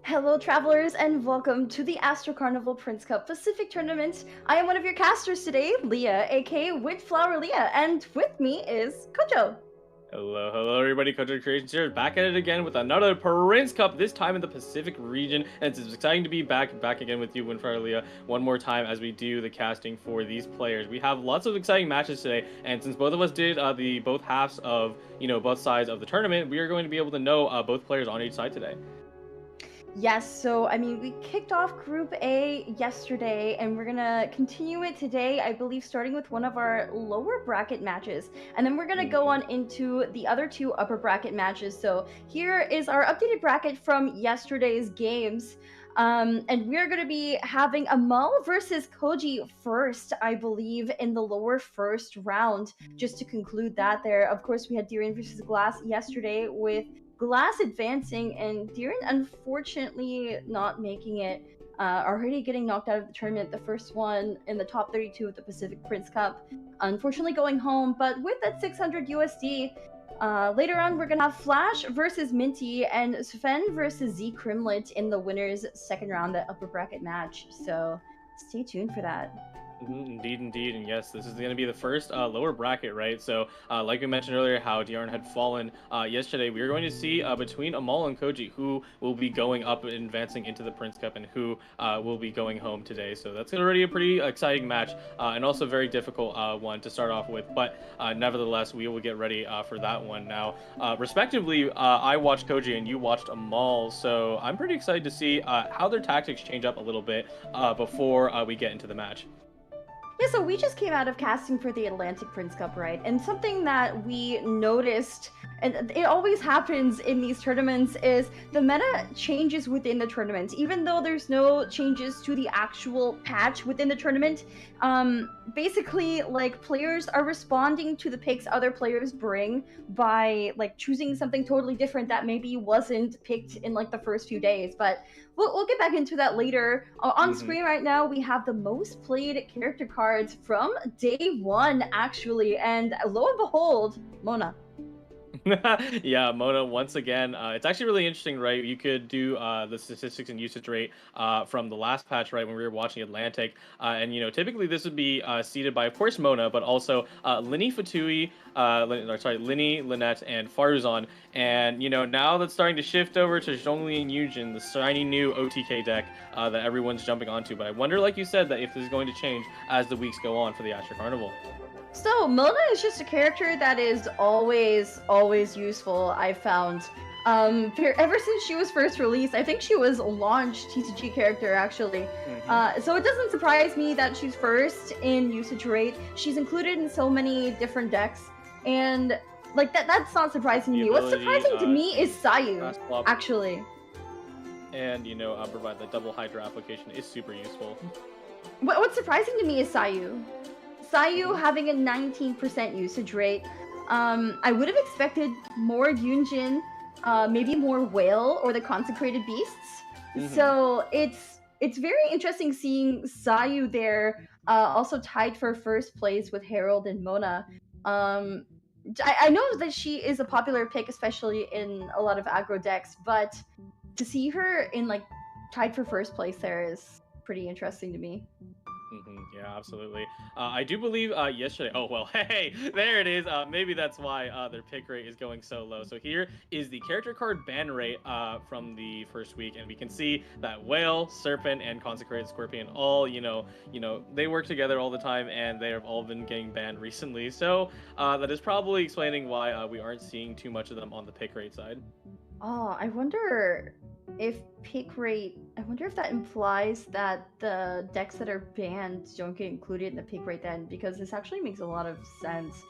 Hello, travelers, and welcome to the Astro Carnival Prince Cup Pacific Tournament. I am one of your casters today, Leah, aka Windflower Leah, and with me is Kojo. Hello, everybody. Koji Creations here, back at it again with another Prince Cup. This time in the Pacific region, and it's exciting to be back again with you, Windfire Leah, one more time as we do the casting for these players. We have lots of exciting matches today, and since both of us did the both halves of both sides of the tournament, we are going to be able to know both players on each side today. Yes, so we kicked off Group A yesterday, and we're gonna continue it today, I believe, starting with one of our lower bracket matches. And then we're gonna go on into the other two upper bracket matches. So here is our updated bracket from yesterday's games. And we're going to be having Amal versus Koji first, I believe, in the lower first round. Just to conclude that there, of course, we had Deering versus Glass yesterday with Glass advancing and Deering unfortunately not making it. Already getting knocked out of the tournament, the first one in the top 32 of the Pacific Prince Cup. Unfortunately going home, but with that 600 USD, later on, we're gonna have Flash versus Minty and Sven versus Z Crimlet in the winners' second round, the upper bracket match. So stay tuned for that. Indeed, and yes, this is going to be the first lower bracket, right? So, like we mentioned earlier, how Diarn had fallen yesterday, we are going to see between Amal and Koji who will be going up and advancing into the Prince Cup and who will be going home today. So that's already a pretty exciting match and also a very difficult one to start off with. But nevertheless, we will get ready for that one now. Respectively, I watched Koji and you watched Amal, so I'm pretty excited to see how their tactics change up a little bit before we get into the match. Yeah, so we just came out of casting for the Atlantic Prince Cup, right? And something that we noticed, and it always happens in these tournaments, is the meta changes within the tournament. Even though there's no changes to the actual patch within the tournament, basically, like, players are responding to the picks other players bring by, like, choosing something totally different that maybe wasn't picked in, like, the first few days. But we'll get back into that later. On screen right now, we have the most played character cards from day one, actually. And lo and behold, Mona. Yeah, Mona, once again, it's actually really interesting, right? You could do the statistics and usage rate from the last patch, right, when we were watching Atlantic. And, typically this would be seeded by, of course, Mona, but also Linny Fatui, Linny, Lynette, and Farzan. And, now that's starting to shift over to Zhongli and Yujin, the shiny new OTK deck that everyone's jumping onto. But I wonder, like you said, that if this is going to change as the weeks go on for the Astro Carnival. So, Mona is just a character that is always useful, I've found. Ever since she was first released, I think she was launched TCG character, actually. So it doesn't surprise me that she's first in usage rate. She's included in so many different decks, and, like, that's not surprising to me. What's surprising to me is Sayu, actually. And, provide the double Hydra application is super useful. What's surprising to me is Sayu. Sayu having a 19% usage rate. I would have expected more Yunjin, maybe more Whale or the Consecrated Beasts. So it's very interesting seeing Sayu there, also tied for first place with Herald and Mona. I know that she is a popular pick, especially in a lot of aggro decks, but to see her in, like, tied for first place there is pretty interesting to me. Yeah, absolutely. I do believe yesterday. Oh well, hey, there it is. Maybe that's why their pick rate is going so low. So here is the character card ban rate from the first week, and we can see that Whale, Serpent, and Consecrated Scorpion all they work together all the time, and they have all been getting banned recently. So that is probably explaining why we aren't seeing too much of them on the pick rate side. Oh, I wonder if that implies that the decks that are banned don't get included in the pick rate then, because this actually makes a lot of sense.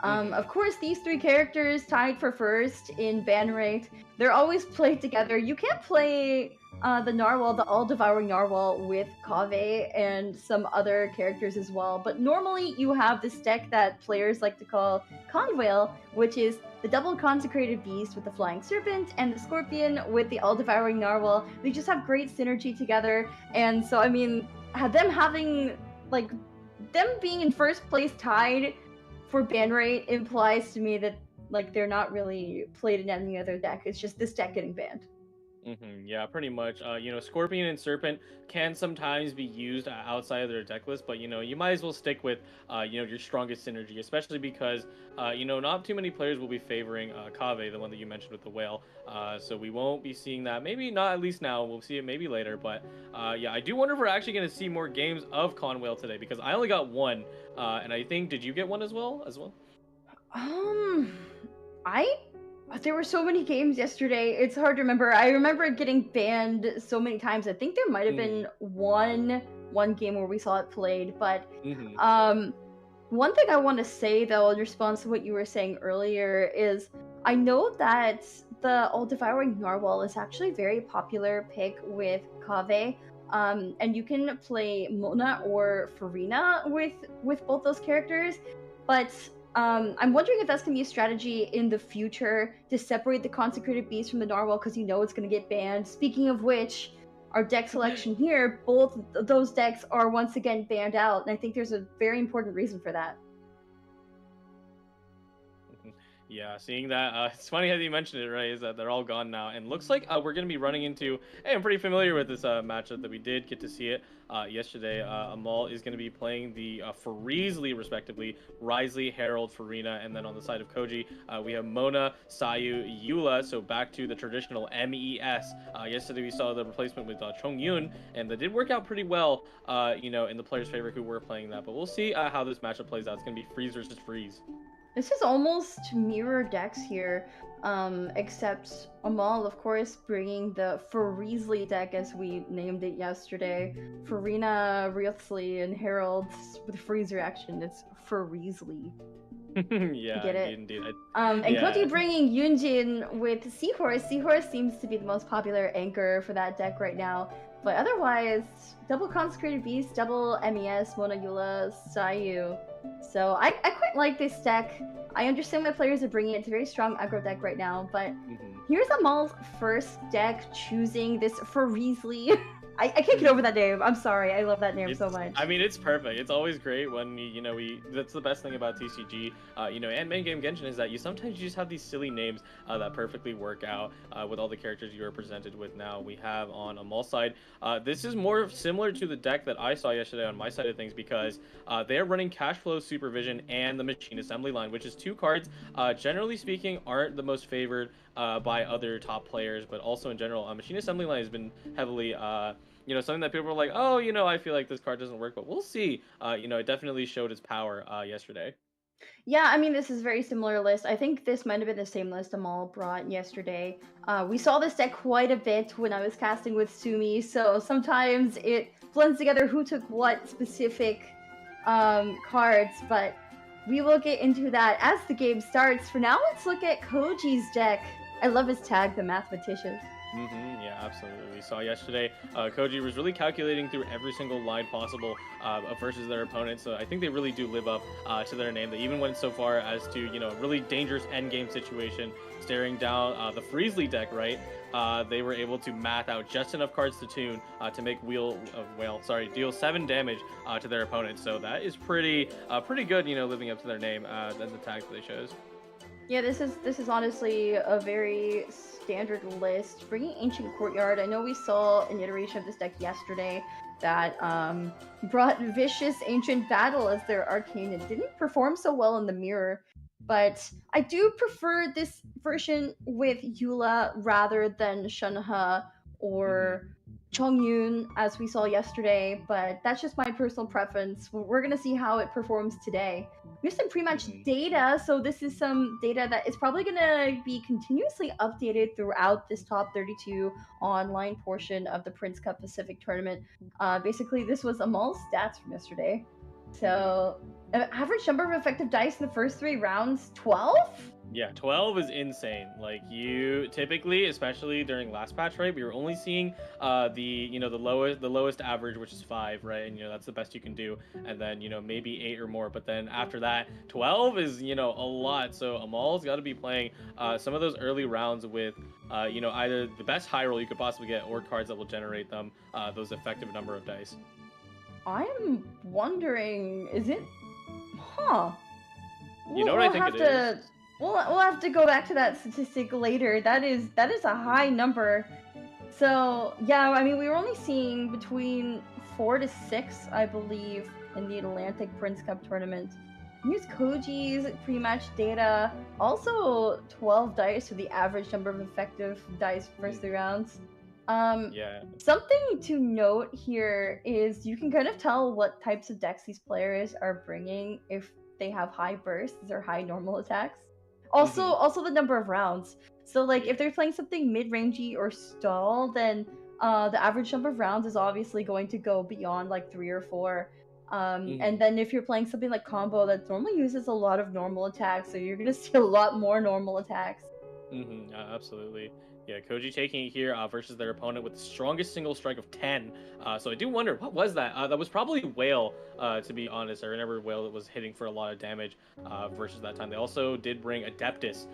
Of course, these three characters tied for first in ban rate. They're always played together. You can't play the Narwhal, the all-devouring Narwhal, with Kaveh and some other characters as well. But normally you have this deck that players like to call Conwhale, which is the double Consecrated Beast with the Flying Serpent and the Scorpion with the all-devouring Narwhal. They just have great synergy together. And so, I mean, them being in first place tied for ban rate implies to me that, like, they're not really played in any other deck. It's just this deck getting banned. Yeah, pretty much. Scorpion and Serpent can sometimes be used outside of their deck list, but you might as well stick with your strongest synergy, especially because not too many players will be favoring Kave, the one that you mentioned with the whale. So we won't be seeing that. Maybe not at least now. We'll see it maybe later. But yeah, I do wonder if we're actually going to see more games of Conwhale today because I only got one, and I think did you get one as well? Um, I there were so many games yesterday. It's hard to remember. I remember it getting banned so many times. I think there might have been one game where we saw it played, but Mm-hmm. um one thing I want to say though in response to what you were saying earlier is I know that the all-devouring narwhal is actually a very popular pick with Kave. And you can play Mona or Farina with both those characters, but I'm wondering if that's gonna be a strategy in the future to separate the consecrated beast from the narwhal because you know it's gonna get banned. Speaking of which, our deck selection here, both those decks are once again banned out, and I think there's a very important reason for that. Yeah, seeing that, it's funny how you mentioned it, right? Is that they're all gone now, and looks like we're gonna be running into. Hey, I'm pretty familiar with this matchup that we did get to see it yesterday. Amal is gonna be playing the Fariesly, respectively, Risley, Herald, Farina, and then on the side of Koji, we have Mona, Sayu, Eula. So back to the traditional MES. Yesterday we saw the replacement with Chong Yun, and that did work out pretty well. In the players' favor who were playing that. But we'll see how this matchup plays out. It's gonna be Freeze versus Freeze. This is almost mirror decks here, except Amal, of course, bringing the Fariesly deck as we named it yesterday. Farina, Riothly, and Herald with freeze reaction. It's Fariesly. Yeah, Get it? indeed. And Yeah. Koji bringing Yunjin with Seahorse. Seahorse seems to be the most popular anchor for that deck right now. But otherwise, double Consecrated Beast, double MES, Mona Eula, Sayu. So I quite like this deck. I understand why players are bringing it. It's a very strong aggro deck right now. But here's Amal's first deck choosing this Fariesly. I can't get over that name. I'm sorry. I love that name so much. I mean, it's perfect. It's always great when we. That's the best thing about TCG, and main game Genshin is that you sometimes just have these silly names that perfectly work out with all the characters you are presented with. Now we have on Amal's side. This is more similar to the deck that I saw yesterday on my side of things because they are running Cash Flow Supervision and the Machine Assembly line, which is two cards. Generally speaking, aren't the most favored by other top players, but also in general, Machine Assembly line has been heavily. Something that people are like, oh, I feel like this card doesn't work, but we'll see. It definitely showed its power yesterday. Yeah, I mean, this is a very similar list. I think this might have been the same list Amal brought yesterday. We saw this deck quite a bit when I was casting with Sumi, so sometimes it blends together who took what specific cards, but we will get into that as the game starts. For now, let's look at Koji's deck. I love his tag, the Mathematician. Yeah, absolutely. We saw yesterday, Koji was really calculating through every single line possible versus their opponent. So I think they really do live up to their name. They even went so far as to, a really dangerous endgame situation, staring down the Fariesly deck, right? They were able to math out just enough cards to tune to make deal 7 damage to their opponent. So that is pretty good, living up to their name and the tag that they chose. Yeah, this is honestly a very standard list. Bringing Ancient Courtyard, I know we saw an iteration of this deck yesterday that brought Vicious Ancient Battle as their arcane. It didn't perform so well in the mirror, but I do prefer this version with Eula rather than Shunha or Chongyun as we saw yesterday, but that's just my personal preference. We're gonna see how it performs today. We have some pre-match data, so this is some data that is probably gonna be continuously updated throughout this top 32 online portion of the Prince Cup Pacific tournament. Basically, this was Amal's stats from yesterday. So, average number of effective dice in the first 3 rounds, 12? Yeah, 12 is insane. Like, you typically, especially during last patch, right, we were only seeing the lowest average, which is 5, right? And that's the best you can do, and then maybe 8 or more. But then after that, 12 is a lot. So Amal's got to be playing some of those early rounds with either the best high roll you could possibly get or cards that will generate them those effective number of dice. I'm wondering, is it? Huh. You know what I think it is? We'll have to go back to that statistic later. That is a high number. So yeah, I mean, we were only seeing between 4 to 6, I believe, in the Atlantic Prince Cup tournament. Use Koji's pre-match data. Also, 12 dice for the average number of effective dice first 3 rounds. Yeah. Something to note here is you can kind of tell what types of decks these players are bringing if they have high bursts or high normal attacks. Also the number of rounds. So like if they're playing something mid-rangey or stall, then the average number of rounds is obviously going to go beyond like 3 or 4. And then if you're playing something like combo that normally uses a lot of normal attacks, so you're gonna see a lot more normal attacks. Absolutely. Yeah, Koji taking it here versus their opponent with the strongest single strike of 10. So I do wonder, what was that? That was probably Whale, to be honest. I remember Whale that was hitting for a lot of damage versus that time. They also did bring Adeptus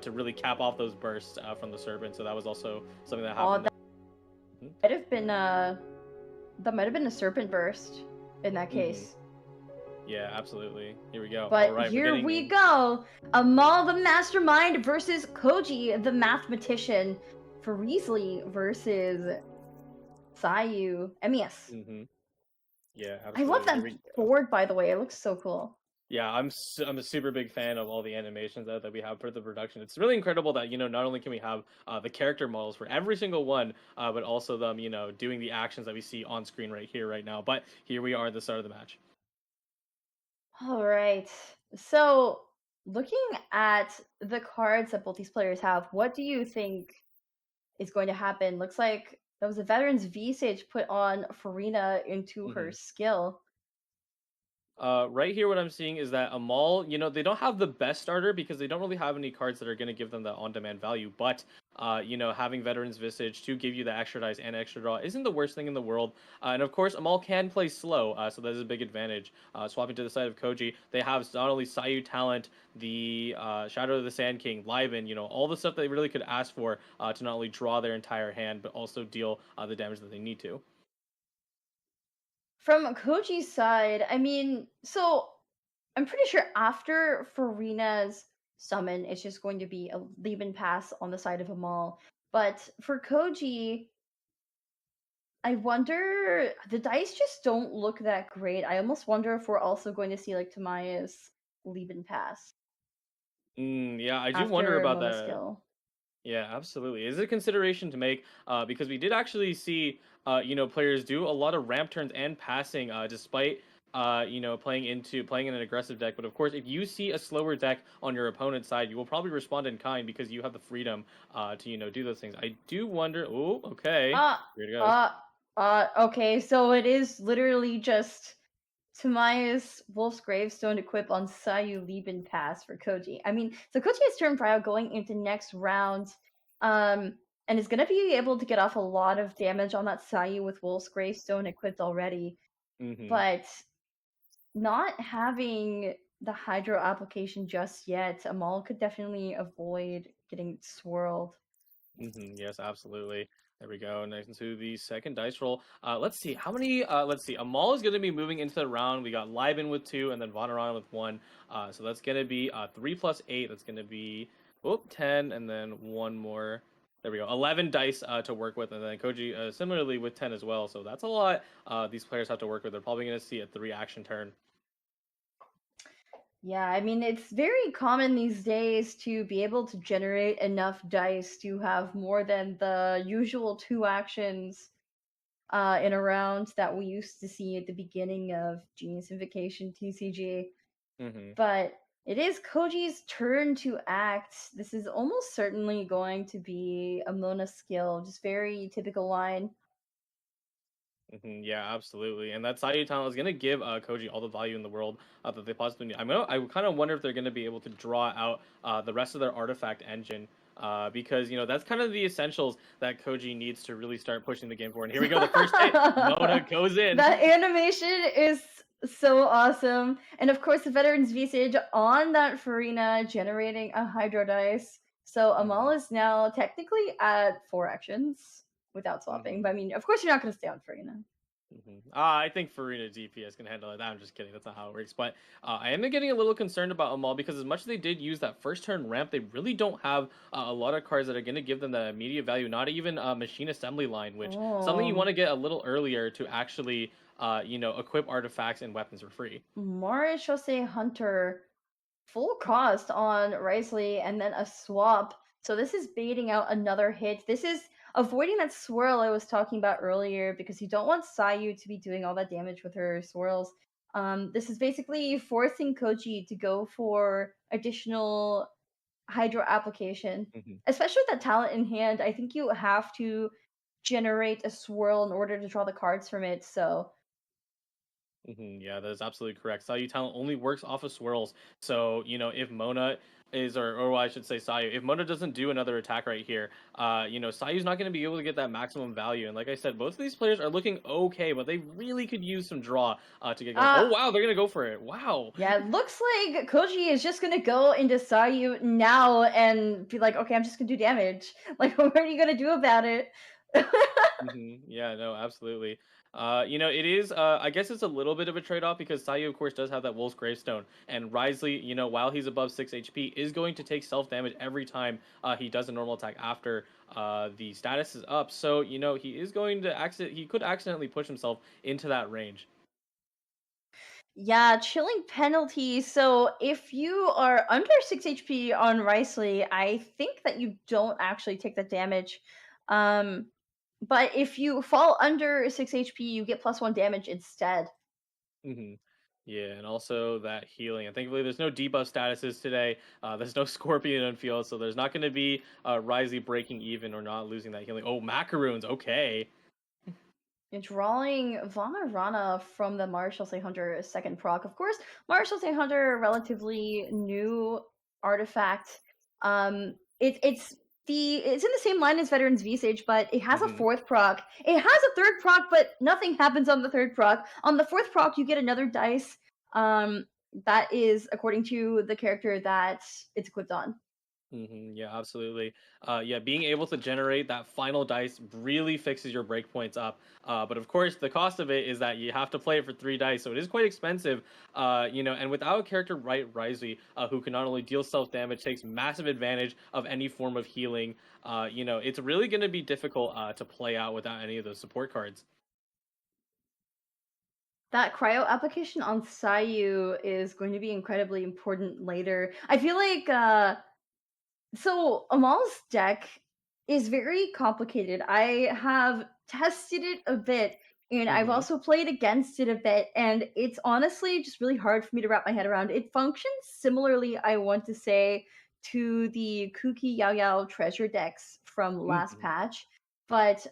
to really cap off those bursts from the Serpent. So that was also something that happened. Might have been that might have been a Serpent burst in that case. Yeah, absolutely. Here we go. But all right, here we go. Amal the Mastermind versus Koji the Mathematician. For Riesli versus Sayu. MES. Yeah, absolutely. I love that board, by the way. It looks so cool. Yeah, I'm a super big fan of all the animations that we have for the production. It's really incredible that, not only can we have the character models for every single one, but also them, doing the actions that we see on screen right here, right now. But here we are at the start of the match. All right. So, looking at the cards that both these players have, what do you think is going to happen? Looks like that was a Veteran's Visage put on Farina into her skill. Right here, what I'm seeing is that Amal, they don't have the best starter because they don't really have any cards that are going to give them that on-demand value. But, having Veteran's Visage to give you the extra dice and extra draw isn't the worst thing in the world. And of course, Amal can play slow, so that is a big advantage. Swapping to the side of Koji, they have not only Sayu Talent, the Shadow of the Sand King, Liben, all the stuff they really could ask for to not only draw their entire hand, but also deal the damage that they need to. From Koji's side, I mean, so I'm pretty sure after Farina's summon, it's just going to be a leave and pass on the side of Amal. But for Koji, I wonder, the dice just don't look that great. I almost wonder if we're also going to see like Tamaya's leave and pass. Yeah, I do wonder about that. Skill. Yeah, absolutely. Is it a consideration to make? Because we did actually see, players do a lot of ramp turns and passing, despite, playing in an aggressive deck. But of course, if you see a slower deck on your opponent's side, you will probably respond in kind because you have the freedom, to do those things. I do wonder. Oh, okay. Here it goes. Okay. So it is literally just Tamaya's Wolf's Gravestone equip on Sayu Lieben Pass for Koji. I mean, so Koji has turn prio going into next round, and is going to be able to get off a lot of damage on that Sayu with Wolf's Gravestone equipped already. But not having the Hydro application just yet, Amal could definitely avoid getting swirled. Yes, absolutely. There we go. Next into the second dice roll. Let's see how many. Let's see. Amal is going to be moving into the round. We got Liben with 2, and then Vonaran with 1. So that's going to be 3 plus 8. That's going to be 10, and then one more. There we go. 11 dice to work with, and then Koji similarly with 10 as well. So that's a lot. These players have to work with. They're probably going to see a 3-action turn. Yeah, I mean, it's very common these days to be able to generate enough dice to have more than the usual 2 actions in a round that we used to see at the beginning of Genius Invocation TCG. But it is Koji's turn to act. This is almost certainly going to be a Mona skill, just very typical line. Yeah, absolutely. And that Sayu talent is going to give Koji all the value in the world that they possibly need. I kind of wonder if they're going to be able to draw out the rest of their artifact engine. Because, that's kind of the essentials that Koji needs to really start pushing the game forward. And here we go. The first hit, Mona goes in. That animation is so awesome. And of course, the Veteran's Visage on that Farina generating a Hydro dice. So Amal is now technically at 4 actions without swapping. But I mean, of course, you're not going to stay on Farina. I think Farina DPS can handle it. I'm just kidding. That's not how it works. But I am getting a little concerned about Amal because as much as they did use that first turn ramp, they really don't have a lot of cards that are going to give them the immediate value. Not even machine assembly line, which something you Oh, want to get a little earlier to actually, equip artifacts and weapons for free. Marechaussee Hunter, full cost on Risley, and then a swap. So this is baiting out another hit. This is avoiding that swirl I was talking about earlier because you don't want Sayu to be doing all that damage with her swirls. This is basically forcing Koji to go for additional hydro application, Mm-hmm. especially with that talent in hand. I think you have to generate a swirl in order to draw the cards from it. So Yeah, that is absolutely correct. Sayu talent only works off of swirls. So, if Mona is, or I should say Sayu, if Mona doesn't do another attack right here, Sayu's not going to be able to get that maximum value. And like I said, both of these players are looking okay, but they really could use some draw to get going. Oh, wow, they're going to go for it. Wow. yeah, it looks like Koji is just gonna go into Sayu now and be like, okay, I'm just gonna do damage. Like, what are you gonna do about it? Yeah, no, absolutely. It is. I guess it's a little bit of a trade-off because Sayu, of course, does have that Wolf's Gravestone, and Risley, while he's above 6 HP, is going to take self damage every time he does a normal attack after the status is up. So he is going to He could accidentally push himself into that range. Yeah, chilling penalty. So if you are under 6 HP on Risley, I think that you don't actually take the damage. Um, but if you fall under 6 HP, you get +1 damage instead. hmm Yeah, and also that healing. And thankfully, there's no debuff statuses today. There's no Scorpion on field, so there's not going to be Risley breaking even or not losing that healing. Oh, macaroons. Okay. And drawing Vana Rana from the Marechaussee Hunter second proc. Of course, Marechaussee Hunter, relatively new artifact. It's in the same line as Veterans V-Sage, but it has a fourth proc. It has a third proc, but nothing happens on the third proc. On the fourth proc, you get another dice. That is according to the character that it's equipped on. Yeah, absolutely. Yeah, being able to generate that final dice really fixes your breakpoints up. But of course, the cost of it is that you have to play it for 3 dice, so it is quite expensive. And without a character right Risley, who can not only deal self damage, takes massive advantage of any form of healing. It's really going to be difficult to play out without any of those support cards. That cryo application on Sayu is going to be incredibly important later. I feel like so Amal's deck is very complicated. I have tested it a bit and I've hmm also played against it a bit, and it's honestly just really hard for me to wrap my head around. It functions similarly, I want to say, to the Kuki Yao Yao treasure decks from last hmm patch, but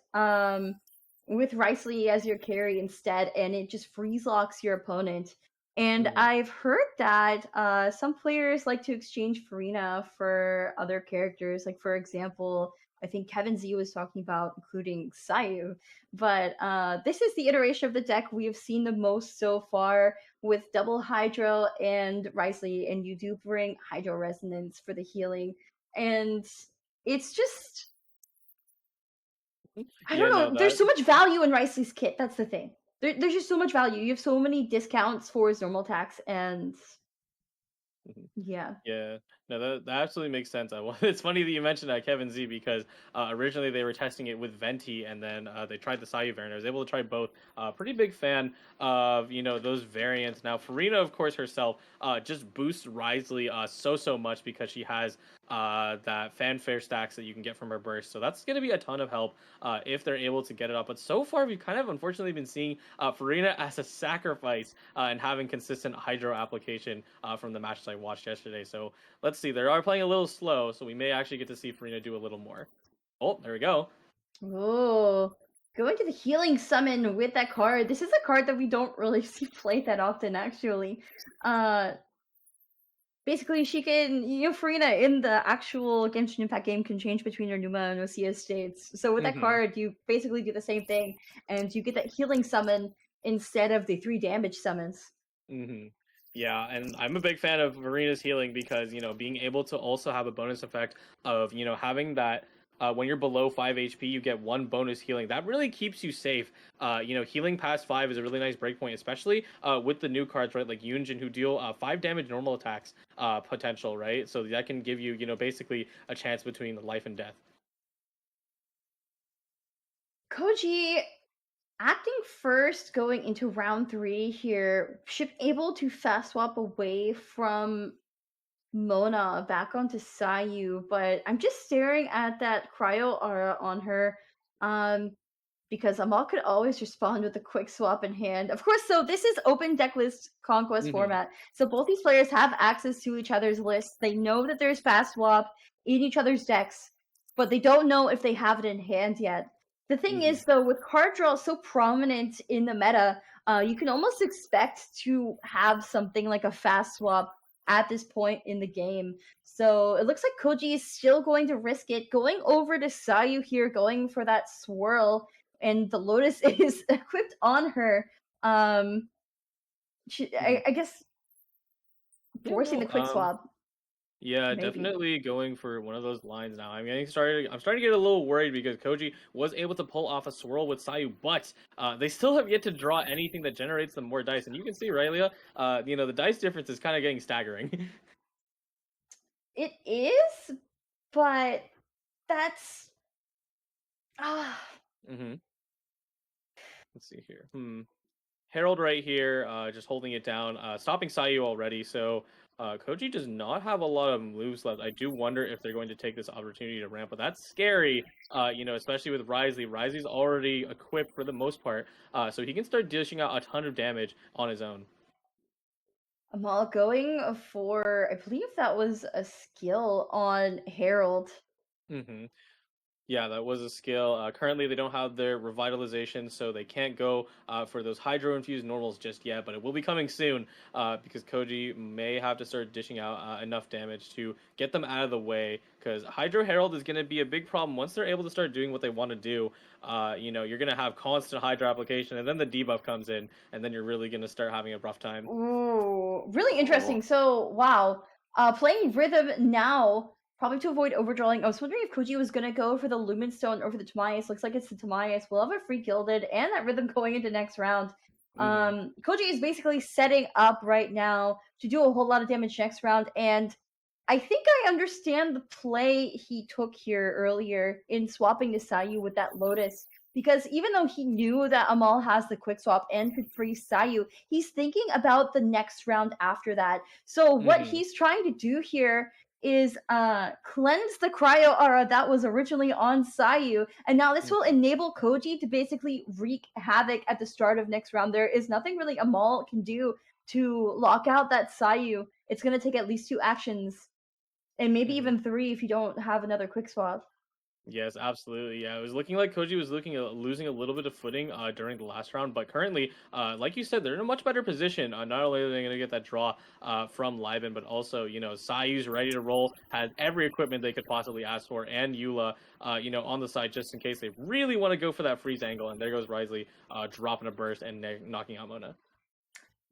with Risley as your carry instead, and it just freeze locks your opponent. And hmm I've heard that some players like to exchange Farina for other characters. Like, for example, I think Kevin Z was talking about including Sayu. But this is the iteration of the deck we have seen the most so far with double Hydro and Risley, and you do bring Hydro Resonance for the healing. And it's just, I don't Yeah, no, know, there's that. so much value in Risley's kit. That's the thing. There's just so much value. You have so many discounts for his normal attacks, and Mhm. yeah. Yeah, no, that absolutely makes sense. It's funny that you mentioned Kevin Z because originally they were testing it with Venti, and then they tried the Sayu variant. I was able to try both. Pretty big fan of those variants. Now Farina, of course, herself just boosts Risley so much because she has that fanfare stacks that you can get from her burst. So that's going to be a ton of help if they're able to get it up. But so far, we've kind of unfortunately been seeing Farina as a sacrifice and having consistent hydro application from the matches I watched yesterday. So let's see. They are playing a little slow, so we may actually get to see Farina do a little more. Oh, there we go. Oh, going to the healing summon with that card. This is a card that we don't really see played that often, actually. Uh, Basically, she can, Farina in the actual Genshin Impact game can change between her Numa and Osea states. So with that hmm card, you basically do the same thing, and you get that healing summon instead of the 3 damage summons. hmm Yeah, and I'm a big fan of Marina's healing because, being able to also have a bonus effect of, having that when you're below 5 HP, you get one bonus healing. That really keeps you safe. Healing past 5 is a really nice breakpoint, especially with the new cards, right? Like Yunjin, who deal 5 damage normal attacks potential, right? So that can give you, basically a chance between life and death. Koji acting first going into round 3 here, should be able to fast swap away from Mona back onto Sayu, but I'm just staring at that cryo aura on her. Because Amal could always respond with a quick swap in hand. Of course, so this is open decklist conquest Hmm. format. So both these players have access to each other's lists. They know that there's fast swap in each other's decks, but they don't know if they have it in hand yet. The thing Hmm. is, though, with card draw so prominent in the meta, you can almost expect to have something like a fast swap at this point in the game. So it looks like Koji is still going to risk it, going over to Sayu here, going for that swirl, and the Lotus is equipped on her. Hmm. I guess Yeah, forcing no. the quick swap, Yeah, maybe. definitely going for one of those lines now. I'm starting to get a little worried because Koji was able to pull off a swirl with Sayu, but they still have yet to draw anything that generates them more dice. And you can see, right, Leah? The dice difference is kind of getting staggering. It is, but that's ah. Hmm. Let's see here. Herald right here, just holding it down, stopping Sayu already. So Koji does not have a lot of moves left. I do wonder if they're going to take this opportunity to ramp, but that's scary. Especially with Risley. Risley's already equipped for the most part, so he can start dishing out a ton of damage on his own. Amal going for, I believe that was a skill on Herald. Hmm. Yeah, that was a skill. Currently, they don't have their revitalization, so they can't go for those hydro infused normals just yet. But it will be coming soon because Koji may have to start dishing out enough damage to get them out of the way. Because Hydro Herald is going to be a big problem once they're able to start doing what they want to do. You're going to have constant Hydro application, and then the debuff comes in, and then you're really going to start having a rough time. Ooh, really Oh. interesting. So, wow. Playing Rhythm now, probably to avoid overdrawing. I was wondering if Koji was going to go for the Lumen Stone over the Tamias. Looks like it's the Tamias. We'll have a free Gilded and that Rhythm going into next round. Hmm. Koji is basically setting up right now to do a whole lot of damage next round, and I think I understand the play he took here earlier in swapping to Sayu with that Lotus. Because even though he knew that Amal has the quick swap and could freeze Sayu, he's thinking about the next round after that. So what Hmm. he's trying to do here is cleanse the cryo aura that was originally on Sayu, and now this will enable Koji to basically wreak havoc at the start of next round. There is nothing really Amal can do to lock out that Sayu. It's gonna take at least 2 actions, and maybe Hmm. even 3 if you don't have another quick swap. Yes, absolutely. Yeah, it was looking like Koji was looking at losing a little bit of footing during the last round, but currently, like you said, they're in a much better position. Not only are they going to get that draw from Liben, but also, Sayu's ready to roll, has every equipment they could possibly ask for, and Eula, on the side just in case they really want to go for that freeze angle. And there goes Risley dropping a burst and knocking out Mona.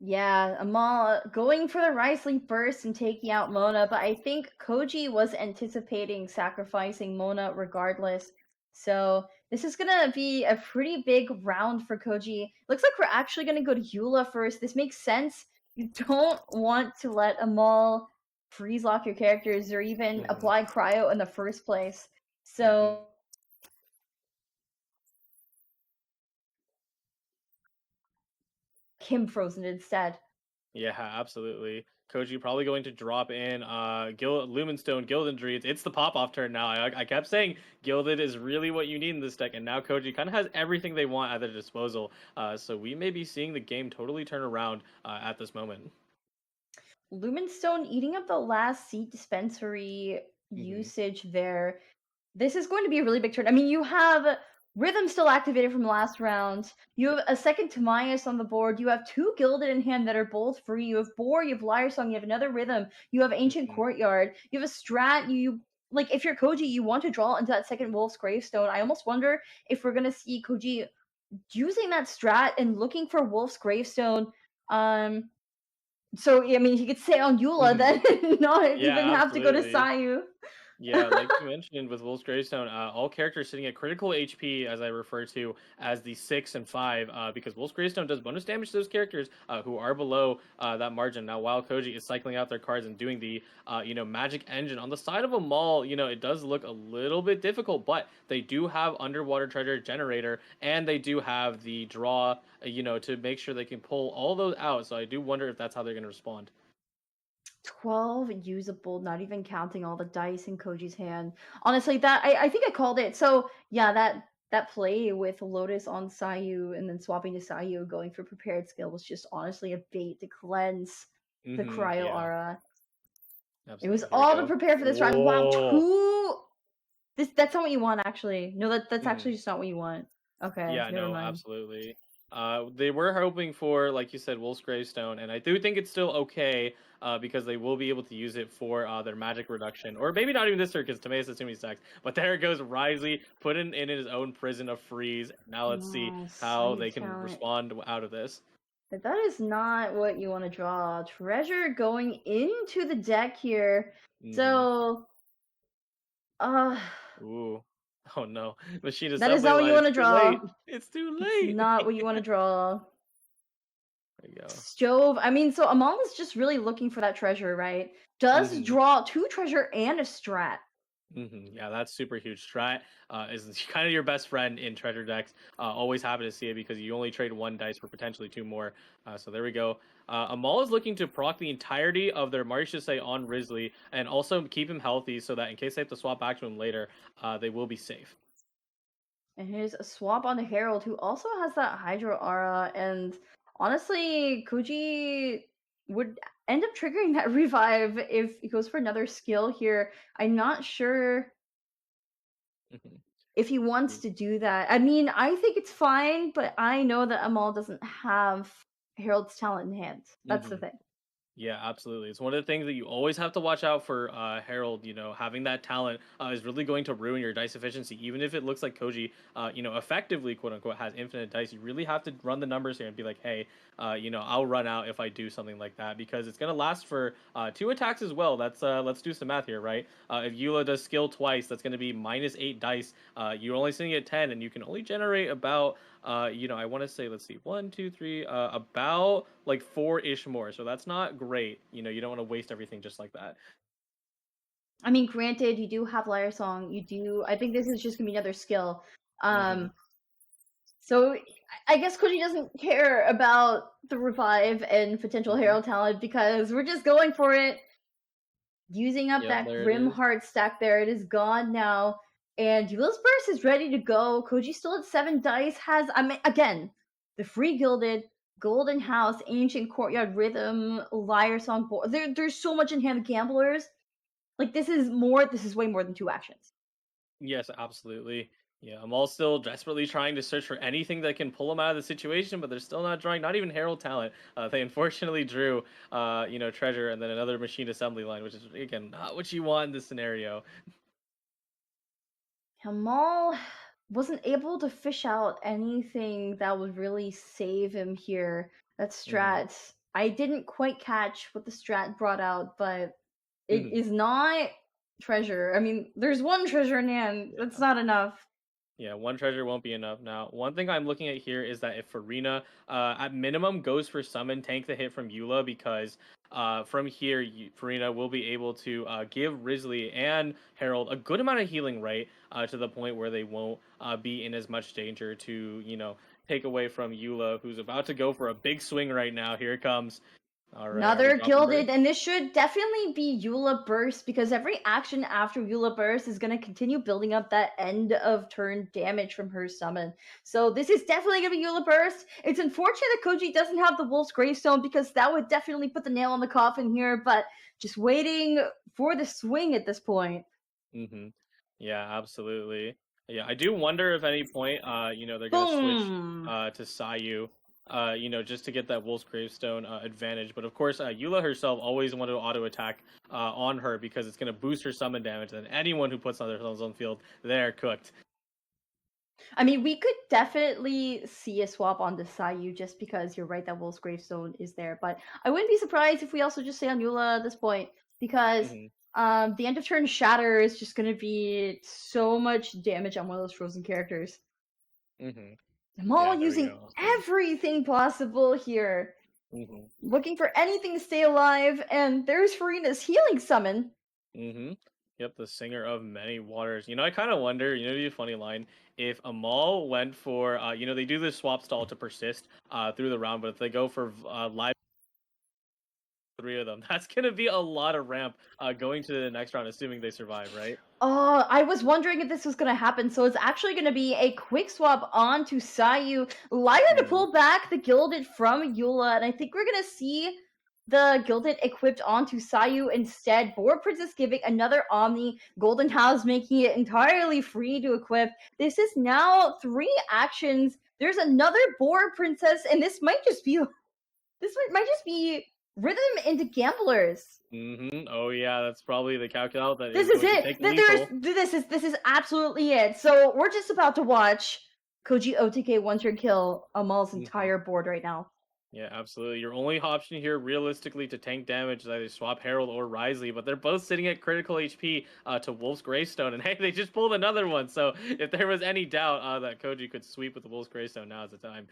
Yeah, Amal going for the Rise Leap burst and taking out Mona, but I think Koji was anticipating sacrificing Mona regardless. So this is gonna be a pretty big round for Koji. Looks like we're actually gonna go to Eula first. This makes sense. You don't want to let Amal freeze lock your characters or even Hmm. apply cryo in the first place. Hmm. So him frozen instead. Yeah, absolutely. Koji probably going to drop in Lumenstone Gildandry. It's the pop off turn now. I kept saying Gilded is really what you need in this deck, and now Koji kind of has everything they want at their disposal. So we may be seeing the game totally turn around at this moment. Lumenstone eating up the last seed dispensary Hmm. usage there. This is going to be a really big turn. I mean, you have Rhythm still activated from last round. You have a second Tamias on the board. You have 2 Gilded in hand that are both free. You have Boar, you have Liar Song, you have another Rhythm. You have Ancient Hmm. Courtyard. You have a strat. You like if you're Koji, you want to draw into that second Wolf's Gravestone. I almost wonder if we're gonna see Koji using that strat and looking for Wolf's Gravestone. So I mean, he could stay on Eula Hmm. then, not Yeah, even have to go to absolutely. Sayu. Yeah, like you mentioned with Wolf's Gravestone, all characters sitting at critical HP, as I refer to as the 6 and 5, because Wolf's Gravestone does bonus damage to those characters who are below that margin. Now, while Koji is cycling out their cards and doing the, magic engine on the side of a mall, it does look a little bit difficult, but they do have underwater treasure generator, and they do have the draw, to make sure they can pull all those out. So I do wonder if that's how they're going to respond. 12 usable, not even counting all the dice in Koji's hand. Honestly, that I think I called it. So yeah, that play with Lotus on Sayu and then swapping to Sayu, going for prepared skill was just honestly a bait to cleanse the cryo Yeah, aura. It was absolutely. Here we all to go. prepare for this round. Wow, Whoa. that's not what you want actually. No, that's actually Mhm. just not what you want. Okay, Yeah, never no, mind. absolutely. They were hoping for, like you said, Wolf's Gravestone, and I do think it's still okay, because they will be able to use it for their magic reduction, or maybe not even this turn because Timaeus has too many stacks. But there goes Risley, put in his own prison of freeze. Now let's see Oh, how Sayu they can talent. respond out of this. But that is not what you want to draw. Treasure going into the deck here. Mm-hmm. So, uh, Ooh. Oh no, machine that is assembly not what you line. want It's to too late. draw. It's too It's late. not what you want to draw. There you go. Stove. I mean, so Amal is just really looking for that treasure, right? Does Mm-hmm. draw 2 treasure and a strat. Yeah, that's super huge. Strat is kind of your best friend in treasure decks. Always happy to see it because you only trade one dice for potentially two more. So there we go. Amal is looking to proc the entirety of their Marisha on Risley and also keep him healthy so that in case they have to swap back to him later, they will be safe. And here's a swap on the Herald, who also has that Hydro Aura. And honestly, Koji would end up triggering that revive if he goes for another skill here. I'm not sure Mhm. if he wants to do that. I mean, I think it's fine, but I know that Amal doesn't have Herald's talent in hand. That's the Mhm. thing. Yeah, absolutely. It's one of the things that you always have to watch out for, Harold. Having that talent is really going to ruin your dice efficiency. Even if it looks like Koji, effectively, quote unquote, has infinite dice, you really have to run the numbers here and be like, hey, I'll run out if I do something like that because it's going to last for two attacks as well. Let's do some math here, right? If Eula does skill twice, that's going to be -8 dice. You're only sitting at 10, and you can only generate about I want to say, let's see, one, two, three, about like four-ish more. So that's not great. You don't want to waste everything just like that. I mean, granted, you do have Liar Song. You do. I think this is just gonna be another skill. Hmm. So I guess Koji doesn't care about the revive and potential Hmm. Herald talent because we're just going for it. Using up Yep, that there it Grim is. Heart stack there. It is gone now. And Eula's Burst is ready to go. Koji still at 7 dice. I mean, again, the Free Gilded, Golden House, Ancient Courtyard Rhythm, Liar Song. There's so much in hand. Gamblers. Like, this is way more than 2 actions. Yes, absolutely. Yeah, I'm all still desperately trying to search for anything that can pull them out of the situation, but they're still not drawing. Not even Herald talent. They unfortunately drew, treasure and then another machine assembly line, which is again not what you want in this scenario. Hamal wasn't able to fish out anything that would really save him here. That Hmm. strat, I didn't quite catch what the strat brought out, but it Hmm. is not treasure. I mean, there's one treasure in hand. That's Yeah. not enough. Yeah, one treasure won't be enough. Now, one thing I'm looking at here is that if Farina, at minimum, goes for summon, tank the hit from Eula, because from here, Farina will be able to give Risley and Harold a good amount of healing, right? To the point where they won't be in as much danger to, take away from Eula, who's about to go for a big swing right now. Here it comes. All right, are we Another dropping bird? gilded, and this should definitely be Eula Burst because every action after Eula Burst is going to continue building up that end of turn damage from her summon. So this is definitely going to be Eula Burst. It's unfortunate that Koji doesn't have the Wolf's Gravestone because that would definitely put the nail on the coffin here, but just waiting for the swing at this point. Mm-hmm. Yeah, absolutely. Yeah, I do wonder if any point, they're gonna switch Boom! to Sayu, just to get that Wolf's Gravestone advantage. But of course, Eula herself always wanted to auto attack on her because it's gonna boost her summon damage. And anyone who puts on their summons on field, they're cooked. I mean, we could definitely see a swap on the Sayu just because you're right that Wolf's Gravestone is there, but I wouldn't be surprised if we also just say on Eula at this point because Hmm. The end of turn Shatter is just gonna be so much damage on one of those frozen characters. Mm-hmm. I'm all Yeah, there we using go. everything possible here. Mm-hmm. Looking for anything to stay alive, and there's Farina's healing summon. Mm-hmm. Yep, the singer of many waters. I kind of wonder, it'd be a funny line if Amal went for, they do this swap stall to persist through the round, but if they go for live three of them, that's gonna be a lot of ramp going to the next round, assuming they survive, right? Oh, I was wondering if this was gonna happen, so it's actually gonna be a quick swap on to Sayu. Liar to Mm-hmm. pull back the Gilded from Eula, and I think we're gonna see the Gilded equipped onto Sayu instead. Boar Princess giving another Omni, Golden House making it entirely free to equip. This is now 3 actions. There's another Boar Princess, and this might just be Rhythm into Gamblers. Mm-hmm. Oh yeah, that's probably the calc-out that This is is going to it. take lethal. This is absolutely it. So we're just about to watch Koji OTK one-turn kill Amal's entire board right now. Yeah, absolutely. Your only option here, realistically, to tank damage is either swap Herald or Risley, but they're both sitting at critical HP to Wolf's Greystone, and hey, they just pulled another one. So if there was any doubt that Koji could sweep with the Wolf's Greystone, now's the time.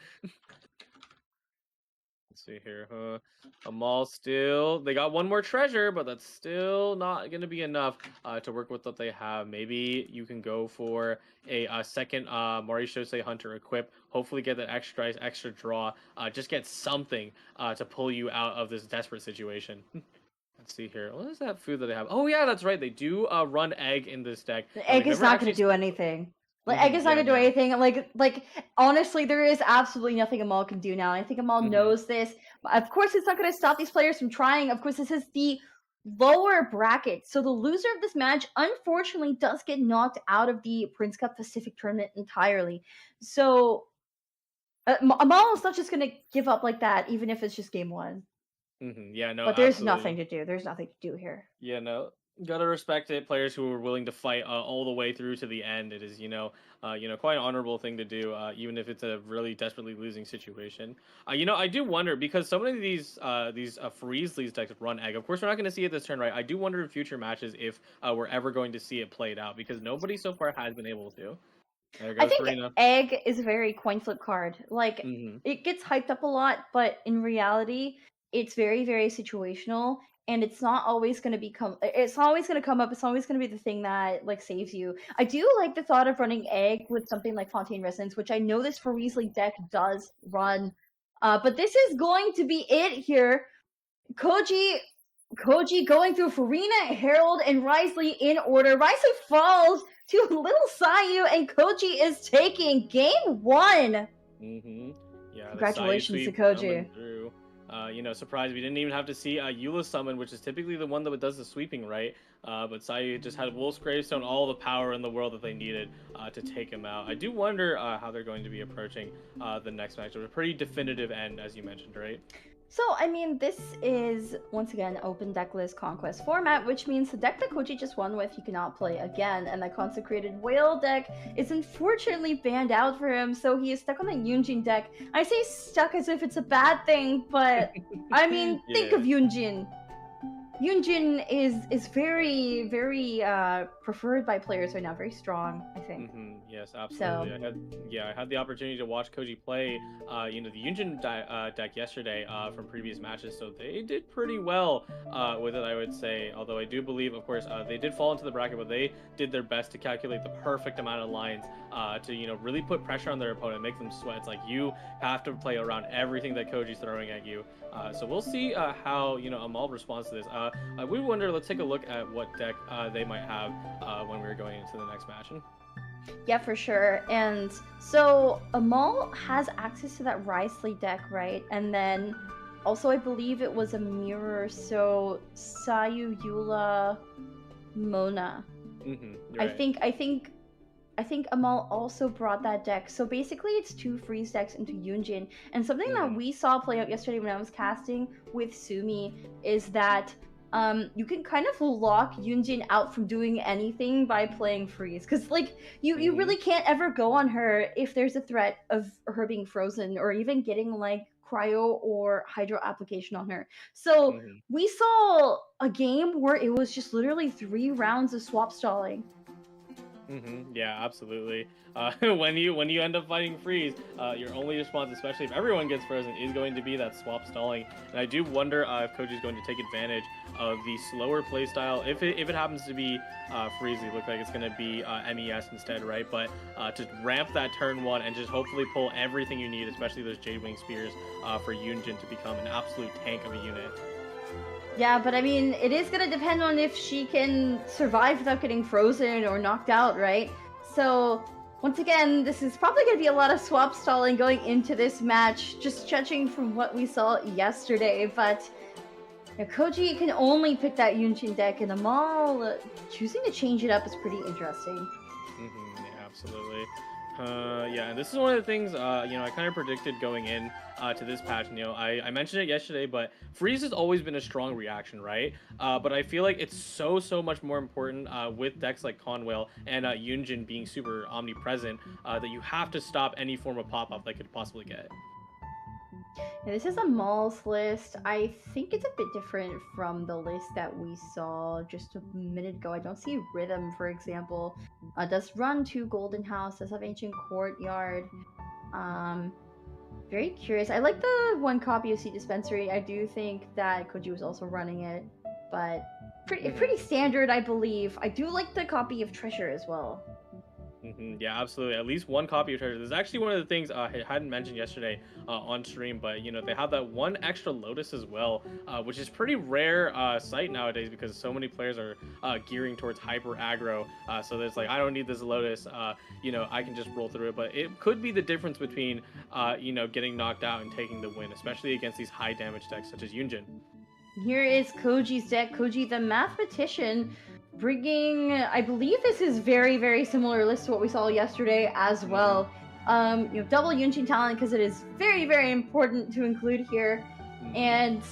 Let's see here. Amal still, they got one more treasure, but that's still not going to be enough to work with what they have. Maybe you can go for a second Marishose Hunter equip. Hopefully get that extra draw. Just get something to pull you out of this desperate situation. Let's see here. What is that food that they have? Oh yeah, that's right. They do run egg in this deck. The egg is not going to do anything. Like egg is not yeah, gonna do anything. Like honestly, there is absolutely nothing Amal can do now. I think Amal knows this. Of course, it's not gonna stop these players from trying. Of course, this is the lower bracket, so the loser of this match, unfortunately, does get knocked out of the Prince Cup Pacific tournament entirely. So Amal is not just gonna give up like that, even if it's just game 1. Yeah, no, But there's absolutely. nothing to do. There's nothing to do here. Yeah, no, gotta respect it. Players who are willing to fight all the way through to the end. It is, quite an honorable thing to do, even if it's a really desperately losing situation. I do wonder because so many of these freeze these decks run egg. Of course, we're not going to see it this turn, right? I do wonder in future matches if we're ever going to see it played out because nobody so far has been able to. I think egg is a very coin flip card. Like it gets hyped up a lot, but in reality, it's very, very situational, and it's not always going to become. It's always going to come up. It's always going to be the thing that like saves you. I do like the thought of running egg with something like Fontaine Resonance, which I know this for Weasley deck does run. But this is going to be it here. Koji going through Farina, Herald, and Risley in order. Risley falls to little Sayu, and Koji is taking game 1. Yeah, congratulations to Koji. Surprised we didn't even have to see Eula summon, which is typically the one that does the sweeping, right? But Sayu just had Wolf's Gravestone, all the power in the world that they needed to take him out. I do wonder how they're going to be approaching the next match. It was a pretty definitive end, as you mentioned, right? So, I mean, this is, once again, open decklist conquest format, which means the deck that Koji just won with, he cannot play again, and the Consecrated Whale deck is unfortunately banned out for him, so he is stuck on the Yunjin deck. I say stuck as if it's a bad thing, but, I mean, think of Yunjin. Yunjin is very, very preferred by players right now, very strong, I think. Yes, absolutely. So, I had the opportunity to watch Koji play, the Yunjin deck yesterday from previous matches, so they did pretty well with it, I would say. Although I do believe, of course, they did fall into the bracket, but they did their best to calculate the perfect amount of lines to, really put pressure on their opponent, make them sweat. It's like you have to play around everything that Koji's throwing at you. So we'll see how, Amal responds to this. We wonder, let's take a look at what deck they might have when we're going into the next match. Yeah, for sure. And so Amal has access to that Risley deck, right? And then also I believe it was a mirror, so Sayu, Eula, Mona. Right. I think Amal also brought that deck. So basically it's 2 freeze decks into Yunjin. And something that we saw play out yesterday when I was casting with Sumi is that you can kind of lock Yunjin out from doing anything by playing freeze, because like you really can't ever go on her if there's a threat of her being frozen or even getting like cryo or hydro application on her. So Hmm. we saw a game where it was just literally 3 rounds of swap stalling. Yeah, absolutely. When you end up fighting freeze, your only response, especially if everyone gets frozen, is going to be that swap stalling. And I do wonder if Koji's going to take advantage of the slower playstyle. If it happens to be freeze, it looks like it's going to be MES instead, right? But to ramp that turn one and just hopefully pull everything you need, especially those Jade Wing spears, for Yunjin to become an absolute tank of a unit. Yeah, but I mean, it is gonna depend on if she can survive without getting frozen or knocked out, right? So, once again, this is probably gonna be a lot of swap stalling going into this match, just judging from what we saw yesterday. But Koji can only pick that Yunshin deck, and Amal choosing to change it up is pretty interesting. Yeah, absolutely. Yeah, and this is one of the things I kind of predicted going in to this patch. I mentioned it yesterday, but freeze has always been a strong reaction, right? But I feel like it's so much more important with decks like Conwell and Yunjin being super omnipresent that you have to stop any form of pop up that could possibly get. Yeah, this is a Mal's list. I think it's a bit different from the list that we saw just a minute ago. I don't see Rhythm, for example. Does run 2 Golden House, does have Ancient Courtyard. Um, Very curious. I like the 1 copy of Seed Dispensary. I do think that Koji was also running it, but pretty standard, I believe. I do like the copy of Treasure as well. Yeah, absolutely. At least one copy of treasure. There's actually one of the things I hadn't mentioned yesterday on stream, but they have that one extra Lotus as well, which is pretty rare sight nowadays because so many players are gearing towards hyper aggro. So there's like, I don't need this Lotus. I can just roll through it. But it could be the difference between getting knocked out and taking the win, especially against these high damage decks such as Yunjin. Here is Koji's deck. Koji the Mathematician, bringing, I believe this is very similar list to what we saw yesterday as well. Double Yunshin talent because it is very important to include here. And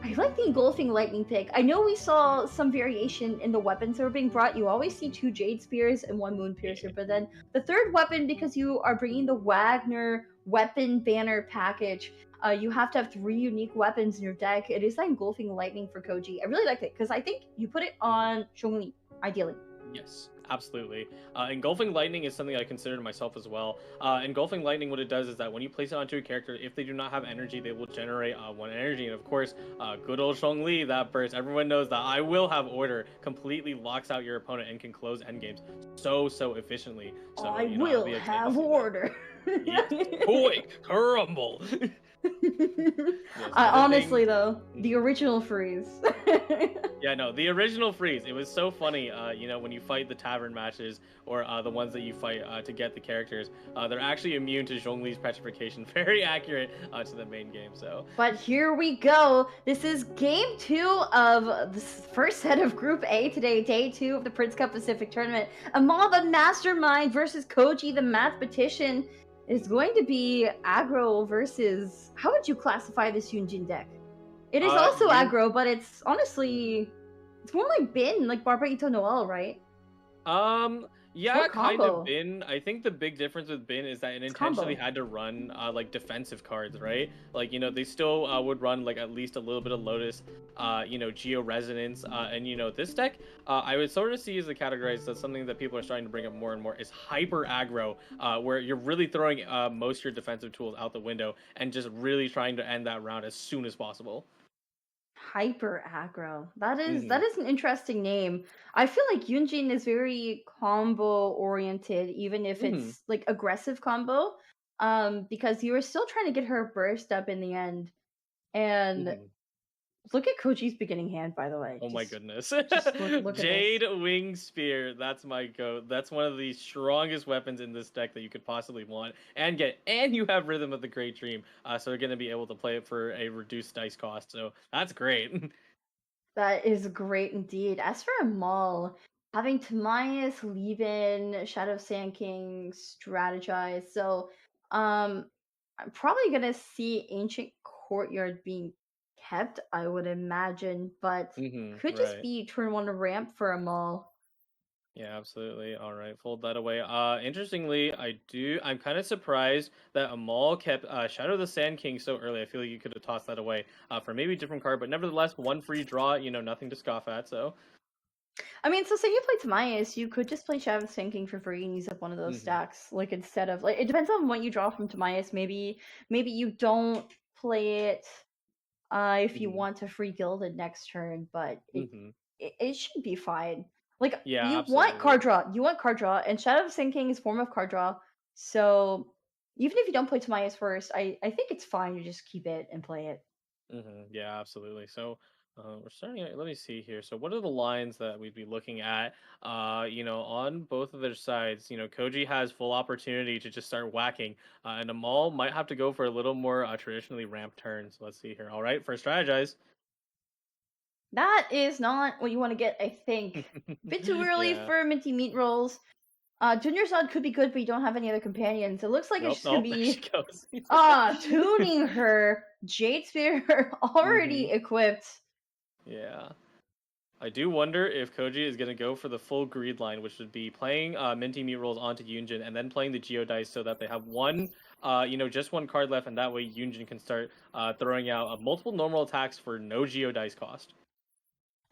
I like the Engulfing Lightning pick. I know we saw some variation in the weapons that were being brought. You always see 2 Jade Spears and 1 Moon Piercer, but then the third weapon, because you are bringing the Wagner weapon banner package, you have to have 3 unique weapons in your deck. It is that Engulfing Lightning for Koji. I really like it because I think you put it on Zhongli, ideally. Yes, absolutely. Engulfing Lightning is something I considered myself as well. Engulfing Lightning, what it does is that when you place it onto a character, if they do not have energy, they will generate 1 energy. And of course, good old Zhongli, that burst, everyone knows that I will have order, completely locks out your opponent and can close endgames so efficiently. So, I I'll will be excited to have see that. order. Yes. Quick, crumble. Yes, Honestly, though, the original freeze. Yeah, no, the original freeze. It was so funny. When you fight the tavern matches or the ones that you fight to get the characters, they're actually immune to Zhongli's petrification. Very accurate to the main game. So. But here we go. This is game 2 of the first set of Group A today, day 2 of the Prince Cup Pacific Tournament. Amal the Mastermind versus Koji the Mathematician is going to be aggro versus. How would you classify this Yunjin deck? It is also aggro, but it's honestly, it's more like Bin, like Barbarito Noel, right? Yeah, kind of Bin. I think the big difference with Bin is that it intentionally combo. had to run like defensive cards, right? Like they still would run like at least a little bit of Lotus, Geo Resonance, and this deck, I would sort of see as a categorized as something that people are starting to bring up more and more is hyper aggro, where you're really throwing most of your defensive tools out the window and just really trying to end that round as soon as possible. Hyper aggro. That is an interesting name. I feel like Yunjin is very combo oriented, even if it's like aggressive combo. Because you were still trying to get her burst up in the end. And look at Koji's beginning hand, by the way. Oh my goodness. Just look Jade at this. Wing Spear. That's my goat. That's one of the strongest weapons in this deck that you could possibly want and get. And you have Rhythm of the Great Dream. So you're going to be able to play it for a reduced dice cost. So that's great. That is great indeed. As for Amal, having Timaeus, Leben, Shadow Sand King strategize. So I'm probably gonna see Ancient Courtyard being kept, I would imagine, but could just Right. be turn 1 ramp for Amal. Yeah, absolutely. All right, fold that away. Interestingly, I'm kind of surprised that Amal kept Shadow the Sand King so early. I feel like you could have tossed that away for maybe a different card, but nevertheless, one free draw. Nothing to scoff at. So. I mean, so say you play Tamias, you could just play Shadow Sand for free and use up one of those Hmm. stacks. Like instead of like, it depends on what you draw from Tamias. Maybe you don't play it if you Hmm. want to free Gilded next turn, but Hmm. it should be fine. Like Yeah, you want absolutely. card draw, and Shadow of Sand King is form of card draw. So even if you don't play Tamias first, I think it's fine to just keep it and play it. Yeah, absolutely. So we're starting. Let me see here. So what are the lines that we'd be looking at? On both of their sides. Koji has full opportunity to just start whacking, and Amal might have to go for a little more traditionally ramped turns. Let's see here. All right, first strategize. That is not what you want to get, I think. A bit too early Yeah. for Minty Meat Rolls. Junior Sod could be good, but you don't have any other companions. It looks like it's Nope. just gonna Nope. There she be goes. tuning her. Jade Spear already Hmm. equipped. Yeah. I do wonder if Koji is going to go for the full greed line, which would be playing Minty Meat Rolls onto Yunjin and then playing the Geodice so that they have just one card left, and that way Yunjin can start throwing out multiple normal attacks for no Geodice cost.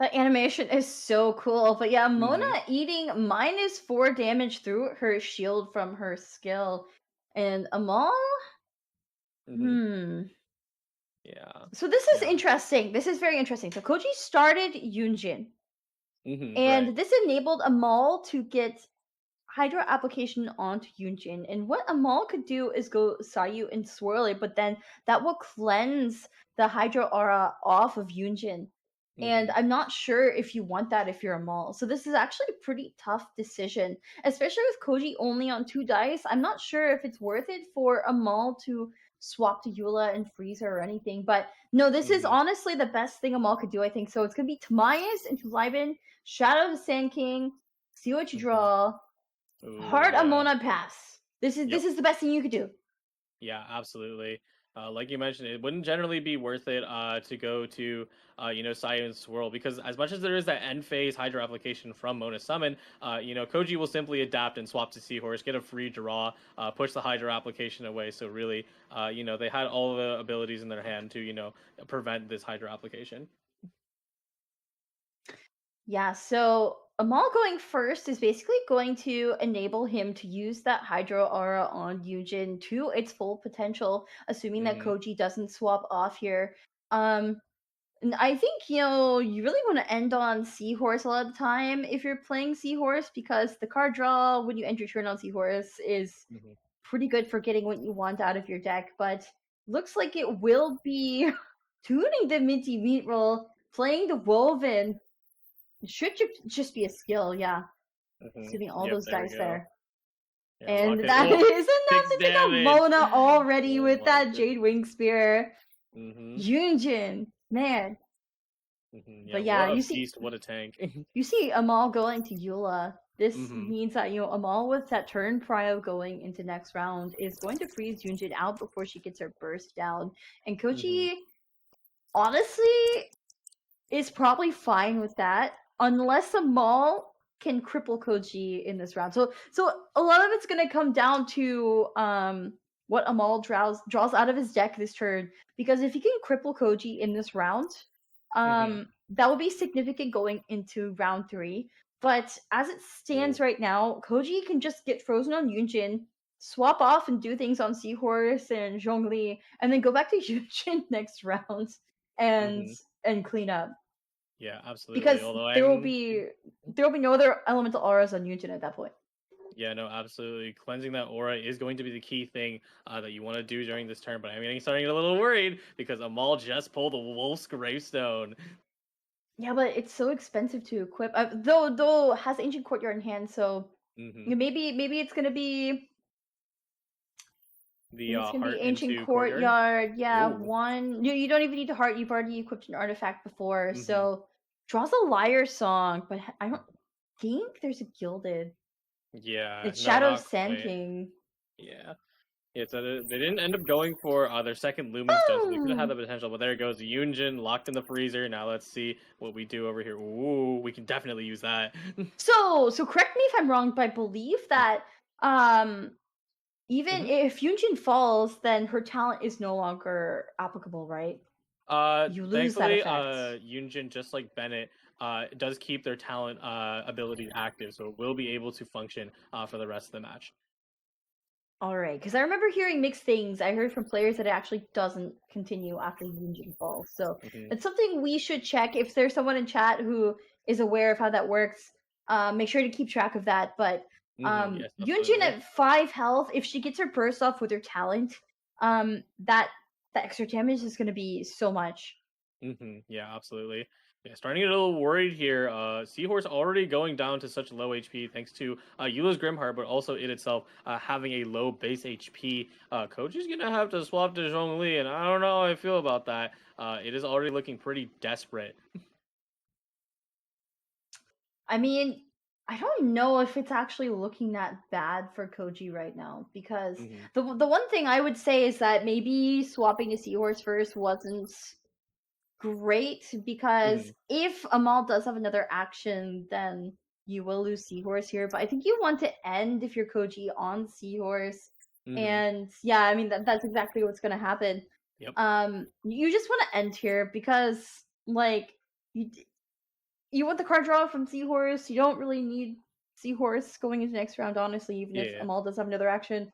That animation is so cool. But yeah, Mona Hmm. eating -4 damage through her shield from her skill. And Amal? Hmm. Hmm. Yeah. So this is Yeah. interesting. This is very interesting. So Koji started Yunjin, Right. and this enabled Amal to get Hydra application onto Yunjin. And what Amal could do is go Sayu and swirl it, but then that will cleanse the Hydra aura off of Yunjin. And Hmm. I'm not sure if you want that if you're Amal. So this is actually a pretty tough decision, especially with Koji only on 2 dice. I'm not sure if it's worth it for Amal to swap to Eula and freeze her or anything. But no, this is Hmm. honestly the best thing Amal could do, I think. So it's gonna be Tamias into Liben, Shadow of the Sand King, see what you Hmm. draw, Ooh, Hard yeah. Amona Pass. This is Yep. this is the best thing you could do. Yeah, absolutely. Like you mentioned, it wouldn't generally be worth it to go to Science Swirl, because as much as there is that end phase Hydra application from Mona Summon, Koji will simply adapt and swap to Seahorse, get a free draw, push the Hydra application away. So really, they had all the abilities in their hand to prevent this Hydra application. Yeah, so Amal going first is basically going to enable him to use that Hydro Aura on Yujin to its full potential, assuming that Hmm. Koji doesn't swap off here. And I think, you really want to end on Seahorse a lot of the time if you're playing Seahorse, because the card draw when you end your turn on Seahorse is Hmm. pretty good for getting what you want out of your deck, but looks like it will be tuning the Minty Meat Roll, playing the Woven. It should just be a skill, yeah. Hmm. Assuming all Yep, those there we dice go. there. Yeah, lock And it. that Oh, is enough six to take out damage. Mona already Oh with my that Jade goodness. Wing Spear. Hmm. Yunjin, man. Yeah, But yeah, what a beast, what a tank. you see Amal going to Eula. This Hmm. means that Amal with that turn prio going into next round is going to freeze Yunjin out before she gets her burst down. And Hmm. Kochi honestly is probably fine with that, unless Amal can cripple Koji in this round. So a lot of it's gonna come down to what Amal draws out of his deck this turn. Because if he can cripple Koji in this round, Hmm. that would be significant going into round 3. But as it stands Ooh. right now, Koji can just get frozen on Yunjin, swap off and do things on Seahorse and Zhongli, and then go back to Yunjin next round and Hmm. and clean up, Yeah, absolutely. because Although there will I'm, be there will be no other elemental auras on Yunjin at that point. yeah, no, absolutely. Cleansing that aura is going to be the key thing that you want to do during this turn. But I'm getting starting to get a little worried because Amal just pulled a Wolf's Gravestone. Yeah, but it's so expensive to equip. Though has Ancient Courtyard in hand, so Hmm. maybe it's gonna be The maybe it's gonna be heart Ancient into courtyard. Courtyard. Yeah, Ooh. one. You don't even need to heart. You've already equipped an artifact before, Hmm. so draws a Liar Song. But I don't think there's a Gilded. Yeah, It's no, Shadow of not Sand quite. King. Yeah. Yeah, so they didn't end up going for their second Lumen Stone, so they could have had the potential, but there it goes. Yunjin locked in the freezer. Now let's see what we do over here. Ooh, we can definitely use that. So correct me if I'm wrong, but I believe that even if Yunjin falls, then her talent is no longer applicable, right? You lose that Thankfully, effect. Yunjin, just like Bennett, does keep their talent abilities active, so it will be able to function for the rest of the match. All right, because I remember hearing mixed things. I heard from players that it actually doesn't continue after Yunjin falls. So it's something we should check. If there's someone in chat who is aware of how that works, make sure to keep track of that. But Yes, Yunjin at 5 health, if she gets her burst off with her talent, that extra damage is going to be so much. Yeah, absolutely. Yeah, starting to get a little worried here. Seahorse already going down to such low HP thanks to Eula's Grimheart, but also it itself having a low base HP. Koji's gonna have to swap to Zhongli, and I don't know how I feel about that. It is already looking pretty desperate. I mean, I don't know if it's actually looking that bad for Koji right now, because the one thing I would say is that maybe swapping to Seahorse first wasn't great, because if Amal does have another action, then you will lose Seahorse here. But I think you want to end, if you're Koji, on Seahorse. And yeah, I mean that's exactly what's gonna happen. Yep. You just want to end here because like you want the card draw from Seahorse. You don't really need Seahorse going into next round, honestly, even if Amal does have another action.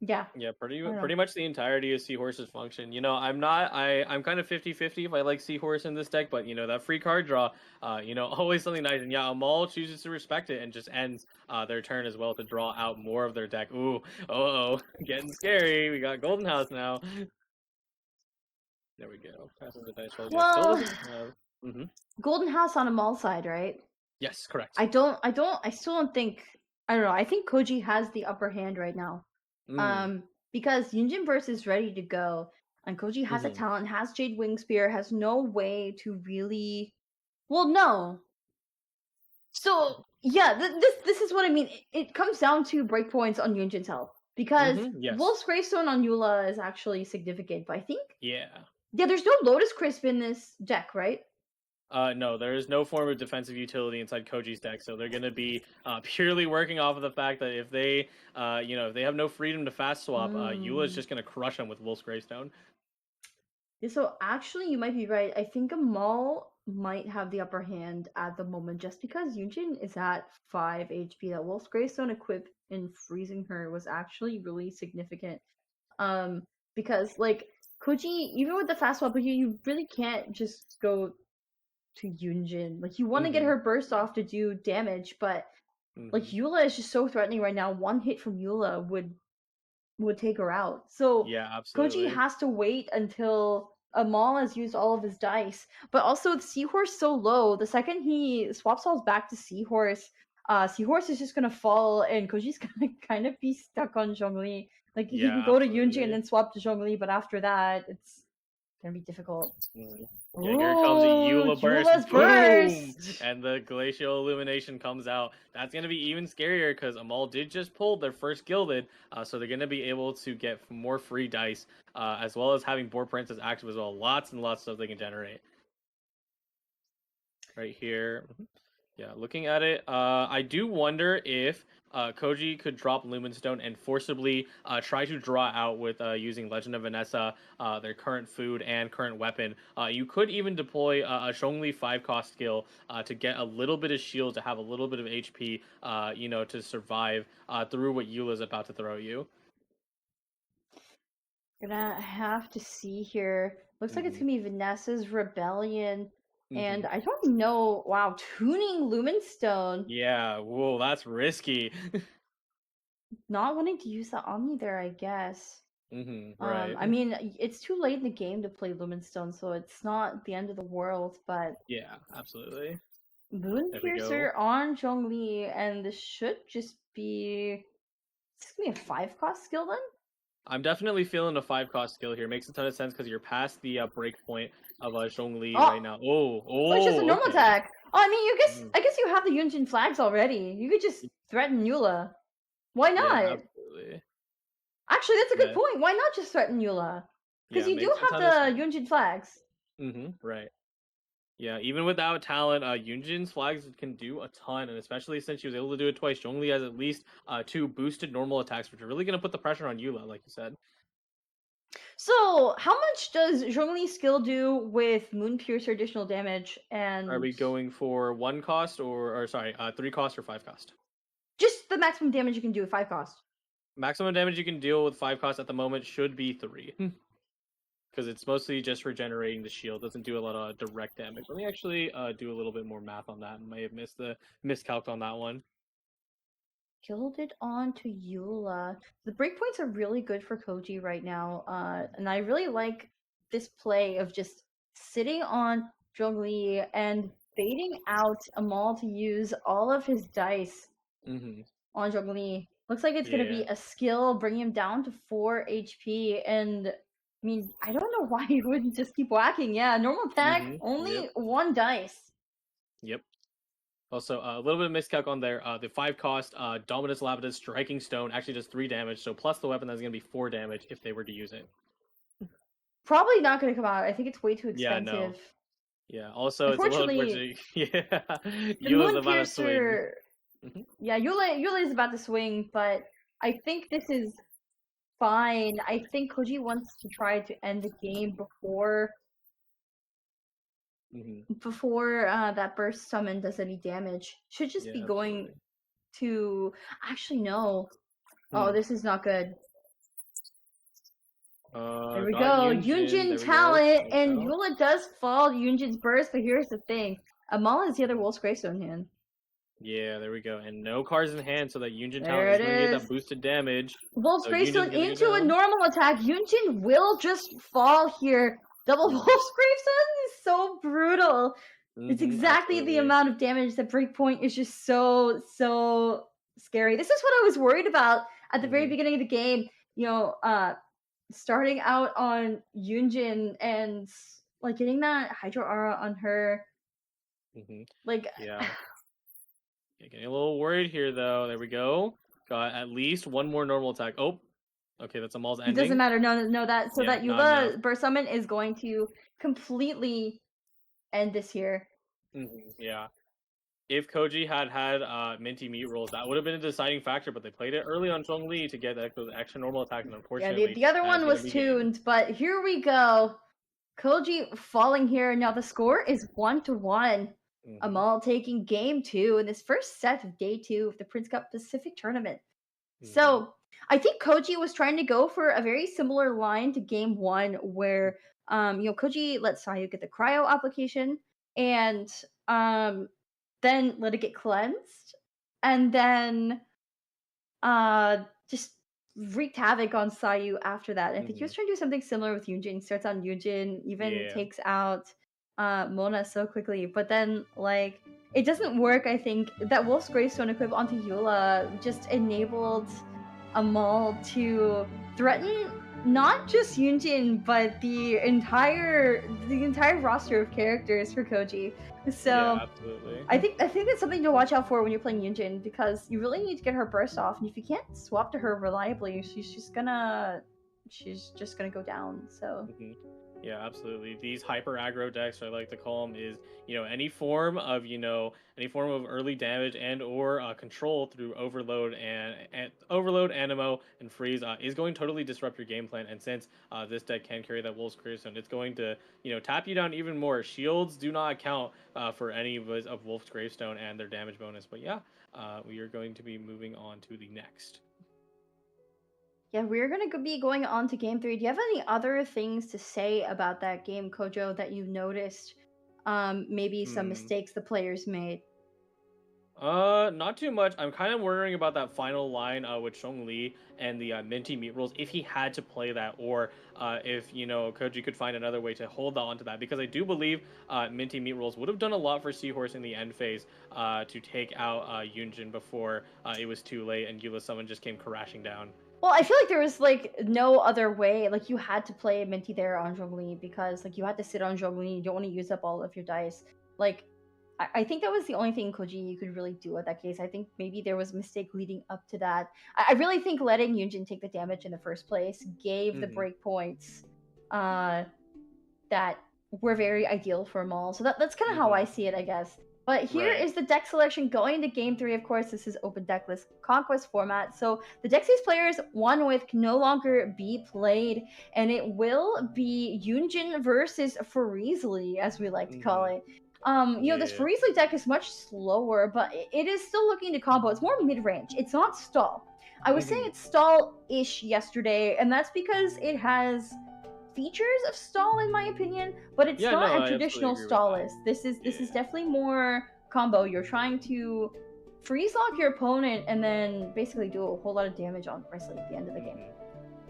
Yeah. Yeah, pretty much the entirety of Seahorse's function. You know, I'm kind of 50-50 if I like Seahorse in this deck, but you know, that free card draw, always something nice. And yeah, Amal chooses to respect it and just ends their turn as well to draw out more of their deck. Ooh, getting scary. We got Golden House now. There we go. Passes the dice roll. Well, Golden House on Amal's side, right? Yes, correct. I still don't think, I don't know. I think Koji has the upper hand right now. Because Yunjin Burst is ready to go, and Koji has a talent, has Jade Wing Spear, has no way to really. Well, no. So yeah, this is what I mean. It comes down to breakpoints on Yunjin's health, because Wolf's Gravestone on Eula is actually significant. But I think there's no Lotus Crisp in this deck, right? No, there is no form of defensive utility inside Koji's deck, so they're going to be purely working off of the fact that if they, if they have no freedom to fast swap, Eula is just going to crush them with Wolf's Greystone. Yeah, so actually, you might be right. I think Amal might have the upper hand at the moment, just because Yunjin is at 5 HP. That Wolf's Greystone equipped in freezing her was actually really significant. Because like Koji, even with the fast swap, you really can't just go to Yunjin. Like, you want to get her burst off to do damage, but like Eula is just so threatening right now. One hit from Eula would take her out. So yeah, absolutely. Koji has to wait until Amal has used all of his dice. But also, the Seahorse so low. The second he swaps all back to Seahorse, Seahorse is just gonna fall, and Koji's gonna kind of be stuck on Zhongli. Like, he can go to Yunjin and then swap to Zhongli, but after that, it's gonna be difficult. Yeah, here comes a Eula burst. Boom! And the Glacial Illumination comes out. That's going to be even scarier because Amal did just pull their first Gilded, so they're going to be able to get more free dice, as well as having Boar Princess active as well. Lots and lots of stuff they can generate. Right here. Yeah, looking at it, I do wonder if Koji could drop Lumenstone and forcibly try to draw out with using Legend of Vanessa, their current food and current weapon. You could even deploy a Zhongli 5-cost skill to get a little bit of shield, to have a little bit of HP, to survive through what Eula's about to throw you. Gonna have to see here. Looks like it's gonna be Vanessa's Rebellion. And I don't know. Wow, tuning Lumenstone. Yeah, whoa, that's risky. Not wanting to use the Omni there, I guess. Right. I mean, it's too late in the game to play Lumenstone, so it's not the end of the world, but... Yeah, absolutely. Moon Piercer on Zhongli, and this should just be... Is this gonna be a 5-cost skill then? I'm definitely feeling a 5-cost skill here. Makes a ton of sense because you're past the break point of Zhongli right now. It's just a normal attack. Oh, I mean, I guess you have the Yunjin flags already. You could just threaten Eula. Why not? Yeah, absolutely. Actually, that's a good Yeah, point. Why not just threaten Eula? Because yeah, you do makes a have ton of the sense. Yunjin flags. Right. Yeah, even without talent, Yunjin's flags can do a ton, and especially since she was able to do it twice, Zhongli has at least two boosted normal attacks, which are really going to put the pressure on Eula, like you said. So, how much does Zhongli's skill do with Moon Piercer additional damage Are and we going for one cost or sorry, three cost or five cost? just the maximum damage you can do with 5 cost? Maximum damage you can deal with five cost at the moment should be three. Because it's mostly just regenerating the shield. Doesn't do a lot of direct damage. Let me actually do a little bit more math on that. I may have missed the miscalc on that one. Gilded onto Eula. The breakpoints are really good for Koji right now, and I really like this play of just sitting on Zhongli and baiting out Amal to use all of his dice on Zhongli. Looks like it's gonna be Yeah. a skill, bringing him down to 4 HP, and I mean, I don't know why he wouldn't just keep whacking. Yeah, normal attack, Yep. only 1 dice. Yep. Also, a little bit of miscalc on there. The five cost Dominus Lapidus Striking Stone actually does 3 damage. So plus the weapon, that's going to be 4 damage if they were to use it. Probably not gonna come out. I think it's way too Yeah, no. expensive. Yeah. Also, it's a little Unfortunately, unfortunate. Yeah. the Eula's Moon about to swing. Piercer. Yeah, Yula is about to swing, but I think this is fine. I think Koji wants to try to end the game before that burst summon does any damage. Should just be Yeah, going absolutely. to. Actually, no. Oh, this is not good. There we Got go. Yunjin. Yunjin There we go. talent, Watch and out. Yula does fall Yunjin's burst, but here's the thing. Amal is the other Wolf's Gravestone hand. Yeah, there we go. And no cards in hand, so that Yunjin talent There is it going to get is. that boosted damage. Wolf's So Yunjin's Gravestone going to go into a down. normal attack. Yunjin will just fall here. Double Wolf's Gravestone is so brutal. It's exactly the Absolutely. amount of damage that Breakpoint is just so scary. This is what I was worried about at the very beginning of the game. You know, starting out on Yunjin and like getting that Hydro Aura on her. Like Yeah. Getting a little worried here, though. There we go. Got at least one more normal attack. Oh, okay, that's Amal's it doesn't ending. matter. No, that so Yeah, that not enough. Yuba Burst Summon is going to completely end this here. Yeah. If Koji had Minty meat rolls, that would have been a deciding factor, but they played it early on Zhongli to get that extra normal attack, and Yeah, unfortunately, the other that's one going to was be game. tuned, but here we go. Koji falling here. Now the score is 1-1. Amal taking game 2 in this first set of day 2 of the Prince Cup Pacific Tournament. So I think Koji was trying to go for a very similar line to game 1, where Koji let Sayu get the cryo application and then let it get cleansed, and then just wreaked havoc on Sayu after that. I think he was trying to do something similar with Yunjin. Starts on Yunjin, even takes out Mona so quickly, but then like it doesn't work. I think that Wolf's Gravestone equip onto Eula just enabled Amal to threaten not just Yunjin, but the entire roster of characters for Koji. So Yeah, absolutely. I think that's something to watch out for when you're playing Yunjin, because you really need to get her burst off, and if you can't swap to her reliably, she's just gonna go down. So Yeah, absolutely. These hyper aggro decks, I like to call them, is any form of early damage and or control through overload and overload, animo, and freeze is going to totally disrupt your game plan. And since this deck can carry that Wolf's Gravestone, it's going to tap you down even more. Shields do not account for any of Wolf's Gravestone and their damage bonus. But yeah, we are going to be moving on to the next. yeah, we're gonna be going on to game 3. Do you have any other things to say about that game, Kojo, that you noticed? Maybe some mistakes the players made. Not too much. I'm kind of worrying about that final line with Zhongli and the Minty meat rolls, if he had to play that, or if Koji could find another way to hold on to that, because I do believe Minty meat rolls would have done a lot for Seahorse in the end phase to take out Yunjin before it was too late and Eula Summon just came crashing down. Well, I feel like there was like no other way. Like you had to play Minty there on Zhongli, because like you had to sit on Zhongli. You don't want to use up all of your dice. Like I think that was the only thing Koji you could really do at that case. I think maybe there was a mistake leading up to that. I really think letting Yunjin take the damage in the first place gave the Hmm. breakpoints that were very ideal for Maul. So that's kind of how I Hmm. see it, I guess. But here Right. is the deck selection going to game 3. Of course, this is open deck list conquest format. So the decks these players won with can no longer be played, and it will be Yunjin versus Fariesly, as we like to call Hmm. it. This Yeah. Fariesly deck is much slower, but it is still looking to combo. It's more mid range. It's not stall. I was saying Hmm. it's stall-ish yesterday, and that's because it has features of stall in my opinion, but it's Yeah, not no, a I absolutely traditional agree with that. stallist. This is Yeah. definitely more combo. You're trying to freeze lock your opponent and then basically do a whole lot of damage on Presley at the end of the game. Hmm.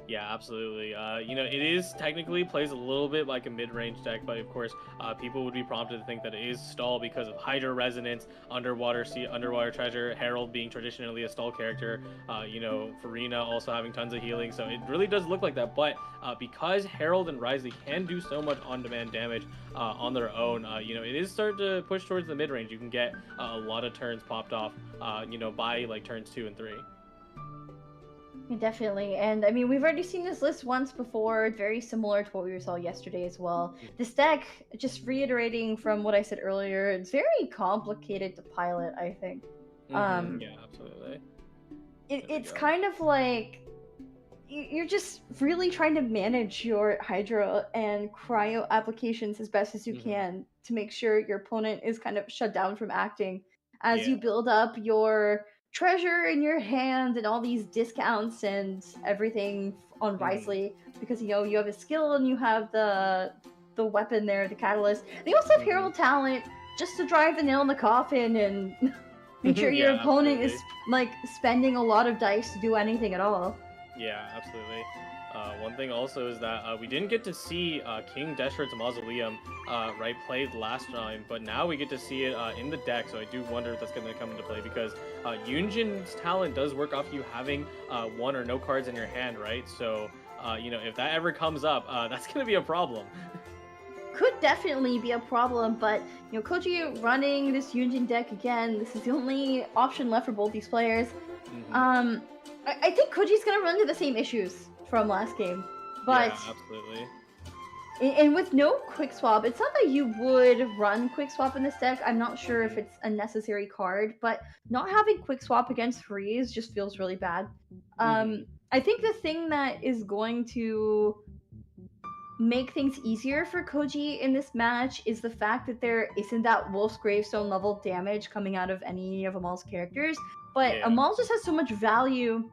Yeah, absolutely. It is technically plays a little bit like a mid-range deck, but of course, people would be prompted to think that it is stall because of Hydra Resonance, Underwater Sea, Underwater Treasure, Herald being traditionally a stall character. Farina also having tons of healing, so it really does look like that. But because Herald and Risley can do so much on-demand damage on their own, it is starting to push towards the mid-range. You can get a lot of turns popped off, by like turns 2 and 3. Yeah, definitely. And I mean, we've already seen this list once before, very similar to what we saw yesterday as well. This deck, just reiterating from what I said earlier, it's very complicated to pilot, I think. Mm-hmm. Um, Yeah, absolutely. There we it's go. kind of like you're just really trying to manage your Hydra and Cryo applications as best as you Mm-hmm. can to make sure your opponent is kind of shut down from acting as Yeah. you build up your treasure in your hand and all these discounts and everything on Mm-hmm. Risley because you have a skill and you have the weapon there, the catalyst. They also have Mm-hmm. hero talent just to drive the nail in the coffin and make sure your Yeah, opponent is absolutely. like spending a lot of dice to do anything at all. Yeah, absolutely. One thing also is that we didn't get to see King Deshret's Mausoleum right played last time, but now we get to see it in the deck. So I do wonder if that's going to come into play because Yunjin's talent does work off you having one or no cards in your hand, right? So if that ever comes up, that's going to be a problem. Could definitely be a problem, but Koji running this Yunjin deck again. This is the only option left for both these players. Hmm. Um, I think Koji's gonna run into the same issues from last game, but Yeah, absolutely. and with no quick swap, it's not that you would run quick swap in this deck. I'm not sure if Hmm. it's a necessary card, but not having quick swap against freeze just feels really bad. Hmm. I think the thing that is going to make things easier for Koji in this match is the fact that there isn't that Wolf's Gravestone level damage coming out of any of Amal's characters. But Yeah. Amal just has so much value.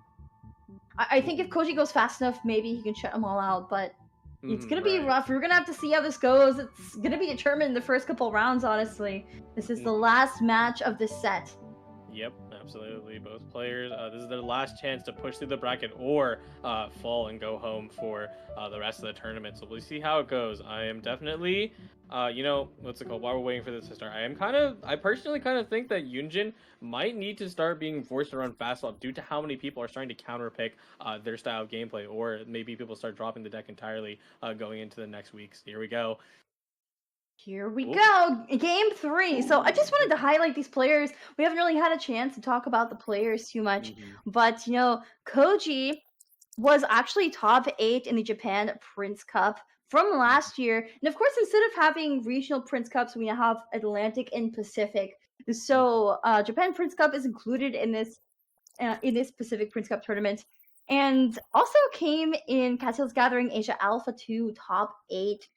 I think if Koji goes fast enough, maybe he can shut Amal out. But it's Hmm. gonna be Right. rough. We're gonna have to see how this goes. It's gonna be determined in the first couple rounds. Honestly, this is the Hmm. last match of this set. Yep, absolutely. Both players, this is their last chance to push through the bracket or fall and go home for the rest of the tournament. So we'll see how it goes. I am definitely, what's it called? While we're waiting for this to start, I personally kind of think that Yunjin might need to start being forced to run fast swap due to how many people are starting to counterpick their style of gameplay, or maybe people start dropping the deck entirely going into the next weeks. Here we go. Here we Oop. go, game 3. So I just wanted to highlight these players. We haven't really had a chance to talk about the players too much, Hmm. but Koji was actually top 8 in the Japan Prince Cup from last year. And of course, instead of having regional Prince Cups, we now have Atlantic and Pacific. So Japan Prince Cup is included in this Pacific Prince Cup tournament. And also came in Cattail's Gathering Asia Alpha 2 top 8,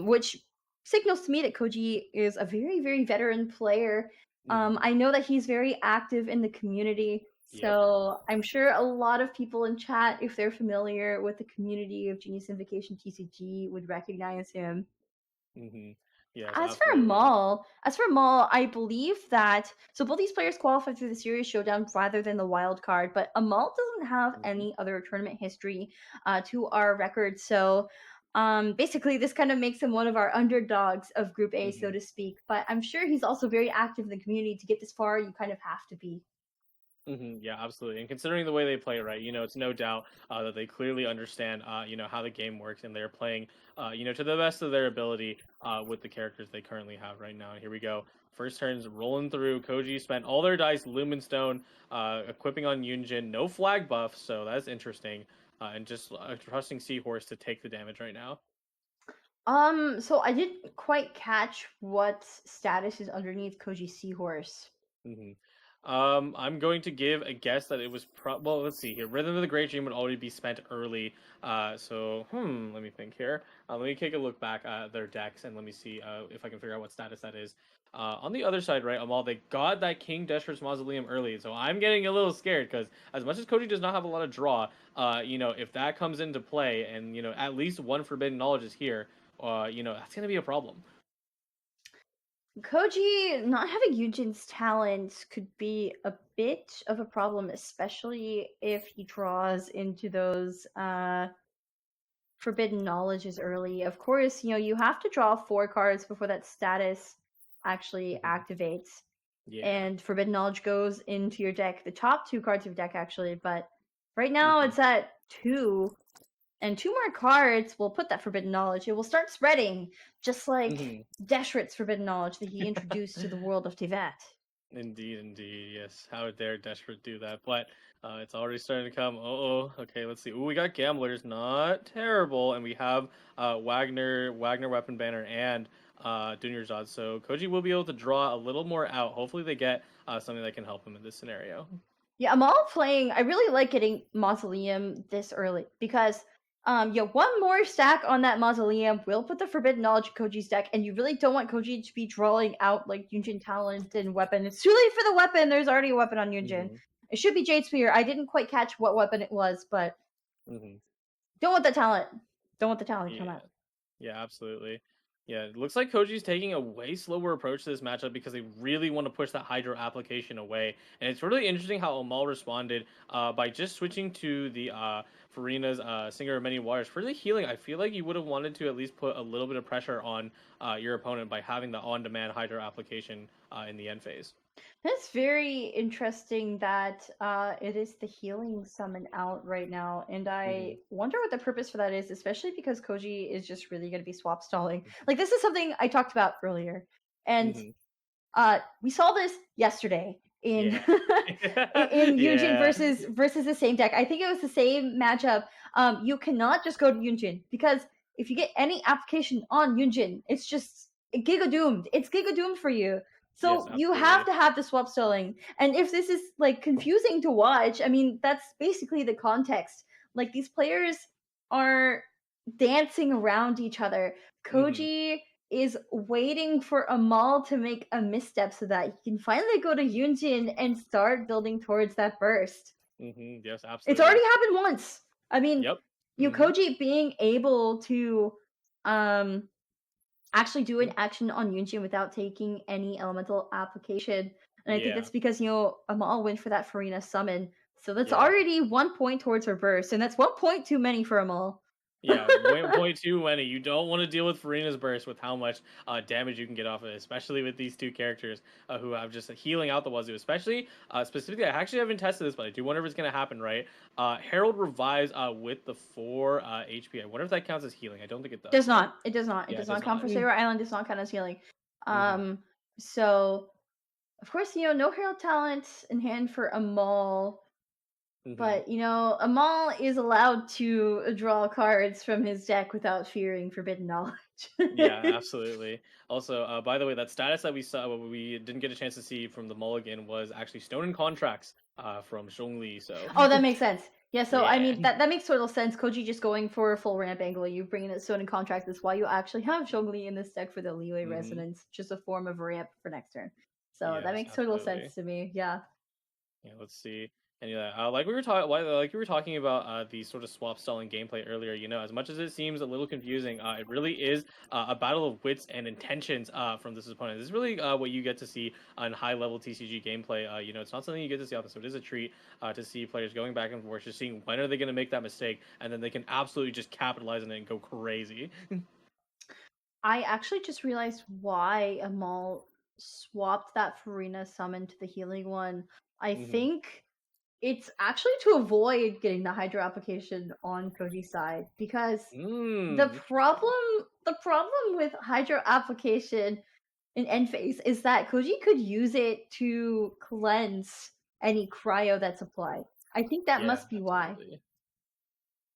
which signals to me that Koji is a very, very veteran player. Hmm. I know that he's very active in the community, Yep. so I'm sure a lot of people in chat, if they're familiar with the community of Genius Invocation TCG, would recognize him. Hmm. Yes, As for absolutely. Maul, I believe that so both these players qualify through the series showdown rather than the wild card, but Amal doesn't have Hmm. any other tournament history to our record. So basically this kind of makes him one of our underdogs of Group A, so Hmm. to speak. But I'm sure he's also very active in the community. To get this far, you kind of have to be. Yeah, absolutely. And considering the way they play, right, it's no doubt that they clearly understand, how the game works, and they're playing, to the best of their ability with the characters they currently have right now. And here we go. First turns rolling through. Koji spent all their dice, Lumen Stone, equipping on Yunjin. No flag buff, so that's interesting. And just trusting Seahorse to take the damage right now. So I didn't quite catch what status is underneath Koji Seahorse. hmm I'm going to give a guess that it was well. Let's see here. Rhythm of the Great Dream would already be spent early. Let me think here. Let me take a look back at their decks and let me see if I can figure out what status that is. On the other side, right, Amal, they got that King Deshret's Mausoleum early, so I'm getting a little scared because as much as Koji does not have a lot of draw, if that comes into play and at least one Forbidden Knowledge is here, that's gonna be a problem. Koji not having Yujin's talents could be a bit of a problem, especially if he draws into those forbidden knowledges early. Of course, you have to draw 4 cards before that status actually activates. Yeah. And forbidden knowledge goes into your deck, the top 2 cards of your deck actually, but right now it's at 2. And 2 more cards will put that forbidden knowledge. It will start spreading, just like Deshret's forbidden knowledge that he introduced to the world of Tevat. Indeed, yes. How dare Deshret do that? But it's already starting to come. Okay, let's see. Ooh, we got Gamblers, not terrible, and we have Wagner Weapon Banner, and Dunyarzad. So Koji will be able to draw a little more out. Hopefully, they get something that can help him in this scenario. Yeah, Amal playing. I really like getting Mausoleum this early because one more stack on that Mausoleum will put the Forbidden Knowledge in Koji's deck, and you really don't want Koji to be drawing out like Yunjin Talent and Weapon. It's too late for the weapon. There's already a weapon on Yunjin. It should be Jade Spear. I didn't quite catch what weapon it was, but don't want the talent. Don't want the talent to come out. Yeah, absolutely. Yeah, it looks like Koji's taking a way slower approach to this matchup because they really want to push that Hydro application away. And it's really interesting how Amal responded by just switching to the Farina's Singer of Many Waters. For the healing, I feel like you would have wanted to at least put a little bit of pressure on your opponent by having the on-demand Hydro application in the end phase. It's very interesting that it is the healing summon out right now, and I wonder what the purpose for that is, especially because Koji is just really going to be swap stalling. Like, this is something I talked about earlier, and we saw this yesterday in in Yunjin versus the same deck. I think it was the same matchup. You cannot just go to Yunjin because if you get any application on Yunjin, it's just Giga doomed. It's Giga doomed for you. So you have to have the swap stalling. And if this is like confusing to watch, I mean, that's basically the context. Like, these players are dancing around each other. Koji is waiting for Amal to make a misstep so that he can finally go to Yunjin and start building towards that burst. Yes, absolutely. It's already happened once. I mean, Koji being able to actually do an action on Yunjin without taking any elemental application. And I think that's because, Amal went for that Farina summon. So that's already 1 point towards her burst, and that's 1 point too many for Amal. Yeah, point too many. You don't want to deal with Farina's burst with how much damage you can get off of it, especially with these 2 characters who have just healing out the wazoo. Especially, specifically, I actually haven't tested this, but I do wonder if it's going to happen, right? Herald revives with the 4 HP. I wonder if that counts as healing. I don't think it does. Does not. It does not. It does not count for Saber Island. Does not count as healing. So, of course, no Herald talent in hand for Amal. But, Amal is allowed to draw cards from his deck without fearing forbidden knowledge. Yeah, absolutely. Also, by the way, that status that we saw, we didn't get a chance to see from the Mulligan was actually Stone and Contracts from Zhongli. So. Oh, that makes sense. Yeah, so I mean, that makes total sense. Koji just going for a full ramp angle. You bring in Stone and Contracts is why you actually have Zhongli in this deck for the leeway resonance, just a form of ramp for next turn. So that makes total sense to me. Yeah. Yeah, let's see. And like we were talking about the sort of swap stalling gameplay earlier. As much as it seems a little confusing, it really is a battle of wits and intentions from this opponent. This is really what you get to see on high level TCG gameplay. It's not something you get to see often, so it is a treat to see players going back and forth, just seeing when are they going to make that mistake, and then they can absolutely just capitalize on it and go crazy. I actually just realized why Amal swapped that Farina summon to the healing one. I think It's actually to avoid getting the Hydro application on Koji's side, because the Mm. problem with Hydro application in end phase is that Koji could use it to cleanse any cryo that's applied. I think that Yeah, must be why. absolutely.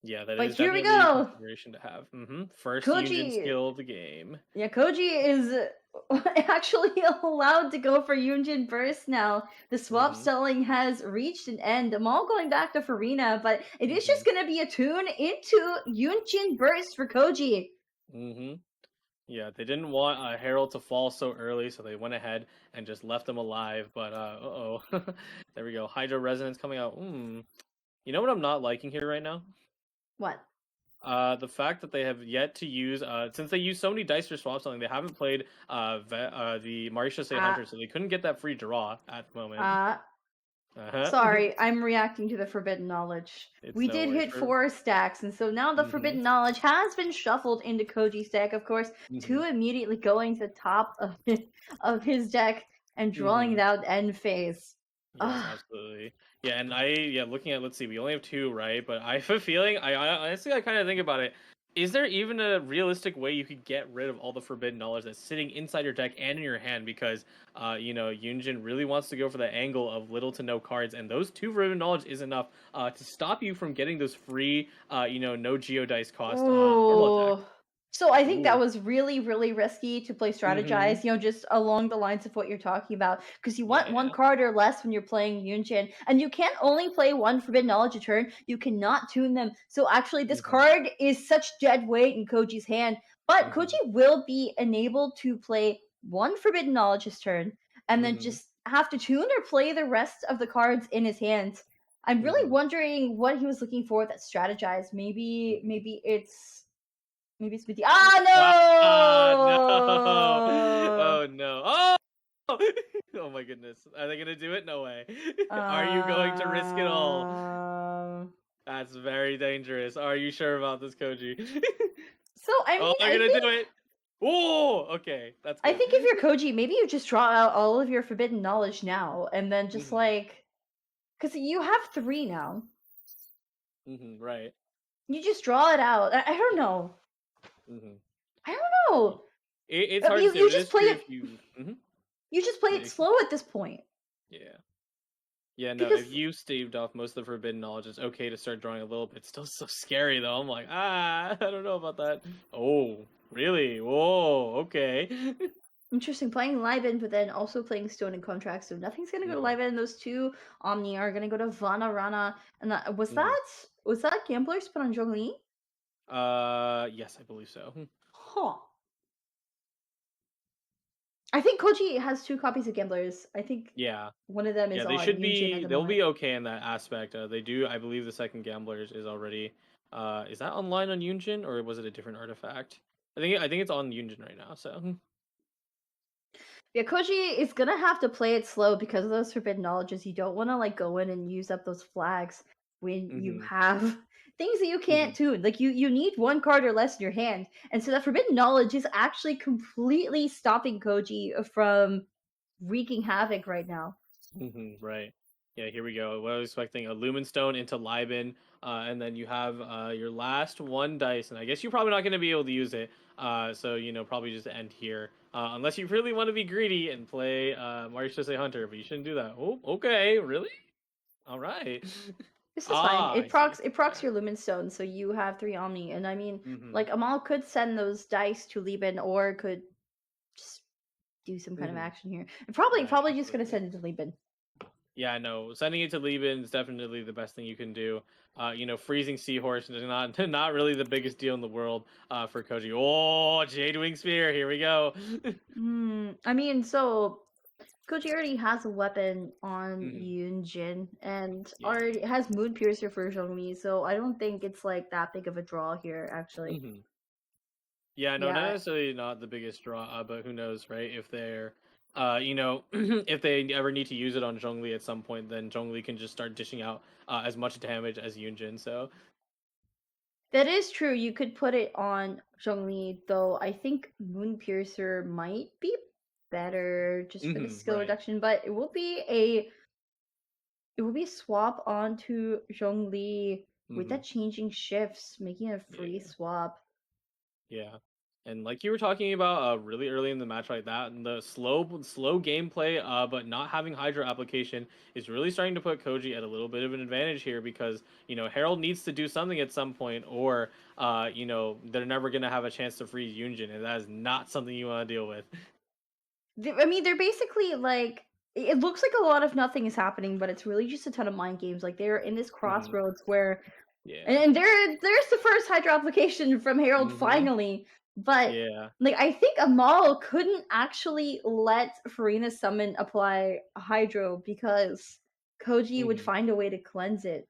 Yeah, that But is here we definitely a go! consideration to have. First Yunjin Koji! skill of the game. Yeah, Koji is actually allowed to go for Yunjin Burst now. The swap Mm-hmm. selling has reached an end. I'm all going back to Farina, but it is Mm-hmm. just going to be a tune into Yunjin Burst for Koji. Mm-hmm. Yeah, they didn't want Harold to fall so early, so they went ahead and just left him alive. But uh-oh, there we go. Hydro Resonance coming out. You know what I'm not liking here right now? What? The fact that they have yet to use, since they use so many dice for swap selling, they haven't played the Marisha Say Hunter, so they couldn't get that free draw at the moment. Sorry, I'm reacting to the Forbidden Knowledge. It's We no did worries hit for. 4 stacks, and so now the Forbidden Knowledge has been shuffled into Koji's deck, of course, 2 immediately going to the top of his deck and drawing it out end phase. Yes, absolutely. Yeah, and looking at, let's see, we only have 2, right? But I have a feeling, I honestly, I kind of think about it. Is there even a realistic way you could get rid of all the forbidden knowledge that's sitting inside your deck and in your hand? Because, Yunjin really wants to go for the angle of little to no cards, and those 2 forbidden knowledge is enough to stop you from getting those free, no geodice cost normal attacks. So I think that was really, really risky to play Mm-hmm. strategize, just along the lines of what you're talking about. Because you want 1 Yeah. card or less when you're playing Yunjin, and you can't only play 1 Forbidden Knowledge a turn, you cannot tune them. So actually, this card is such dead weight in Koji's hand, but Koji will be enabled to play 1 Forbidden Knowledge this turn, and then just have to tune or play the rest of the cards in his hands. I'm really wondering what he was looking for with that strategize. Maybe it's Minty. Ah, Ah, no! no! Oh no! Oh! Oh my goodness! Are they gonna do it? No way! Are you going to risk it all? That's very dangerous. Are you sure about this, Koji? So I mean, they're gonna do it. Oh, okay, that's good. I think if you're Koji, maybe you just draw out all of your forbidden knowledge now, and then just because you have 3 now. Right. You just draw it out. I don't know. I don't know. It's hard to do. You just play it. You just play it Yeah. slow at this point. Yeah. Yeah, no, if you staved off most of the forbidden knowledge, it's okay to start drawing a little bit. It's still so scary, though. I'm like, I don't know about that. Oh, really? Whoa, okay. Interesting. Playing Liven, but then also playing Stone and Contract, so nothing's gonna go to Liven. Those 2 Omni are gonna go to Vanarana. And was that Gamblers put on Zhongli? Yes, I believe so. Huh. I think Koji has 2 copies of Gamblers. I think one of them is they on should Yunjin at the they'll moment. be okay in that aspect. They do, I believe the second Gamblers is already, is that online on Yunjin, or was it a different artifact? I think it's on Yunjin right now, so. Yeah, Koji is gonna have to play it slow because of those forbidden knowledges. You don't want to go in and use up those flags when you have things that you can't tune. Like you need 1 card or less in your hand, and so that forbidden knowledge is actually completely stopping Koji from wreaking havoc right now. Right. Yeah, here we go. What I was expecting, a Lumen Stone into Liben, and then you have your last 1 dice, and I guess you're probably not going to be able to use it, so, probably just end here. Unless you really want to be greedy and play Mario Say Hunter, but you shouldn't do that. Oh, okay, really? All right. This is fine. I see. It procs your Lumen Stone, so you have 3 Omni, and I mean, Amal could send those dice to Lieben, or could just do some kind of action here. And probably just gonna send it to Lieben. Yeah, no, sending it to Lieben is definitely the best thing you can do. Freezing Seahorse is not really the biggest deal in the world for Koji. Oh, Jade Wing Spear, here we go. I mean, so Koji already has a weapon on Yunjin, and already has Moon Piercer for Zhongli, so I don't think it's that big of a draw here, actually. Yeah, no, not necessarily not the biggest draw, but who knows, right? If they're, if they ever need to use it on Zhongli at some point, then Zhongli can just start dishing out as much damage as Yunjin. So that is true. You could put it on Zhongli, though. I think Moon Piercer might be better just for the skill reduction, but it will be It will be swap onto Zhongli with Hmm. that changing shifts, making a free Yeah. swap. Yeah. And like you were talking about really early in the match like that, and the slow gameplay, but not having Hydra application is really starting to put Koji at a little bit of an advantage here because, Harold needs to do something at some point, or they're never gonna have a chance to freeze Yunjin, and that is not something you want to deal with. I mean, they're basically like it looks like a lot of nothing is happening, but it's really just a ton of mind games. Like they're in this Hmm. crossroads where Yeah. and there's the first Hydra application from Harold Hmm. finally. But Yeah. like I think Amal couldn't actually let Farina summon apply Hydro because Koji would Hmm. find a way to cleanse it.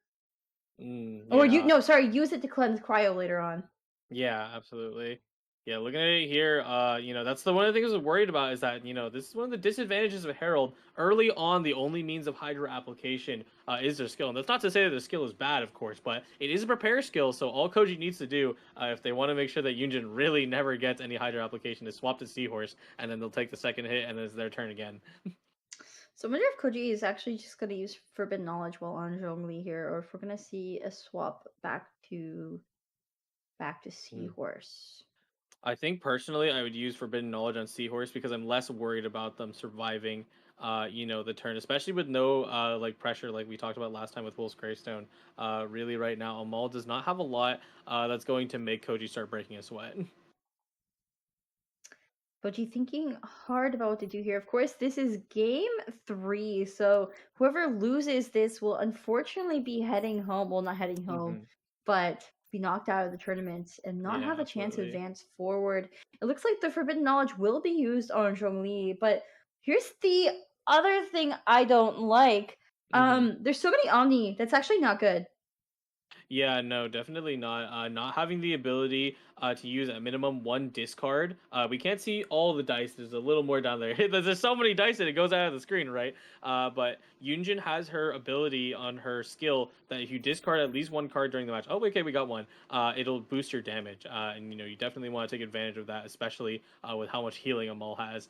Or you Yeah. no, sorry, use it to cleanse cryo later on. Yeah, absolutely. Yeah, looking at it here, that's the one of the things I was worried about is that, this is one of the disadvantages of Herald. Early on, the only means of Hydra application is their skill. And that's not to say that their skill is bad, of course, but it is a prepare skill, so all Koji needs to do, if they want to make sure that Yunjin really never gets any Hydra application, is swap to Seahorse, and then they'll take the second hit, and then it's their turn again. So I wonder if Koji is actually just gonna use Forbidden Knowledge while on Zhongli here, or if we're gonna see a swap back to Seahorse. I think personally, I would use Forbidden Knowledge on Seahorse because I'm less worried about them surviving, the turn, especially with no like pressure, like we talked about last time with Wolf's Greystone. Really, right now, Amal does not have a lot that's going to make Koji start breaking a sweat. Koji thinking hard about what to do here. Of course, this is game 3, so whoever loses this will unfortunately be heading home. Well, not heading home, Hmm. but be knocked out of the tournament and not Yeah, have a chance to absolutely. advance forward. It looks like the Forbidden Knowledge will be used on Zhongli, but here's the other thing I don't like. Hmm. There's so many Omni that's actually not good. Yeah, no, definitely not. Not having the ability to use at minimum one discard. We can't see all the dice. There's a little more down there. There's so many dice that it goes out of the screen, right? But Yunjin has her ability on her skill that if you discard at least one card during the match, oh, okay, we got one. It'll boost your damage, and you definitely want to take advantage of that, especially with how much healing Amal has.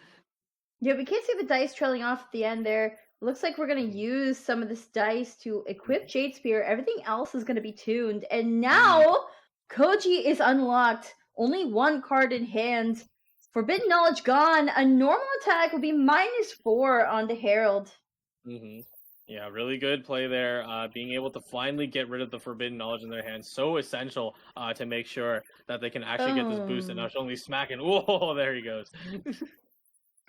Yeah, we can't see the dice trailing off at the end there. Looks like we're gonna Hmm. use some of this dice to equip Hmm. Jade Spear. Everything else is gonna be tuned. And Mm. now Koji is unlocked. Only one card in hand. Forbidden Knowledge gone. A normal attack will be -4 on the Herald. Hmm. Yeah, really good play there. Being able to finally get rid of the forbidden knowledge in their hands, so essential to make sure that they can actually get this boost. And now she's only smacking. Whoa, there he goes.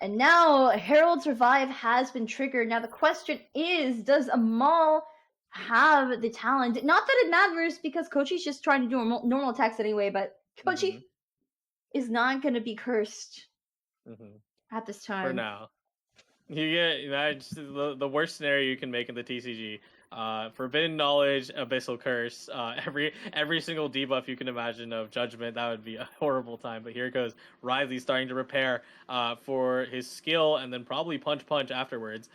And now Herald's Revive has been triggered. Now the question is, does Amal have the talent? Not that it matters because Kochi's just trying to do normal attacks anyway, but Hmm. Kochi is not going to be cursed Hmm. at this For time. now. You get that's the worst scenario you can make in the TCG. Forbidden knowledge, abyssal curse, every single debuff you can imagine of judgment. That would be a horrible time. But here it goes. Riley starting to prepare for his skill, and then probably punch afterwards.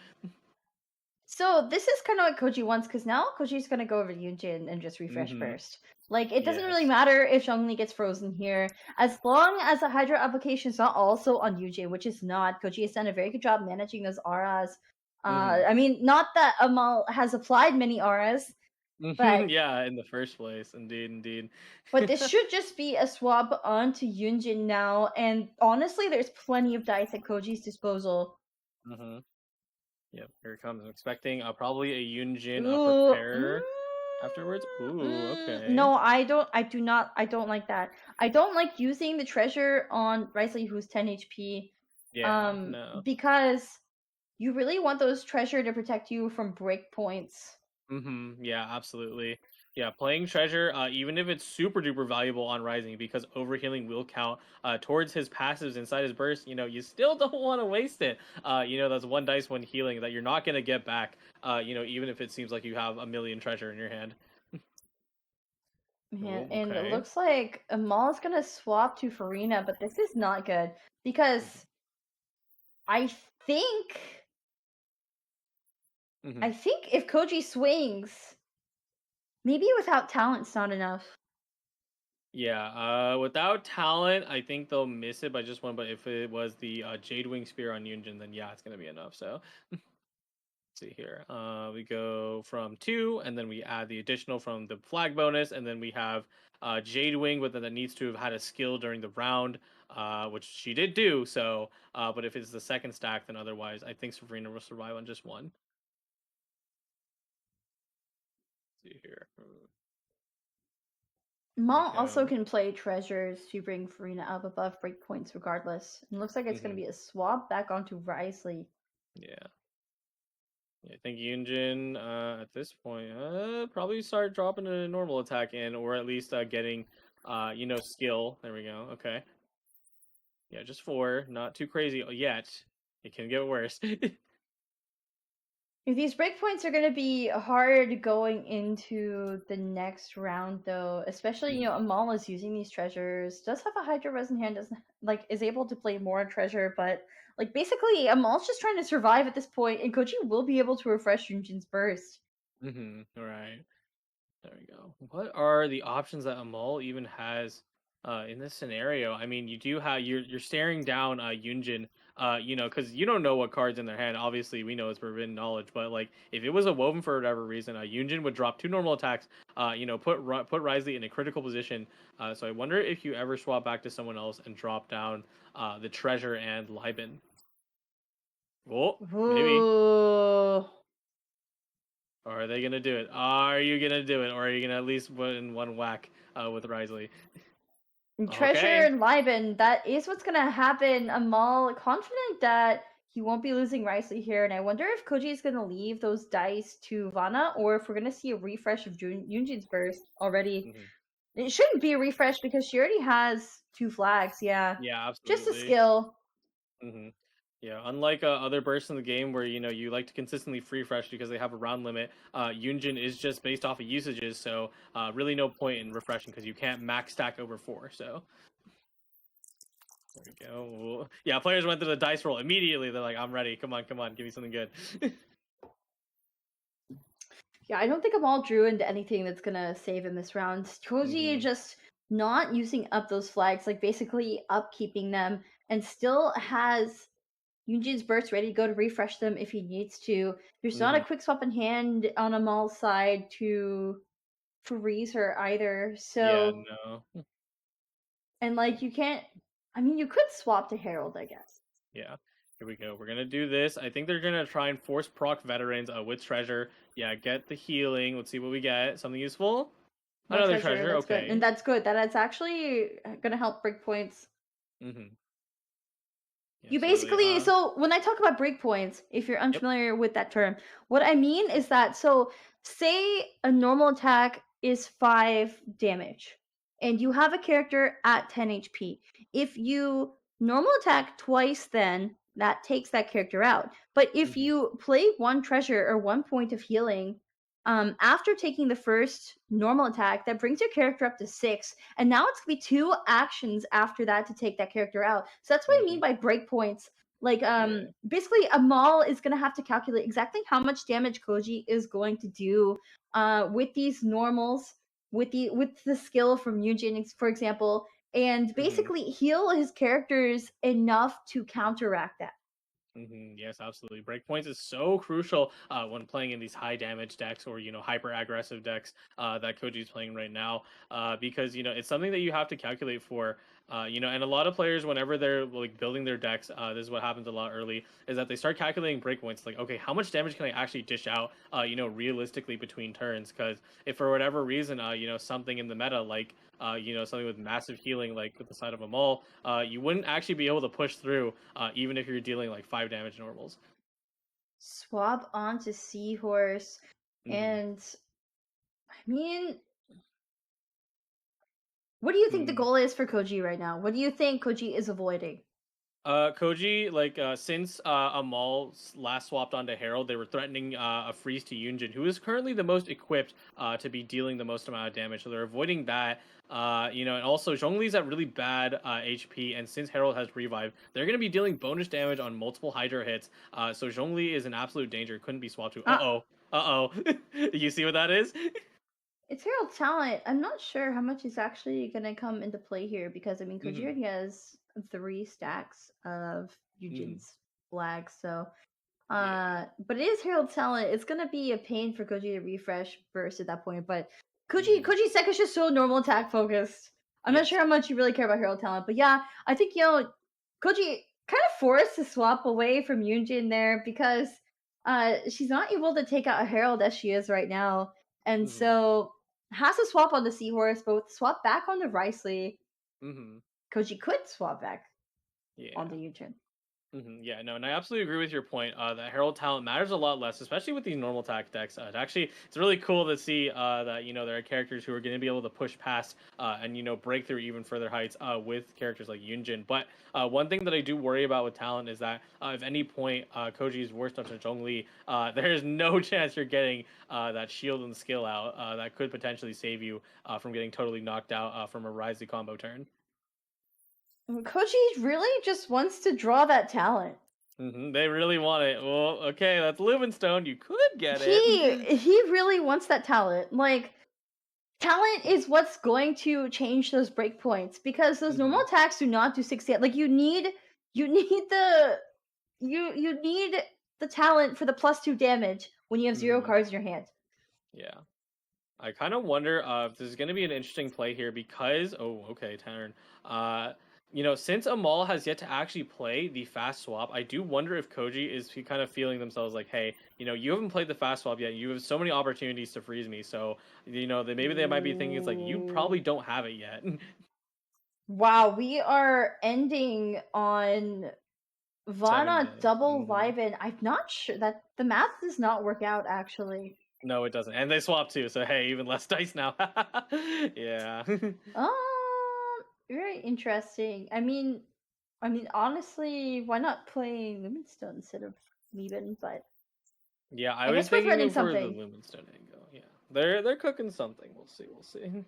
So this is kind of what Koji wants because now Koji's going to go over to Yunjin and just refresh Hmm. first. Like, it doesn't really Yes. matter if Zhongli gets frozen here, as long as the Hydra application is not also on Yunjin, which is not. Koji has done a very good job managing those auras. Hmm. I mean, not that Amal has applied many auras, but Yeah, in the first place, indeed. this should just be a swap onto Yunjin now. And honestly, there's plenty of dice at Koji's disposal. Hmm. Yep, here it comes. I'm expecting probably a Yunjin Ooh, prepare afterwards. Ooh, okay. no, I don't. I do not. I don't like that. I don't like using the treasure on Risley, who's 10 HP. Yeah, no. Because you really want those treasure to protect you from breakpoints. Yeah, absolutely. Yeah, playing treasure, even if it's super duper valuable on Rising, because overhealing will count towards his passives inside his burst. You still don't want to waste it. That's one dice when healing that you're not gonna get back. Even if it seems like you have a million treasure in your hand. Man, Oh, and it okay. looks like Amal is gonna swap to Farina, but this is not good because I think Hmm. I think if Koji swings, maybe without talent's not enough. Yeah, without talent, I think they'll miss it by just one. But if it was the Jade Wing Spear on Yunjin, then yeah, it's gonna be enough. So. see here. We go from 2, and then we add the additional from the flag bonus, and then we have Jade Wing, but then that needs to have had a skill during the round, which she did do. So, but if it's the second stack, then otherwise, I think Sabrina will survive on just one. Let's see here. Maul also can play treasures to bring Farina up above breakpoints regardless. And looks like it's going to be a swap back onto Risley. Yeah. I think Yunjin at this point probably start dropping a normal attack in, or at least getting skill. There we go. Okay. Yeah, just 4, not too crazy yet. It can get worse. These breakpoints are going to be hard going into the next round, though. Especially, Amal is using these treasures. Does have a Hydra Resin hand, is able to play more treasure, but basically, Amal's just trying to survive at this point, and Koji will be able to refresh Yunjin's burst. All right. There we go. What are the options that Amal even has in this scenario? I mean, you do have you're staring down Yunjin, because you don't know what cards in their hand. Obviously, we know it's forbidden knowledge, but like if it was a woven for whatever reason, Yunjin would drop 2 normal attacks. Put Risley in a critical position. So I wonder if you ever swap back to someone else and drop down the treasure and Liben. Oh, maybe. Or are they gonna do it? Are you gonna do it, or are you gonna at least put in one whack with Risley? Treasure and Liben, that is what's gonna happen. Amal confident that he won't be losing Risley here, and I wonder if Koji is gonna leave those dice to Vanna, or if we're gonna see a refresh of Yunjin's burst already. It shouldn't be a refresh because she already has 2 flags. Yeah, absolutely. Just a skill. Yeah, unlike other bursts in the game where you like to consistently free fresh because they have a round limit, Yunjin is just based off of usages, so really no point in refreshing because you can't max stack over 4. So there we go. Yeah, players went through the dice roll immediately. They're like, "I'm ready. Come on, give me something good." Yeah, I don't think Amal drew into anything that's gonna save him this round. Koji just not using up those flags, basically upkeeping them, and still has Yunjin's burst ready to go to refresh them if he needs to. There's not a quick swap in hand on Amal's side to freeze her either. So yeah, no. And you can't. I mean, you could swap to Herald, I guess. Yeah. Here we go. We're gonna do this. I think they're gonna try and force proc veterans with treasure. Yeah, get the healing. Let's see what we get. Something useful. Another treasure. That's okay. Good. And that's good. That's actually gonna help break points. You basically, so when I talk about breakpoints, if you're unfamiliar with that term, what I mean is that, so say a normal attack is 5 damage, and you have a character at 10 HP. If you normal attack twice, then that takes that character out. But if you play 1 treasure or 1 point of healing, after taking the first normal attack, that brings your character up to 6, and now it's gonna be 2 actions after that to take that character out. So that's what I mean by breakpoints. Basically, Amal is gonna have to calculate exactly how much damage Koji is going to do with these normals, with the skill from Yunjin, for example, and basically heal his characters enough to counteract that. Yes, absolutely. Breakpoints is so crucial when playing in these high damage decks or hyper aggressive decks that Koji's playing right now, because it's something that you have to calculate for. And a lot of players, whenever they're building their decks, this is what happens a lot early, is that they start calculating breakpoints. Like, okay, how much damage can I actually dish out, realistically between turns? Because if for whatever reason, something in the meta, something with massive healing, like with the side of Amal, you wouldn't actually be able to push through, even if you're dealing 5 damage normals. Swap onto Seahorse, and I mean, what do you think the goal is for Koji right now? What do you think Koji is avoiding? Koji, since Amal last swapped onto Herald, they were threatening a freeze to Yunjin, who is currently the most equipped to be dealing the most amount of damage. So they're avoiding that. And also Zhongli's at really bad HP, and since Herald has revive, they're going to be dealing bonus damage on multiple Hydra hits. So Zhongli is an absolute danger. Couldn't be swapped to. Uh-oh. You see what that is? It's Herald's talent. I'm not sure how much is actually going to come into play here, because I mean, Koji already has 3 stacks of Yunjin's flags, so Yeah. But it is Herald Talent. It's gonna be a pain for Koji to refresh burst at that point. But Mhm. Koji's deck is just so normal attack focused. I'm not Yes. sure how much you really care about Herald Talent, but yeah, I think Koji kind of forced to swap away from Yunjin there because she's not able to take out a Herald as she is right now, and Mhm. so has to swap on the Seahorse, but with the swap back on the Riceley, Mhm. Koji could swap back on Yeah. the Yunjin. Yeah, no, and I absolutely agree with your point. That Herald talent matters a lot less, especially with these normal attack decks. It's really cool to see that there are characters who are going to be able to push past and break through even further heights with characters like Yunjin. But one thing that I do worry about with talent is that if any point Koji is worse than Zhongli, there is no chance you're getting that shield and skill out that could potentially save you from getting totally knocked out from a Risey combo turn. Koji really just wants to draw that talent. They really want it. Well, okay, that's Lumenstone. You could get it. He really wants that talent. Like talent is what's going to change those breakpoints because those normal hmm attacks do not do 60. Like you need the you need the talent for the +2 damage when you have 0 hmm cards in your hand. Yeah. I kind of wonder if this is going to be an interesting play here because, oh, okay, turn. Uh, since Amal has yet to actually play the fast swap, I do wonder if Koji is kind of feeling themselves like, hey, you haven't played the fast swap yet. You have so many opportunities to freeze me. So, maybe they might be thinking it's like, you probably Ooh. don't have it yet. Wow, we are ending on 7 Vana minutes. double live in. I'm not sure that the math does not work out actually. No, it doesn't. And they swap too, so hey, even less dice now. Yeah. Um, very interesting. Honestly, why not play Lumenstone instead of Leben? But Yeah, I I was guess we're thinking threatening for the something. Lumenstone angle. Yeah. They're cooking something. We'll see, we'll see.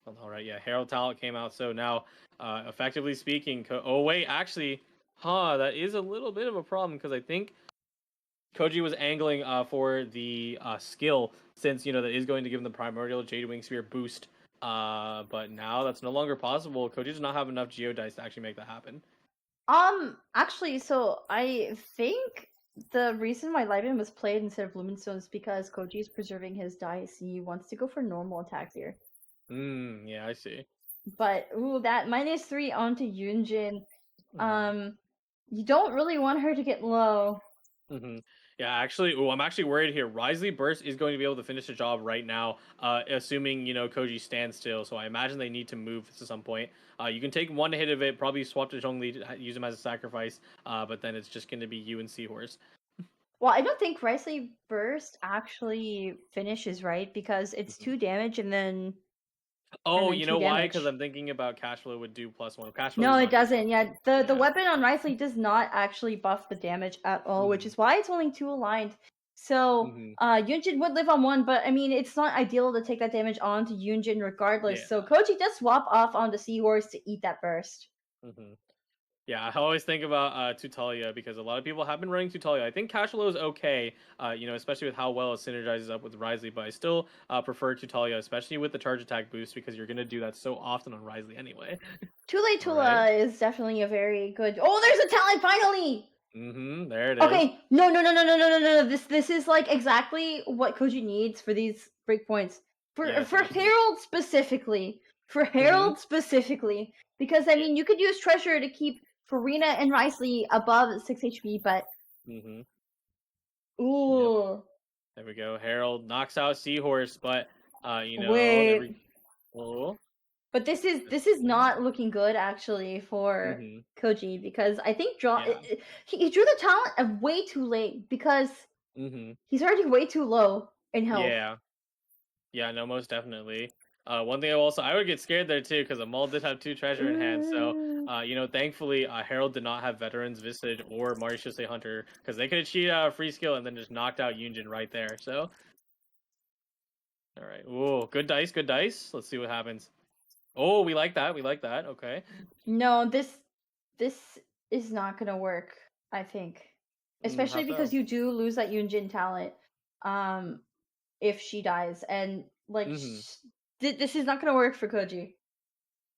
Well, all right, yeah, Herald Talent came out, so now effectively speaking, oh wait, actually, that is a little bit of a problem because I think Koji was angling for the skill since that is going to give him the primordial Jade Wing Sphere boost. But now that's no longer possible. Koji does not have enough Geo dice to actually make that happen. Actually, so I think the reason why Leben was played instead of Lumenstone is because Koji is preserving his dice. He wants to go for normal attacks here. Yeah, I see. But ooh, that -3 onto Yunjin. Mm-hmm. You don't really want her to get low. Mm-hmm. Yeah, actually, I'm actually worried here. Risley Burst is going to be able to finish the job right now, assuming Koji stands still. So I imagine they need to move to some point. You can take one hit of it, probably swap to Zhongli to use him as a sacrifice, but then it's just going to be you and Seahorse. Well, I don't think Riceley Burst actually finishes right because it's Mhm. 2 damage and then Oh, you 2 know why? Because damage. I'm thinking about Cashflow would do +1. Cashflow No, does it not do doesn't. Yeah, +1. the Yeah. weapon on Riceley does not actually buff the damage at all, which Mm-hmm. is why it's only 2 aligned. So, Mm-hmm. Yunjin would live on 1, but I mean, it's not ideal to take that damage onto Yunjin regardless. Yeah. So Koji does swap off onto Seahorse to eat that burst. Mm-hmm. Yeah, I always think about Tutalia because a lot of people have been running Tutalia. I think Cashflow is okay, especially with how well it synergizes up with Risley, but I still prefer Tutalia, especially with the charge attack boost because you're going to do that so often on Risley anyway. Tule All right. Tula is definitely a very good. Oh, there's a talent finally! There it is. Okay, no. This is like exactly what Koji needs for these breakpoints. Yeah, For definitely. Herald specifically. For Mm-hmm. Herald specifically. Because I Yeah. mean you could use Treasure to keep Farina and Riceley above 6 HP, but Mm-hmm. Yep. ooh. There we go. Harold knocks out Seahorse, but there we Wait. go. But this is not looking good actually for Mm-hmm. Koji because I think Yeah. he drew the talent way too late because Mm-hmm. he's already way too low in health. Yeah. Yeah, no, most definitely. One thing I would get scared there too because Amal did have 2 treasure in hand. So, thankfully, Harold did not have Veterans Visage or Mauritius Hunter because they could have cheated out a free skill and then just knocked out Yunjin right there. So, all right. Ooh, good dice, good dice. Let's see what happens. Oh, we like that. We like that. Okay. No, this is not gonna work, I think. How Especially because so? you do lose that Yunjin talent if she dies and like Mm-hmm. this is not gonna work for Koji.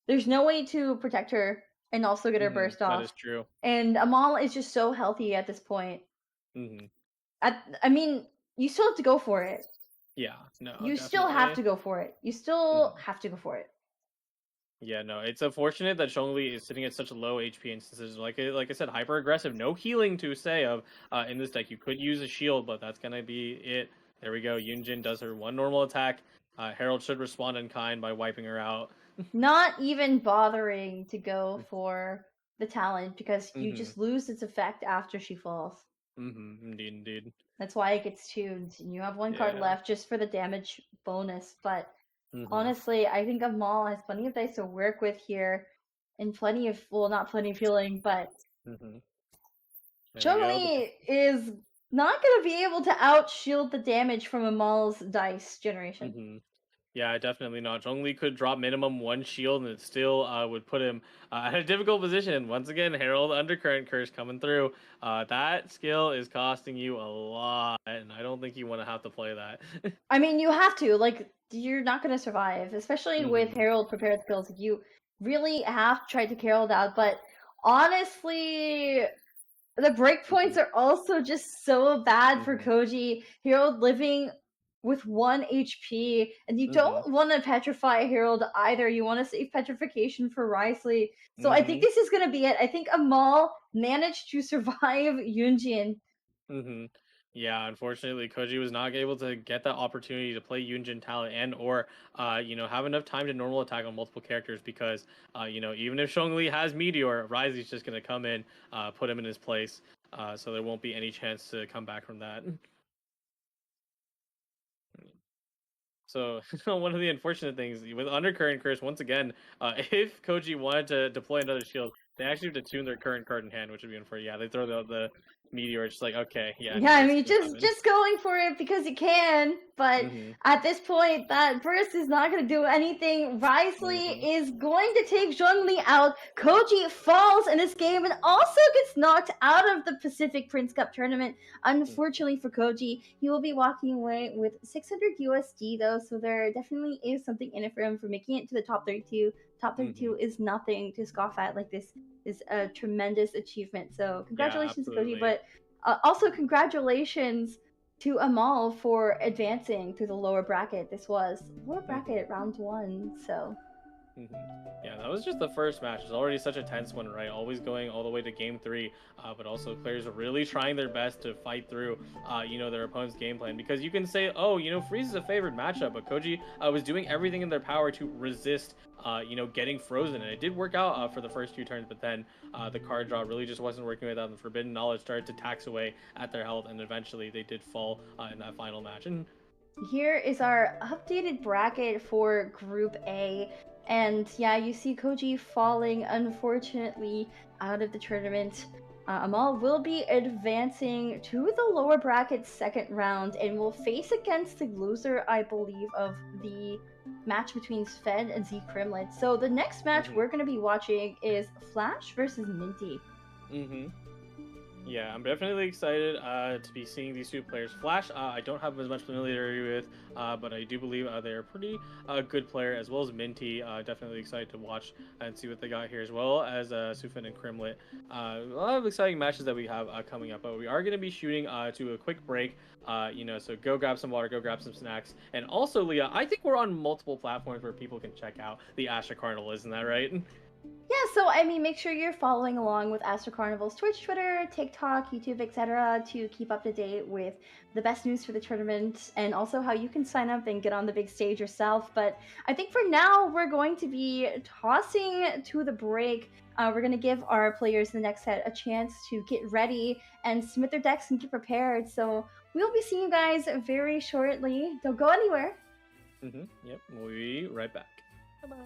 There's no way to protect her and also get her burst That is off. true. And Amal is just so healthy at this point. Hmm. I mean, you still have to go for it. Yeah, no, You still have definitely. to go for it. You still Mhm. have to go for it. Yeah, no, it's unfortunate that Zhongli is sitting at such low HP instances. Like I said, hyper aggressive, no healing to say of in this deck. You could use a shield, but that's gonna be it. There we go. Yunjin does her one normal attack. Herald should respond in kind by wiping her out. Not even bothering to go for the talent because you Mm-hmm. just lose its effect after she falls. Mm-hmm. Indeed, indeed. That's why it gets tuned. And you have one card Yeah. left just for the damage bonus. But Mm-hmm. honestly, I think Amal has plenty of dice to work with here. And plenty of, well, not plenty of healing, but Mm-hmm. There we go. Chun-Li is not going to be able to out-shield the damage from Amal's dice generation. Mm-hmm. Yeah, definitely not. Zhongli could drop minimum one shield, and it still would put him at a difficult position. Once again, Herald Undercurrent Curse coming through. That skill is costing you a lot, and I don't think you want to have to play that. I mean, you have to. Like, you're not going to survive, especially with Hmm. Herald prepared skills. You really have to try to Herald out. But honestly, the breakpoints Hmm. are also just so bad for Hmm. Koji. Herald living with 1 HP, and you Hmm. don't want to petrify Herald either. You want to save petrification for Risley. So I think Hmm. this is going to be it. I think Amal managed to survive Yunjin. Hmm. Yeah, unfortunately, Koji was not able to get that opportunity to play Yunjin talent and or have enough time to normal attack on multiple characters because even if Zhongli has Meteor, Risey's just gonna come in, put him in his place. So there won't be any chance to come back from that. So one of the unfortunate things with Undercurrent Curse, once again, if Koji wanted to deploy another shield, they actually have to tune their current card in hand, which would be unfair. Yeah, they throw the meteor. It's just like, okay, yeah, Yeah, no, I it's mean, gonna just happen. just going for it because you can, but Hmm. at this point, that burst is not going to do anything. Risley Hmm. is going to take Zhongli out. Koji falls in this game and also gets knocked out of the Pacific Prince Cup tournament. Unfortunately for Koji, he will be walking away with 600 USD though, so there definitely is something in it for him for making it to the top 32. Top Hmm. 32 is nothing to scoff at. Like, this is a tremendous achievement. So Yeah, congratulations to Koji, absolutely. but also, congratulations to Amal for advancing to the lower bracket. This was lower Hmm. bracket round 1, so Hmm. Yeah, that was just the first match. It's already such a tense one, right? Always going all the way to game three, but also players are really trying their best to fight through, their opponent's game plan. Because you can say, oh, Freeze is a favored matchup, but Koji was doing everything in their power to resist, getting frozen, and it did work out for the first few turns. But then the card draw really just wasn't working with them. The Forbidden Knowledge started to tax away at their health, and eventually they did fall in that final match. And here is our updated bracket for Group A. And yeah, you see Koji falling, unfortunately, out of the tournament. Amal will be advancing to the lower bracket second round and will face against the loser, I believe, of the match between Sven and Z Crimlet. So the next match hmm. we're going to be watching is Flash versus Minty. Hmm. Yeah, I'm definitely excited to be seeing these two players. Flash, I don't have as much familiarity with, but I do believe they're a pretty good player, as well as Minty. Definitely excited to watch and see what they got here, as well as Sufin and Crimlet. A lot of exciting matches that we have coming up, but we are going to be shooting to a quick break. So go grab some water, go grab some snacks, and also, Leah, I think we're on multiple platforms where people can check out the Astra Carnival. Isn't that right? Yeah, so I mean, make sure you're following along with Astro Carnival's Twitch, Twitter, TikTok, YouTube, etc. to keep up to date with the best news for the tournament and also how you can sign up and get on the big stage yourself. But I think for now, we're going to be tossing to the break. We're going to give our players in the next set a chance to get ready and submit their decks and get prepared. So we'll be seeing you guys very shortly. Don't go anywhere. Yep, we'll be right back. Bye bye.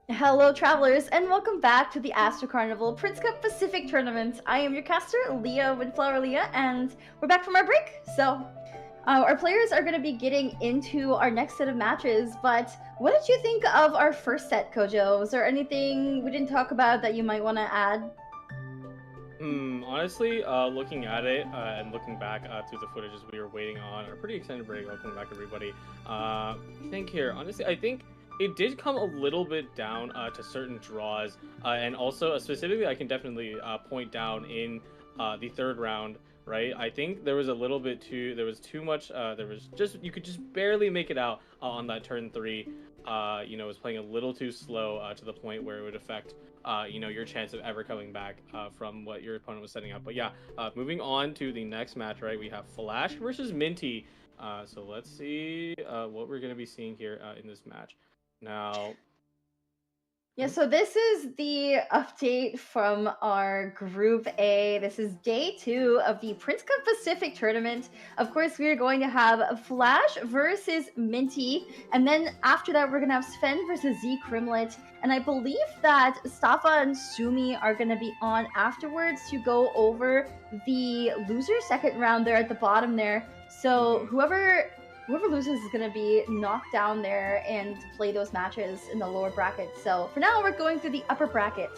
Hello, travelers, and welcome back to the Astro Carnival Prince Cup Pacific Tournament. I am your caster, Leah Windflower Leah, and we're back from our break. So, our players are going to be getting into our next set of matches, but what did you think of our first set, Kojo? Was there anything we didn't talk about that you might want to add? Honestly, looking at it and looking back through the footages we were waiting on, a pretty extended break. Welcome back, everybody. I think here, honestly, I think it did come a little bit down to certain draws, and also specifically, I can definitely point down in the third round. Right, I think there was a little bit too. There was too much. There was just you could just barely make it out on that turn 3. It was playing a little too slow to the point where it would affect your chance of ever coming back from what your opponent was setting up. But yeah, moving on to the next match, right? We have Flash versus Minty. So let's see what we're going to be seeing here in this match. Now, Yeah, so this is the update from our Group A. This is day 2 of the Prince Cup Pacific Tournament. Of course, we are going to have Flash versus Minty, and then after that, we're going to have Sven versus Z Crimlet. And I believe that Stafa and Sumi are going to be on afterwards to go over the loser second round there at the bottom there. So whoever loses is going to be knocked down there and play those matches in the lower bracket. So for now, we're going through the upper bracket.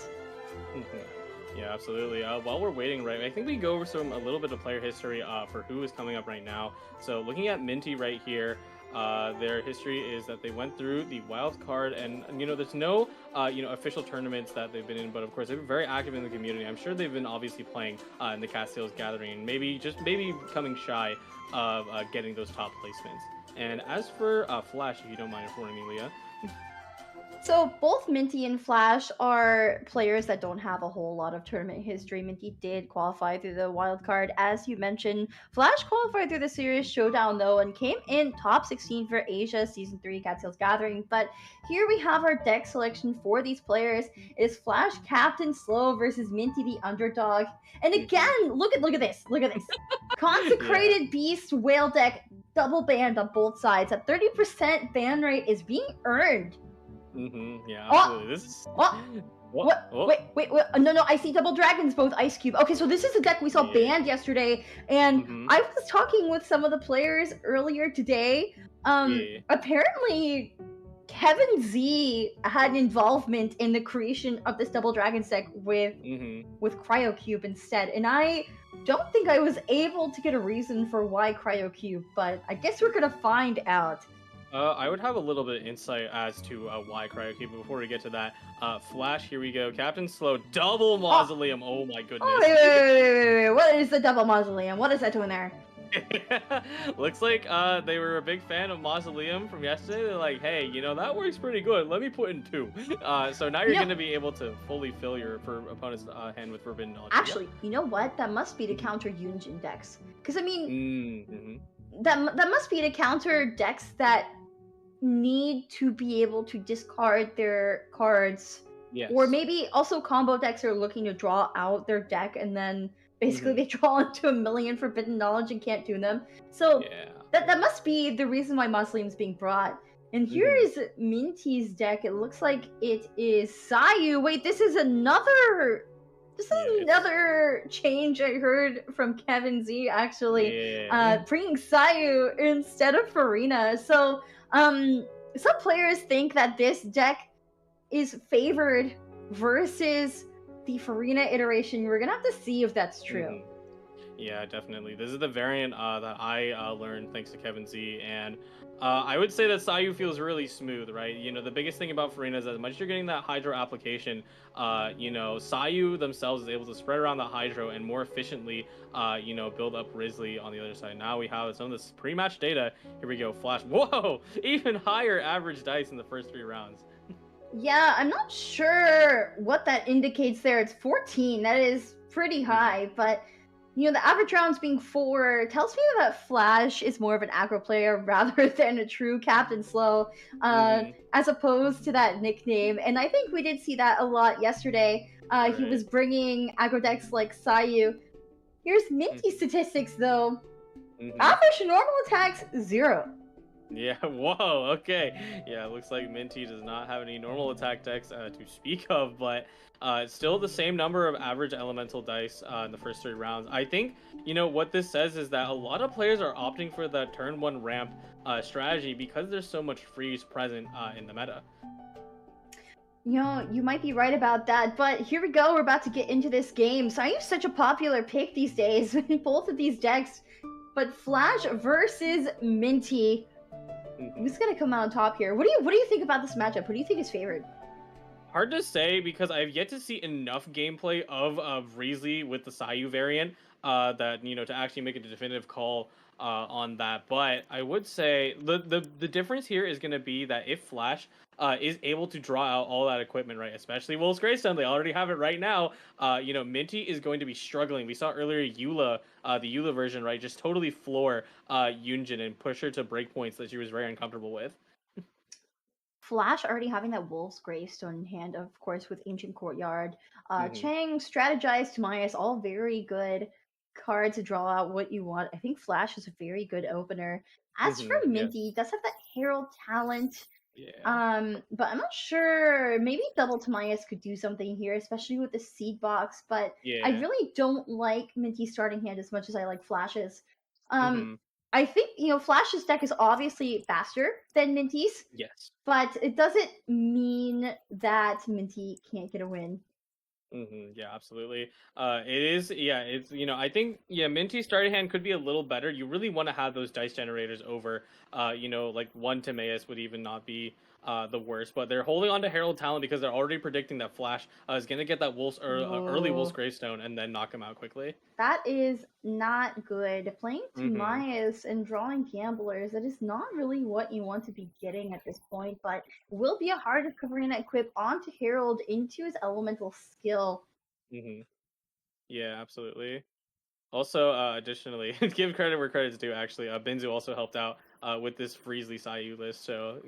Yeah, absolutely. While we're waiting, right, I think we go over a little bit of player history for who is coming up right now. So looking at Minty right here, their history is that they went through the wild card, and there's no official tournaments that they've been in, but of course they've been very active in the community. I'm sure they've been obviously playing in the Castiles Gathering, maybe coming shy of getting those top placements. And as for Flash, if you don't mind informing me, Leah. So both Minty and Flash are players that don't have a whole lot of tournament history. Minty did qualify through the wild card, as you mentioned. Flash qualified through the Series Showdown, though, and came in top 16 for Asia Season 3 Cattails Gathering. But here we have our deck selection for these players. It is Flash Captain Slow versus Minty the Underdog. And again, look at this. Look at this. Consecrated Beast Whale deck, double banned on both sides. A 30% ban rate is being earned. Yeah, absolutely. This is... What? Wait. No, I see double dragons, both Ice Cube. Okay, so this is a deck we saw banned yesterday, and I was talking with some of the players earlier today. Apparently, Kevin Z had an involvement in the creation of this double dragons deck with Cryo Cube instead, and I don't think I was able to get a reason for why Cryo Cube, but I guess we're gonna find out. I would have a little bit of insight as to why Cryo Cube, but before we get to that, Flash, here we go. Captain Slow, double Mausoleum. Oh my goodness. Oh, wait. What is the double Mausoleum? What is that doing there? Looks like they were a big fan of Mausoleum from yesterday. They're like, hey, that works pretty good. Let me put in 2. So now you're going to be able to fully fill your opponent's hand with Forbidden Knowledge. Actually, you know what? That must be to counter Yunjin decks. Because, I mean, that must be to counter decks that need to be able to discard their cards. Yes. Or maybe also combo decks are looking to draw out their deck and then basically they draw into 1 million Forbidden Knowledge and can't do them. So that must be the reason why Mausoleum's being brought. And here is Minty's deck. It looks like it is Sayu. Wait, this is another change I heard from Kevin Z, actually. Bringing Sayu instead of Farina. So some players think that this deck is favored versus the Farina iteration. We're gonna have to see if that's true. Yeah, definitely. This is the variant that I learned thanks to Kevin Z, and I would say that Sayu feels really smooth, right? The biggest thing about Farina is that as much as you're getting that Hydro application, Sayu themselves is able to spread around the Hydro and more efficiently, build up Risley on the other side. Now we have some of this pre-match data. Here we go, Flash. Whoa! Even higher average dice in the first 3 rounds. Yeah, I'm not sure what that indicates there. It's 14. That is pretty high, but the average rounds being 4 tells me that Flash is more of an aggro player rather than a true Captain Slow, as opposed to that nickname. And I think we did see that a lot yesterday. He was bringing aggro decks like Sayu. Here's Minty statistics, though. Average normal attacks, 0. Yeah, whoa, okay. Yeah, it looks like Minty does not have any normal attack decks to speak of, but it's still the same number of average elemental dice in the first 3 rounds. I think, what this says is that a lot of players are opting for the turn 1 ramp strategy because there's so much freeze present in the meta. You might be right about that, but here we go. We're about to get into this game. So I am such a popular pick these days in both of these decks. But Flash versus Minty. Mhm. Who's gonna come out on top here? What do you think about this matchup? Who do you think is favored? Hard to say because I've yet to see enough gameplay of Riesly with the Sayu variant that to actually make a definitive call on that. But I would say the difference here is going to be that if Flash is able to draw out all that equipment, right, especially Wolf's Greystone, they already have it right now. Minty is going to be struggling. We saw earlier Eula, the Eula version, right, just totally floor Yunjin and push her to breakpoints that she was very uncomfortable with. Flash already having that Wolf's Gravestone in hand, of course, with Ancient Courtyard. Hmm. Chang, Strategize, Timaeus, all very good cards to draw out what you want. I think Flash is a very good opener. As for Yes. Minty, does have that Herald talent. Yeah. But I'm not sure. Maybe Double Timaeus could do something here, especially with the seed box. But I Yeah. really don't like Minty's starting hand as much as I like Flash's. Um, Hmm. I think Flash's deck is obviously faster than Minty's, Yes. but it doesn't mean that Minty can't get a win. Yeah, absolutely. It is. Yeah, it's. I think. Yeah, Minty starting hand could be a little better. You really want to have those dice generators over. Like one Timaeus would even not be the worst. But they're holding on to Herald Talent because they're already predicting that Flash is gonna get that early Wolf's Whoa. Gravestone and then knock him out quickly. That is not good. Playing Mm-hmm. Timaeus and drawing gamblers, that is not really what you want to be getting at this point, but it will be a hard recovery and equip onto Herald into his elemental skill. Mm-hmm. Yeah, absolutely. Also, additionally, give credit where credit's due. Actually, Benzu also helped out with this Freesley Sayu list, so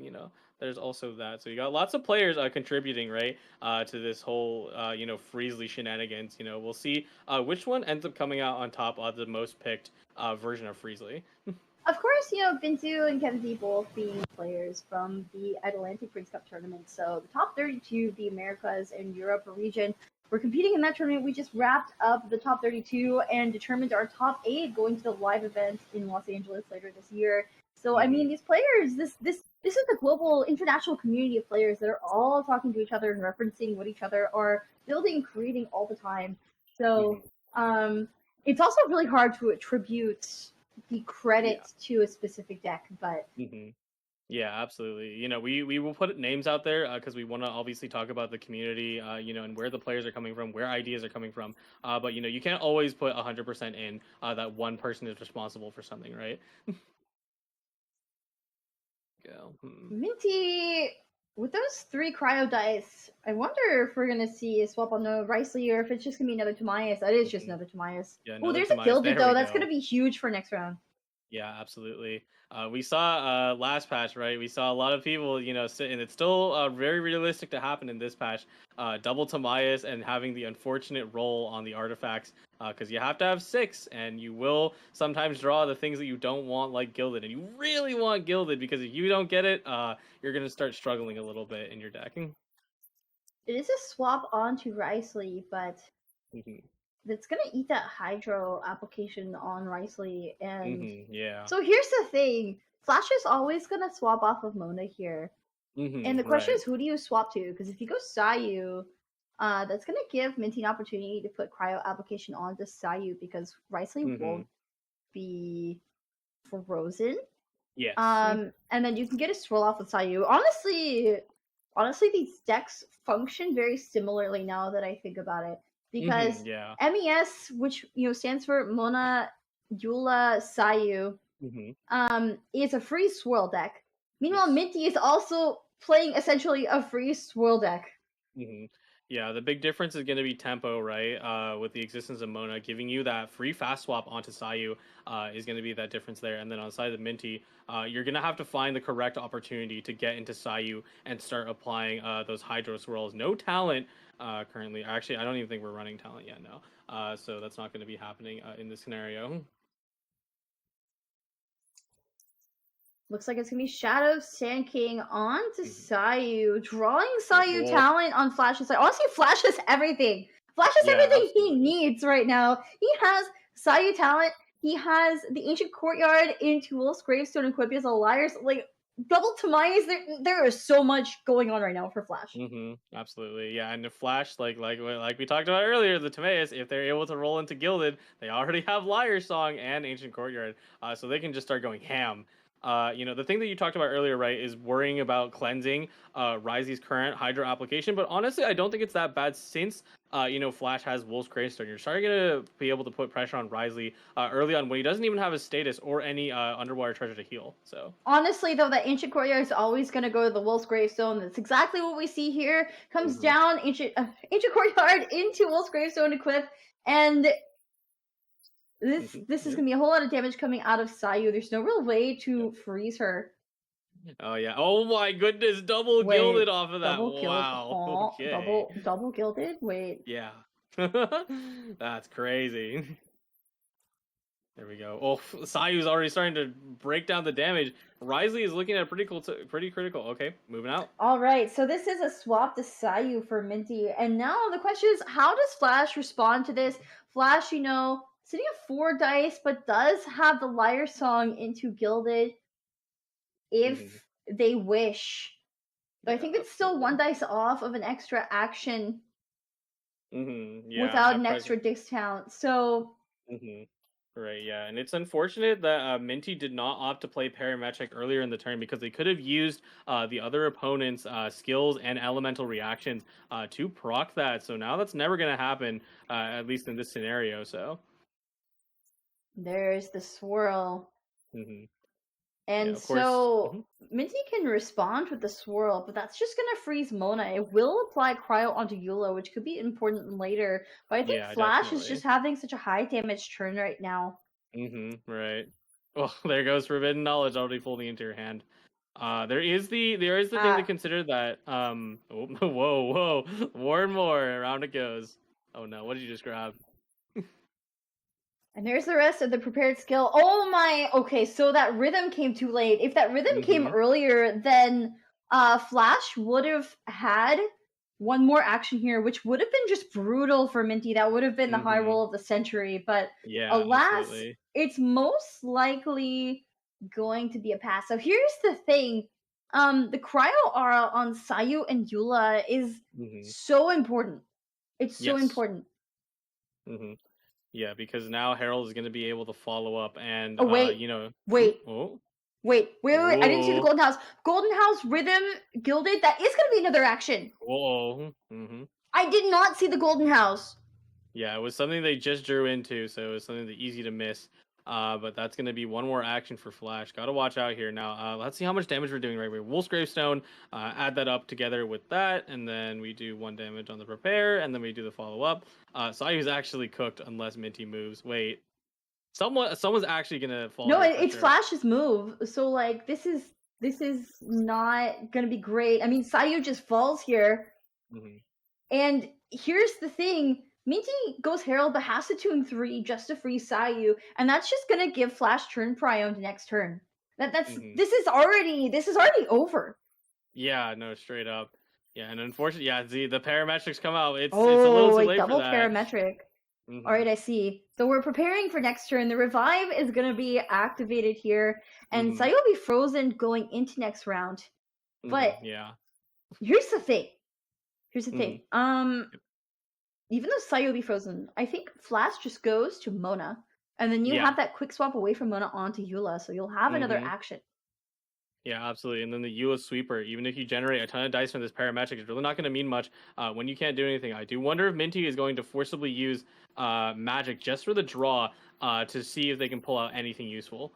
there's also that. So you got lots of players contributing, right, to this whole Freesley shenanigans. We'll see which one ends up coming out on top of the most picked version of Freesley. Of course, Bintu and Kenzie both being players from the Atlantic Prince Cup tournament. So the top 32 of the Americas and Europe region were competing in that tournament. We just wrapped up the top 32 and determined our top 8 going to the live event in Los Angeles later this year. So I Hmm. mean, these players, this is a global international community of players that are all talking to each other and referencing what each other are building, creating all the time. So Hmm. um, it's also really hard to attribute the Yeah. credit to a specific deck, but Hmm. Yeah, absolutely. We will put names out there because we want to obviously talk about the community, and where the players are coming from, where ideas are coming from. But you can't always put 100% in that one person is responsible for something, right? Go. Minty, with those 3 cryo dice, I wonder if we're gonna see a swap on the Ricely or if it's just gonna be another Timaeus. That is just Mhm. another Timaeus. Yeah, Oh, another there's a Tobias. Gilded There though. we That's gonna go. be huge for next round. Yeah, absolutely. We saw last patch, right? We saw a lot of people, sit, and it's still very realistic to happen in this patch. Double Tamias and having the unfortunate roll on the artifacts, because you have to have 6, and you will sometimes draw the things that you don't want, like Gilded, and you really want Gilded because if you don't get it, you're gonna start struggling a little bit in your decking. It is a swap onto Ricely, but Hmm. it's gonna eat that Hydro application on Ricely. And Yeah. so here's the thing: Flash is always gonna swap off of Mona here. And the question Right. is, who do you swap to? Because if you go Sayu, that's going to give Minty an opportunity to put Cryo application onto Sayu because Ricely Hmm. won't be frozen. Yes. And then you can get a swirl off with Sayu. Honestly, these decks function very similarly now that I think about it. Because Yeah. MES, which stands for Mona Eula Sayu, Hmm. is a free swirl deck. Meanwhile, Yes. Minty is also playing essentially a free swirl deck. Hmm. Yeah, the big difference is going to be tempo, right? With the existence of Mona, giving you that free fast swap onto Sayu is going to be that difference there. And then on the side of Minty, you're going to have to find the correct opportunity to get into Sayu and start applying those Hydro Swirls. No talent currently. Actually, I don't even think we're running talent yet, no. So that's not going to be happening in this scenario. Looks like it's gonna be Shadow Sand King on to Sayu, drawing Oh, Sayu cool. talent on Flash's side. Honestly, Flash has everything. Flash has everything he needs right now. He has Sayu talent. He has the Ancient Courtyard into Wolf's Gravestone equipped. He has a Liar's like double Tamaya's. There is so much going on right now for Flash. Absolutely, yeah. And the Flash, like we talked about earlier, the Timaeus, if they're able to roll into Gilded, they already have Liar Song and Ancient Courtyard, so they can just start going ham. The thing that you talked about earlier, right, is worrying about cleansing Risey's current Hydro application. But honestly, I don't think it's that bad since Flash has Wolf's Gravestone. You're starting to be able to put pressure on Risey early on when he doesn't even have his status or any underwater treasure to heal. So honestly, though, that Ancient Courtyard is always going to go to the Wolf's Gravestone. That's exactly what we see here. Comes down Ancient Courtyard into Wolf's Gravestone equip, and this is gonna be a whole lot of damage coming out of Sayu. There's no real way to freeze her. Oh yeah! Oh my goodness! Double gilded off of that! Wow! Okay. Double gilded. Wait. Yeah. That's crazy. There we go. Oh, Sayu's already starting to break down the damage. Risey is looking at pretty critical. Okay, moving out. All right, so this is a swap to Sayu for Minty, and now the question is, how does Flash respond to this? Flash, sitting at 4 dice, but does have the Liar Song into Gilded if they wish. But I think it's still 1 dice off of an extra action without an extra discount. So. Right, yeah, and it's unfortunate that Minty did not opt to play Parametric earlier in the turn because they could have used the other opponent's skills and elemental reactions to proc that. So now that's never going to happen, at least in this scenario. So there's the swirl. And so Minty can respond with the swirl, but that's just going to freeze Mona. It will apply cryo onto Eula, which could be important later. But I think Flash is just having such a high damage turn right now. Right. Oh, there goes Forbidden Knowledge already folding into your hand. There is the thing to consider that. Whoa. More and more. Around it goes. Oh no, what did you just grab? And there's the rest of the prepared skill. Oh my! Okay, so that rhythm came too late. If that rhythm came earlier, then Flash would have had 1 more action here, which would have been just brutal for Minty. That would have been the high roll of the century. But alas, it's most likely going to be a pass. So here's the thing. The cryo aura on Sayu and Eula is so important. It's so important. Yeah, because now Harold is going to be able to follow up and, wait. Wait. I didn't see the Golden House. Golden House, Rhythm, Gilded. That is going to be another action. Whoa. I did not see the Golden House. Yeah, it was something they just drew into, so it was something that easy to miss. But that's going to be 1 more action for Flash. Got to watch out here. Now, let's see how much damage we're doing right here. Wolf's Gravestone, add that up together with that, and then we do 1 damage on the prepare, and then we do the follow-up. Sayu's actually cooked unless Minty moves. Wait. Someone's actually going to fall. No, it's Flash's move. So, like, this is not going to be great. I mean, Sayu just falls here. And here's the thing. Minty goes Herald, but has to tune 3 just to free Sayu, and that's just gonna give Flash turn prio into next turn. This is already over. Yeah, no, straight up. Yeah, and unfortunately, the parametrics come out. It's a little too late double for that. Parametric. All right, I see. So we're preparing for next turn. The revive is gonna be activated here, and Sayu will be frozen going into next round. But here's the thing. Even though Sayu will be frozen, I think Flash just goes to Mona, and then you have that quick swap away from Mona onto Eula, so you'll have another action. Yeah, absolutely. And then the Eula sweeper, even if you generate a ton of dice from this parametric, it's really not going to mean much when you can't do anything. I do wonder if Minty is going to forcibly use magic just for the draw to see if they can pull out anything useful.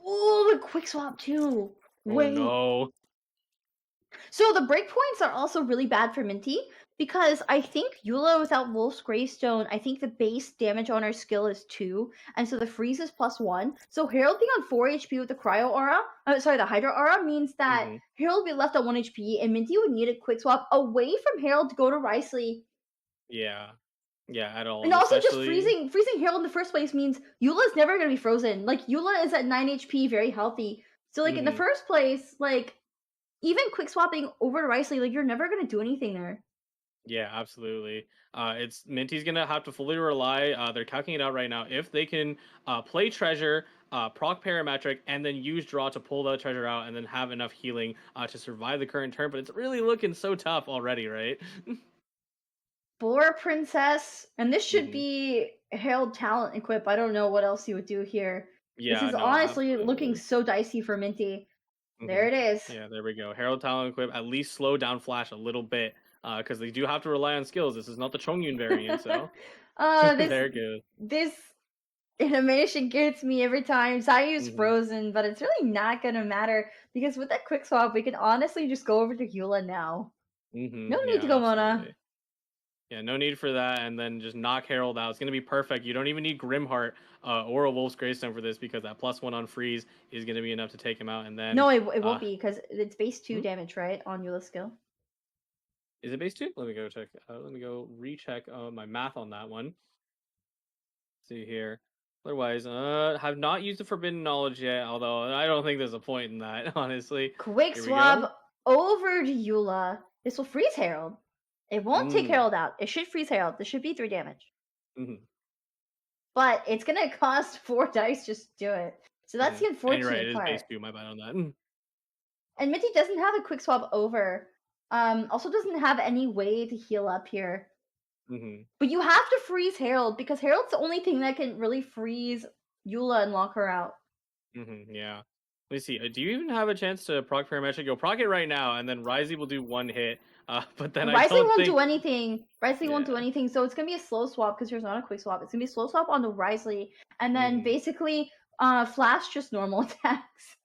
Oh, the quick swap too. Wait. Oh no. So the breakpoints are also really bad for Minty, because I think Eula without Wolf's Gravestone, I think the base damage on her skill is 2, and so the freeze is +1. So Herald being on 4 HP with the Cryo Aura, the Hydra Aura, means that Herald would be left on 1 HP, and Minty would need a quick swap away from Herald to go to Risey. Yeah, at all. And also just freezing Herald in the first place means Eula's never going to be frozen. Like, Eula is at 9 HP, very healthy. So like in the first place, like even quick swapping over to Riceley, like you're never gonna do anything there. Yeah, absolutely. It's Minty's gonna have to fully rely. They're calculating it out right now. If they can play treasure, proc parametric, and then use draw to pull the treasure out, and then have enough healing to survive the current turn. But it's really looking so tough already, right? For Princess, and this should be Herald Talent equip. I don't know what else you would do here. This Yeah, is no, honestly looking absolutely. so dicey for Minty. There it is. Yeah, there we go. Herald Talent equip. At least slow down Flash a little bit, because they do have to rely on skills. This is not the Chongyun variant, so This there it goes. this animation gets me every time. Sayu's frozen, but it's really not gonna matter because with that quick swap, we can honestly just go over to Eula now. No need to go Mona. Yeah, no need for that, and then just knock Herald out. It's gonna be perfect. You don't even need Grimheart or a Wolf's Gravestone for this because that +1 on freeze is gonna be enough to take him out. And then no, it won't be because it's base 2 damage, right, on Eula's skill. Is it base 2? Let me go check. Let me go recheck my math on that one. Let's see here. Otherwise, have not used the Forbidden Knowledge yet. Although I don't think there's a point in that, honestly. Quick swap over to Eula. This will freeze Herald. It won't take Herald out. It should freeze Herald. This should be 3 damage. But it's gonna cost 4 dice just to do it. So that's the unfortunate part. It is part. base 2. My bad on that. And Minty doesn't have a quick swap over. Also doesn't have any way to heal up here. But you have to freeze Herald because Herald's the only thing that can really freeze Eula and lock her out. Yeah. Let me see. Do you even have a chance to proc parametric? Go proc it right now, and then Risey will do 1 hit. But then Risey won't do anything. Risey won't do anything. So it's gonna be a slow swap because there's not a quick swap. It's gonna be a slow swap onto Risey, and then basically Flash just normal attacks.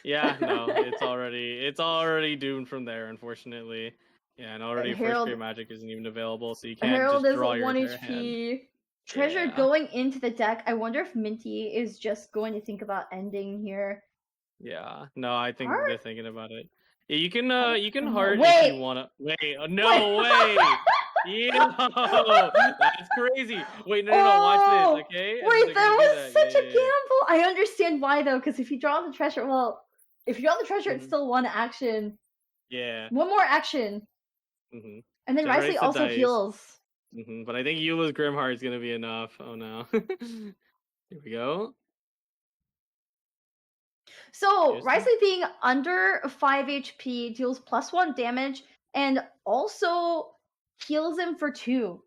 Yeah, no, it's already doomed from there, unfortunately. Yeah, and already Herald, first grade magic isn't even available, so you can't Herald just draw is your 1 entire HP. hand. Treasure going into the deck. I wonder if Minty is just going to think about ending here. Yeah, no, I think they're thinking about it. Yeah, you can heart if you wanna. Wait, no way. Yo, that's crazy. Wait, no, watch this, okay? Wait, that was such a gamble. I understand why though, because if you draw the treasure, if you draw the treasure, it's still 1 action. Yeah. 1 more action. And then Risey also heals. But I think Eula's Grimheart is gonna be enough. Oh no. Here we go. So Risey being under 5 HP deals +1 damage and also heals him for 2.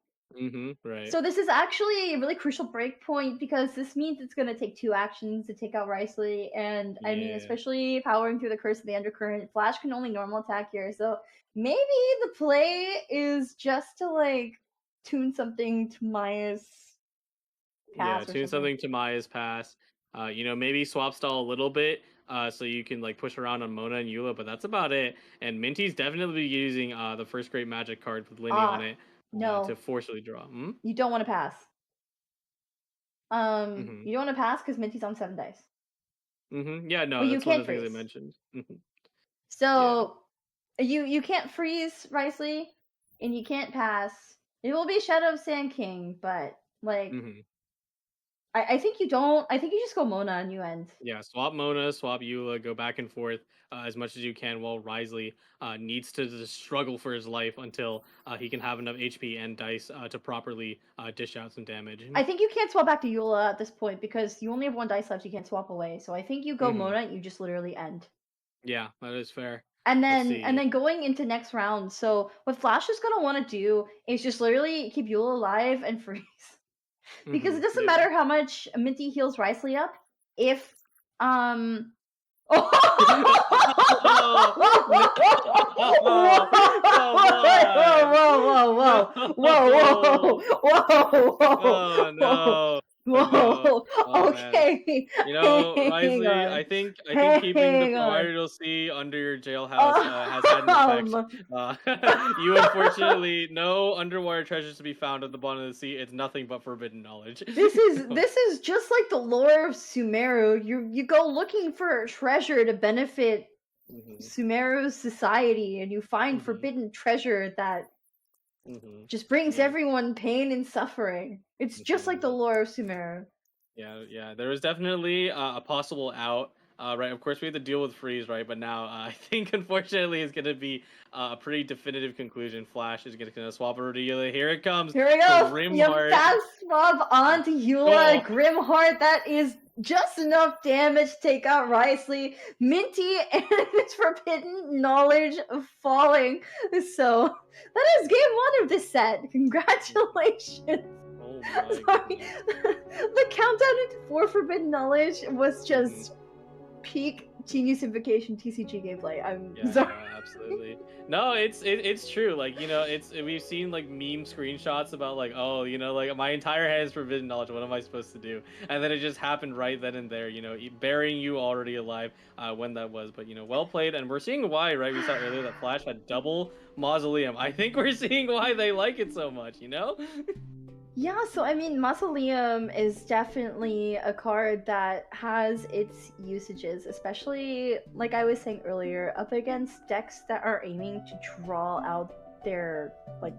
Right. So this is actually a really crucial break point because this means it's going to take 2 actions to take out Risey, and I mean, especially powering through the Curse of the Undercurrent, Flash can only normal attack here. So maybe the play is just to like tune something to Maya's pass. Yeah, tune something to Maya's pass. Maybe swap stall a little bit. So you can like push around on Mona and Eula, but that's about it. And Minty's definitely using the first great magic card with Linny on it to forcibly draw. You don't want to pass. You don't want to pass because Minty's on 7 dice. Yeah, no, that's one of the things I mentioned. So you can't freeze Risey, and you can't pass. It will be Shadow of Sand King, but like. I think you don't. I think you just go Mona and you end. Yeah, swap Mona, swap Eula, go back and forth as much as you can while Risey needs to just struggle for his life until he can have enough HP and dice to properly dish out some damage. I think you can't swap back to Eula at this point because you only have 1 dice left. You can't swap away. So I think you go Mona and you just literally end. Yeah, that is fair. And then going into next round. So what Flash is gonna want to do is just literally keep Eula alive and freeze. Because it doesn't matter how much Minty heals Risey up if whoa, oh no. Whoa! Okay. Risey, I think keeping the Primordial Sea under your jailhouse has had an effect. You unfortunately no underwater treasures to be found at the bottom of the sea. It's nothing but forbidden knowledge. This is just like the lore of Sumeru. You go looking for treasure to benefit Sumeru's society, and you find forbidden treasure that just brings everyone pain and suffering. It's just like the lore of Sumeru. Yeah. There was definitely a possible out right? Of course, we had to deal with freeze, right? But now I think unfortunately it's gonna be a pretty definitive conclusion. Flash is gonna swap over to Eula. Here it comes. Here we go. Grim You Heart. fast swap onto Eula. Oh. Grim Heart. That is just enough damage to take out Risley. Minty and its forbidden knowledge falling. So that is game 1 of this set. Congratulations. Oh my Sorry. goodness. The countdown into 4 forbidden knowledge was just peak genius invocation TCG gameplay. I'm sorry. Yeah, absolutely. No, it's true. Like, we've seen like meme screenshots about like, oh, like my entire hand is forbidden knowledge. What am I supposed to do? And then it just happened right then and there. Burying you already alive when that was. But well played. And we're seeing why, right? We saw earlier that Flash had double mausoleum. I think we're seeing why they like it so much. Yeah, so I mean, Mausoleum is definitely a card that has its usages, especially, like I was saying earlier, up against decks that are aiming to draw out their, like,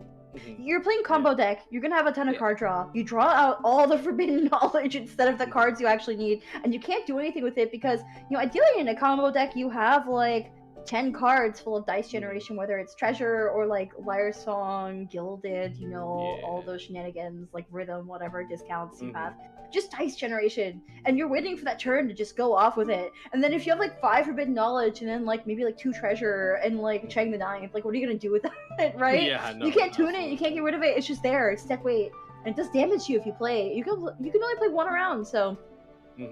you're playing combo deck, you're gonna have a ton of card draw, you draw out all the forbidden knowledge instead of the cards you actually need, and you can't do anything with it because, ideally in a combo deck you have, like, 10 cards full of dice generation, whether it's treasure or like Lyre Song, Gilded, all those shenanigans, like rhythm, whatever discounts you have. Just dice generation. And you're waiting for that turn to just go off with it. And then if you have like 5 forbidden knowledge and then like maybe like 2 treasure and like Chang the Ninth, like what are you gonna do with that, right? Yeah, no, you can't tune it, you can't get rid of it, it's just there, it's deck weight. And it does damage to you if you play. You can only play 1 round, so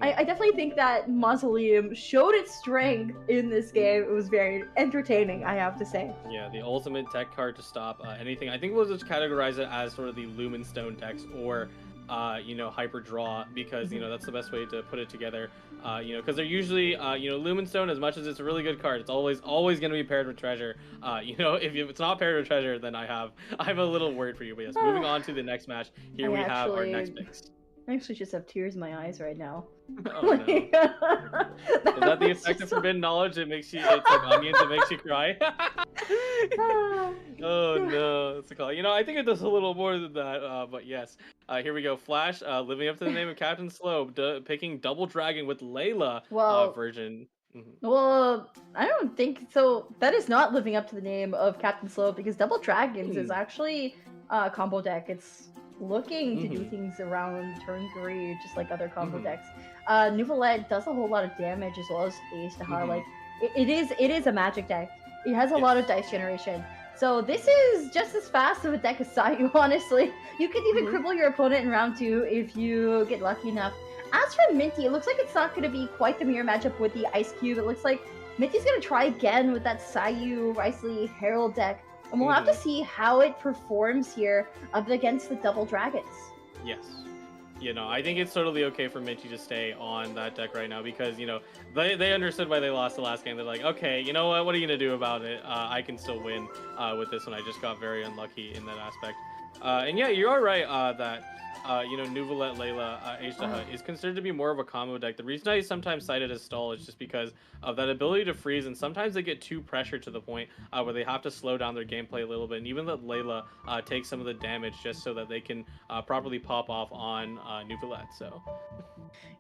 I definitely think that Mausoleum showed its strength in this game. It was very entertaining, I have to say. Yeah, the ultimate tech card to stop anything. I think we'll just categorize it as sort of the Lumen Stone decks or, Hyper Draw, because, that's the best way to put it together. Because they're usually, Lumen Stone, as much as it's a really good card, it's always going to be paired with Treasure. If it's not paired with Treasure, then I'm a little worried for you. But yes, moving on to the next match. Here we have our next picks. I actually just have tears in my eyes right now. Oh, no. Is that the effect of forbidden knowledge? It's like onions, it makes you cry? Oh no, that's a call. I think it does a little more than that, but yes. Here we go. Flash, living up to the name of Captain Slow, picking Double Dragon with Layla version. Well, I don't think so. That is not living up to the name of Captain Slow because Double Dragons is actually a combo deck. It's looking to do things around turn 3, just like other combo decks. Nouvellette does a whole lot of damage as well as Ace to Like it is a magic deck. It has a lot of dice generation. So this is just as fast of a deck as Sayu, honestly. You could even cripple your opponent in round 2 if you get lucky enough. As for Minty, it looks like it's not going to be quite the mirror matchup with the Ice Cube. It looks like Minty's going to try again with that Sayu, Risley, Herald deck. And we'll have to see how it performs here up against the Double Dragons. Yes. I think it's totally okay for Minty to stay on that deck right now because, they understood why they lost the last game. They're like, okay, you know what are you going to do about it? I can still win with this one. I just got very unlucky in that aspect. And yeah, you are right that, Nouvellette Layla H is considered to be more of a combo deck. The reason I sometimes cite it as stall is just because of that ability to freeze, and sometimes they get too pressured to the point where they have to slow down their gameplay a little bit, and even let Layla take some of the damage just so that they can properly pop off on Nouvellette.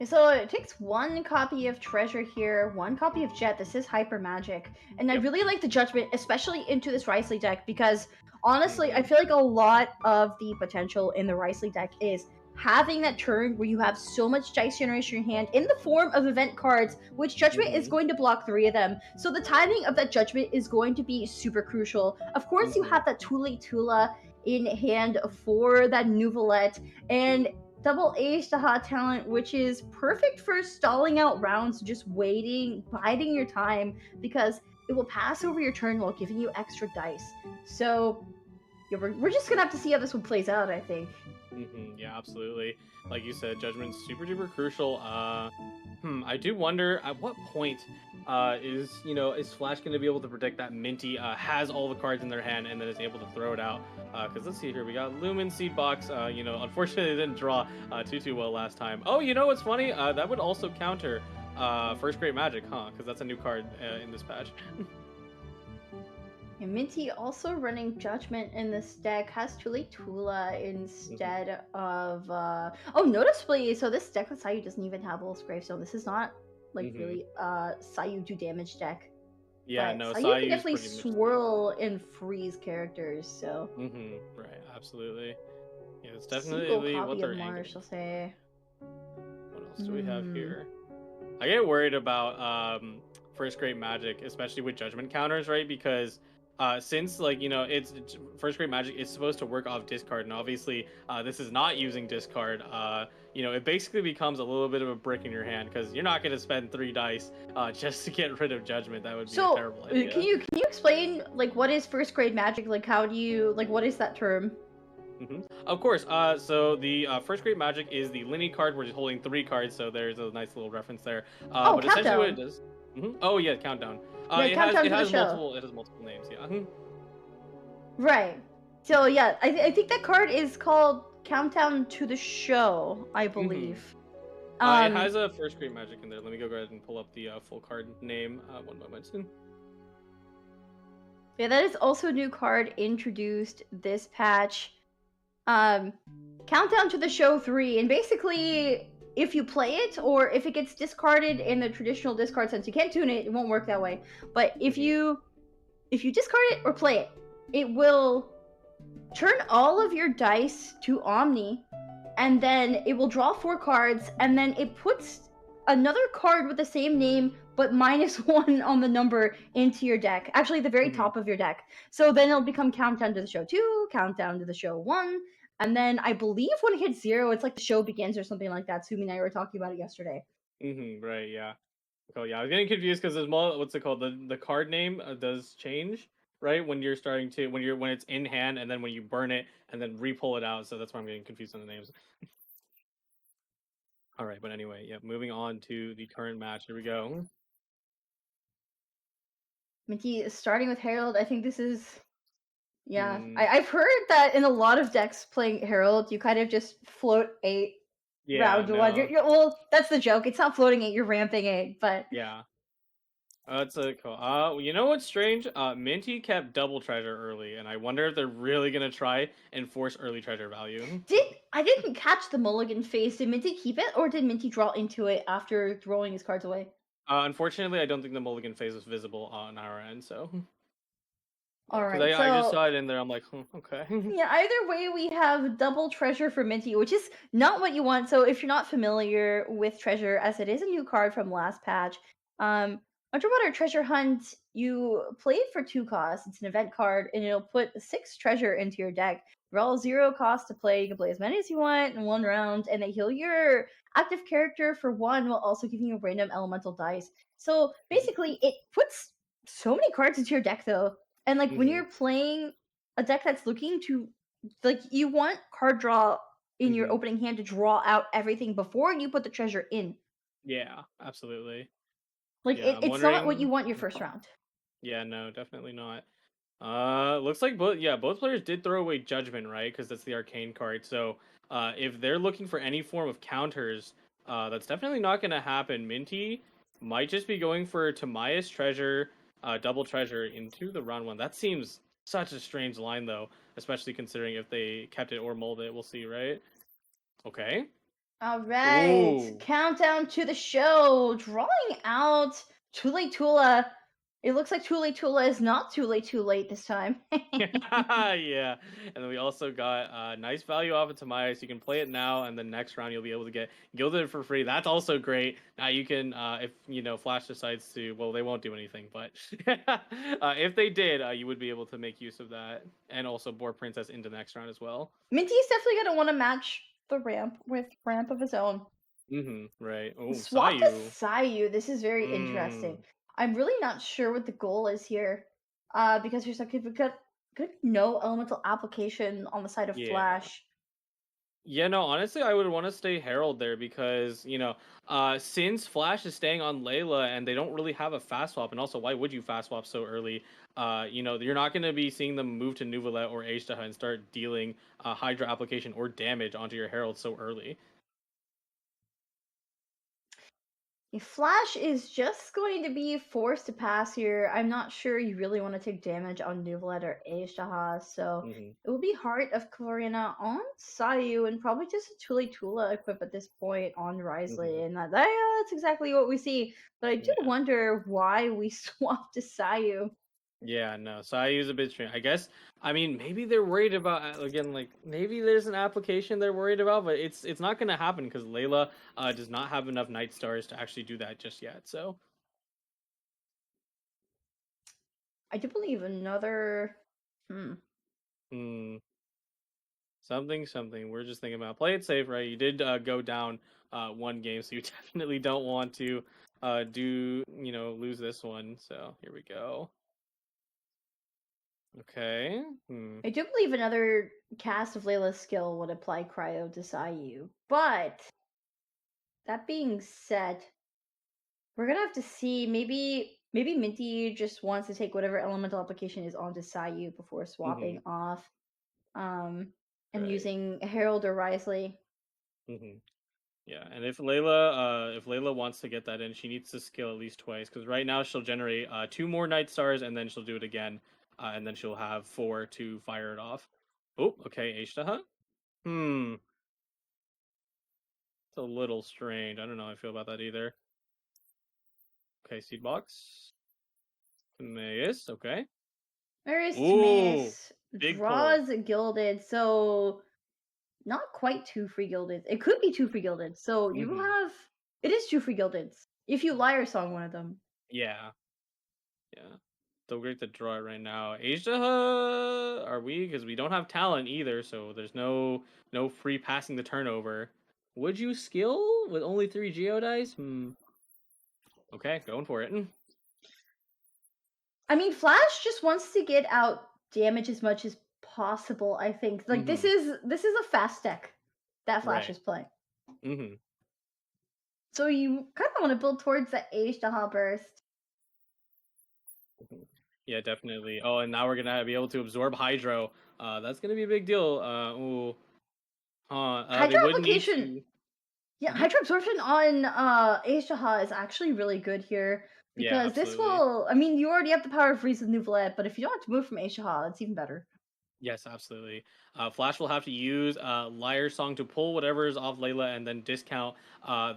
So it takes 1 copy of Treasure here, 1 copy of Jet. This is Hyper Magic, and I really like the Judgment, especially into this Risley deck, because honestly, I feel like a lot of the potential in the Risley deck is having that turn where you have so much dice generation in your hand in the form of event cards, which Judgment is going to block 3 of them. So the timing of that Judgment is going to be super crucial. Of course, you have that Tula in hand for that Nouvellette, and double H-Taha talent, which is perfect for stalling out rounds, just waiting, biding your time, because it will pass over your turn while giving you extra dice. So yeah, we're just gonna have to see how this one plays out, I think. Yeah, absolutely. Like you said, Judgment's super duper crucial. I do wonder at what point is Flash going to be able to predict that Minty has all the cards in their hand and then is able to throw it out? Because let's see here, we got Lumen Seed Box. Unfortunately, they didn't draw too well last time. Oh, you know what's funny? That would also counter First Great Magic, huh? Because that's a new card in this patch. And Minty also running Judgment in this deck has Tula instead of oh, noticeably, so this deck with Sayu doesn't even have Wolf's Gravestone. This is not like Mm-hmm. really Sayu do damage deck. Yeah, But no, Sayu can Sayu's definitely pretty much. swirl and freeze characters, so. Right, absolutely. Yeah, it's Single definitely what copy of they're Marsh, angling I'll for. say. What else do we have Hmm. here? I get worried about first grade magic, especially with judgment counters, right? Because since like it's first grade magic is supposed to work off discard, and obviously this is not using discard. It basically becomes a little bit of a brick in your hand because you're not going to spend 3 dice just to get rid of judgment. That would be a So, terrible can idea. you explain like what is first grade magic? Like, how do you like what is that term? Of course. So the first grade magic is the linear card. We're just holding 3 cards, so there's a nice little reference there. Oh, But essentially, what it countdown. does. Oh yeah, countdown. Yeah, It has countdown it to the has show. multiple names. Yeah. Right. So yeah, I think that card is called Countdown to the Show, I Mm-hmm. believe. It Um, has a first grade magic in there. Let me go ahead and pull up the full card name. One moment. yeah, that is also a new card introduced this patch. Um, Countdown to the Show 3, and basically, if you play it, or if it gets discarded in the traditional discard sense, you can't tune it, it won't work that way. But if you discard it or play it, it will turn all of your dice to Omni, and then it will draw 4 cards, and then it puts another card with the same name but -1 on the number into your deck. Actually, the very top of your deck. So then it'll become Countdown to the Show 2, Countdown to the Show 1, and then I believe when it hits 0, it's like the show begins or something like that. Sumi and I were talking about it yesterday. Right. Yeah. Oh yeah, I was getting confused because there's what's it called? The card name does change, right? When you're starting to when it's in hand and then when you burn it and then re-pull it out. So that's why I'm getting confused on the names. All right, but anyway, yeah. Moving on to the current match. Here we go. Minty, starting with Herald, I think this is. Yeah, Hmm. I've heard that in a lot of decks playing Herald, you kind of just float 8 Yeah. round 1. No. Well, that's the joke. It's not floating 8, you're ramping 8, but. Yeah. That's a cool. You know what's strange? Minty kept double treasure early, and I wonder if they're really gonna try and force early treasure value. I didn't catch the mulligan phase. Did Minty keep it, or did Minty draw into it after throwing his cards away? Unfortunately, I don't think the mulligan phase was visible on our end, so yeah, because Alright, I just so. saw it in there. I'm like, okay. Yeah, either way, we have double treasure for Minty, which is not what you want. So if you're not familiar with treasure, as it is a new card from last patch, Underwater Treasure Hunt, you play it for 2 costs. It's an event card, and it'll put 6 treasure into your deck. They're all 0 cost to play. You can play as many as you want in 1 round, and they heal your active character for 1 while also giving you random elemental dice. So basically, it puts so many cards into your deck, though. And like when Mm-hmm. you're playing a deck that's looking to, like, you want card draw in your Mm-hmm. opening hand to draw out everything before you put the treasure in. Yeah, absolutely. Like Yeah, I'm it's not what you wondering. want your first round. Yeah, no, definitely not. Looks like both players did throw away Judgment, right? Because that's the arcane card. So, if they're looking for any form of counters, that's definitely not going to happen. Minty might just be going for Tamaya's treasure, double treasure into the round 1. That seems such a strange line, though, especially considering if they kept it or molded it. We'll see, right? Okay. All right, Ooh. countdown to the show. Drawing out Tule Tula. It looks like Tule Tula is not too late this time. Yeah, and then we also got nice value off of Tamaya, so you can play it now, and then next round you'll be able to get gilded for free. That's also great. Now you can, if Flash decides to, well, they won't do anything, but if they did, you would be able to make use of that, and also board Princess into the next round as well. Minty's definitely gonna want to match the ramp with ramp of his own. Right. Oh, Swap to Sayu. Sayu. This is very Mm, interesting. I'm really not sure what the goal is here. Because there's like could no elemental application on the side of yeah. Flash. Yeah, no, honestly, I would want to stay Herald there because, since Flash is staying on Layla and they don't really have a fast swap, and also, why would you fast swap so early? You're not going to be seeing them move to Nuvalet or Ashtaha and start dealing Hydra application or damage onto your Herald so early. Flash is just going to be forced to pass here. I'm not sure you really want to take damage on Nuvolet or Aishtaha, so Hmm. it will be Heart of Clarina on Sayu and probably just a Tula equip at this point on Risley, Hmm. and that's exactly what we see. But I do Yeah. wonder why we swapped to Sayu. Yeah, no. So I use a bit stream. I guess. I mean, maybe they're worried about again. Like maybe there's an application they're worried about, but it's not gonna happen because Layla does not have enough Night Stars to actually do that just yet. So. I do believe another. Hmm. Something. We're just thinking about play it safe, right? You did go down one game, so you definitely don't want to lose this one. So here we go. Okay. I do believe another cast of Layla's skill would apply Cryo to Sayu, but that being said, we're gonna have to see. Maybe Minty just wants to take whatever elemental application is onto Sayu before Mm-hmm. swapping off, and Right. using Herald or Risley. Mm-hmm. Yeah, and if Layla wants to get that in, she needs to skill at least twice. Because right now she'll generate two more Night Stars, and then she'll do it again, and then she'll have four to fire it off. Oh, okay, Ashtaha. Hmm, it's a little strange. I don't know how I feel about that either. Okay, seed box. Timaeus, okay. Marius Ooh, Timaeus big pull. draws Gilded, so not quite two free Gildeds. It could be two free Gildeds. So you Mm-hmm. have it is two free Gildeds if you Liar Song one of them. Yeah, yeah. So great to draw it right now. Ashtaha, are we? Because we don't have talent either, so there's no free passing the turnover. Would you skill with only 3 Geodice? Okay, going for it. I mean, Flash just wants to get out damage as much as possible. I think like Mm-hmm. this is a fast deck that Flash Right. is playing. Mm-hmm. So you kind of want to build towards that Age to burst. Yeah, definitely. Oh, and now we're gonna be able to absorb Hydro. That's gonna be a big deal. Ooh. They Hydro would need application, to. yeah, Mhm. Hydro absorption on Age to is actually really good here Yeah, because this absolutely. will. I mean, you already have the power of freeze with Nuvolet, but if you don't have to move from Age to it's even better. Yes, absolutely. Flash will have to use Liar Song to pull whatever is off Layla and then discount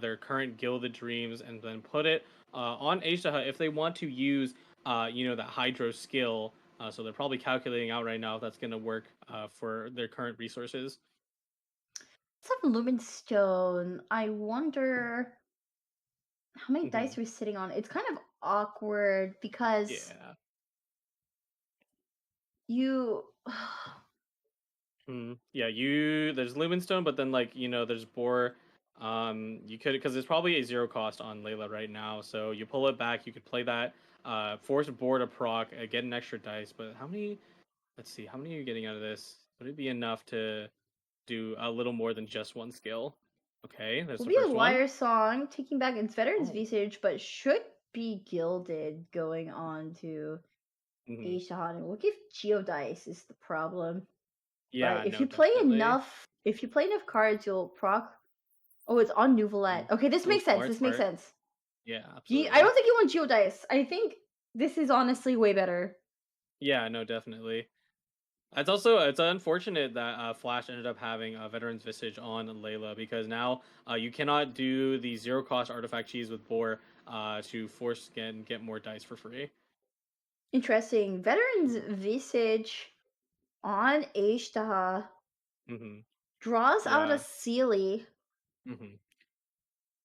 their current Gilded Dreams and then put it on Aishtaha if they want to use, that Hydro skill. So they're probably calculating out right now if that's going to work for their current resources. Let's have Lumen Stone. I wonder how many Hmm. dice we're sitting on. It's kind of awkward because Yeah. you Yeah, there's Lumenstone, but then there's Boar. You could because it's probably a zero cost on Layla right now, so you pull it back. You could play that, force Boar to proc, get an extra dice. But how many? Let's see, how many are you getting out of this? Would it be enough to do a little more than just one skill? Okay, that's will the be a first one. liar song taking back its veteran's Oh. visage, but should be gilded going on to Hmm. Aishahan. We'll give Geodice is the problem. Yeah, But no, definitely. if you play enough cards, you'll proc. Oh, it's on Nuvolet. Mm. Okay, this Oh, makes sense. smart, This makes smart. sense. Yeah, I absolutely. don't think you want Geodice. I think this is honestly way better. Yeah, no, definitely. It's unfortunate that Flash ended up having a Veteran's Visage on Layla because now you cannot do the zero cost artifact cheese with Boar to force again get more dice for free. Interesting. Veteran's Visage on Aishtaha Mm-hmm. draws out a Yeah. Sealy. Mm-hmm.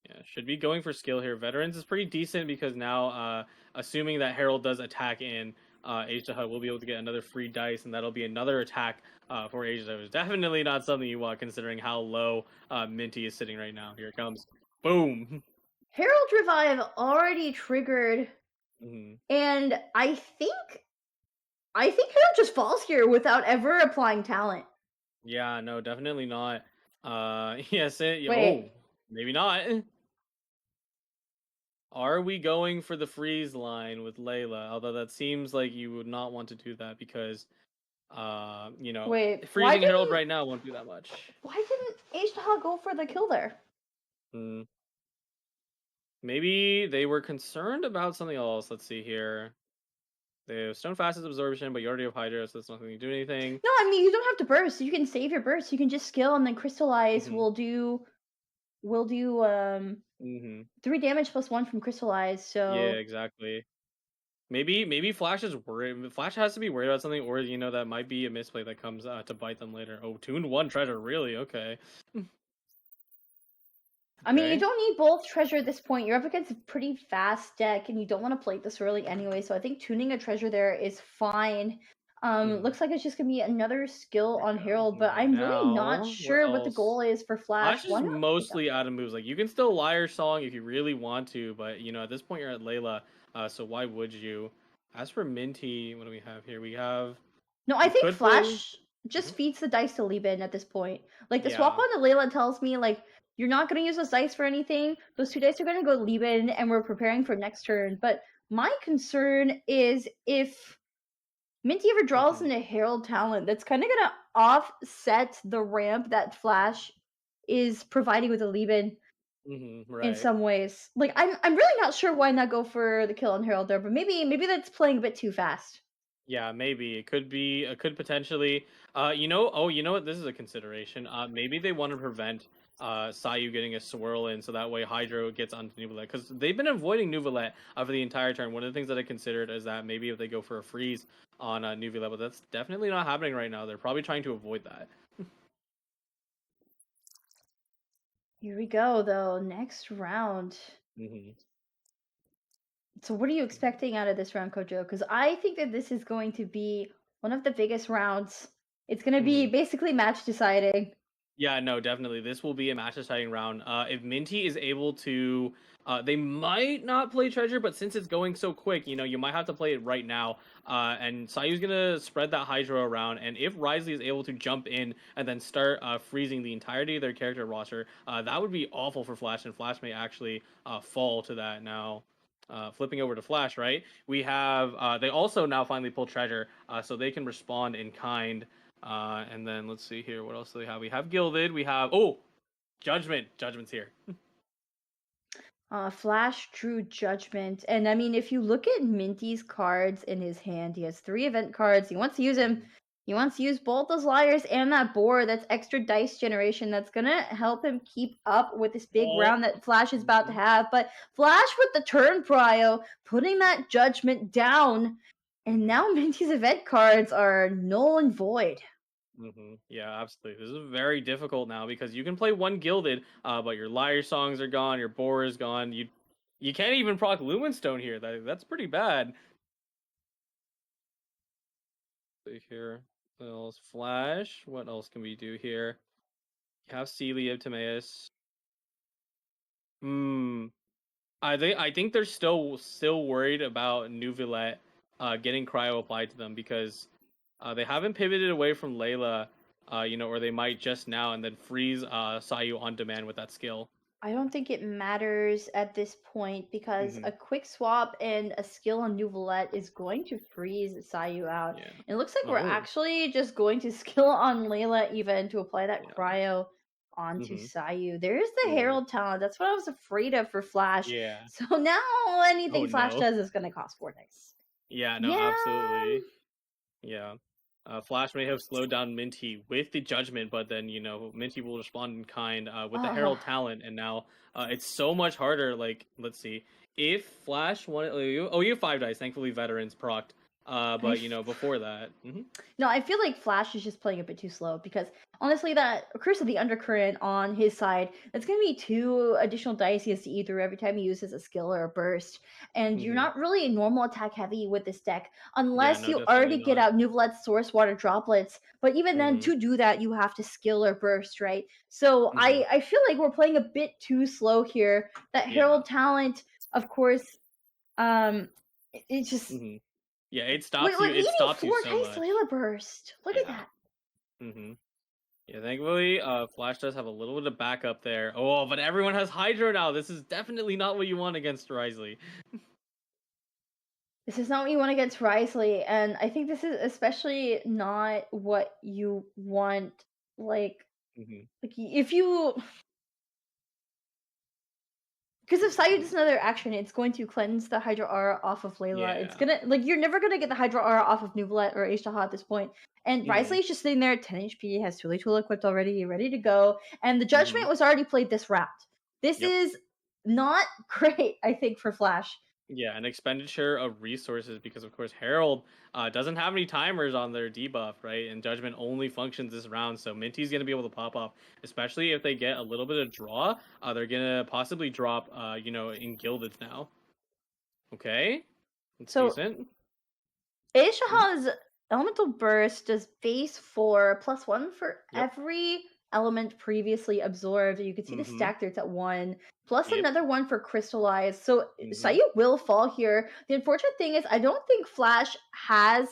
Yeah. Should be going for skill here. Veterans is pretty decent because now, assuming that Herald does attack in, Asia will be able to get another free dice, and that'll be another attack for Asia. It's definitely not something you want considering how low Minty is sitting right now. Here it comes. Boom. Herald Revive already triggered, Mm-hmm. and I think Herald just falls here without ever applying talent. Yeah, no, definitely not. Wait, Oh, maybe not. Are we going for the freeze line with Layla? Although that seems like you would not want to do that because, wait. freezing Herald right now won't do that much. Why didn't Aishtaha go for the kill there? Hmm. Maybe they were concerned about something else. Let's see here. They have stone fastest absorption, but you already have Hydra, so that's not going to do anything. No, I mean you don't have to burst. You can save your burst. You can just skill and then crystallize Mhm. will do Mhm. 3 damage plus 1 from crystallize. Yeah, So exactly. Maybe Flash is worried. Flash has to be worried about something, or that might be a misplay that comes to bite them later. Oh, tuned one treasure, really? Okay. I mean, you Okay. don't need both treasure at this point. You're up against a pretty fast deck, and you don't want to play it this early anyway. So I think tuning a treasure there is fine. Mhm. Looks like it's just gonna be another skill There on you go. Herald, but Okay, I'm really not now what sure what the else? goal is for Flash. Flash Why is not pick up? mostly out of moves. Like you can still liar song if you really want to, but at this point you're at Layla, so why would you? As for Minty, what do we have here? We have No, I you think could play. Flash just Mhm. feeds the dice to Lieben at this point. Like the swap Yeah. on the Layla tells me like you're not gonna use those dice for anything. Those 2 dice are gonna go Lieben, and we're preparing for next turn. But my concern is if Minty ever draws Hmm. into Herald talent, that's kind of gonna offset the ramp that Flash is providing with Lieben in Right. some ways. Like I'm really not sure why not go for the kill on Herald there, but maybe that's playing a bit too fast. Yeah, maybe it could be. It could potentially. Oh, you know what? This is a consideration. Maybe they want to prevent Sayu getting a swirl in, so that way Hydro gets onto Nuvolet because they've been avoiding Nuvolet for the entire turn. One of the things that I considered is that maybe if they go for a freeze on Nuvolet, but that's definitely not happening right now. They're probably trying to avoid that. Here we go though, next round. Hmm. So what are you expecting out of this round, Kojo? Because I think that this is going to be one of the biggest rounds. It's going to be Hmm. basically match deciding. Yeah, no, definitely. This will be a match deciding round. If Minty is able to, they might not play Treasure, but since it's going so quick, you might have to play it right now. And Sayu's gonna spread that Hydro around, and if Risley is able to jump in and then start freezing the entirety of their character roster, that would be awful for Flash, and Flash may actually fall to that now. Flipping over to Flash, right? We have they also now finally pull Treasure, so they can respond in kind. And then let's see here. What else do we have? We have Gilded. We have Judgment. Judgment's here. Flash True Judgment. And I mean, if you look at Minty's cards in his hand, he has 3 event cards. He wants to use them. He wants to use both those liars and that board. That's extra dice generation. That's gonna help him keep up with this big Oh. round that Flash is about to Mhm. have. But Flash with the turn prio, putting that judgment down. And Mhm. now Minty's event cards are null and void. Yeah, absolutely. This is very difficult now because you can play one Gilded, but your liar songs are gone. Your boar is gone. You can't even proc Lumenstone here. That's pretty bad. See here. What else? Flash. What else can we do here? You have Celia Timaeus. Hmm. I think they're still worried about Neuvillette getting cryo applied to them because they haven't pivoted away from Layla, or they might just now and then freeze Sayu on demand with that skill. I don't think it matters at this point because Hmm. a quick swap and a skill on Nuvolette is going to freeze Sayu out. Yeah. It looks like we're Oh. actually just going to skill on Layla even to apply that Yeah. cryo onto Hmm. Sayu. There's the Yeah. Herald talent. That's what I was afraid of for Flash. Yeah. So now Oh anything Flash no. does is going to cost 4 dice. Yeah. No. Yeah. Absolutely. Yeah. Flash may have slowed down Minty with the judgment, but then Minty will respond in kind with the Uh, Herald talent, and now it's so much harder. Like, let's see, if Flash wanted, you have 5 dice. Thankfully, veterans procced. I But before that, No, I feel like Flash is just playing a bit too slow because honestly, that Curse of the Undercurrent on his side, that's going to be 2 additional dice he has to eat through every time he uses a skill or a burst. And you're not really normal attack heavy with this deck yeah, unless no, you definitely already get not. out Nuvolet's Source Water Droplets. But even then, Hmm. to do that, you have to skill or burst, right? So Hmm. I feel like we're playing a bit too slow here. That Yeah. Herald talent, of course, um, it just. Hmm. Yeah, it Wait, stops you. we're It needing stops you 4 so dice much. Layla Burst. Look at Yeah. that. Hmm. Yeah, thankfully, Flash does have a little bit of backup there. Oh, but everyone has Hydro now. This is definitely not what you want against Risley. This is not what you want against Risley, and I think this is especially not what you want. Like, Hmm. if you, Because if Sayu does another action, it's going to cleanse the Hydra Aura off of Layla. It's Yeah. gonna you're never gonna get the Hydra Aura off of Nuvolet or Ishtaha at this point. And Risley is just sitting there, 10 HP, has Tuli Tool equipped already, ready to go. And the Judgment was already played this round. This is not great, I think, for Flash. Yeah, an expenditure of resources because, of course, Herald doesn't have any timers on their debuff, right? And Judgment only functions this round, so Minty's going to be able to pop off, especially if they get a little bit of draw. They're going to possibly drop, in Gilded now. Okay, that's decent. Ishtaha's Elemental Burst does base 4 +1 for every element previously absorbed. You can see the stack there, it's at 1, plus another one for Crystallize. So Sayu will fall here. The unfortunate thing is I don't think Flash has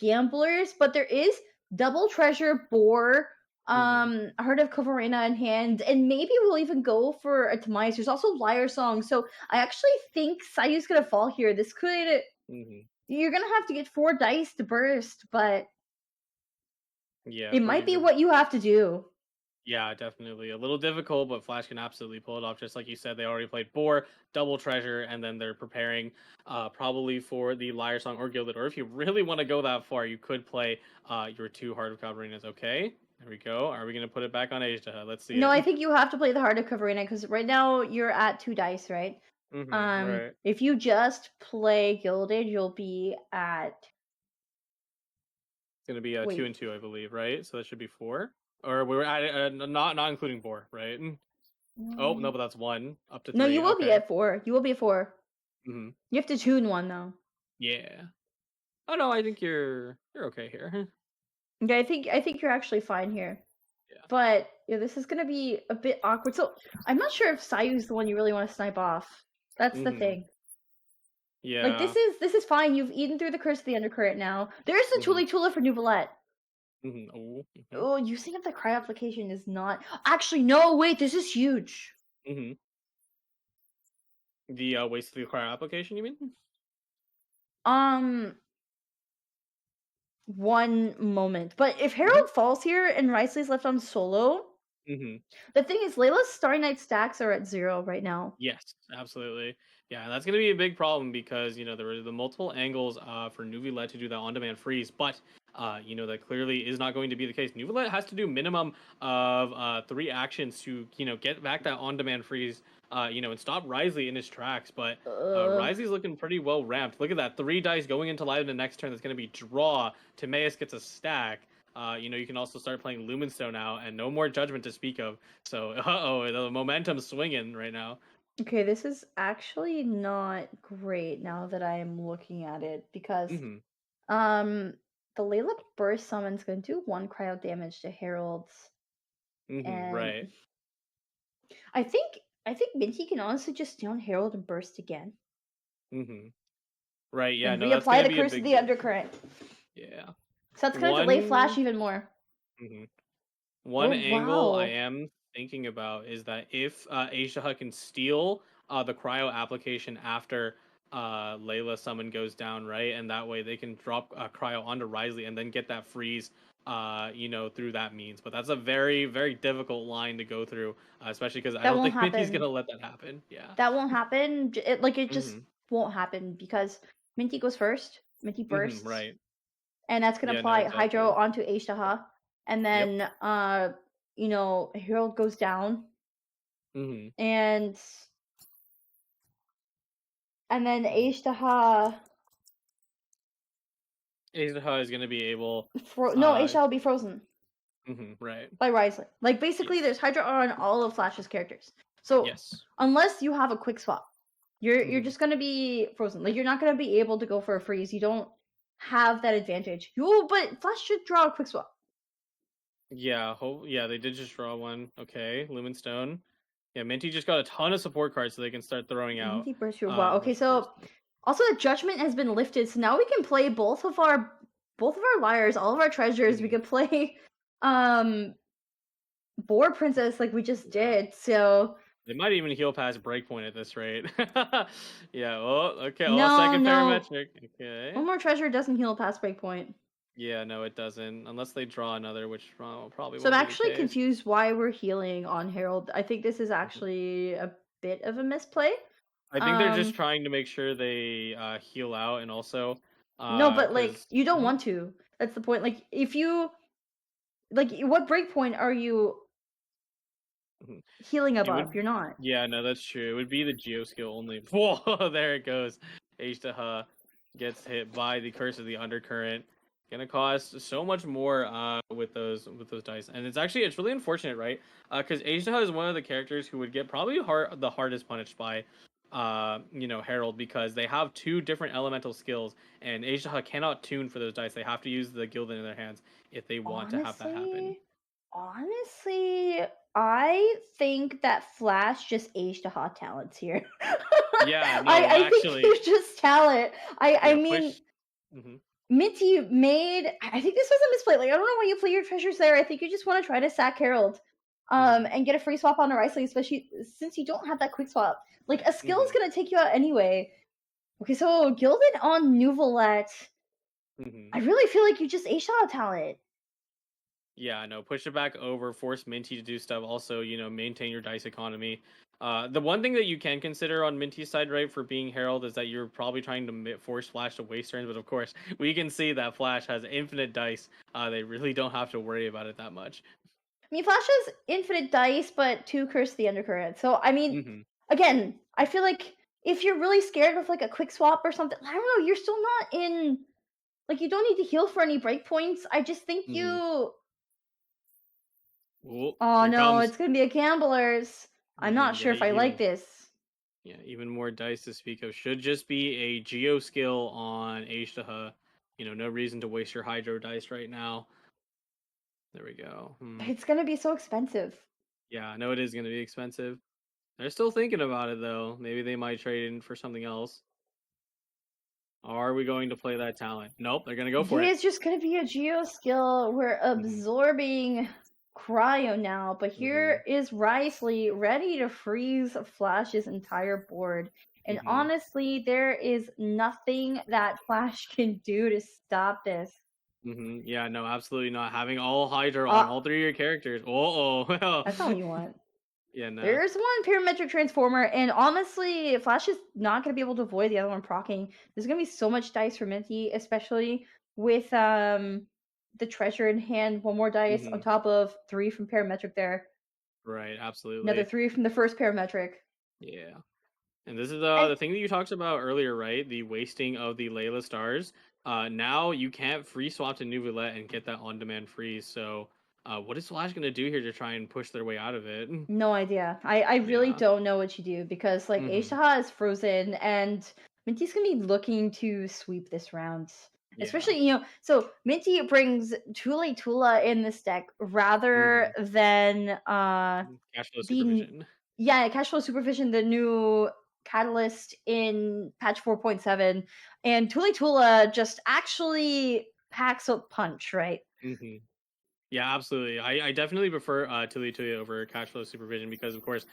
Gamblers, but there is Double Treasure, Boar, Heart of Coverena in hand, and maybe we'll even go for a Tamias. There's also Liar Song. So I actually think Sayu's gonna fall here. This could you're gonna have to get 4 dice to burst, but it might be what you have to do. Yeah, definitely. A little difficult, but Flash can absolutely pull it off. Just like you said, they already played Boar, Double Treasure, and then they're preparing probably for the Liar Song or Gilded. Or if you really want to go that far, you could play your 2 Heart of Caverinas. Okay, there we go. Are we going to put it back on Asia? Let's see. No, I think you have to play the Heart of Caverina because right now you're at 2 dice, right? Right. If you just play Gilded, you'll be at... It's going to be 2 and 2, I believe, right? So that should be 4. Or we're at not including Boar, right? Oh no, but that's 1 up to 3. No, you will be at 4. You will be at 4. You have to tune 1 though. Yeah. Oh no, I think you're okay here. Yeah, I think you're actually fine here. Yeah. But yeah, this is gonna be a bit awkward. So I'm not sure if Sayu's the one you really want to snipe off. That's the thing. Yeah. Like this is fine. You've eaten through the curse of the undercurrent now. There's the Tuli Tula for Nuvolet. Oh, using up the cry application is not actually no wait, this is huge. The waste of the cry application, you mean? One moment. But if Herald falls here and Risley's left on solo, the thing is Layla's Starry Night stacks are at 0 right now. Yes, absolutely. Yeah, that's going to be a big problem because, there were the multiple angles for Nuvolet to do that on-demand freeze, but, that clearly is not going to be the case. Nuvolet has to do minimum of 3 actions to, get back that on-demand freeze, and stop Risley in his tracks, but Risley's looking pretty well ramped. Look at that, 3 dice going into live in the next turn. That's going to be draw. Timaeus gets a stack. You can also start playing Lumenstone now, and no more Judgment to speak of. So, the momentum's swinging right now. Okay, this is actually not great now that I am looking at it, because the Layla Burst Summon's going to do 1 cryo damage to Herald's. And right. I think Minty can honestly just stay on Herald and burst again. Right, yeah, and reapply the curse of the undercurrent. Yeah. So that's gonna delay Flash even more. One angle I am thinking about is that if Asia can steal the cryo application after Layla summon goes down, right? And that way they can drop cryo onto Risley and then get that freeze through that means. But that's a very, very difficult line to go through, especially because I don't think Minty's gonna let that happen. Yeah. That won't happen. It just won't happen because Minty goes first. Minty bursts. Right. And that's gonna apply Hydro onto Ishtaha. And then Herald goes down. And then Ishtaha is gonna be able Ishtaha will be frozen. Right. By Risley. Like basically there's Hydra on all of Flash's characters. So unless you have a quick swap, you're just gonna be frozen. Like you're not gonna be able to go for a freeze. You don't have that advantage. But Flash should draw a quick swap. Yeah, they did just draw one. Okay, Lumenstone. Yeah, Minty just got a ton of support cards so they can start throwing out. Minty burst your wow. Okay, so also the Judgment has been lifted, so now we can play both of our liars, all of our treasures. We could play Boar Princess like we just did. So they might even heal past breakpoint at this rate. Yeah. Oh, okay. Second parametric. Okay. One more treasure doesn't heal past breakpoint. Yeah, no, it doesn't. Unless they draw another, which probably. So I'm actually confused why we're healing on Herald. I think this is actually a bit of a misplay. I think they're just trying to make sure they heal out, and also No, but like because you don't want to. That's the point. Like if you like, what breakpoint are you healing above? You're not. Yeah, no, that's true. It would be the Geo skill only. Whoa, there it goes. H gets hit by the Curse of the Undercurrent. Gonna cost so much more with those dice, and it's really unfortunate, right? Because H is one of the characters who would get probably the hardest punished by Herald, because they have two different elemental skills, and H cannot tune for those dice. They have to use the Gildan in their hands if they want to have that happen. Honestly, I think that Flash just aged to hot talents here. Yeah, no, I think actually, he's just talent. I mean, Minty made. I think this was a misplay. Like, I don't know why you play your treasures there. I think you just want to try to sack Herald, and get a free swap on a Riceley, especially since you don't have that quick swap. Like, a skill is gonna take you out anyway. Okay, so Gildan on Nouvelette. I really feel like you just aged out talent. Yeah, no, push it back over, force Minty to do stuff. Also, maintain your dice economy. The one thing that you can consider on Minty's side, right, for being Herald, is that you're probably trying to force Flash to waste turns. But of course, we can see that Flash has infinite dice. They really don't have to worry about it that much. I mean, Flash has infinite dice, but 2 Curse the Undercurrent. So, I mean, again, I feel like if you're really scared of like a quick swap or something, I don't know, you're still not in. Like, you don't need to heal for any breakpoints. I just think you. Oh no, it's gonna be a Gamblers. I'm not sure if I like this. Yeah, even more dice to speak of. Should just be a Geo skill on Ashtaha. No reason to waste your Hydro dice right now. There we go. It's gonna be so expensive. Yeah, I know it is gonna be expensive. They're still thinking about it though. Maybe they might trade in for something else. Are we going to play that talent? Nope, they're gonna go for it. It's just gonna be a Geo skill. We're absorbing Cryo now, but here is Riceley ready to freeze Flash's entire board. And honestly, there is nothing that Flash can do to stop this. Yeah, no, absolutely not. Having all Hydra on all 3 of your characters. That's all you want. Yeah, no. There's one parametric transformer, and honestly, Flash is not going to be able to avoid the other one proccing. There's going to be so much dice for Minty, especially with the treasure in hand. 1 more dice on top of 3 from parametric there. Right, absolutely. Another 3 from the first parametric. Yeah. And this is the thing that you talked about earlier, right? The wasting of the Layla stars. Now you can't free swap to Nouvelette and get that on-demand freeze, so what is Flash going to do here to try and push their way out of it? No idea. I really don't know what you do, because like Ashtaha is frozen, and Minty's going to be looking to sweep this round. Yeah. Especially, so Minty brings Tula in this deck rather than Cash Flow Supervision. Yeah, Cash Flow Supervision, the new catalyst in patch 4.7, and Tula just actually packs a punch, right? Yeah, absolutely. I definitely prefer Tuli over Cash Flow Supervision, because of course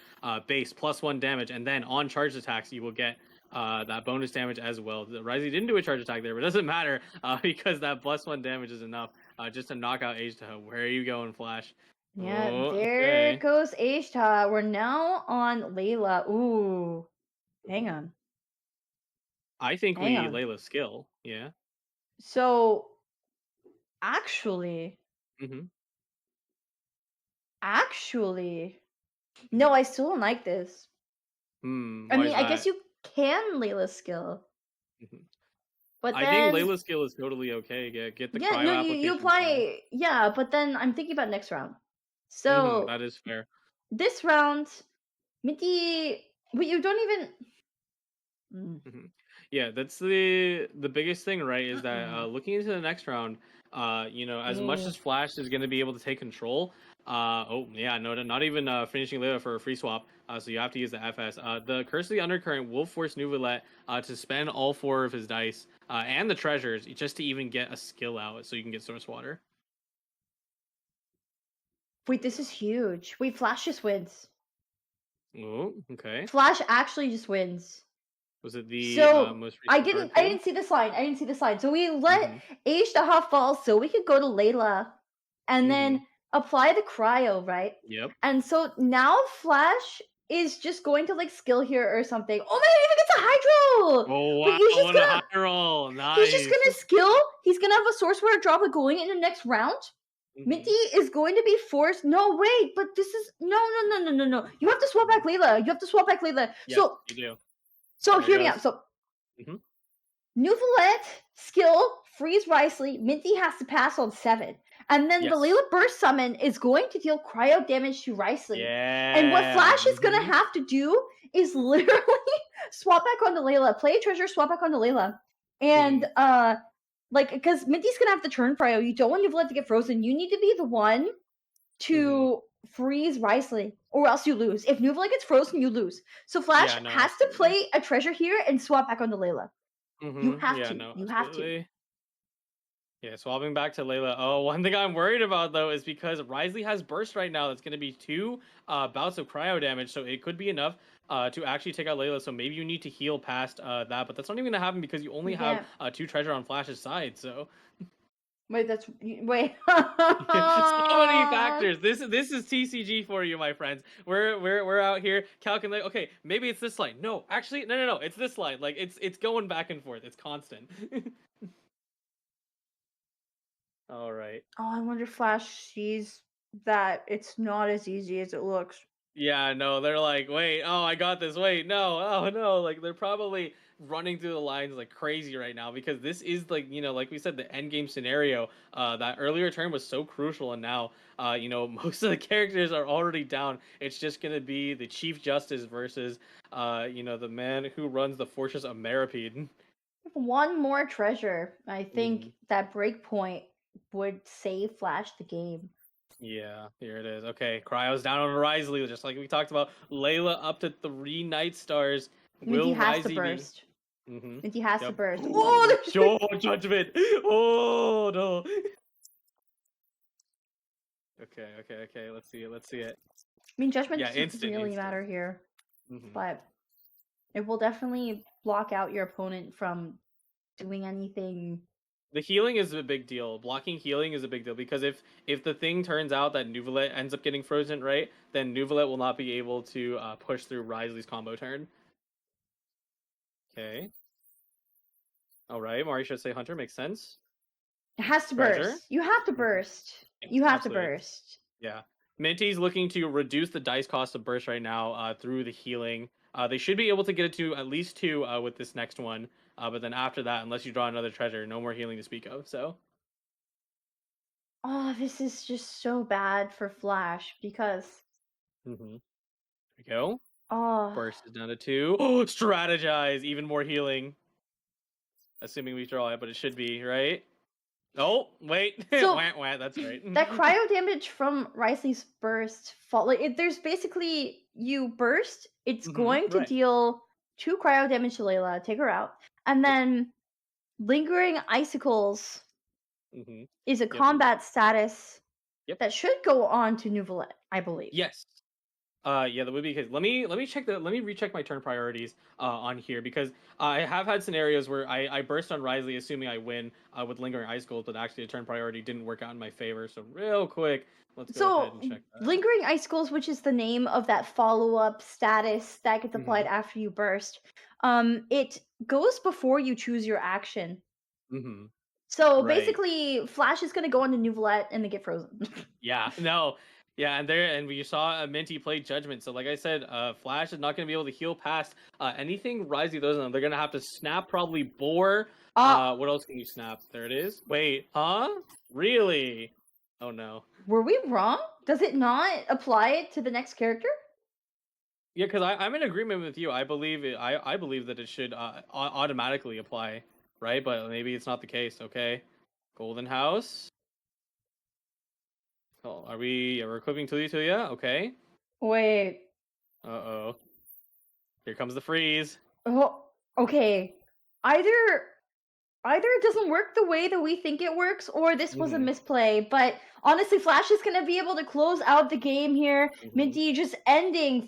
base +1 damage, and then on charged attacks you will get that bonus damage as well. The Risey didn't do a charge attack there, but it doesn't matter because that +1 damage is enough just to knock out Ashtaha. Where are you going, Flash? Yeah, there goes Ashtaha. We're now on Layla. Ooh, hang on. I think we need Layla's skill. Yeah. So, actually, no, I still don't like this. I mean, I guess you can Layla's skill. But I think Layla's skill is totally okay. Get the cryo application. You apply. Yeah, but then I'm thinking about next round. So that is fair. This round, Minty, you don't even. Yeah, that's the biggest thing, right? Is that looking into the next round, as much as Flash is going to be able to take control, not even finishing Layla for a free swap, so you have to use the FS. The Curse of the Undercurrent will force Nouvelette to spend all 4 of his dice and the treasures just to even get a skill out, so you can get Source Water. Wait, this is huge. Wait, Flash just wins. Oh, okay. Flash actually just wins. Was it the most recent I didn't see this line. So we let Ashtaha fall so we could go to Layla and then apply the cryo, right? Yep. And so now Flash is just going to like skill here or something. Oh man, he even gets a hydro! Oh Wait, wow, he's just what a gonna high roll! he's just Nice. gonna skill. He's gonna have a source water droplet going in the next round. Minty is going to be forced. No, wait, but this is no. You have to swap back Layla. You have to swap back Layla. Yes, So you do. so There hear me goes. out. So Mhm. Neuvillette, skill, freeze Risley. Minty has to pass on 7. And then the Yes. Layla Burst Summon is going to deal cryo damage to Risley. Yeah. And what Flash is going to have to do is literally swap back onto Layla, play a treasure, swap back onto Layla. And, like, because Minty's going to have to turn cryo. You don't want Neuvillette to get frozen. You need to be the one to freeze Risley, or else you lose. If Neuvillette gets frozen, you lose. So Flash has to play a treasure here and swap back onto Layla. You have to. You have to. Yeah, swapping back to Layla. Oh, one thing I'm worried about though is because Risley has burst right now. That's going to be 2 bouts of cryo damage, so it could be enough to actually take out Layla. So maybe you need to heal past that, but that's not even going to happen because you only have 2 treasure on Flash's side. So wait, wait. So many factors. This is TCG for you, my friends. We're out here calculating. Okay, maybe it's this line. No, actually, no. It's this line. Like it's going back and forth. It's constant. All right. Oh, I wonder if Flash sees that it's not as easy as it looks. Yeah, no, they're like, wait, oh, I got this. Wait, no, oh no, like they're probably running through the lines like crazy right now because this is like, like we said, the end game scenario. That earlier turn was so crucial, and now, most of the characters are already down. It's just gonna be the Chief Justice versus, the man who runs the Fortress of Maripede. One more treasure. I think that breakpoint would save Flash the game. Yeah, here it is. Okay, Cryo's down on Risley, just like we talked about. Layla up to 3 Night Stars. Minty has to Risley burst. be... Minty has to burst. Oh, Joe Judgment! Oh, no! Okay, let's see it. I mean, Judgment doesn't really matter here. But it will definitely block out your opponent from doing anything. The healing is a big deal. Blocking healing is a big deal because if the thing turns out that Neuvillette ends up getting frozen, right, then Neuvillette will not be able to push through Risley's combo turn. Okay. All right, Mari should say Hunter. Makes sense. It has to burst. You have to burst. You have to burst. Yeah. Minty's looking to reduce the dice cost of burst right now through the healing. They should be able to get it to at least 2 with this next one. But then after that, unless you draw another treasure, no more healing to speak of. So. Oh, this is just so bad for Flash because. There we go. Oh. Burst is down to 2. Oh, strategize! Even more healing. Assuming we draw it, but it should be, right? Oh, wait. So, that's right. That cryo damage from Risley's burst there's basically you burst, it's going to deal 2 cryo damage to Layla, take her out. And then Lingering Icicles is a combat status that should go on to Neuvillette, I believe. Yes. Yeah, that would be the case. Let me recheck my turn priorities on here because I have had scenarios where I burst on Risley assuming I win with Lingering Icicles, but actually the turn priority didn't work out in my favor. So real quick, let's go ahead and check that. Lingering Icicles, which is the name of that follow-up status that gets applied after you burst, it goes before you choose your action. So basically, Flash is going to go on to Neuvillette and they get frozen. Yeah, no. Yeah, and we saw Minty play Judgment. So like I said, Flash is not going to be able to heal past anything Risley does. They're going to have to snap probably Boar. What else can you snap? There it is. Wait, huh? Really? Oh no. Were we wrong? Does it not apply it to the next character? Yeah, because I'm in agreement with you. I believe I believe that it should automatically apply, right? But maybe it's not the case. Okay, Golden House. Oh, we're equipping Tuya? Okay. Wait. Uh-oh. Here comes the freeze. Oh, okay. Either it doesn't work the way that we think it works, or this was a misplay. But honestly, Flash is going to be able to close out the game here. Minty just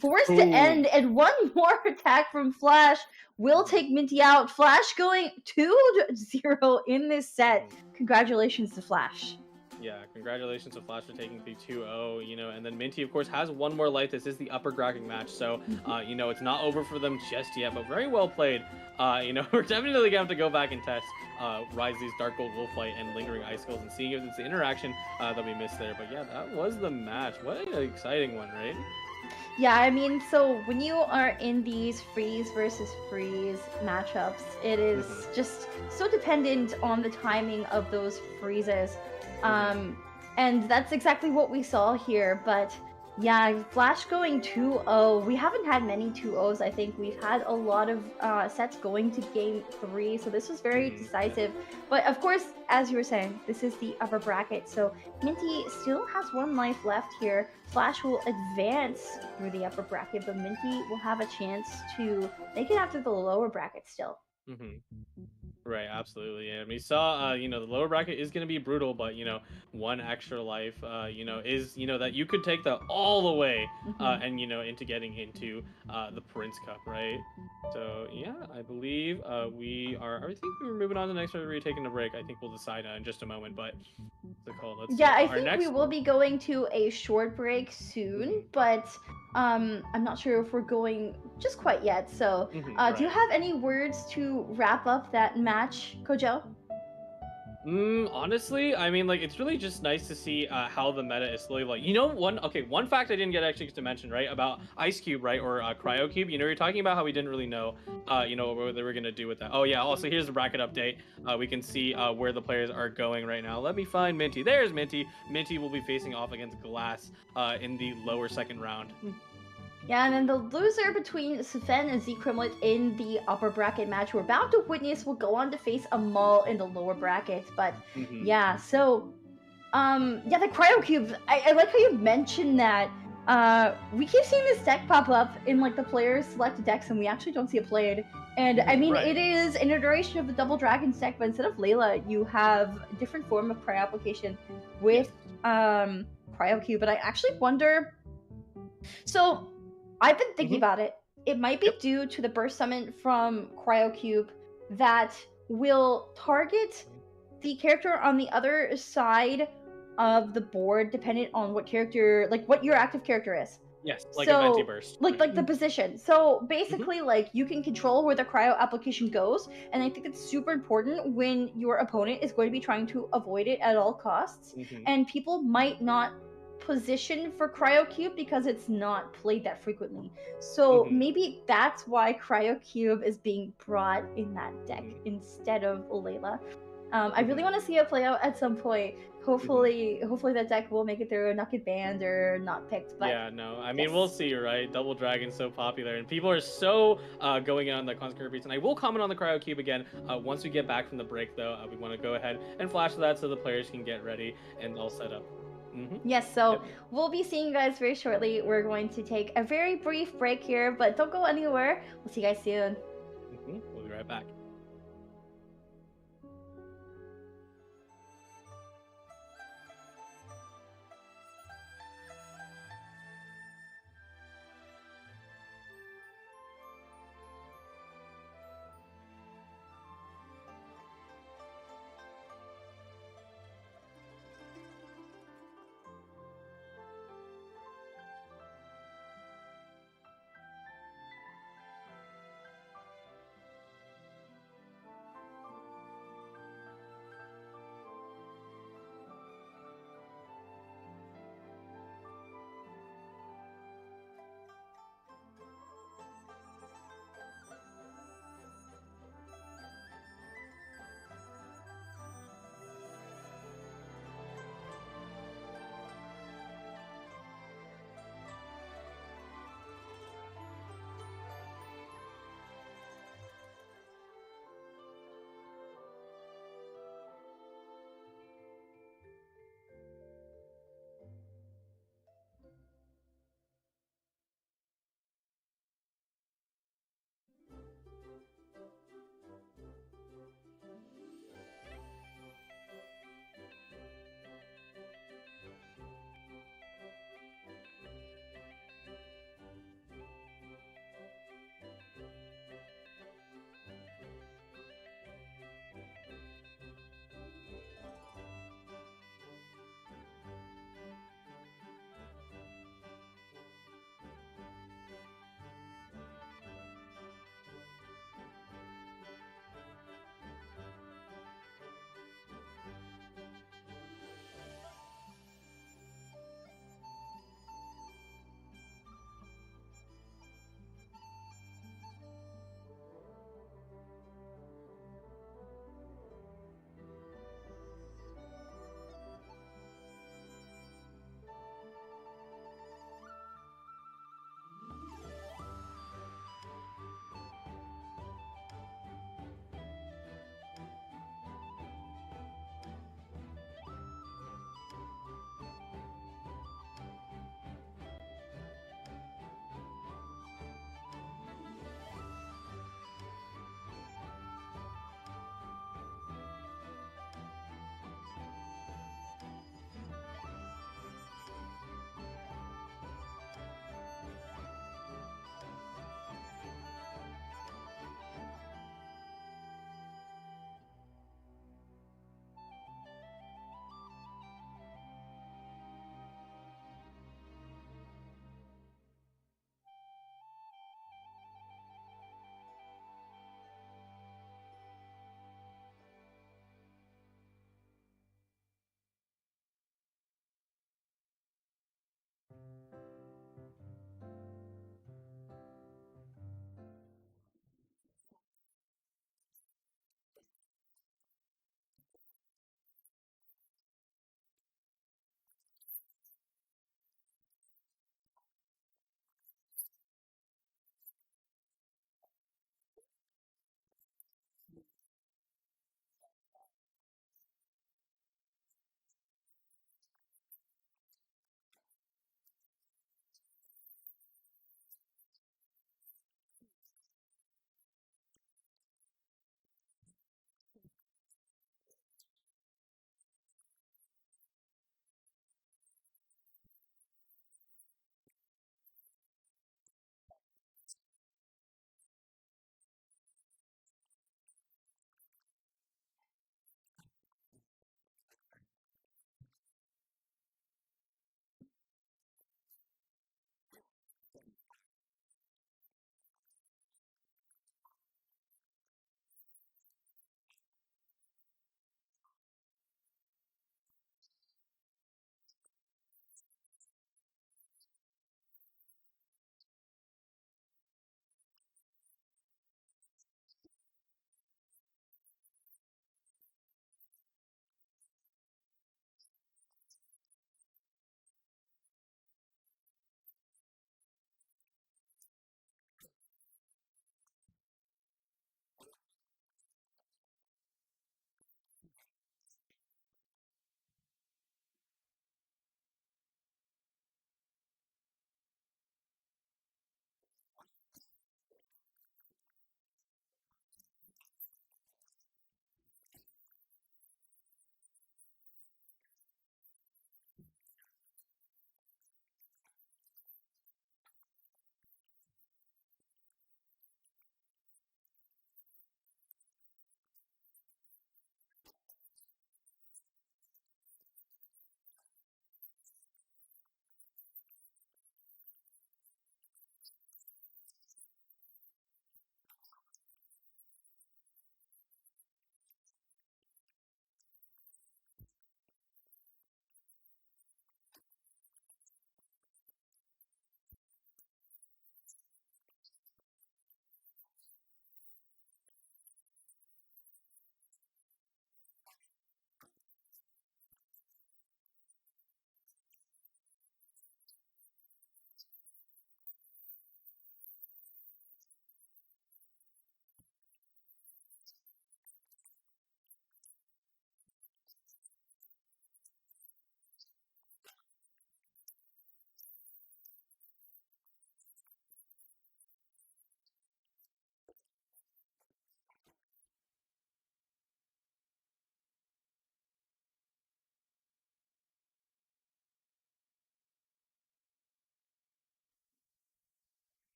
forced to end, and one more attack from Flash will take Minty out. Flash going 2-0 in this set. Congratulations to Flash. Yeah, congratulations to Flash for taking the 2-0, you know, and then Minty, of course, has one more life. This is the upper bracket match, so, you know, it's not over for them just yet, but very well played. You know, we're definitely gonna have to go back and test Rise these Dark Gold Wolflight and Lingering Icicles and seeing if it's the interaction that we missed there. But yeah, that was the match. What an exciting one, right? Yeah, I mean, so when you are in these freeze versus freeze matchups, it is just so dependent on the timing of those freezes. And that's exactly what we saw here. But yeah, Flash going 2-0. We haven't had many 2-0s. I think we've had a lot of sets going to game 3. So this was very decisive. But of course, as you were saying, this is the upper bracket. So Minty still has 1 life left here. Flash will advance through the upper bracket, but Minty will have a chance to make it after the lower bracket still. Right, absolutely. And we saw, you know, the lower bracket is going to be brutal, but, you know, 1 extra life, you know, is, you know, that you could take that all the way and, you know, into getting into the Prince Cup, right? So, yeah, I believe I think we're moving on to the next one. We're taking a break. I think we'll decide in just a moment, but the call. Let's yeah, see. I think we will be going to a short break soon, but I'm not sure if we're going just quite yet. So, do you have any words to wrap up that match, Kojo? Honestly, I mean, like, it's really just nice to see how the meta is slowly, like, you know, one fact I didn't get actually to mention, right, about Ice Cube, right, or Cryo Cube. You know, you're talking about how we didn't really know, you know, what they were gonna do with that. Oh yeah, also here's the bracket update. We can see where the players are going right now. Let me find Minty. There's Minty. Minty will be facing off against Glass in the lower 2nd round. Yeah, and then the loser between Sven and Z-Crimlet in the upper bracket match we're about to witness will go on to face Amal in the lower bracket. But yeah, so yeah, the Cryo Cube, I like how you mentioned that. We keep seeing this deck pop up in like the players select decks, and we actually don't see it played. And I mean, it is an iteration of the Double Dragons deck, but instead of Layla, you have a different form of cryo application with Cryo Cube. But I actually wonder. So I've been thinking about it. It might be due to the burst summon from Cryocube that will target the character on the other side of the board, depending on what character, like what your active character is. Yes, like a Venti burst. Like the position. So basically, like you can control where the cryo application goes, and I think it's super important when your opponent is going to be trying to avoid it at all costs, and people might not position for Cryocube because it's not played that frequently. So maybe that's why Cryocube is being brought in that deck instead of Layla. I really want to see it play out at some point. Hopefully that deck will make it through and not get banned or not picked. But yeah, no, I mean, we'll see, right? Double Dragon's so popular, and people are so going in on the Consecrated Beats. And I will comment on the Cryo Cube again once we get back from the break, though. We want to go ahead and flash that so the players can get ready and all set up. Yes, so we'll be seeing you guys very shortly. We're going to take a very brief break here, but don't go anywhere. We'll see you guys soon. We'll be right back.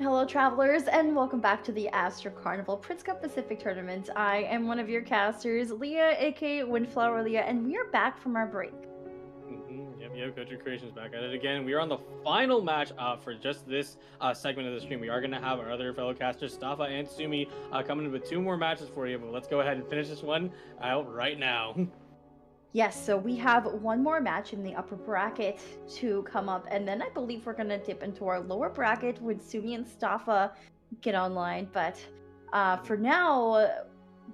Hello, travelers, and welcome back to the Astro Carnival Prince Cup Pacific Tournament. I am one of your casters, Leah, aka Windflower Leah, and we are back from our break. Yep. Koji Creations back at it again. We are on the final match for just this segment of the stream. We are going to have our other fellow casters, Staffa and Sumi, coming in with two more matches for you. But let's go ahead and finish this one out right now. Yes, so we have one more match in the upper bracket to come up, and then I believe we're gonna dip into our lower bracket when Sumi and Staffa get online. But for now,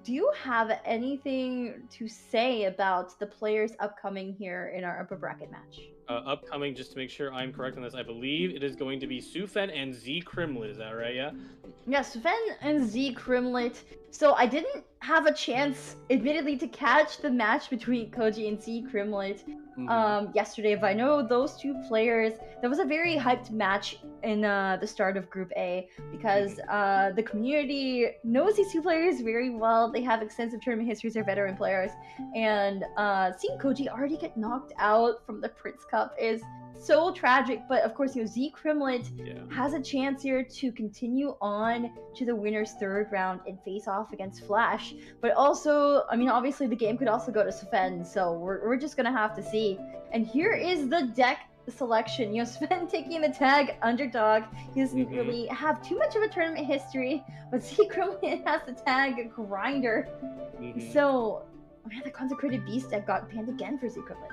do you have anything to say about the players upcoming here in our upper bracket match? Upcoming, just to make sure I'm correct on this, I believe it is going to be Sven and Z Crimlet. Is that right? Yeah. Yes, Sven and Z Crimlet. So I didn't have a chance, admittedly, to catch the match between Koji and Z Crimlet yesterday, but I know those two players. There was a very hyped match in the start of Group A because the community knows these two players very well. They have extensive tournament histories. They're veteran players, and seeing Koji already get knocked out from the Prince Cup is so tragic. But of course, Z Crimlet has a chance here to continue on to the winner's third round and face off against Flash. But also, I mean, obviously the game could also go to Sven, so we're just gonna have to see. And here is the deck selection. Sven taking the tag underdog. He doesn't really have too much of a tournament history, but Z Crimlet has the tag grinder. So, man, the consecrated beast deck got banned again for Z Crimlet.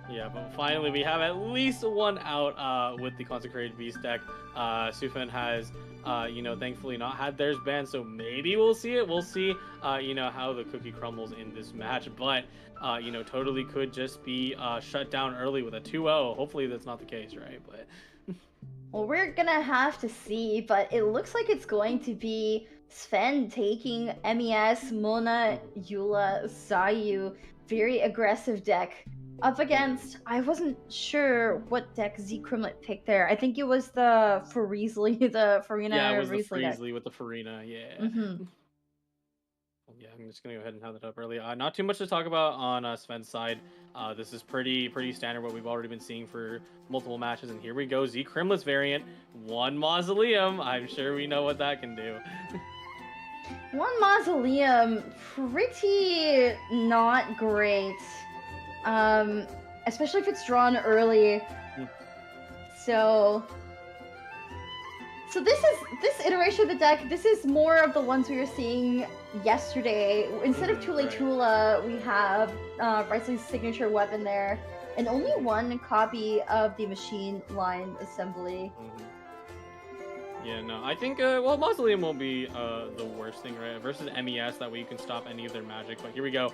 Yeah, but finally we have at least one out with the Consecrated Beast deck. Sufan has, thankfully not had theirs banned, so maybe we'll see it. We'll see, how the cookie crumbles in this match. But, totally could just be shut down early with a 2-0. Hopefully that's not the case, right? But well, we're gonna have to see, but it looks like it's going to be Sven taking MES, Mona, Eula, Sayu. Very aggressive deck. Up against, I wasn't sure what deck Z Crimlet picked there. I think it was the Freesley, the Farina. Yeah, it was the Freesley Freesley with the Farina, yeah. Yeah, I'm just gonna go ahead and have that up early. Not too much to talk about on Sven's side. This is pretty standard what we've already been seeing for multiple matches, and here we go. Z Crimlet's variant, one Mausoleum. I'm sure we know what that can do. One Mausoleum, pretty not great. Especially if it's drawn early. So this iteration of the deck, this is more of the ones we were seeing yesterday. Instead of Tule Tula, we have Bryce's signature weapon there, and only one copy of the machine line assembly. Yeah, no, I think, Mausoleum won't be the worst thing, right? Versus MES, that way you can stop any of their magic. But here we go.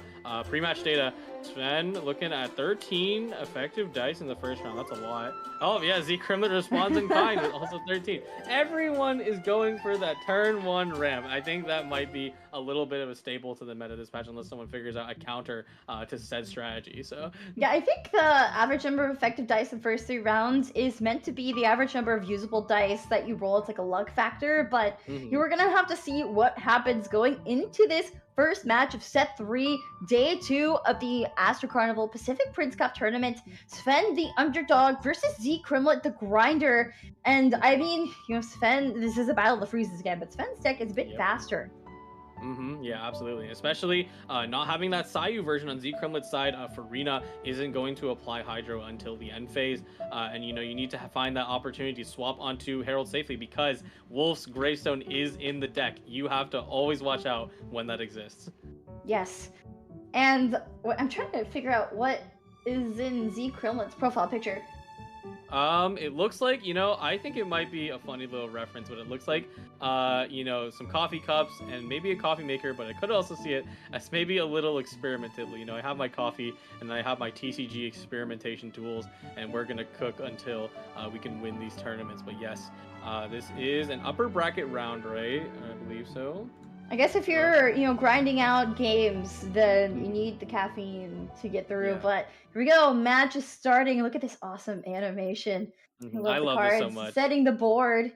Pre-match data. Sven looking at 13 effective dice in the first round. That's a lot. Oh, yeah, Z Crimlet responds in kind with also 13. Everyone is going for that turn 1 ramp. I think that might be a little bit of a staple to the meta this patch, unless someone figures out a counter to said strategy. So yeah, I think the average number of effective dice in the first 3 rounds is meant to be the average number of usable dice that you roll. It's like a luck factor, but you are gonna have to see what happens going into this first match of set 3, day 2 of the Astro Carnival Pacific Prince Cup tournament. Sven, the underdog, versus Z Crimlet, the grinder. And I mean, Sven, this is a battle of the freezes again, but Sven's deck is a bit faster. Yeah, absolutely. Especially not having that Sayu version on Z Crimlet's side. Farina isn't going to apply Hydro until the end phase. And you need to find that opportunity to swap onto Herald safely, because Wolf's Gravestone is in the deck. You have to always watch out when that exists. Yes. And I'm trying to figure out what is in Z Crimlet's profile picture. It looks like, I think it might be a funny little reference, but it looks like, some coffee cups and maybe a coffee maker, but I could also see it as maybe a little experimentatively. I have my coffee and I have my TCG experimentation tools, and we're gonna cook until we can win these tournaments. But yes, this is an upper bracket round, right? I believe so. I guess if you're, grinding out games, then you need the caffeine to get through. Yeah. But here we go. Match is starting. Look at this awesome animation. I love this so much. Setting the board.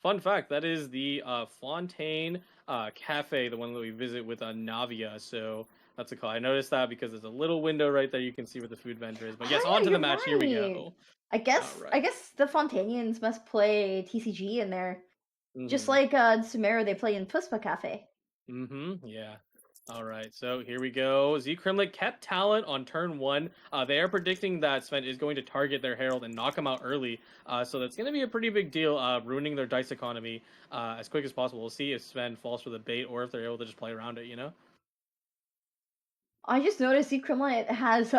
Fun fact, that is the Fontaine Cafe, the one that we visit with Navia. So That's a call. I noticed that because there's a little window right there you can see where the food vendor is. But yes, Oh on yeah, to the you're match. Here we right. go. I All guess right. I guess the Fontanians must play TCG in there, just Mm-hmm. like Sumeru they play in Puspa Cafe. Mm-hmm. Yeah. All right. So here we go. Z Kremlik kept talent on turn one. They are predicting that Sven is going to target their Herald and knock him out early. So that's going to be a pretty big deal, ruining their dice economy as quick as possible. We'll see if Sven falls for the bait or if they're able to just play around it. You know. I just noticed the Kremlin has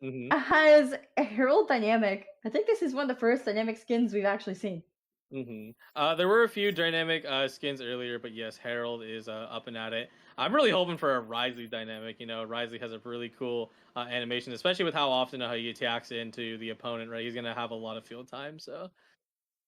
Mm-hmm. has a Herald dynamic. I think this is one of the first dynamic skins we've actually seen. Mm-hmm. There were a few dynamic skins earlier, but yes, Harold is up and at it. I'm really hoping for a Risley dynamic. You know, Risley has a really cool animation, especially with how often he attacks into the opponent. Right, he's gonna have a lot of field time. So,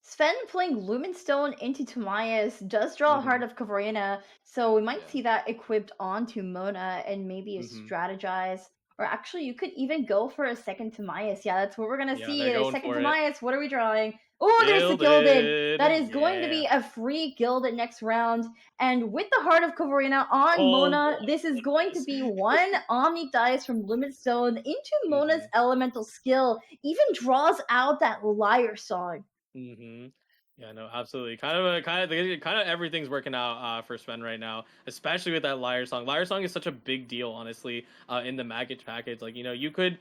Sven playing Lumenstone into Tamias does draw a mm-hmm. Heart of Kavarina, so we might Yeah. see that equipped onto Mona and maybe a Mm-hmm. strategize. Or actually, you could even go for a second Tamias. Yeah, that's what we're gonna Yeah, see. they're A going second for it. Tamias. What are we drawing? Oh, there's the Gilded. That Gilded, is going to yeah. be a free Gilded next round. And with the Heart of Kavarina on Oh boy, Mona, this is what going a to dice. be one Omni Dice from Lumenstone into Mona's Mm-hmm. elemental skill. Even draws out that Liar Song. Mm-hmm. Yeah, no, absolutely. Kind of everything's working out for Sven right now, especially with that Liar Song. Liar Song is such a big deal, honestly, in the Maggot package. Like, you could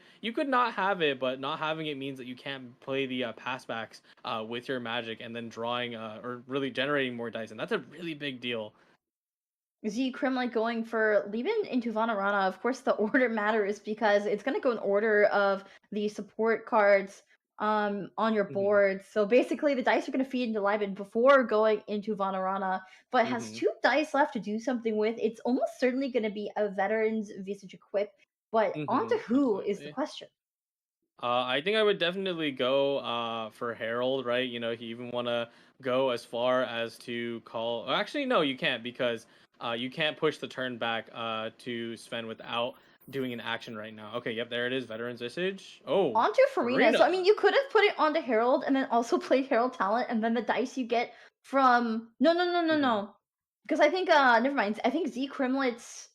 not have it, but not having it means that you can't play the passbacks with your magic and then drawing or really generating more dice, and that's a really big deal. Z Kremlin going for Lieben into Vanarana. Of course, the order matters because it's going to go in order of the support cards on your Mm-hmm. board. So basically, the dice are going to feed into Lieben before going into Vanarana, but has Mm-hmm. 2 dice left to do something with. It's almost certainly going to be a Veterans Visage Equip, but onto Mm-hmm. who is the Absolutely. question. I think I would definitely go for Harold, right? You know, he even want to go as far as to call. Actually, no, you can't because you can't push the turn back to Sven without doing an action right now. Okay, yep, there it is. Veteran's Visage. Oh, Onto Farina. So I mean, Farina. you could have put it onto Herald and then also played Herald Talent, and then the dice you get from Hmm. no, because I think never mind. I think Z Krimlitz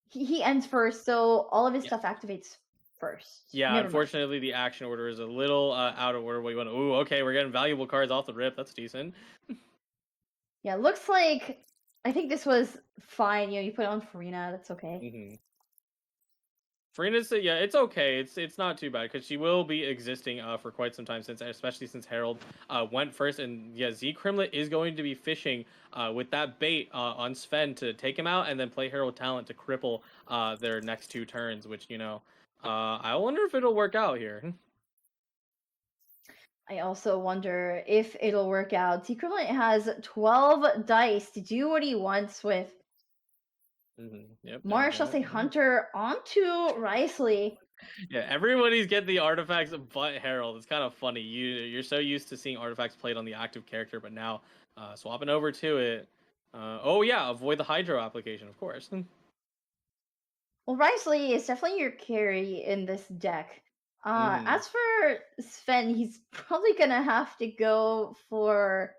he ends first, so all of his Yeah, stuff activates first. yeah. Never mind. Unfortunately, the action order is a little out of order. What you want? Ooh, okay, we're getting valuable cards off the rip. That's decent. Yeah, looks like I think this was fine. You put it on Farina. That's okay. Hmm. Farina's yeah, it's okay. It's not too bad because she will be existing for quite some time since, especially since Harold went first, and yeah, Z Krimlet is going to be fishing with that bait on Sven to take him out and then play Harold Talent to cripple their next 2 turns, which I wonder if it'll work out here. I also wonder if it'll work out. Z Krimlit has 12 dice to do what he wants with. Yep, there we Marshall go. say Hunter onto Risley. Yeah, everybody's getting the artifacts but Harold. It's kind of funny. You're so used to seeing artifacts played on the active character, but now swapping over to it. Oh yeah, avoid the Hydro application, of course. Well, Risley is definitely your carry in this deck. Hmm. As for Sven, he's probably gonna have to go for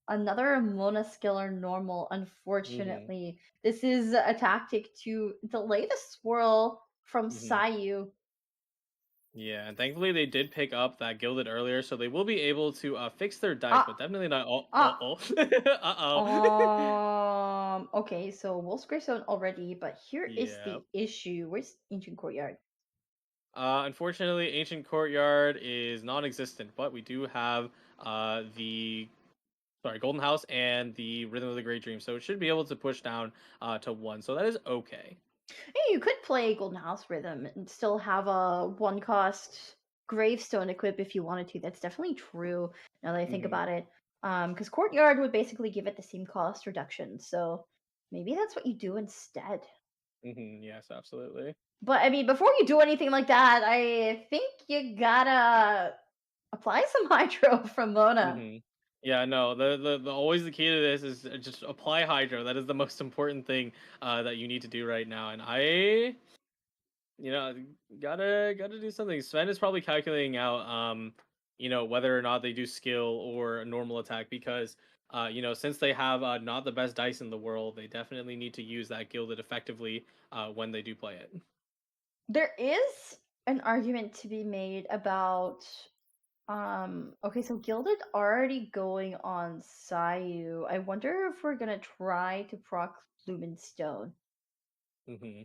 another Mona Skiller normal, Hmm. unfortunately. This is a tactic to delay the swirl from Hmm. Sayu. Yeah, and thankfully they did pick up that gilded earlier, so they will be able to fix their dice, Ah, but definitely not. Oh, ah. oh, oh. Okay, so Wolf's Gravestone already, but here is Yeah. the issue. Where's Ancient Courtyard? Unfortunately, Ancient Courtyard is non-existent, but we do have the Golden House and the Rhythm of the Great Dream, so it should be able to push down to 1. So that is okay. Hey, you could play Golden House Rhythm and still have a 1 cost gravestone equip if you wanted to. That's definitely true now that I think Hmm. about it. Because Courtyard would basically give it the same cost reduction, so maybe that's what you do instead. Yes, absolutely. But I mean, before you do anything like that, I think you gotta apply some hydro from Mona. Hmm. Yeah, no. The always the key to this is just apply Hydro. That is the most important thing that you need to do right now. And you know, gotta do something. Sven is probably calculating out, whether or not they do skill or a normal attack because Since they have not the best dice in the world, they definitely need to use that gilded effectively when they do play it. There is an argument to be made about okay, so Gilded already going on Sayu. I wonder if we're gonna try to proc Lumenstone. Hmm.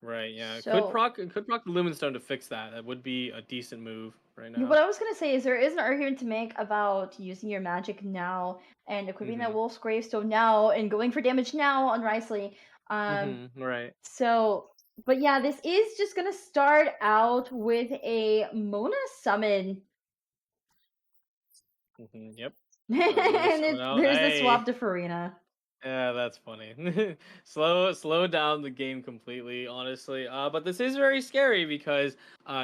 Right, yeah. So Could proc the Lumenstone to fix that. That would be a decent move right yeah, what now. I was gonna say is there is an argument to make about using your magic now and equipping that Hmm. Wolf's Gravestone now and going for damage now on Risley. Right. So but yeah, this is just gonna start out with a Mona summon. Yep. Mona And summon out. there's the swap Hey. to Farina. Yeah, that's funny. Slow down the game completely, honestly. But this is very scary because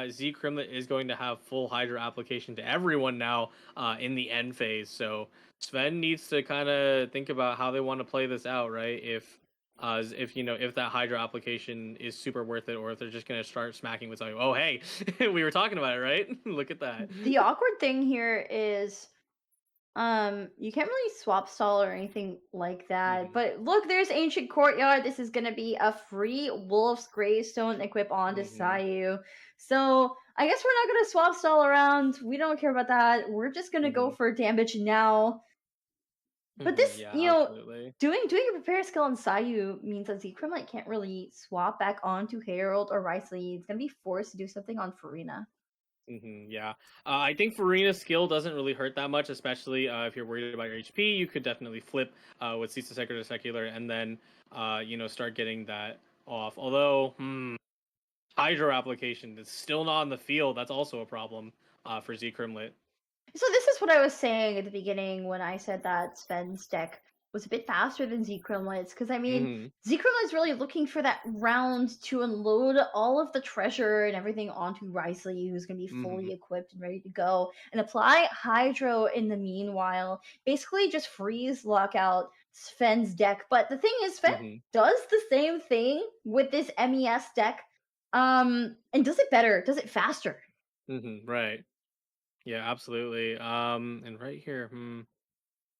Z Crimlet is going to have full Hydra application to everyone now in the end phase. So Sven needs to kind of think about how they want to play this out, right? If if that Hydra application is super worth it, or if they're just gonna start smacking with like, oh hey, we were talking about it, right? Look at that. The awkward thing here is you can't really swap stall or anything like that. Hmm. But look, there's Ancient Courtyard. This is gonna be a free Wolf's Gravestone equip onto Hmm. Sayu. So I guess we're not gonna swap stall around. We don't care about that. We're just gonna go Hmm. for damage now. But this, Yeah, you know, absolutely. doing a prepare skill on Sayu means that Zekrom can't really swap back onto Herald or Risley. It's gonna be forced to do something on Farina. Yeah, I think Farina's skill doesn't really hurt that much, especially if you're worried about your HP. You could definitely flip with Cease to Secular to Secular, and then start getting that off. Although, Hydro application is still not in the field. That's also a problem for Z Crimlet. So this is what I was saying at the beginning when I said that Sven's deck was a bit faster than Z-Chromlets, because I mean, Hmm. Z-Chromlet's really looking for that round to unload all of the treasure and everything onto Risley, who's going to be Hmm. fully equipped and ready to go, and apply Hydro in the meanwhile. Basically, just freeze lockout Sven's deck. But the thing is, Sven Hmm. does the same thing with this MES deck, and does it better, does it faster. Right. Yeah, absolutely. And right here,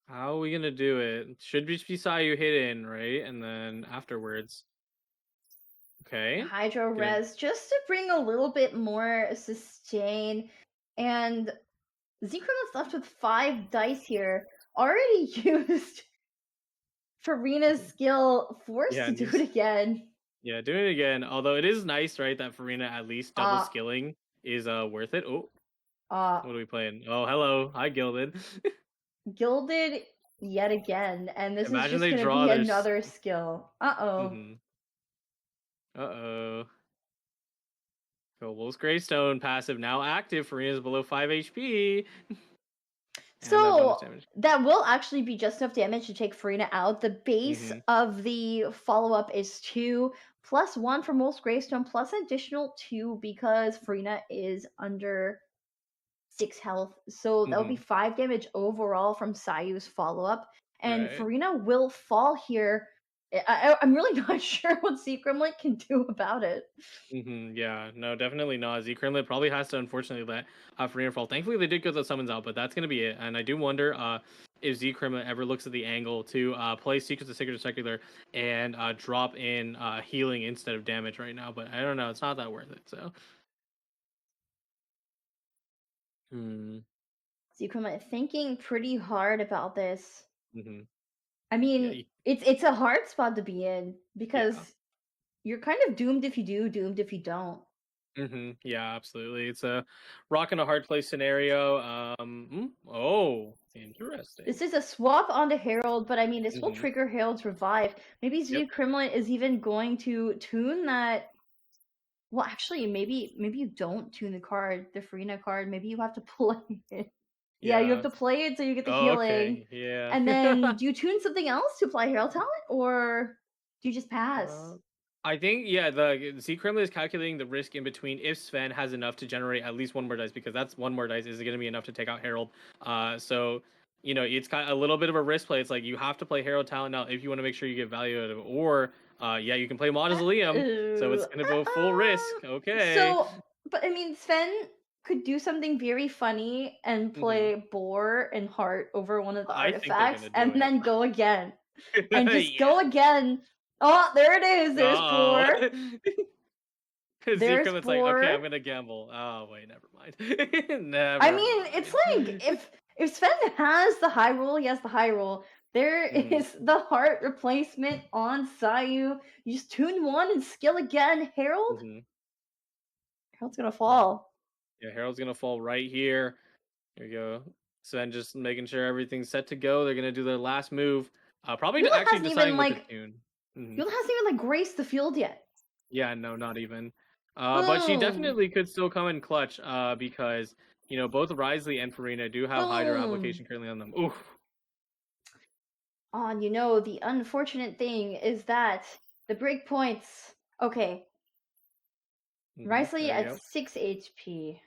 how are we gonna do it? Should just be Sayu hidden, right? And then afterwards, okay, Hydro gonna Res just to bring a little bit more sustain. And Zekrom is left with 5 dice here, already used Farina's skill, forced yeah, to and do it again. yeah, doing it again. Although it is nice, right, that Farina at least double Uh, skilling is worth it. Oh, uh, what are we playing? Oh, hello, hi Gilded. Gilded yet again, and this is Imagine just they gonna draw be their. another skill. Uh-oh. Mm-hmm. Uh oh. Go Wolf's Greystone passive now active. Farina's below 5 HP, and that bonus So damage. that will actually be just enough damage to take Farina out. The base Mm-hmm. of the follow up is 2 plus 1 for most Gravestone plus an additional 2 because Farina is under 6 health. So that would be Mm-hmm. 5 damage overall from Sayu's follow up. And Right. Farina will fall here. I'm really not sure what Secret can do about it. Yeah, no, definitely not. Z Crimlet probably has to unfortunately let Farina fall. Thankfully, they did get the summons out, but that's gonna be it. And I do wonder if Z Crimlet ever looks at the angle to play Secrets of Sacred Secular and drop in healing instead of damage right now. But I don't know, it's not that worth it. So, hmm. Secret thinking pretty hard about this. Hmm. I Yeah, mean, it's a hard spot to be in yeah. because you're kind of doomed if you do, doomed if you don't. Yeah, absolutely. It's a rock and a hard place scenario. Oh, This interesting. is a swap onto Herald, but I mean, this will Hmm. trigger Herald's revive. Maybe Yep. Zoo Crimlet is even going to tune that. Well, actually, maybe you don't tune the card, the Farina card. Maybe you have to play it. Yeah, you have Yeah. to play it so you get the Oh, healing. okay. Yeah. And then do you tune something else to apply Herald Talent, or do you just Uh, pass? I think yeah, the Z Kremlin is calculating the risk in between if Sven has enough to generate at least one more dice because that's one more dice is going to be enough to take out Harold. So it's kind of a little bit of a risk play. It's like you have to play Harold talent now if you want to make sure you get value out of it, or yeah, you can play Mausoleum. So it's going to go full risk. Okay. So, but I mean, Sven could do something very funny and Hmm. play Boar and Heart over one of the I think they're artifacts gonna do and it. then go again. And just Yeah. go again. Oh, there it is. There's Oh. Boar. There's It's like, okay, Boar. I'm gonna gamble. Oh wait, never mind. I Never mean, it's mind. like if Sven has the high roll, he has the high roll. There Hmm. is the heart replacement on Sayu. You just tune one and skill again. Herald? Hmm. Herald's gonna Yeah. fall. Yeah, Harold's gonna fall right here. Here we go. Sven just making sure everything's set to go. They're gonna do their last move. Probably Yula actually hasn't even deciding what to like tune. Hmm. Yula hasn't even like graced the field yet. Yeah, no, not even. But she Boom. definitely could still come in clutch. Because both Risley and Farina do have Hydro Boom. application currently on them. Oof. On, the unfortunate thing is that the breakpoints. Okay, Risley There we at go. 6 HP.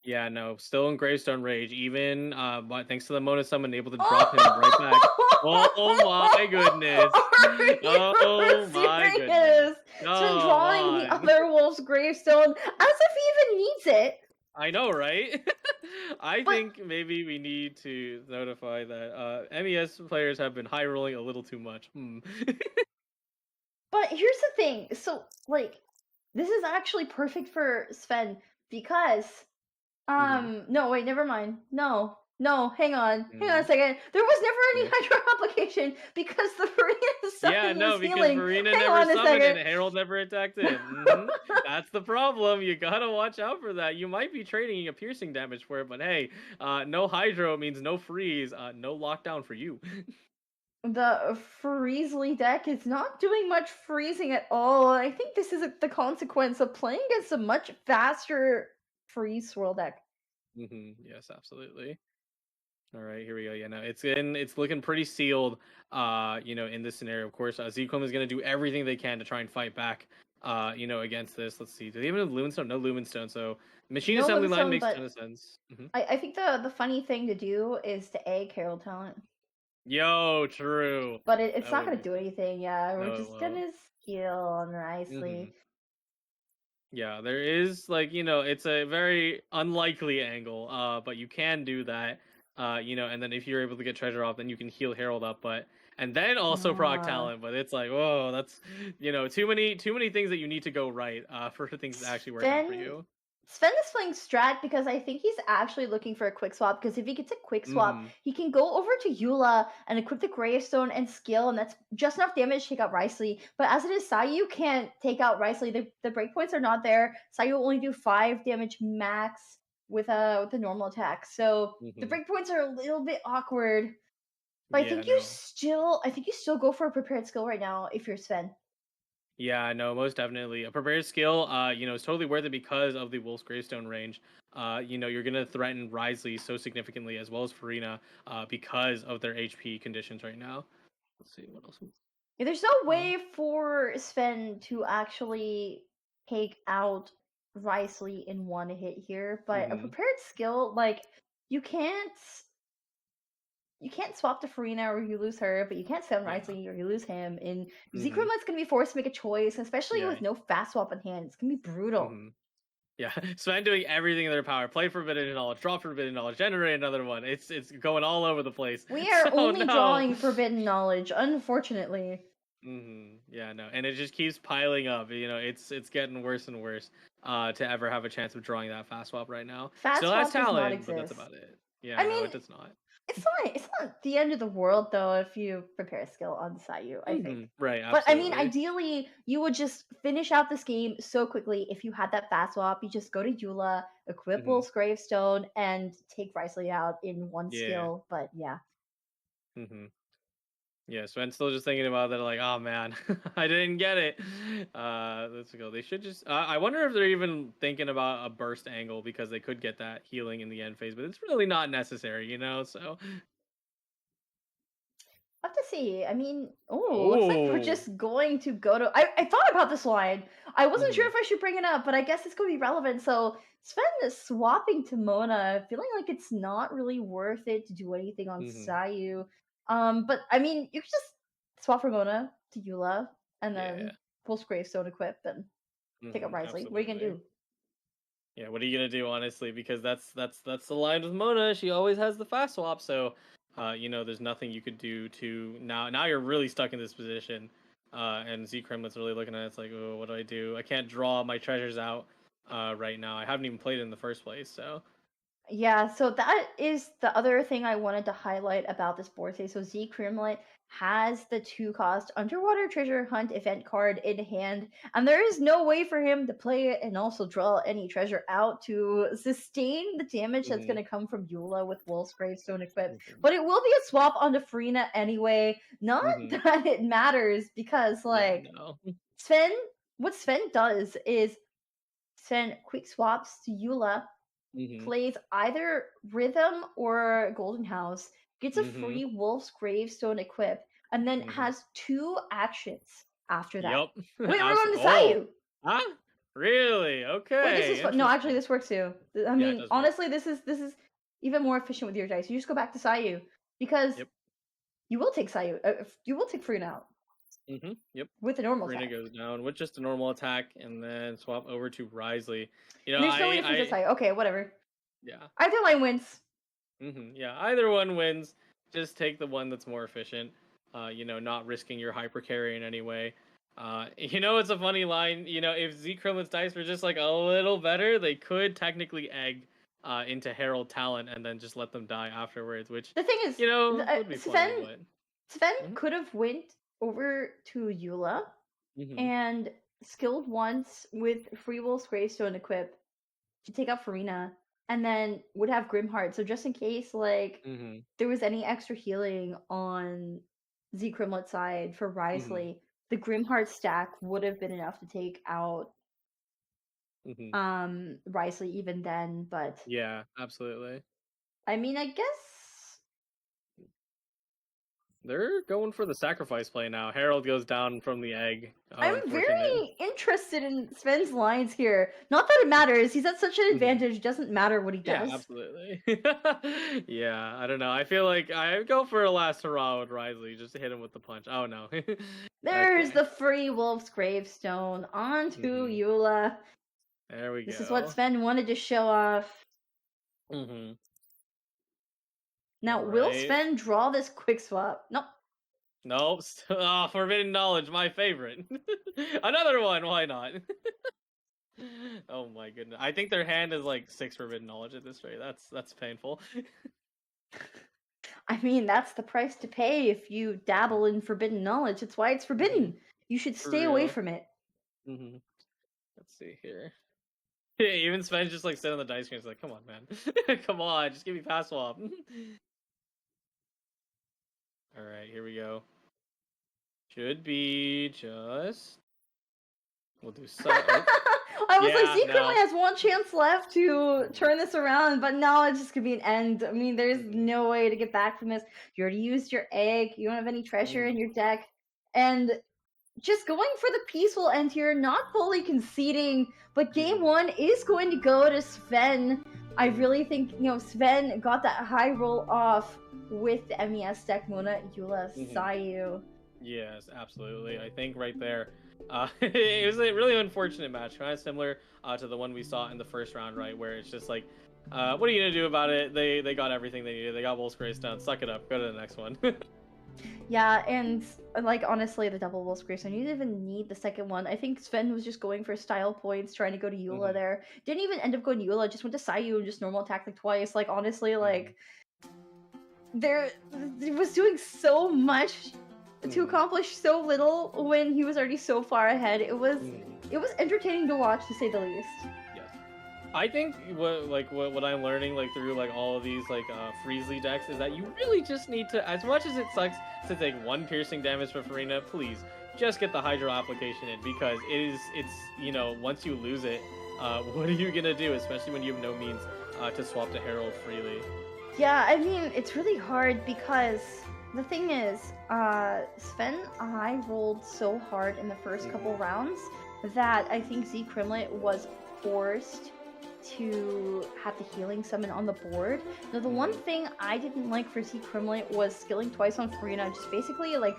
Yeah, no, still in Gravestone Rage. Even but thanks to the Mona Summon, able to drop him right back. Oh my goodness. Are you Oh my goodness. serious? It's been Come drawing the on. other wolf's gravestone as if he even needs it. I know, right? I But think maybe we need to notify that MES players have been high rolling a little too much. Hmm. but here's the thing. So like this is actually perfect for Sven because Hmm. no, wait, never mind. No. No, hang on. Hang on a Hmm. second. There was never any Yeah. hydro application because the Farina Yeah, summon was no, because healing. Marina Hang never on a summoned and second. Harold never attacked in. Hmm. That's the problem. You gotta watch out for that. You might be trading a piercing damage for it, but hey, no hydro means no freeze, no lockdown for you. The Freezely deck is not doing much freezing at all. I think this is the consequence of playing against a much faster freeze swirl deck. Yes, absolutely. All right, here we go. Yeah, no, it's looking pretty sealed. In this scenario, of course, Zcom is gonna do everything they can to try and fight back. Against this. Let's see. Do they even have Lumenstone? No Lumenstone. So machine No assembly line Limestone, makes a but ton of sense. I think the funny thing to do is to egg Carol Talent. Yo, true. But it's That not would gonna be do fun. anything, yeah. We're No, it just won't. gonna skill on Hmm. Risley. Yeah, there is it's a very unlikely angle, but you can do that. And then if you're able to get treasure off, then you can heal Herald up, but and then also proc Uh, talent. But it's like, whoa, that's too many things that you need to go right for things to actually work out for Sven you. Sven is playing strat because I think he's actually looking for a quick swap. Because if he gets a quick swap, Hmm. he can go over to Eula and equip the Gravestone and skill, and that's just enough damage to take out Risley. But as it is, Sayu can't take out Risley. The breakpoints are not there. Sayu will only do 5 damage max with a normal attack. So the Hmm. breakpoints are a little bit awkward. But Yeah, no. I think you still go for a prepared skill right now if you're Sven. Yeah, no, most definitely. A prepared skill, is totally worth it because of the Wolf's Gravestone range. You're gonna threaten Risley so significantly as well as Farina, because of their HP conditions right now. Let's see what else. Yeah, there's no way for Sven to actually take out Risley in one hit here, but a Mm-hmm. prepared skill, like you can't you can't swap to Farina or you lose her, but you can't stun Yeah. Risley or you lose him. And Mm-hmm. Zekromat's gonna be forced to make a choice, especially Yeah. with no fast swap in hand. It's gonna be brutal. Mm-hmm. Yeah. Sven doing everything in their power. Play Forbidden Knowledge, drop Forbidden Knowledge, generate another one. It's going all over the place. We are So only no. drawing forbidden knowledge, unfortunately. Yeah, no, and it just keeps piling up. It's getting worse and worse. To ever have a chance of drawing that fast swap right now. Fast Still has swap does not talent, but that's exist. about it. Yeah, I no, mean, it does not. it's not the end of the world though if you prepare a skill on Sayu, I think. Right, But I mean, absolutely. ideally, you would just finish out this game so quickly if you had that fast swap. You just go to Eula, equip Hmm. Wolf's Gravestone, and take Risley out in one Yeah. skill. But yeah, Hmm. Yeah, Sven's still just thinking about that, like, oh man, I didn't get it. Let's go. They should just. I wonder if they're even thinking about a burst angle because they could get that healing in the end phase, but it's really not necessary. So. we'll have to see. I mean, oh, looks like we're Oh. just going to go to. I thought about this line. I wasn't sure Hmm. if I should bring it up, but I guess it's going to be relevant. So Sven is swapping to Mona, feeling like it's not really worth it to do anything on Hmm. Sayu. But I mean, you could just swap from Mona to Eula and Yeah. then post Gravestone equip and take up Risley. What are you gonna Absolutely. do? Yeah, what are you gonna do, honestly? Because that's the line with Mona. She always has the fast swap, so there's nothing you could do to now you're really stuck in this position. And Z Kremlin's really looking at it, it's like, oh, what do I do? I can't draw my treasures out right now. I haven't even played it in the first place, so Yeah, so that is the other thing I wanted to highlight about this board today. So Z Kremlin has the 2-cost Underwater Treasure Hunt event card in hand, and there is no way for him to play it and also draw any treasure out to sustain the damage that's going to come from Eula with Wolf's Gravestone equipped. But it will be a swap onto Farina anyway. Not that it matters, because like no. Sven, what Sven does is Sven quick swaps to Eula, plays either Rhythm or Golden House, gets a free Wolf's Gravestone equipped, and then has 2 actions after that. Yep. Wait, we're going to Sayu! Huh? Really? Okay. Wait, this is no, actually this works too. I mean, honestly, work. this is even more efficient with your dice. You just go back to Sayu, because you will take Sayu. You will take Fruna out. Yep. With a normal Frina attack. goes down with just a normal attack, and then swap over to Risley. There's no way to fix Sayu. Okay, whatever. Yeah. Either line wins. Yeah, either one wins. Just take the one that's more efficient. Not risking your hyper carry in any way. It's a funny line. If Z Kremlin's dice were just like a little better, they could technically egg into Herald Talent and then just let them die afterwards. Which the thing is, would be funny, but Sven could have went over to Eula and skilled once with Free Wolf's Gravestone equip to take out Farina, and then would have Grimheart. So just in case, like, there was any extra healing on Z Kremlet's side for Risley, the Grimheart stack would have been enough to take out Risley even then. But yeah, absolutely. I mean, I guess they're going for the sacrifice play now. Herald goes down from the egg. I'm very interested in Sven's lines here. Not that it matters. He's at such an advantage. It doesn't matter what he does. Yeah, absolutely. Yeah, I don't know. I feel like I go for a last hurrah with Risley. Just to hit him with the punch. Oh, no. There's the free Wolf's Gravestone onto Eula. There we go. This is what Sven wanted to show off. Now, will Sven draw this quick swap? Nope. Nope. Forbidden Knowledge, my favorite. Another one, why not? Oh my goodness. I think their hand is like 6 Forbidden Knowledge at this rate. That's painful. I mean, that's the price to pay if you dabble in Forbidden Knowledge. It's why it's forbidden. You should stay away from it. Let's see here. Yeah, even Sven's just like sitting on the dice screen. It's like, come on, man. Come on, just give me pass swap. Alright, here we go. Should be just... We'll do so. I was like, Z Kremlin has one chance left to turn this around, but no, it's just gonna be an end. I mean, there's no way to get back from this. You already used your egg, you don't have any treasure in your deck, and just going for the peaceful end here, not fully conceding, but game 1 is going to go to Sven. I really think, Sven got that high roll off with the MES deck, Mona, Eula, Sayu. Yes, absolutely. I think right there, it was a really unfortunate match, kind of similar to the one we saw in the first round, right? Where it's just like, what are you gonna do about it? They got everything they needed. They got Wolf's Gravestone. Suck it up. Go to the next one. Yeah, and like honestly, the double Wolf's Gravestone, you didn't even need the second one. I think Sven was just going for style points, trying to go to Eula there. Didn't even end up going to Eula, just went to Sayu and just normal attack like twice. Like honestly, like it was doing so much to accomplish so little when he was already so far ahead. It was entertaining to watch, to say the least. Yes, I think what I'm learning like through like all of these like Freesley decks is that you really just need to, as much as it sucks to take 1 piercing damage for Farina, please just get the Hydro application in, because it's once you lose it, what are you gonna do, especially when you have no means to swap to Herald freely? Yeah, I mean, it's really hard because the thing is, Sven I rolled so hard in the first couple rounds that I think Z Kremlet was forced to have the healing summon on the board. Now, the one thing I didn't like for Z Kremlet was skilling twice on Farina, just basically like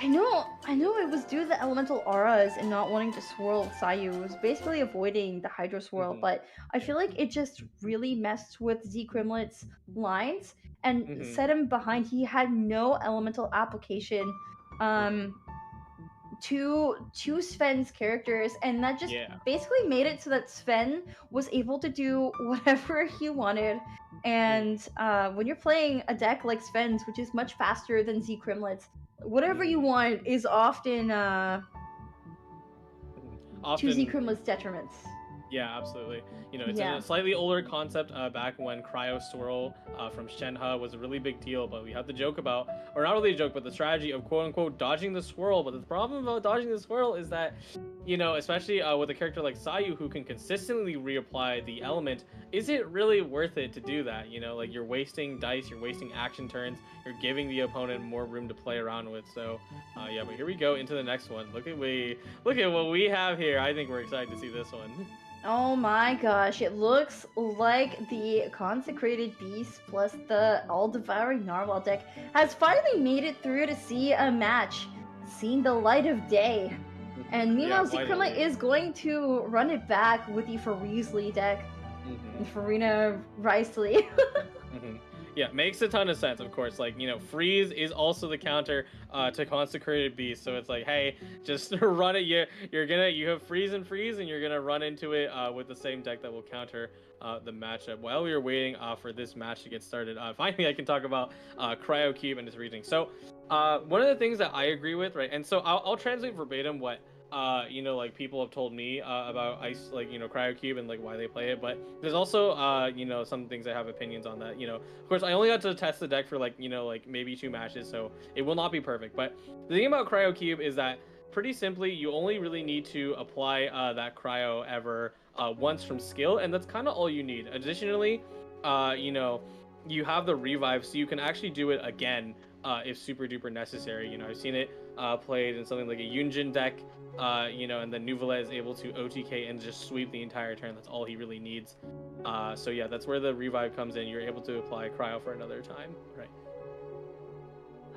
I know it was due to the elemental auras and not wanting to swirl Sayu. It was basically avoiding the Hydro Swirl, Hmm. but I Yeah. feel like it just really messed with Z Crimlet's lines and Hmm. set him behind. He had no elemental application um to Sven's characters, and that just Yeah. basically made it so that Sven was able to do whatever he wanted. Hmm. And when you're playing a deck like Sven's, which is much faster than Z Crimlet's, whatever you Hmm. want is often Hmm. to Z Often. Crimlet's detriments. Yeah, absolutely. It's a Yeah. slightly older concept back when Cryo Swirl from Shenhe was a really big deal, but we have to joke about, or not really a joke, but the strategy of quote unquote dodging the swirl. But the problem about dodging the swirl is that, especially with a character like Sayu who can consistently reapply the element, is it really worth it to do that? Like you're wasting dice, you're wasting action turns, you're giving the opponent more room to play around with. So, yeah, but here we go into the next one. Look at what we have here. I think we're excited to see this one. Oh my gosh, it looks like the Consecrated Beast plus the All-Devouring Narwhal deck has finally made it through to see a match, seen the light of day. And Yeah, meanwhile, Zikrima finally. is going to run it back with the Farizli deck, Hmm. and Farina Riceley. Hmm. Yeah, makes a ton of sense, of course. Like, freeze is also the counter to consecrated beast. So it's like, hey, just run it. You have freeze, and you're gonna run into it with the same deck that will counter the matchup. While we were waiting for this match to get started, finally I can talk about Cryo Cube and its reasoning. So, one of the things that I agree with, right? And so I'll translate verbatim what like people have told me about ice, like Cryo Cube and like why they play it. But there's also some things I have opinions on that. Of course, I only got to test the deck for like maybe 2 matches, so it will not be perfect. But the thing about Cryo Cube is that pretty simply, you only really need to apply that Cryo ever once from skill, and that's kind of all you need. Additionally, uh, you know, you have the revive, so you can actually do it again if super duper necessary. I've seen it played in something like a Yunjin deck, and then Nuvolet is able to OTK and just sweep the entire turn. That's all he really needs. So yeah, that's where the revive comes in. You're able to apply cryo for another time, right?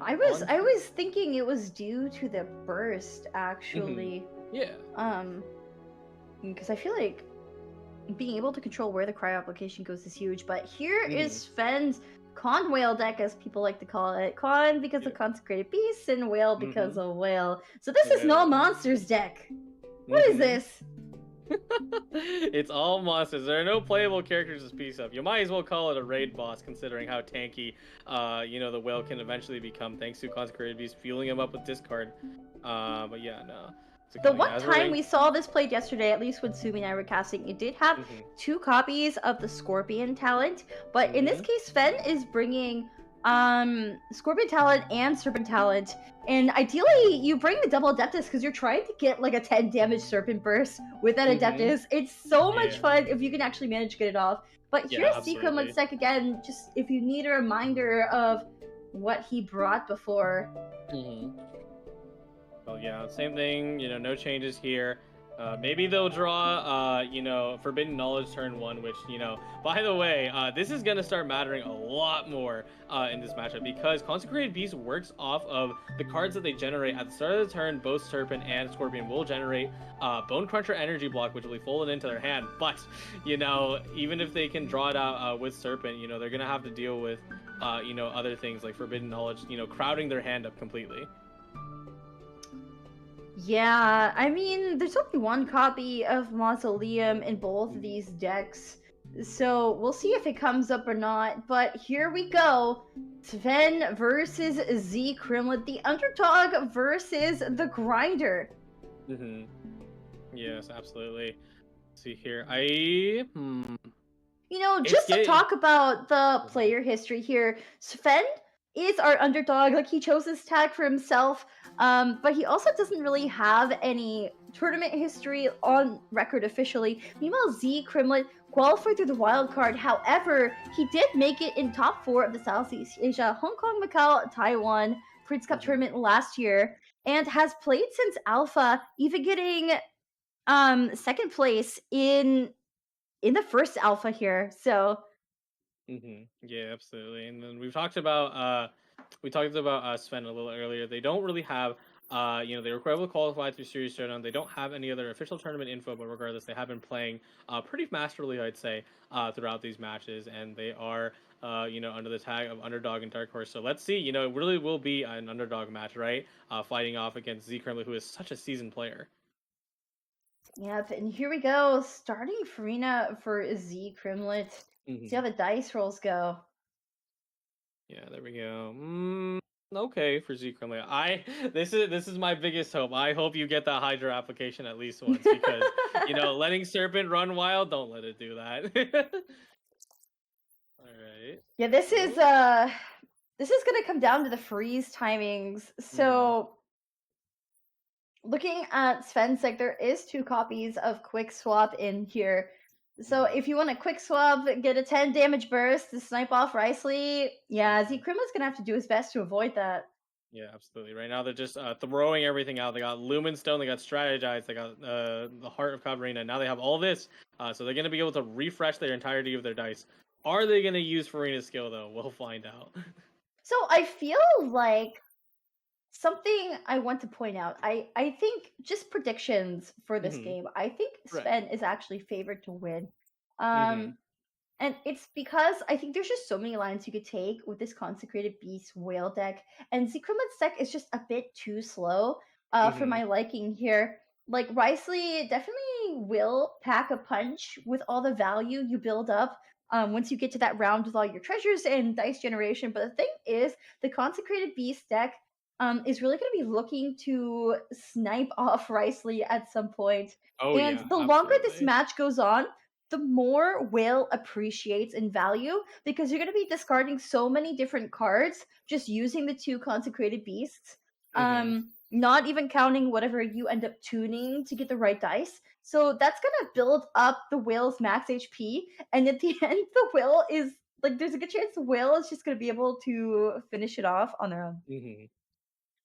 I was thinking it was due to the burst Mm-hmm. actually. Yeah. Because I feel like being able to control where the cryo application goes is huge. But here is Mm-hmm. Sven's Con Whale deck, as people like to call it. Con because Yeah. of Consecrated Beasts, and Whale because Mm-hmm. of Whale. So this is no Well. monsters deck. What is Mm-hmm. this? It's all monsters. There are no playable characters to speak of. You might as well call it a raid boss, considering how tanky, the whale can eventually become, thanks to Consecrated Beast fueling him up with discard. But yeah, no. So The yeah, one as we're time waiting. we saw this played yesterday, at least when Sumi and I were casting, it did have Mm-hmm. 2 copies of the Scorpion talent. But in this Mm-hmm. case, Sven is bringing Scorpion talent and Serpent talent. And ideally, you bring the double Adeptus because you're trying to get like a 10 damage Serpent burst with that Mm-hmm. Adeptus. It's so much Yeah. fun if you can actually manage to get it off. But Yeah, here's Secret absolutely. Deck again, just if you need a reminder of what he brought before. Mm-hmm. Well, yeah, same thing. No changes here. Maybe they'll draw, Forbidden Knowledge turn 1, which, by the way, this is going to start mattering a lot more in this matchup because Consecrated Beast works off of the cards that they generate at the start of the turn. Both Serpent and Scorpion will generate Bone Cruncher Energy Block, which will be folded into their hand. But, even if they can draw it out with Serpent, they're going to have to deal with, other things like Forbidden Knowledge, crowding their hand up completely. Yeah, I mean, there's only 1 copy of Mausoleum in both of these decks, so we'll see if it comes up or not. But here we go. Sven versus Z Krimlet, the underdog versus the grinder. Mm-hmm. Yes, absolutely. Let's see here. Just to talk about the Mhm. player history here, Sven is our underdog. Like, he chose this tag for himself, but he also doesn't really have any tournament history on record officially. Meanwhile, Z Krimlet qualified through the wild card. However, he did make it in top 4 of the Southeast Asia, Hong Kong, Macau, Taiwan Prince Cup Mhm. tournament last year, and has played since Alpha, even getting second place in the first Alpha here. So Mhm. Yeah, absolutely. And then we talked about Sven a little earlier. They don't really have They were able to qualify through Series Showdown. They don't have any other official tournament info, but regardless, they have been playing pretty masterly, I'd say, throughout these matches, and they are, under the tag of underdog and dark horse. So let's see. It really will be an underdog match, right? Fighting off against Z Crimley, who is such a seasoned player. Yep, and here we go. Starting Farina for Z Crimlet. See how the dice rolls go. Yeah, there we go. Okay, for Z Crimley. This is my biggest hope. I hope you get that Hydra application at least once because letting Serpent run wild, don't let it do that. All right. Yeah, this is gonna come down to the freeze timings. So looking at Sven's deck, there is 2 copies of Quick Swap in here. So if you want a Quick Swap, get a 10 damage burst to snipe off Ricely, yeah, Z Crimlet's gonna have to do his best to avoid that. Yeah, absolutely. Right now they're just throwing everything out. They got Lumenstone, they got Strategize, they got the Heart of Cavarina. Now they have all this, so they're going to be able to refresh their entirety of their dice. Are they going to use Farina's skill, though? We'll find out. So I feel like something I want to point out. I think just predictions for this game. I think Sven is actually favored to win. And it's because I think there's just so many lines you could take with this Consecrated Beast whale deck. And Z Crimlet's deck is just a bit too slow for my liking here. Like, Ricely definitely will pack a punch with all the value you build up once you get to that round with all your treasures and dice generation. But the thing is, the Consecrated Beast deck is really going to be looking to snipe off Ricely at some point. Oh, and yeah, the longer this match goes on, the more Whale appreciates in value because you're going to be discarding so many different cards just using the 2 Consecrated Beasts. Not even counting whatever you end up tuning to get the right dice. So that's going to build up the Whale's max HP. And at the end, the Whale is like, there's a good chance the Whale is just going to be able to finish it off on their own.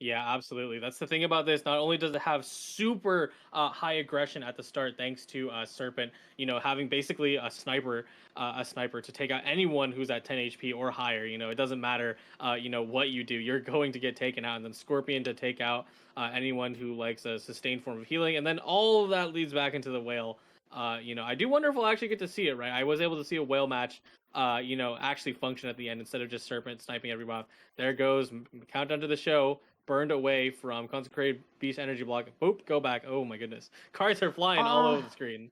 Yeah, absolutely. That's the thing about this. Not only does it have super high aggression at the start, thanks to Serpent, having basically a sniper to take out anyone who's at 10 HP or higher. It doesn't matter, what you do, you're going to get taken out. And then Scorpion to take out anyone who likes a sustained form of healing, and then all of that leads back into the Whale. I do wonder if we'll actually get to see it. Right, I was able to see a Whale match actually function at the end instead of just Serpent sniping everyone off. There goes countdown to the show. Burned away from Consecrated Beast energy block. Boop, go back. Oh my goodness. Cards are flying all over the screen.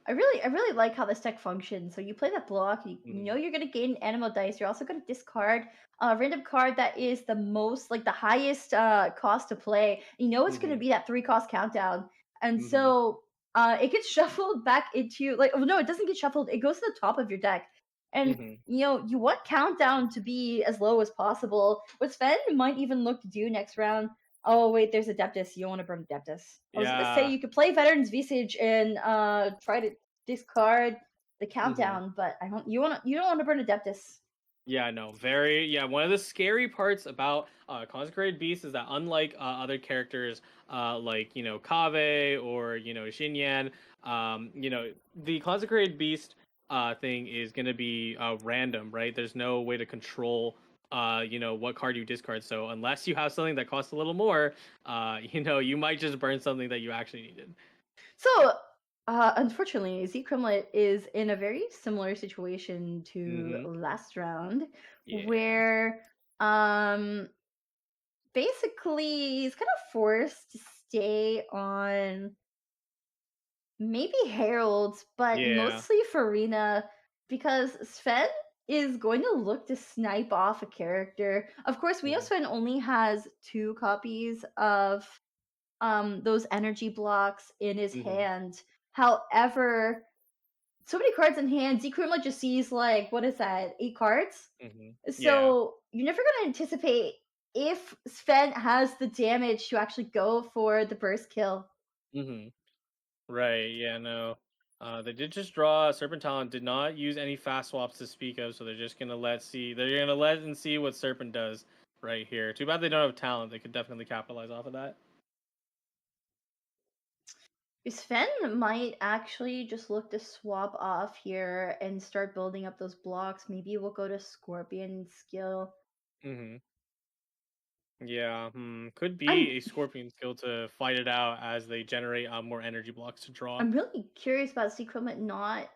I really like how this deck functions. So you play that block, you know you're gonna gain animal dice. You're also gonna discard a random card that is the most, like the highest cost to play. You know it's gonna be that 3 cost countdown. And so it gets shuffled back into no, it doesn't get shuffled, it goes to the top of your deck. And you want countdown to be as low as possible. What Sven might even look to do next round. Oh wait, there's Adeptus. You don't want to burn Adeptus. I was gonna say you could play Veteran's Visage and try to discard the countdown, but you don't want to burn Adeptus. Yeah, no, one of the scary parts about Consecrated Beast is that unlike other characters like Kave or Xinyan, the Consecrated Beast thing is going to be random, right? There's no way to control what card you discard. So unless you have something that costs a little more, you might just burn something that you actually needed. So unfortunately, Z Crimlet is in a very similar situation to last round, where basically he's kind of forced to stay on maybe Heralds, but mostly Farina, because Sven is going to look to snipe off a character. Of course, we know Sven only has 2 copies of those energy blocks in his hand. However, so many cards in hand, Z Crimlet just sees what is that, 8 cards? So you're never going to anticipate if Sven has the damage to actually go for the burst kill. Right, yeah, no. They did just draw Serpent Talon, did not use any fast swaps to speak of, so they're just gonna let and see what Serpent does right here. Too bad they don't have talent, they could definitely capitalize off of that. Sven might actually just look to swap off here and start building up those blocks. Maybe we'll go to Scorpion skill. Yeah, could I'm be a Scorpion skill to fight it out as they generate more energy blocks to draw. I'm really curious about Sequelment not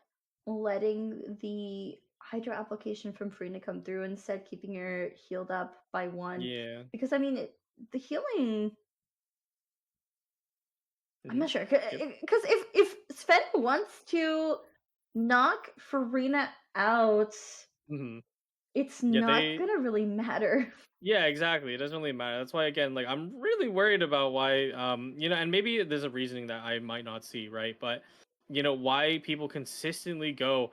letting the Hydro application from Frina come through, instead keeping her healed up by one. Yeah. Because I mean, the healing. I'm Hmm. not sure. Yep. Because if Sven wants to knock Farina out, Hmm. it's Yeah, not they. gonna really matter. Yeah, exactly. It doesn't really matter. That's why, again, like I'm really worried about why, and maybe there's a reasoning that I might not see, right? But why people consistently go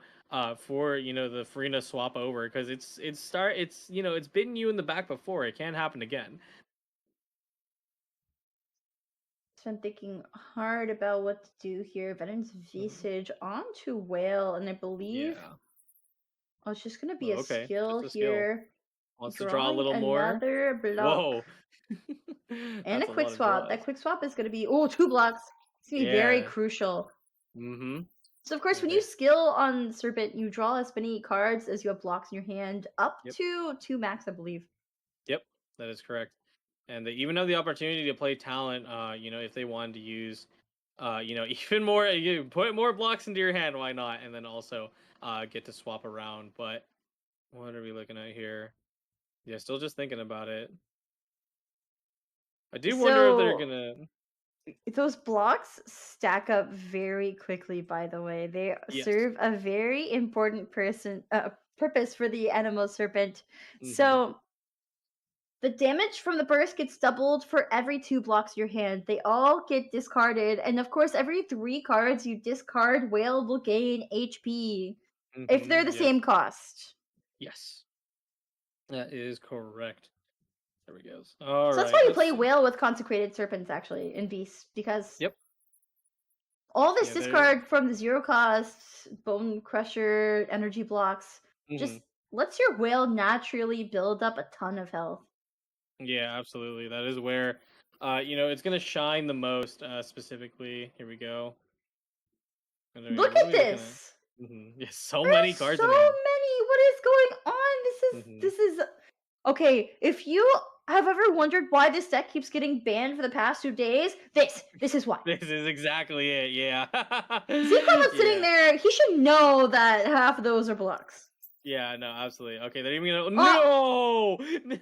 for the Farina swap over because it's bitten you in the back before. It can't happen again. So I'm thinking hard about what to do here. Veteran's Mhm. Visage onto Whale, and I believe Yeah. it's just gonna be Well, a okay. skill Just a skill. here. Wants to draw a Drawing little more. another block. Whoa. And a That's a quick lot of swap. That draws. quick swap is gonna be, oh, 2 blocks. It's gonna be very Yeah. crucial. Mm-hmm. So of course, when you Okay. skill on Serpent, you draw as many cards as you have blocks in your hand, up Yep. to 2 max, I believe. Yep. That is correct. And they even have the opportunity to play talent. If they wanted to use, even more, you put more blocks into your hand. Why not? And then also, get to swap around. But what are we looking at here? Yeah, still just thinking about it. I do wonder if they're So gonna. those blocks stack up very quickly, by the way. They Yes. serve a very important purpose for the animal serpent. Mm-hmm. So the damage from the burst gets doubled for every 2 blocks in your hand. They all get discarded, and of course, every 3 cards you discard, Whale will gain HP if they're Mm-hmm. the Yes. same cost. Yes. That is correct. There we go. All So that's right. why you Let's play see. Whale with Consecrated Serpents, actually, in Beasts, because Yep. all this Yeah. There. discard from the 0 cost, Bone Crusher, energy blocks, Hmm. just lets your Whale naturally build up a ton of health. Yeah. Absolutely. That is where, it's gonna shine the most. Specifically, here we go. And I mean, Look what are at we looking at? this! Yeah. So many There's cards so in hand. many! What is going on? Hmm. This is okay, if you have ever wondered why this deck keeps getting banned for the past 2 days, this is why. This is exactly it. Yeah. Zequel sitting Yeah. there, he should know that half of those are blocks. Yeah. No. Absolutely. Okay. They're even gonna. Oh, No. No.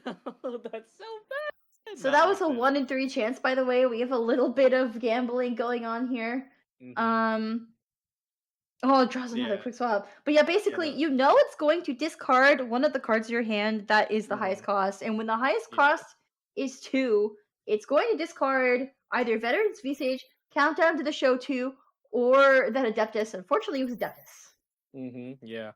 That's so bad. so Not that was a like this. 1 in 3 chance, by the way. We have a little bit of gambling going on here. Hmm. Um, oh, it draws another Yeah. quick swap. But yeah, Yeah. basically, No. you know it's going to discard one of the cards in your hand that is the highest Hmm. cost. And when the highest Yeah. cost is 2, it's going to discard either Veteran's Visage, Countdown to the Show 2, or that Adeptus. Unfortunately, it was Adeptus. Yeah.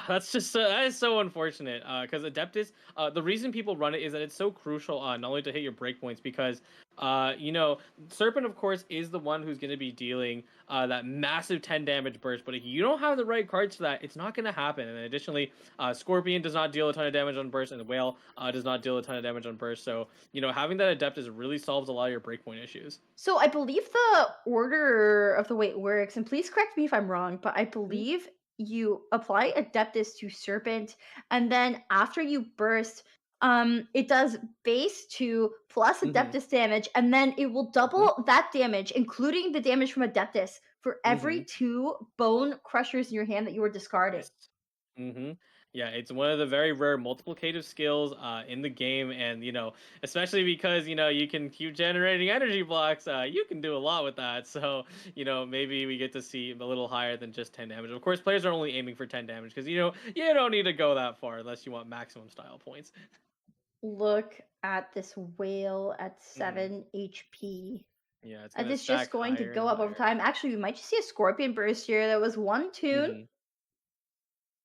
That's just that is so unfortunate. Because Adeptus, the reason people run it is that it's so crucial. Not only to hit your breakpoints, because Serpent, of course, is the one who's going to be dealing that massive 10 damage burst. But if you don't have the right cards for that, it's not going to happen. And then additionally, Scorpion does not deal a ton of damage on burst, and the Whale does not deal a ton of damage on burst. So having that Adeptus really solves a lot of your breakpoint issues. So I believe the order of the way it works, and please correct me if I'm wrong, but I believe you apply Adeptus to Serpent, and then after you burst, it does base 2 plus Mm-hmm. Adeptus damage, and then it will Mm-hmm. double that damage, including the damage from Adeptus, for Mm-hmm. every 2 Bone Crushers in your hand that you are discarding. Yes. Mm-hmm. Yeah, it's one of the very rare multiplicative skills in the game, and especially because you can keep generating energy blocks. You can do a lot with that. So maybe we get to see a little higher than just 10 damage. Of course, players are only aiming for 10 damage because you don't need to go that far unless you want maximum style points. Look at this whale at Hmm. 7 HP. Yeah, it's And gonna it's just stack going to higher go and up over higher. time. Actually, we might just see a Scorpion Burst here. That was 1 tune. Hmm.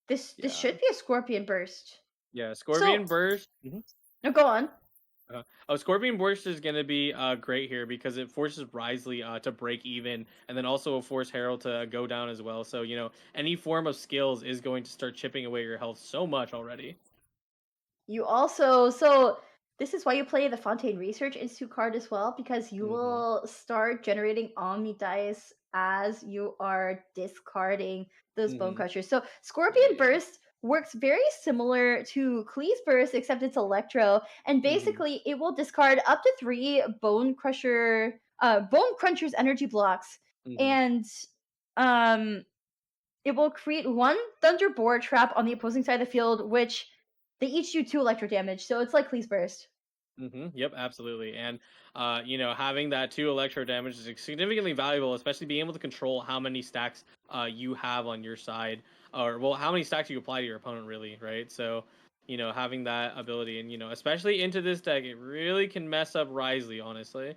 This Yeah, should be a Scorpion Burst. yeah. So, Scorpion burst. no, go on. Scorpion Burst is going to be great here because it forces Risley to break even, and then also force Harold to go down as well. So any form of skills is going to start chipping away your health so much already. You also, so this is why you play the Fontaine Research Institute card as well, because you Hmm. will start generating Omni dice as you are discarding those Bone Hmm. Crushers. So, Scorpion Yeah. Burst works very similar to Klee's Burst, except it's Electro, and Mm-hmm. basically it will discard up to 3 Bone Cruncher's energy blocks, Mm-hmm. and um, it will create 1 Thunder Boar trap on the opposing side of the field, which they each do 2 electro damage, so it's like Klee's Burst. Yep, absolutely. And having that 2 electro damage is significantly valuable, especially being able to control how many stacks you have on your side, or well, how many stacks you apply to your opponent, really, right? So, having that ability, and especially into this deck, it really can mess up Risley, honestly.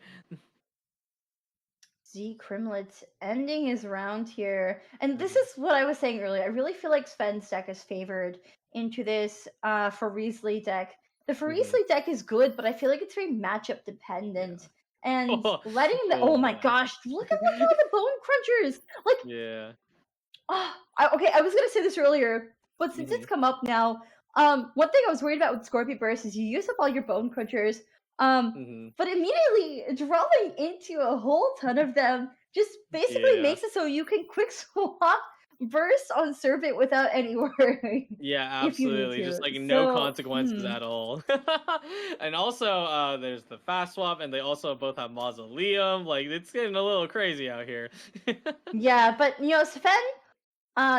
Z Crimlet ending his round here. And this Mhm. is what I was saying earlier. I really feel like Sven's deck is favored into this Farisley deck. The Mhm. Farisley deck is good, but I feel like it's very matchup Yeah. dependent. And letting the Oh oh my my. gosh, look at all the bone crunchers. Like Yeah. okay, I was gonna say this earlier, but since it's Mhm. come up now, one thing I was worried about with Scorpion Burst is you use up all your bone crunchers, Mhm. but immediately drawing into a whole ton of them just basically Yeah. makes it so you can quick swap Burst on Serpent without any worry Yeah, if you need absolutely. Just to. like no So, consequences at all. And also, there's the fast swap, and they also both have mausoleum. Like it's getting a little crazy out here. yeah, but Sven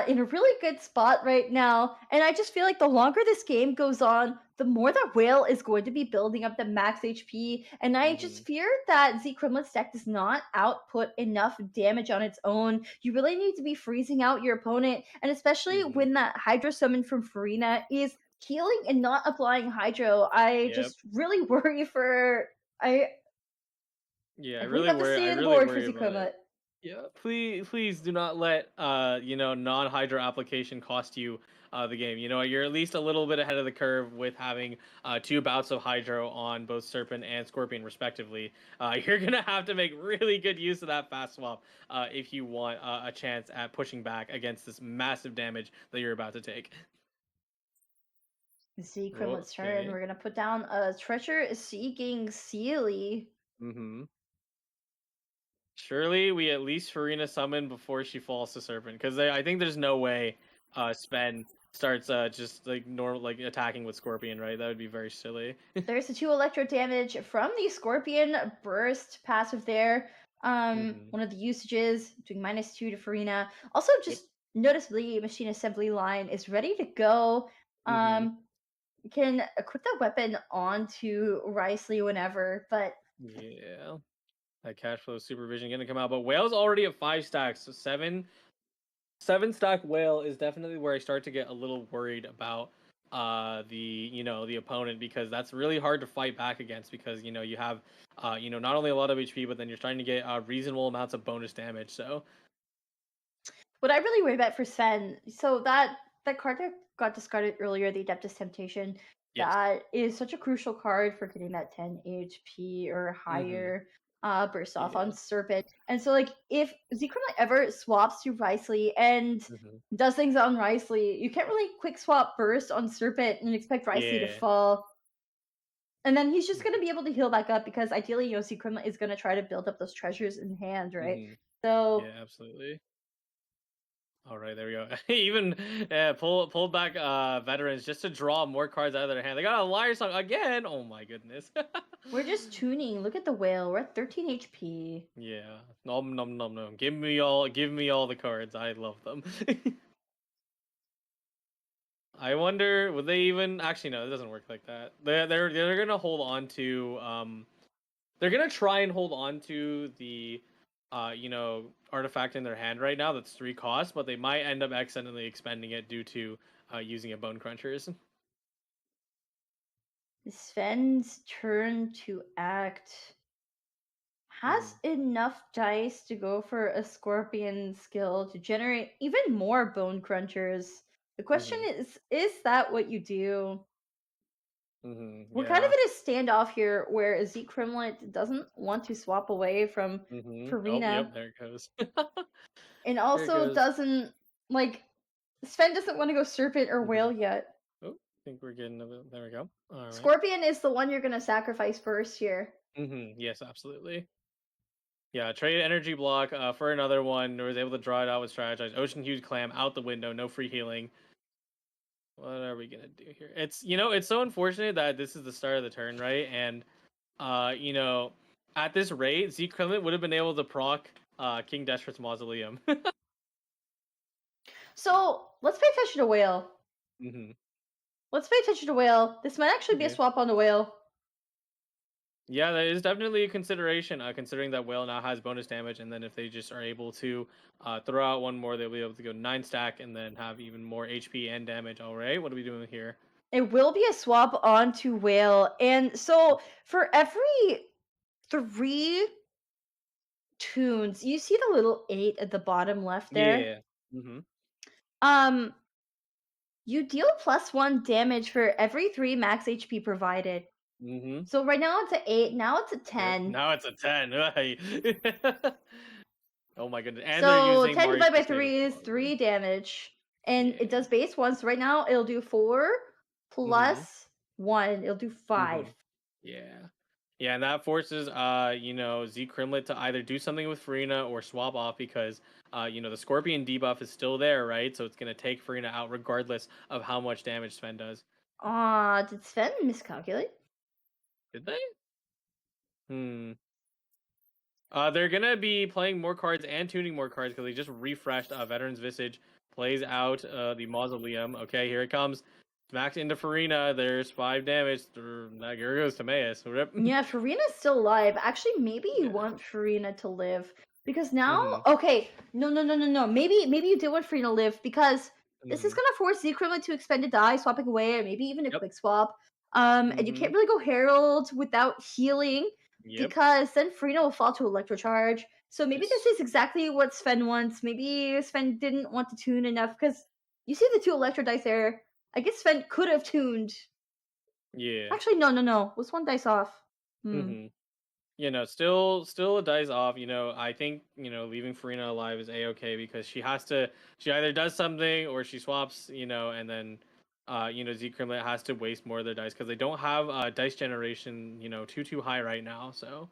in a really good spot right now. And I just feel like the longer this game goes on, the more that whale is going to be building up the max HP. And I Hmm. just fear that Z Kremlin's deck does not output enough damage on its own. You really need to be freezing out your opponent. And especially Hmm. when that Hydro Summon from Farina is healing and not applying Hydro, I Yep. just really worry for. Yeah, I really have to I stay on really board for worry Z about it. Kremlin. Yeah, please do not let non-hydro application cost you the game. You're at least a little bit ahead of the curve with having 2 bouts of hydro on both Serpent and Scorpion respectively. You're gonna have to make really good use of that fast swap if you want a chance at pushing back against this massive damage that you're about to take. Z Kremlin's turn. Okay. We're gonna put down a treasure seeking Sealy. Mm-hmm. Surely we at least Farina summon before she falls to Serpent, because I think there's no way Sven starts just like normal like attacking with Scorpion, right? That would be very silly. There's the 2 electro damage from the Scorpion Burst passive there. Mm-hmm. One of the usages doing -2 to Farina. Also, Yep. just noticeably, machine assembly line is ready to go. Mm-hmm. You can equip that weapon onto Risley whenever, but Yeah. That cash flow supervision gonna come out, but Whale's already at 5 stacks, so seven stack Whale is definitely where I start to get a little worried about the opponent, because that's really hard to fight back against, because you have not only a lot of HP, but then you're starting to get reasonable amounts of bonus damage. So what I really worry about for Sven, so that card that got discarded earlier, the Adeptus Temptation, yes. that is such a crucial card for getting that 10 HP or Mm-hmm. higher burst off on Yeah. Serpent. And so, like, if Zekrom ever swaps to Risley and Mm-hmm. does things on Risley, you can't really quick swap burst on Serpent and expect Risley to Yeah. fall. And then he's just going to Mm-hmm. be able to heal back up because ideally, Zekrom is going to try to build up those treasures in hand, right? Mm-hmm. So Yeah, absolutely. All right, there we go. Even pulled back veterans just to draw more cards out of their hand. They got a liar song again. Oh my goodness. we're just tuning. Look at the whale. We're at 13 HP. Yeah. Nom nom nom nom. Give me all the cards. I love them. I wonder, would they even actually no, it doesn't work like that. They're gonna hold on to they're gonna try and hold on to the artifact in their hand right now that's 3 costs, but they might end up accidentally expending it due to using a bone crunchers. Sven's turn to act has Hmm. enough dice to go for a scorpion skill to generate even more bone crunchers. The question Hmm. is that what you do? Hmm. We're kind of Yeah. in a standoff here where Zeke Kremlin doesn't want to swap away from Hmm. Oh, yep, Farina there it goes. and There it also goes. doesn't like Sven doesn't want to go serpent or Hmm. whale yet. Oh, I think we're getting a bit. There we go. All right. Scorpion is the one you're going to sacrifice first here. Yes, absolutely. Yeah, trade energy block for another one. Was able to draw it out with strategize. Ocean Huge Clam out the window. No free healing. What are we gonna do here? It's so unfortunate that this is the start of the turn, right? And you know, at this rate, Z Krillin would have been able to proc King Deshret's Mausoleum. So let's pay attention to Whale. hmm Let's pay attention to Whale. This might actually be a Okay. swap on the Whale. Yeah, that is definitely a consideration, considering that Whale now has bonus damage, and then if they just are able to throw out one more, they'll be able to go 9 stack and then have even more HP and damage. All right, what are we doing here? It will be a swap onto Whale. And so for every 3 tunes, you see the little 8 at the bottom left there? Yeah. Mm-hmm. Um, you deal +1 damage for every 3 max HP provided. Mm-hmm. So right now it's a 8, now it's a Yep. 10. Now it's a 10. Right. Oh my goodness. And they're So using 10 Mari's divided by persuasive 3 is clause. 3 damage. And it Yeah. does base 1. So right now it'll do 4 Mm-hmm. plus 1. It'll do 5. Mm-hmm. Yeah. Yeah, and that forces Z Crimlet to either do something with Farina or swap off because the Scorpion debuff is still there, right? So it's gonna take Farina out regardless of how much damage Sven does. Did Sven miscalculate? Did they? Hmm. They're gonna be playing more cards and tuning more cards because they just refreshed Veteran's Visage. Plays out the Mausoleum. Okay, here it comes. Smacks into Farina. There's 5 damage. Here goes Timaeus. Rip. Yeah, Farina's still alive. Actually, maybe you Yeah. want Farina to live. Because now, Mm-hmm. okay, no. Maybe you do want Farina to live because this is Mm-hmm. gonna force Z Equivalent to expend a die, swapping away, or maybe even a Yep. quick swap. And you Mm-hmm. can't really go Herald without healing Yep. because then Farina will fall to Electro Charge. So maybe this Yes. is exactly what Sven wants. Maybe Sven didn't want to tune enough because you see the 2 Electro dice there. I guess Sven could have tuned. Yeah. Actually, no. Was 1 dice off? Mm-hmm. Still a dice off. I think leaving Farina alive is a-okay because she either does something or she swaps. And then Z Crimlet has to waste more of their dice because they don't have dice generation. Too high right now. So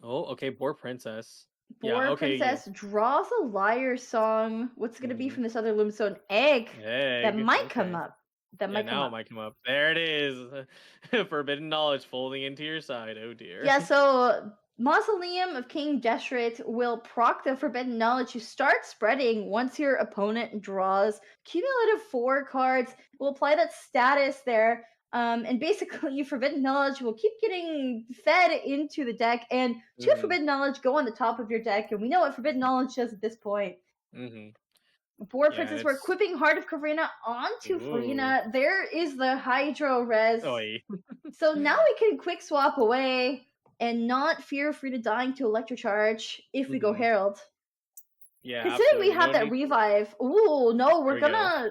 okay, Boar Princess. Yeah, Boar okay, yeah. Princess draws a liar song. What's gonna be Mm-hmm. from this other Loomstone? Egg that Egg. might come Okay. up. That Yeah, might come now it up. might come up. There it is. Forbidden knowledge folding into your side. Oh dear. Yeah, so Mausoleum of King Deshret will proc the Forbidden Knowledge to start spreading once your opponent draws cumulative 4 cards. We'll apply that status there. And basically, Forbidden Knowledge will keep getting fed into the deck, and 2 Mm-hmm. Forbidden Knowledge go on the top of your deck, and we know what Forbidden Knowledge does at this point. Mm-hmm. Boar Yeah, Princess, we're it's equipping Heart of Kavrina onto ooh. Farina. There is the Hydro Res. Oi. So now we can quick swap away and not fear Frida dying to Electrocharge if we go Mm-hmm. Herald. Yeah, Considering we absolutely. have No that need. revive. Ooh, no, There we're we go. gonna.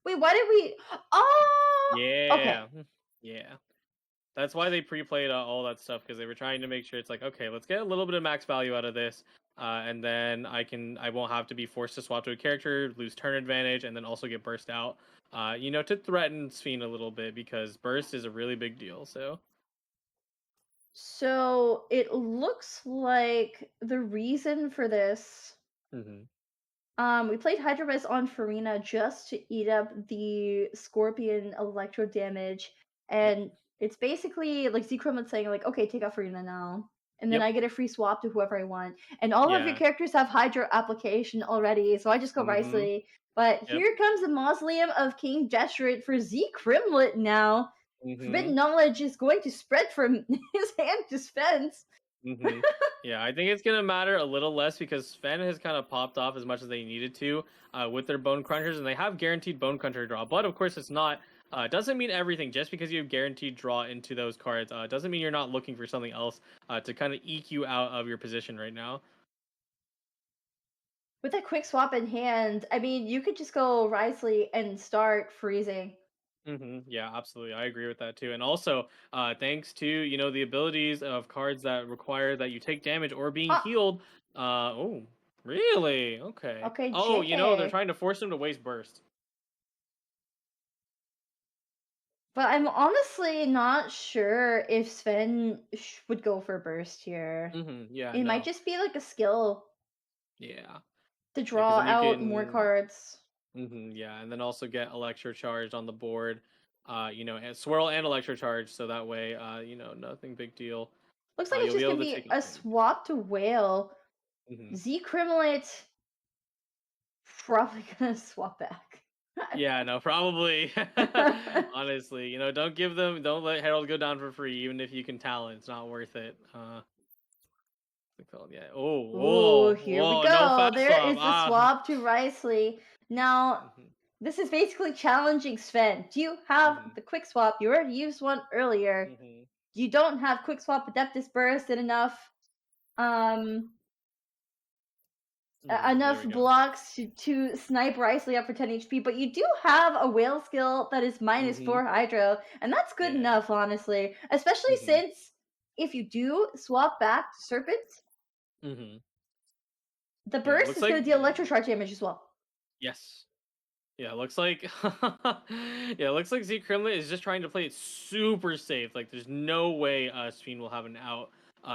Wait, why did we. Oh! Okay. Yeah. Yeah. That's why they pre-played all that stuff because they were trying to make sure it's like, okay, let's get a little bit of max value out of this, and then I won't have to be forced to swap to a character, lose turn advantage, and then also get burst out. To threaten Sven a little bit because burst is a really big deal. So. So it looks like the reason for this. Mm-hmm. We played Hydro Res on Farina just to eat up the Scorpion electro damage, Yep. and it's basically like Z-Chrome saying like, okay, take out Farina now, and then Yep. I get a free swap to whoever I want, and all of your Yeah. characters have Hydro application already, so I just go Mm-hmm. Riceley. But Yep. here comes the Mausoleum of King Deshret for Z Crimlet now. Mm-hmm. Forbidden knowledge is going to spread from his hand to Sven's. Mm-hmm. Yeah, I think it's gonna matter a little less because Sven has kind of popped off as much as they needed to with their Bone Crunchers, and they have guaranteed Bone Cruncher draw. But of course, it's not. Doesn't mean everything. Just because you have guaranteed draw into those cards, doesn't mean you're not looking for something else to kind of eke you out of your position right now. With a quick swap in hand, I mean, you could just go Risley and start freezing. Yeah, absolutely. I agree with that too. And also, thanks to the abilities of cards that require that you take damage or being Ah, healed. Oh, really? Okay. okay, Oh, they're JK. trying to force him to waste burst. But I'm honestly not sure if Sven would go for burst here. Yeah, It might no. just be like a skill Yeah. to Yeah, because draw then you out more can. cards. Yeah, and then also get Electro Charged on the board. And Swirl and Electro Charge, so that way, nothing big deal. Looks like it's You'll be just able gonna to be take a a turn. swap to whale. Z Crimlet probably gonna swap back. Yeah, no, probably. Honestly, don't let Herald go down for free, even if you can talent. It's not worth it. What's it called? Yeah. Oh, Ooh, whoa, here we whoa, no go. fast There swap. is the swap to Riceley. Now, Mhm, this is basically challenging Sven. Do you have mhm, the quick swap? You already used one earlier. mhm, You don't have quick swap Adeptus Burst and um There enough we go. blocks to snipe Riceley up for 10 HP, but you do have a whale skill that is Mhm. -4 Hydro, and that's good Yeah. enough, honestly. Especially Mhm. since if you do swap back to Serpent, Mhm. the Yeah. It burst looks is like going to deal electrocharge damage as well. yes. Yeah, it looks like yeah, it looks like Z Kremlin is just trying to play it super safe. Like there's no way Sven will have an out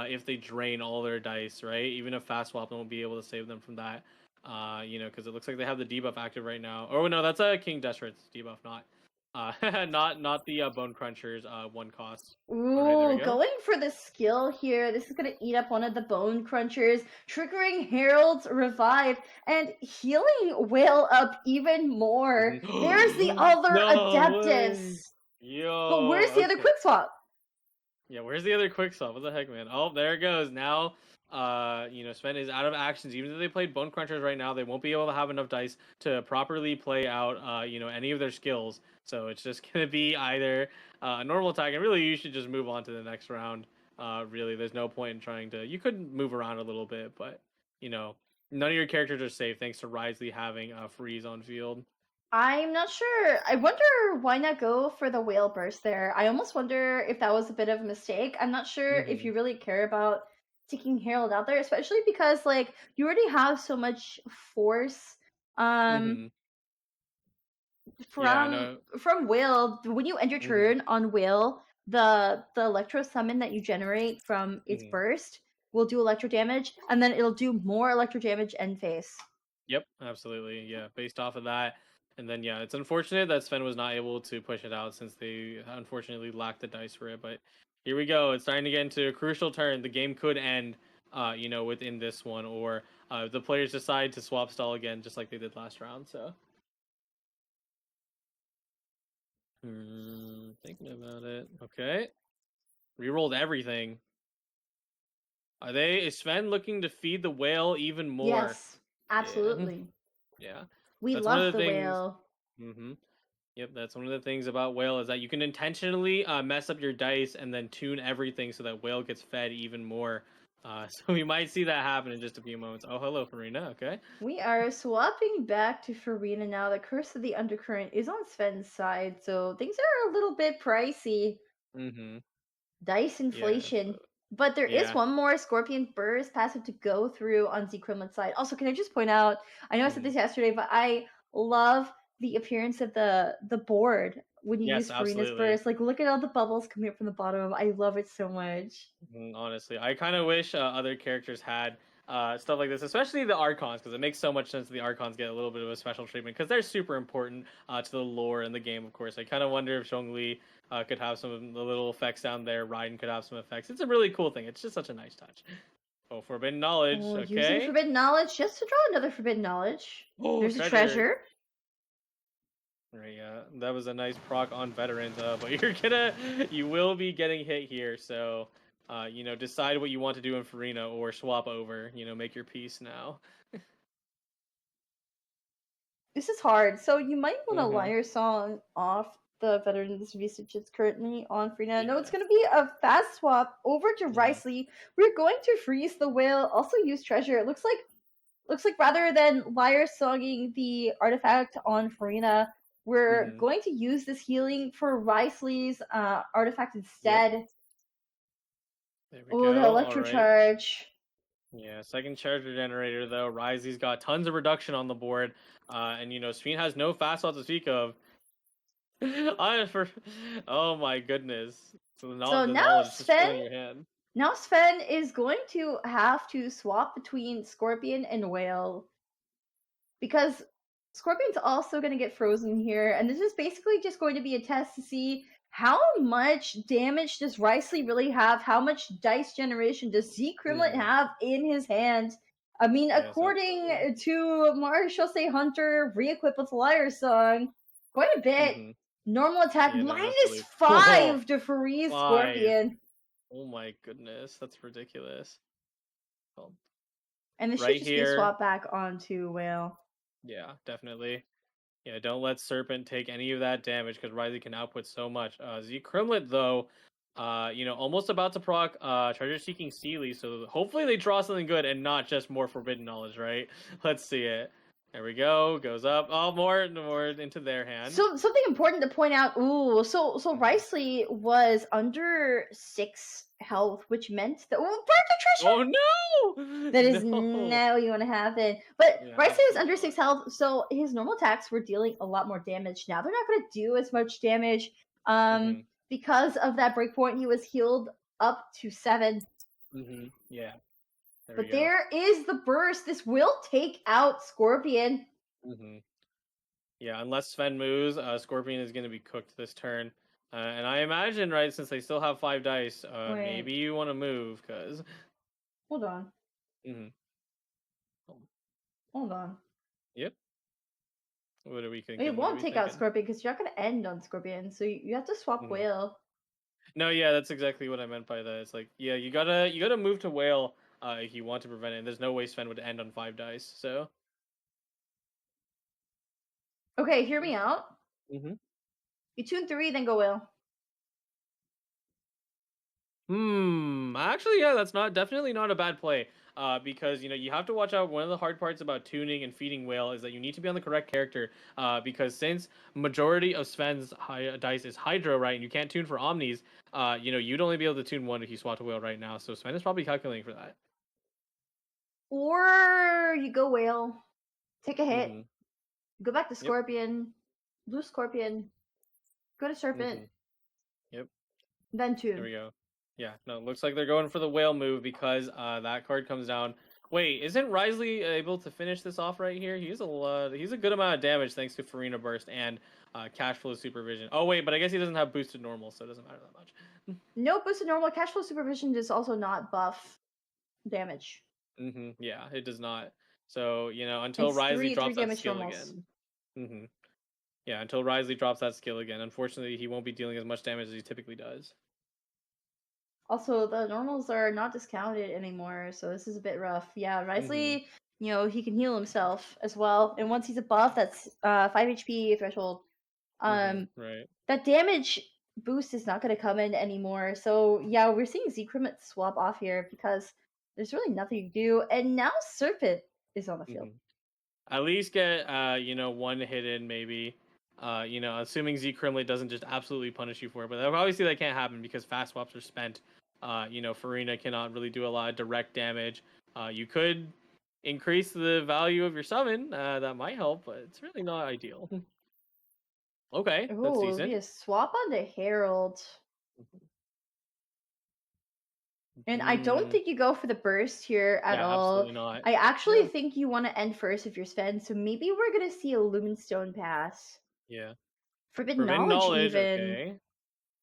if they drain all their dice, right? Even if fast swap won't be able to save them from that. Because it looks like they have the debuff active right now. Oh no, that's a King Desperat's debuff, not not the Bone Crunchers one cost. All right, there we Ooh, go. going for the skill here. This is going to eat up one of the bone crunchers, triggering Herald's revive and healing Whale up even more. There's the other No way. Adeptus. But where's Yo, the other okay. quick swap? Yeah, where's the other quick swap? What the heck, man? Oh, there it goes. Now, Sven is out of actions. Even though they played Bone Crunchers right now, they won't be able to have enough dice to properly play out, any of their skills. So it's just gonna be either a normal attack, and really, you should just move on to the next round. Really, there's no point in trying to. You could move around a little bit, but you know, none of your characters are safe thanks to Risley having freeze on field. I'm not sure. I wonder why not go for the whale burst there. I almost wonder if that was a bit of a mistake. I'm not sure if Mm-hmm. you really care about taking Herald out there, especially because like you already have so much force. Mm-hmm. Yeah, I From know. Will, when you end your Mm-hmm. turn on Will, the electro summon that you generate from its Mm-hmm. burst will do electro damage, and then it'll do more electro damage end phase. Yep, absolutely. Yeah, based off of that. And then yeah, it's unfortunate that Sven was not able to push it out since they unfortunately lacked the dice for it. But here we go. It's starting to get into a crucial turn. The game could end within this one, or the players decide to swap stall again just like they did last round. So thinking about it. Okay. Rerolled everything. Is Sven looking to feed the whale even more? Yes, Yeah. absolutely. Yeah. We That's one love of the the things. whale. Mm-hmm. Yep, that's one of the things about whale is that you can intentionally mess up your dice and then tune everything so that whale gets fed even more. So we might see that happen in just a few moments. Oh, hello, Farina. Okay. We are swapping back to Farina now. The Curse of the Undercurrent is on Sven's side, so things are a little bit pricey. Mm-hmm. Dice Yeah. inflation. But there is Yeah. one more Scorpion Burst passive to go through on Z Kremlin's side. Also, can I just point out, I know I said Mm-hmm. this yesterday, but I love the appearance of the board when you Yes, use Farina's absolutely. Burst. Like, look at all the bubbles coming up from the bottom. I love it so much. Honestly, I kind of wish other characters had stuff like this, especially the Archons, because it makes so much sense that the Archons get a little bit of a special treatment because they're super important to the lore and the game. Of course, I kind of wonder if Zhongli could have some of the little effects down there. Raiden could have some effects. It's a really cool thing. It's just such a nice touch. Oh, Forbidden Knowledge. Oh, using Okay. Forbidden Knowledge just to draw another Forbidden Knowledge. Oh, There's a treasure. treasure. Right, yeah, that was a nice proc on veterans, but you will be getting hit here. So, decide what you want to do in Farina or swap over. Make your peace now. This is hard. So you might want to Mm-hmm. Liar Song off the Veterans Research it's currently on Freenet. No, it's Yeah. going to be a fast swap over to Mm-hmm. Riceley. We're going to freeze the whale. Also use treasure. It looks like rather than Liar Songing the artifact on Farina, we're Mm-hmm. going to use this healing for Riceley's artifact Yep. instead. There we Oh, the go. All electro right. charge. Yeah. Second charger generator though. Risey's got tons of reduction on the board, and Sven has no fast off to speak of. For oh my goodness. So So the knowledge just Sven filling your hand. Now Sven is going to have to swap between Scorpion and Whale because Scorpion's also going to get frozen here, and this is basically just going to be a test to see how much damage does Riceley really have? How much dice generation does Z Crimlet have in his hand? I mean, Yeah, according to Marshall Say Hunter, re-equipped with Liar Song, quite a bit. Normal attack Yeah, no, minus absolutely. 5 to freeze 5. Scorpion. Oh my goodness, that's ridiculous. Well, And this right should just here, be swapped back onto Whale. Yeah, definitely. Yeah, don't let Serpent take any of that damage because Riley can output so much. Z Crimlet though, almost about to proc Treasure Seeking Sealy, so hopefully they draw something good and not just more Forbidden Knowledge, right? Let's see it. There we go. Goes up. Oh, more into their hand. So something important to point out. Ooh, so Riceley was under 6 health, which meant that Oh no! That is now you want to happen. But Yeah, Riceley was under 6 health, so his normal attacks were dealing a lot more damage. Now they're not going to do as much damage. Because of that breakpoint, he was healed up to 7. Yeah. But there is the burst. This will take out Scorpion. Yeah, unless Sven moves, Scorpion is going to be cooked this turn. And I imagine, right, since they still have 5 dice, maybe you want to move, because... Hold on. Hold on. Yep. What are we thinking? It won't take out Scorpion, because you're not going to end on Scorpion, so you have to swap Whale. No, yeah, that's exactly what I meant by that. It's like, yeah, you gotta move to Whale if you want to prevent it. And there's no way Sven would end on 5 dice, so... Okay, hear me out. You tune 3, then go Whale. Actually, yeah, that's definitely not a bad play. Because you have to watch out. One of the hard parts about tuning and feeding Whale is that you need to be on the correct character. Because since majority of Sven's dice is Hydro, right, and you can't tune for Omnis, you'd only be able to tune 1 if you swap to Whale right now. So Sven is probably calculating for that. Or you go Whale, take a hit, go back to Scorpion, lose Scorpion, go to Serpent. Yep. Then tune. There we go. Yeah, no, looks like they're going for the Whale move because that card comes down. Wait, isn't Risley able to finish this off right here? He's a good amount of damage thanks to Farina Burst and Cash Flow Supervision. Oh wait, but I guess he doesn't have boosted normal, so it doesn't matter that much. No boosted normal. Cash Flow Supervision does also not buff damage. Yeah, it does not. So until Risley drops that skill again. Yeah, until Risley drops that skill again. Unfortunately, he won't be dealing as much damage as he typically does. Also, the normals are not discounted anymore, so this is a bit rough. Yeah, Risley, he can heal himself as well, and once he's above that's 5 HP threshold, right. That damage boost is not going to come in anymore. So yeah, we're seeing Z Crimlet swap off here because there's really nothing to do, and now Serpent is on the field. At least get 1 hit in maybe. Assuming Z Crimlet doesn't just absolutely punish you for it, but obviously that can't happen because fast swaps are spent. Farina cannot really do a lot of direct damage. You could increase the value of your summon. That might help, but it's really not ideal. Okay, that's decent. Be a swap onto Herald. And I don't think you go for the burst here at all. Absolutely not. I actually think you want to end first if you're Sven, so maybe we're going to see a Lumenstone pass. Yeah. Forbidden knowledge even. Okay.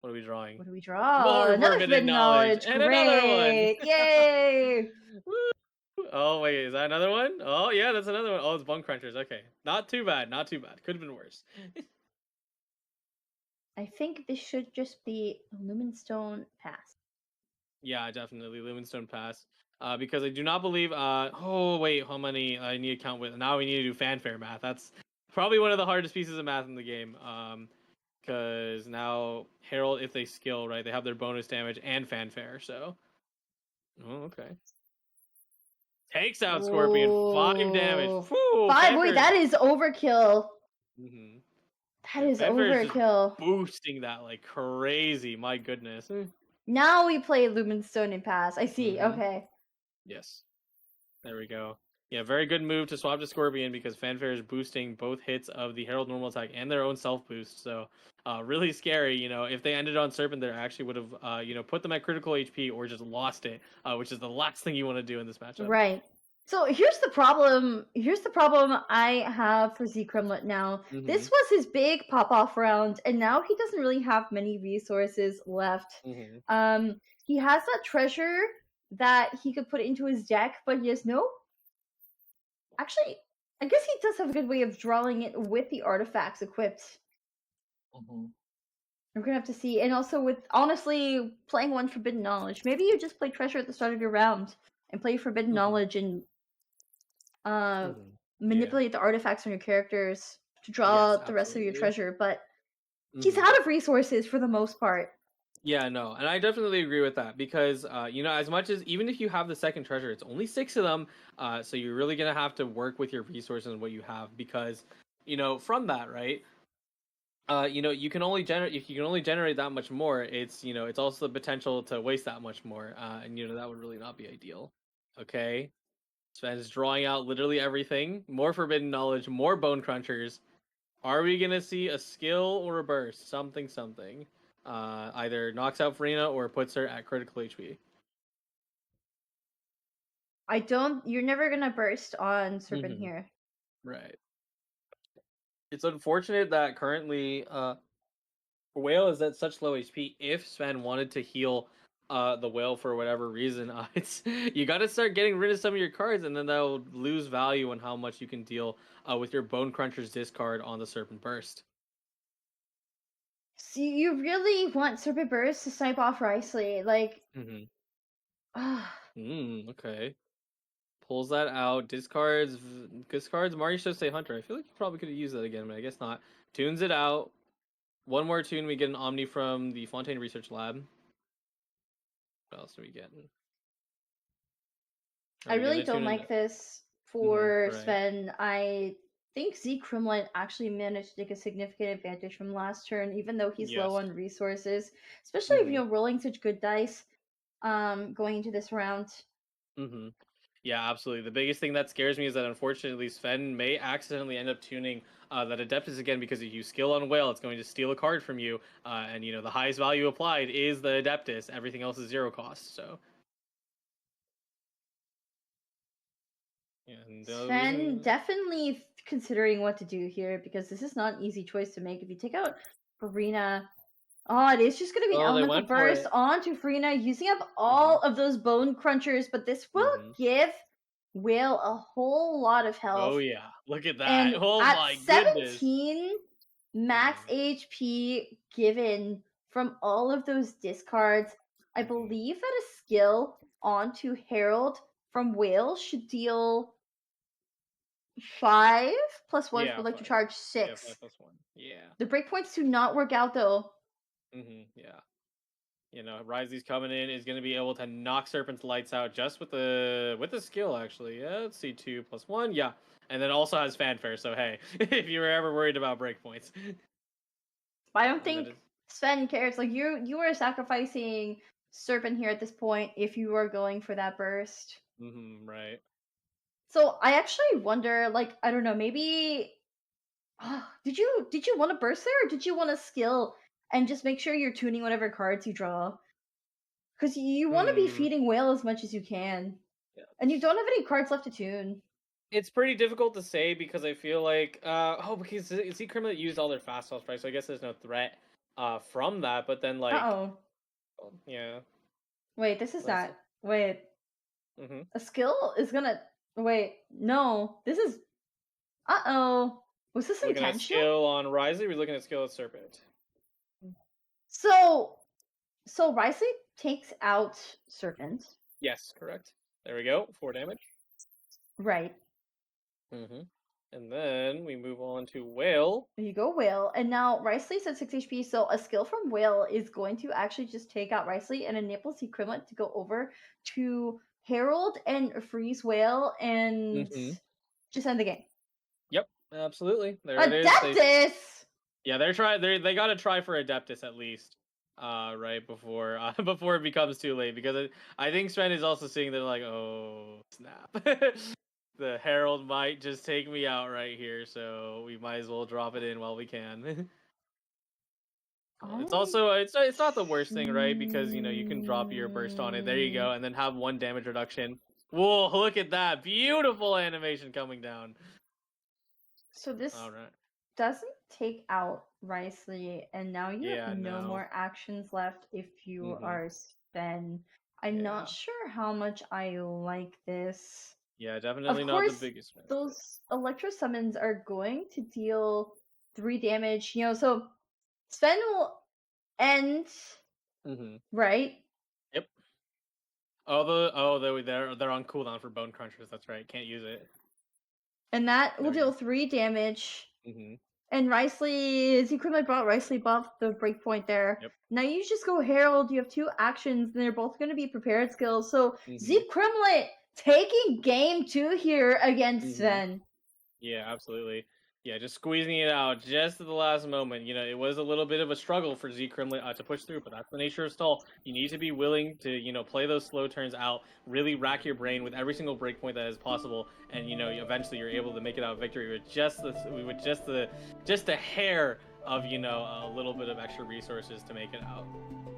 What are we drawing? What do we draw? More another forbidden knowledge. And Great. another one. Yay! Oh wait, is that another one? Oh yeah, that's another one. Oh, it's Bone Crunchers. Okay, not too bad. Not too bad. Could have been worse. I think this should just be a Lumenstone pass. Yeah, definitely Lumenstone pass. Because I do not believe. Oh wait, how many I need to count with? Now we need to do fanfare math. That's probably one of the hardest pieces of math in the game. Because now Herald, if they skill right, they have their bonus damage and fanfare. So, oh okay. Takes out Scorpion. 5 damage. Whew, 5. Wait, that is overkill. That is overkill. Boosting that like crazy. My goodness. Now we play Lumenstone and pass. I see. Okay. Yes. There we go. Yeah, very good move to swap to Scorpion because Fanfare is boosting both hits of the Herald normal attack and their own self boost. So, really scary. If they ended on Serpent, they actually would have, put them at critical HP or just lost it, which is the last thing you want to do in this matchup. Right. So here's the problem. Here's the problem I have for Z Kremlet now. This was his big pop off round, and now he doesn't really have many resources left. He has that treasure that he could put into his deck, but he has no. Actually, I guess he does have a good way of drawing it with the artifacts equipped. We're gonna have to see, and also with honestly playing one Forbidden Knowledge. Maybe you just play treasure at the start of your round and play Forbidden Knowledge and manipulate the artifacts on your characters to draw the rest of your treasure, but he's out of resources for the most part. Yeah, no, and I definitely agree with that because, as much as even if you have the second treasure, it's only 6 of them, so you're really gonna have to work with your resources and what you have because, from that, right? You can only generate that much more. It's also the potential to waste that much more, and that would really not be ideal. Okay. Sven's drawing out literally everything. More Forbidden Knowledge, more Bone Crunchers. Are we gonna see a skill or a burst? Something. Either knocks out Farina or puts her at critical HP. You're never gonna burst on Serpent here. Right. It's unfortunate that currently Whale is at such low HP. If Sven wanted to heal the whale for whatever reason, you got to start getting rid of some of your cards, and then that'll lose value on how much you can deal with your Bone Cruncher's discard on the Serpent Burst. So you really want Serpent Burst to snipe off Riceley, like. Okay. Pulls that out, discards Mario should say Hunter. I feel like you probably could have used that again, but I guess not. Tunes it out. One more tune, we get an Omni from the Fontaine Research Lab. What else do we get? I really don't like this for Sven. I think Z Kremlin actually managed to take a significant advantage from last turn, even though he's low on resources. Especially if you're rolling such good dice going into this round. Yeah, absolutely. The biggest thing that scares me is that unfortunately Sven may accidentally end up tuning that Adeptus again because if you skill on Whale, it's going to steal a card from you, and the highest value applied is the Adeptus. Everything else is 0 cost. So. And Sven definitely considering what to do here because this is not an easy choice to make. If you take out Farina, it is just going to be an elemental burst onto Farina, using up all of those Bone Crunchers, but this will give Whale a whole lot of health. Oh yeah, look at that! And oh at my 17 goodness. max HP given from all of those discards, I believe that a skill onto Herald from Whale should deal 5 plus 1 for electric charge 6. Yeah, 5 plus 1. Yeah. The breakpoints do not work out though. Yeah. Risey's coming in is going to be able to knock Serpent's lights out just with the skill actually. Yeah, let's see 2 plus 1. Yeah. And then also has fanfare, so hey, if you were ever worried about breakpoints. I don't think Sven cares. Like you are sacrificing Serpent here at this point if you are going for that burst. Right. So I actually wonder, like, I don't know, maybe did you want to burst there or did you want to skill and just make sure you're tuning whatever cards you draw? Because you want to be feeding Whale as much as you can. Yeah. And you don't have any cards left to tune. It's pretty difficult to say because I feel like because Z Kremlin used all their fast spells, right? So I guess there's no threat from that, but then like yeah. Wait, this is that. Wait. A skill is gonna wait, no. This is was this intentional? Looking at skill on Risley, we're looking at skill at Serpent. So Risley takes out Serpent. Yes, correct. There we go. 4 damage. Right. And then we move on to Whale. There you go, Whale. And now Riceley's at 6 HP, so a skill from Whale is going to actually just take out Riceley and enable Z Kremlin to go over to Herald and freeze Whale and just end the game. Yep, absolutely. There Adeptus! It is. Yeah, they gotta try for Adeptus at least. Right before before it becomes too late, because I think Sven is also seeing that like, oh snap. The Herald might just take me out right here, so we might as well drop it in while we can. It's also it's not the worst thing, right? Because you can drop your burst on it. There you go, and then have 1 damage reduction. Whoa, look at that. Beautiful animation coming down. So this All right. doesn't take out Risley, and now you Yeah, have no no. more actions left if you are Sven. I'm Yeah. not sure how much I like this. Yeah, Of definitely not the course, biggest fan. those Electro Summons are going to deal 3 damage, so Sven will end, right? Yep. They're on cooldown for Bone Crunchers. That's right. Can't use it. And that There will we deal go. 3 damage. And Risley is equivalent brought Risley buff the breakpoint there. Yep. Now you just go Herald, you have 2 actions, and they're both going to be prepared skills. So Z Crimlet taking game 2 here against Sven. Yeah, absolutely. Yeah, just squeezing it out just at the last moment. It was a little bit of a struggle for Z Crimlet to push through, but that's the nature of stall. You need to be willing to, play those slow turns out, really rack your brain with every single breakpoint that is possible, and eventually you're able to make it out victory with just the hair of a little bit of extra resources to make it out.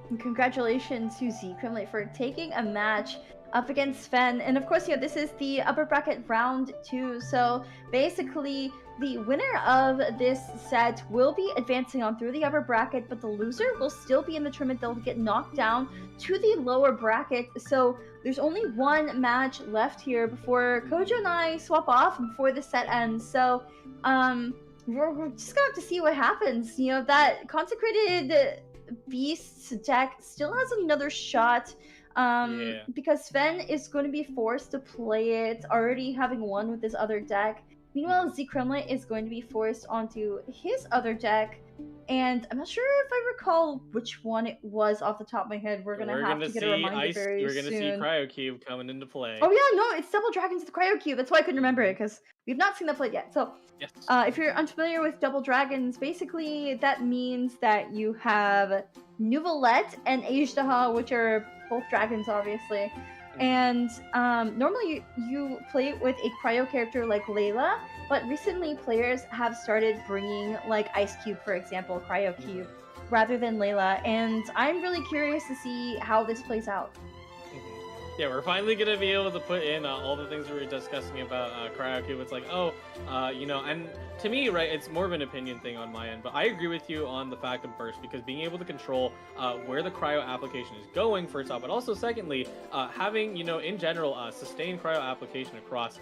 And congratulations to Z Crimlet for taking a match up against Sven. And of course, this is the upper bracket round 2. So basically, the winner of this set will be advancing on through the upper bracket, but the loser will still be in the tournament. They'll get knocked down to the lower bracket. So there's only one match left here before Koji and I swap off and before the set ends. So we're just gonna have to see what happens. That consecrated Beast's deck still has another shot. Because Sven is going to be forced to play it, already having won with his other deck. Meanwhile, Z Kremlin is going to be forced onto his other deck, and I'm not sure if I recall which one it was off the top of my head. We're gonna have to get a reminder very soon. We're gonna see Cryo Cube coming into play. Oh yeah, no, it's Double Dragons the Cryo Cube. That's why I couldn't remember it, because we've not seen that played yet. So, yes. If you're unfamiliar with Double Dragons, basically that means that you have Nuvolette and Ajdaha, which are both dragons, obviously. And normally you play with a cryo character like Layla, but recently players have started bringing like Ice Cube, for example, Cryo Cube, rather than Layla. And I'm really curious to see how this plays out. Yeah, we're finally gonna be able to put in all the things we were discussing about Cryo Cube. It's like, and to me, right, it's more of an opinion thing on my end, but I agree with you on the fact of burst, because being able to control where the cryo application is going, first off, but also secondly, having, in general, sustained cryo application across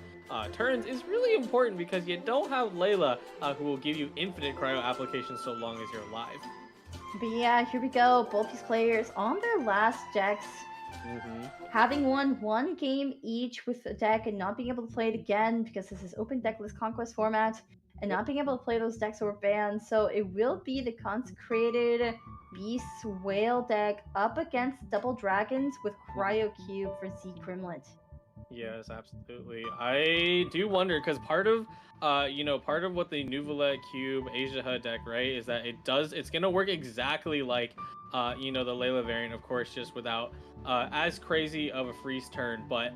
turns is really important, because you don't have Layla who will give you infinite cryo application so long as you're alive. But yeah, here we go. Both these players on their last decks. Having won one game each with a deck and not being able to play it again because this is open deckless conquest format, and not being able to play those decks that were banned. So it will be the consecrated Beast Whale deck up against Double Dragons with Cryo Cube for Z Crimlet. Yes, absolutely. I do wonder, because part of what the Nuvolette Cube Asia deck, right, is that it's gonna work exactly like the Layla variant, of course, just without as crazy of a freeze turn. But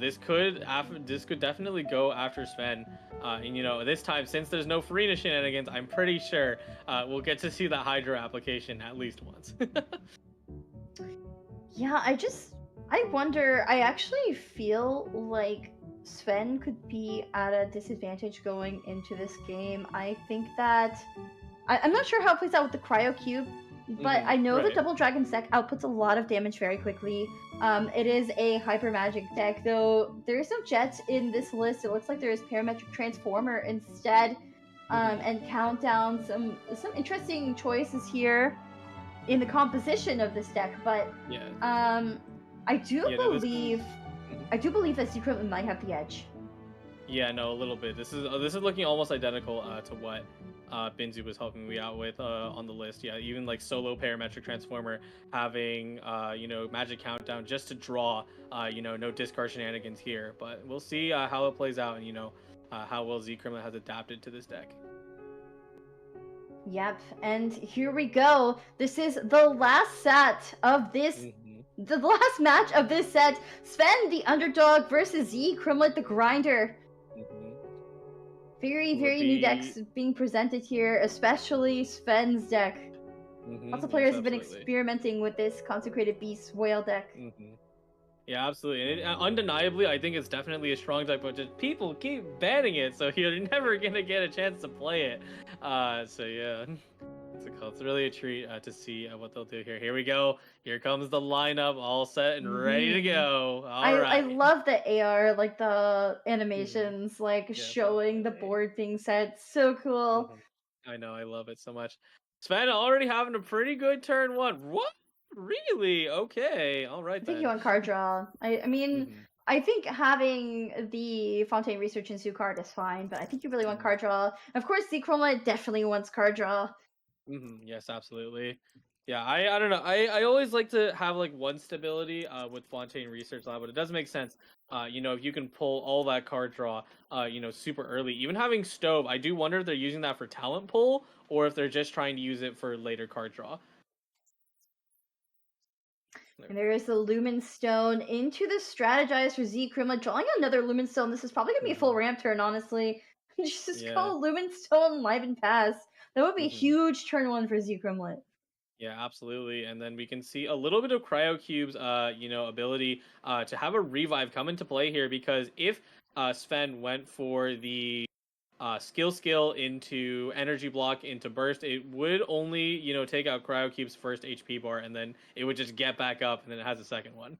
this could definitely go after Sven. And this time, since there's no Farina shenanigans, I'm pretty sure we'll get to see the Hydro application at least once. Yeah, I wonder, I actually feel like Sven could be at a disadvantage going into this game. I think that, I'm not sure how it plays out with the Cryo Cube, but I know the Double Dragon's deck outputs a lot of damage very quickly. It is a Hyper Magic deck, though there is no Jet in this list. It looks like there is Parametric Transformer instead, and Countdown. Some interesting choices here in the composition of this deck, but I do believe that Secret might have the edge. Yeah, no, a little bit. This is looking almost identical to what Binzu was helping me out with on the list. Yeah, even like solo Parametric Transformer having Magic Countdown just to draw no discard shenanigans here. But we'll see how it plays out, and how well Z Kremlin has adapted to this deck. Yep, and here we go. This is the last set of this. The last match of this set, Sven the underdog versus Z Kremlin the grinder. Very new decks being presented here, especially Sven's deck. Lots of players have been experimenting with this Consecrated Beast Whale deck. Yeah, absolutely. And undeniably, I think it's definitely a strong deck, but just people keep banning it, so you're never gonna get a chance to play it. So yeah, it's really a treat to see what they'll do here. Here we go. Here comes the lineup, all set and ready to Hmm. go. All I right. love the AR, like the Mhm. animations, like Yes, showing the absolutely. board being set. So cool. Mhm. I know, I love it so much. Sven already having a pretty good turn one. What? Really? Okay. All right I think you then. want card draw. I mean, Hmm. I think having the Fontaine Research and Zoo card is fine, but I think you really want Hmm. card draw. Of course, the Chroma definitely wants card draw. Yes, absolutely. Yeah, I don't know. I always like to have like one stability with Fontaine Research Lab, but it does make sense. If you can pull all that card draw, super early. Even having Stove, I do wonder if they're using that for talent pull or if they're just trying to use it for later card draw. There And we there is the Lumen Stone into the Strategize for Z Chroma, drawing another Lumen Stone. This is probably going to go. be a full ramp turn, honestly. Just Yeah. go Lumen Stone live and pass. That would be a Hmm. huge turn one for Z Chromlet. Yeah, absolutely. And then we can see a little bit of Cryo Cube's, ability to have a revive come into play here because if Sven went for the skill into energy block into burst, it would only take out Cryo Cube's first HP bar, and then it would just get back up, and then it has a second one.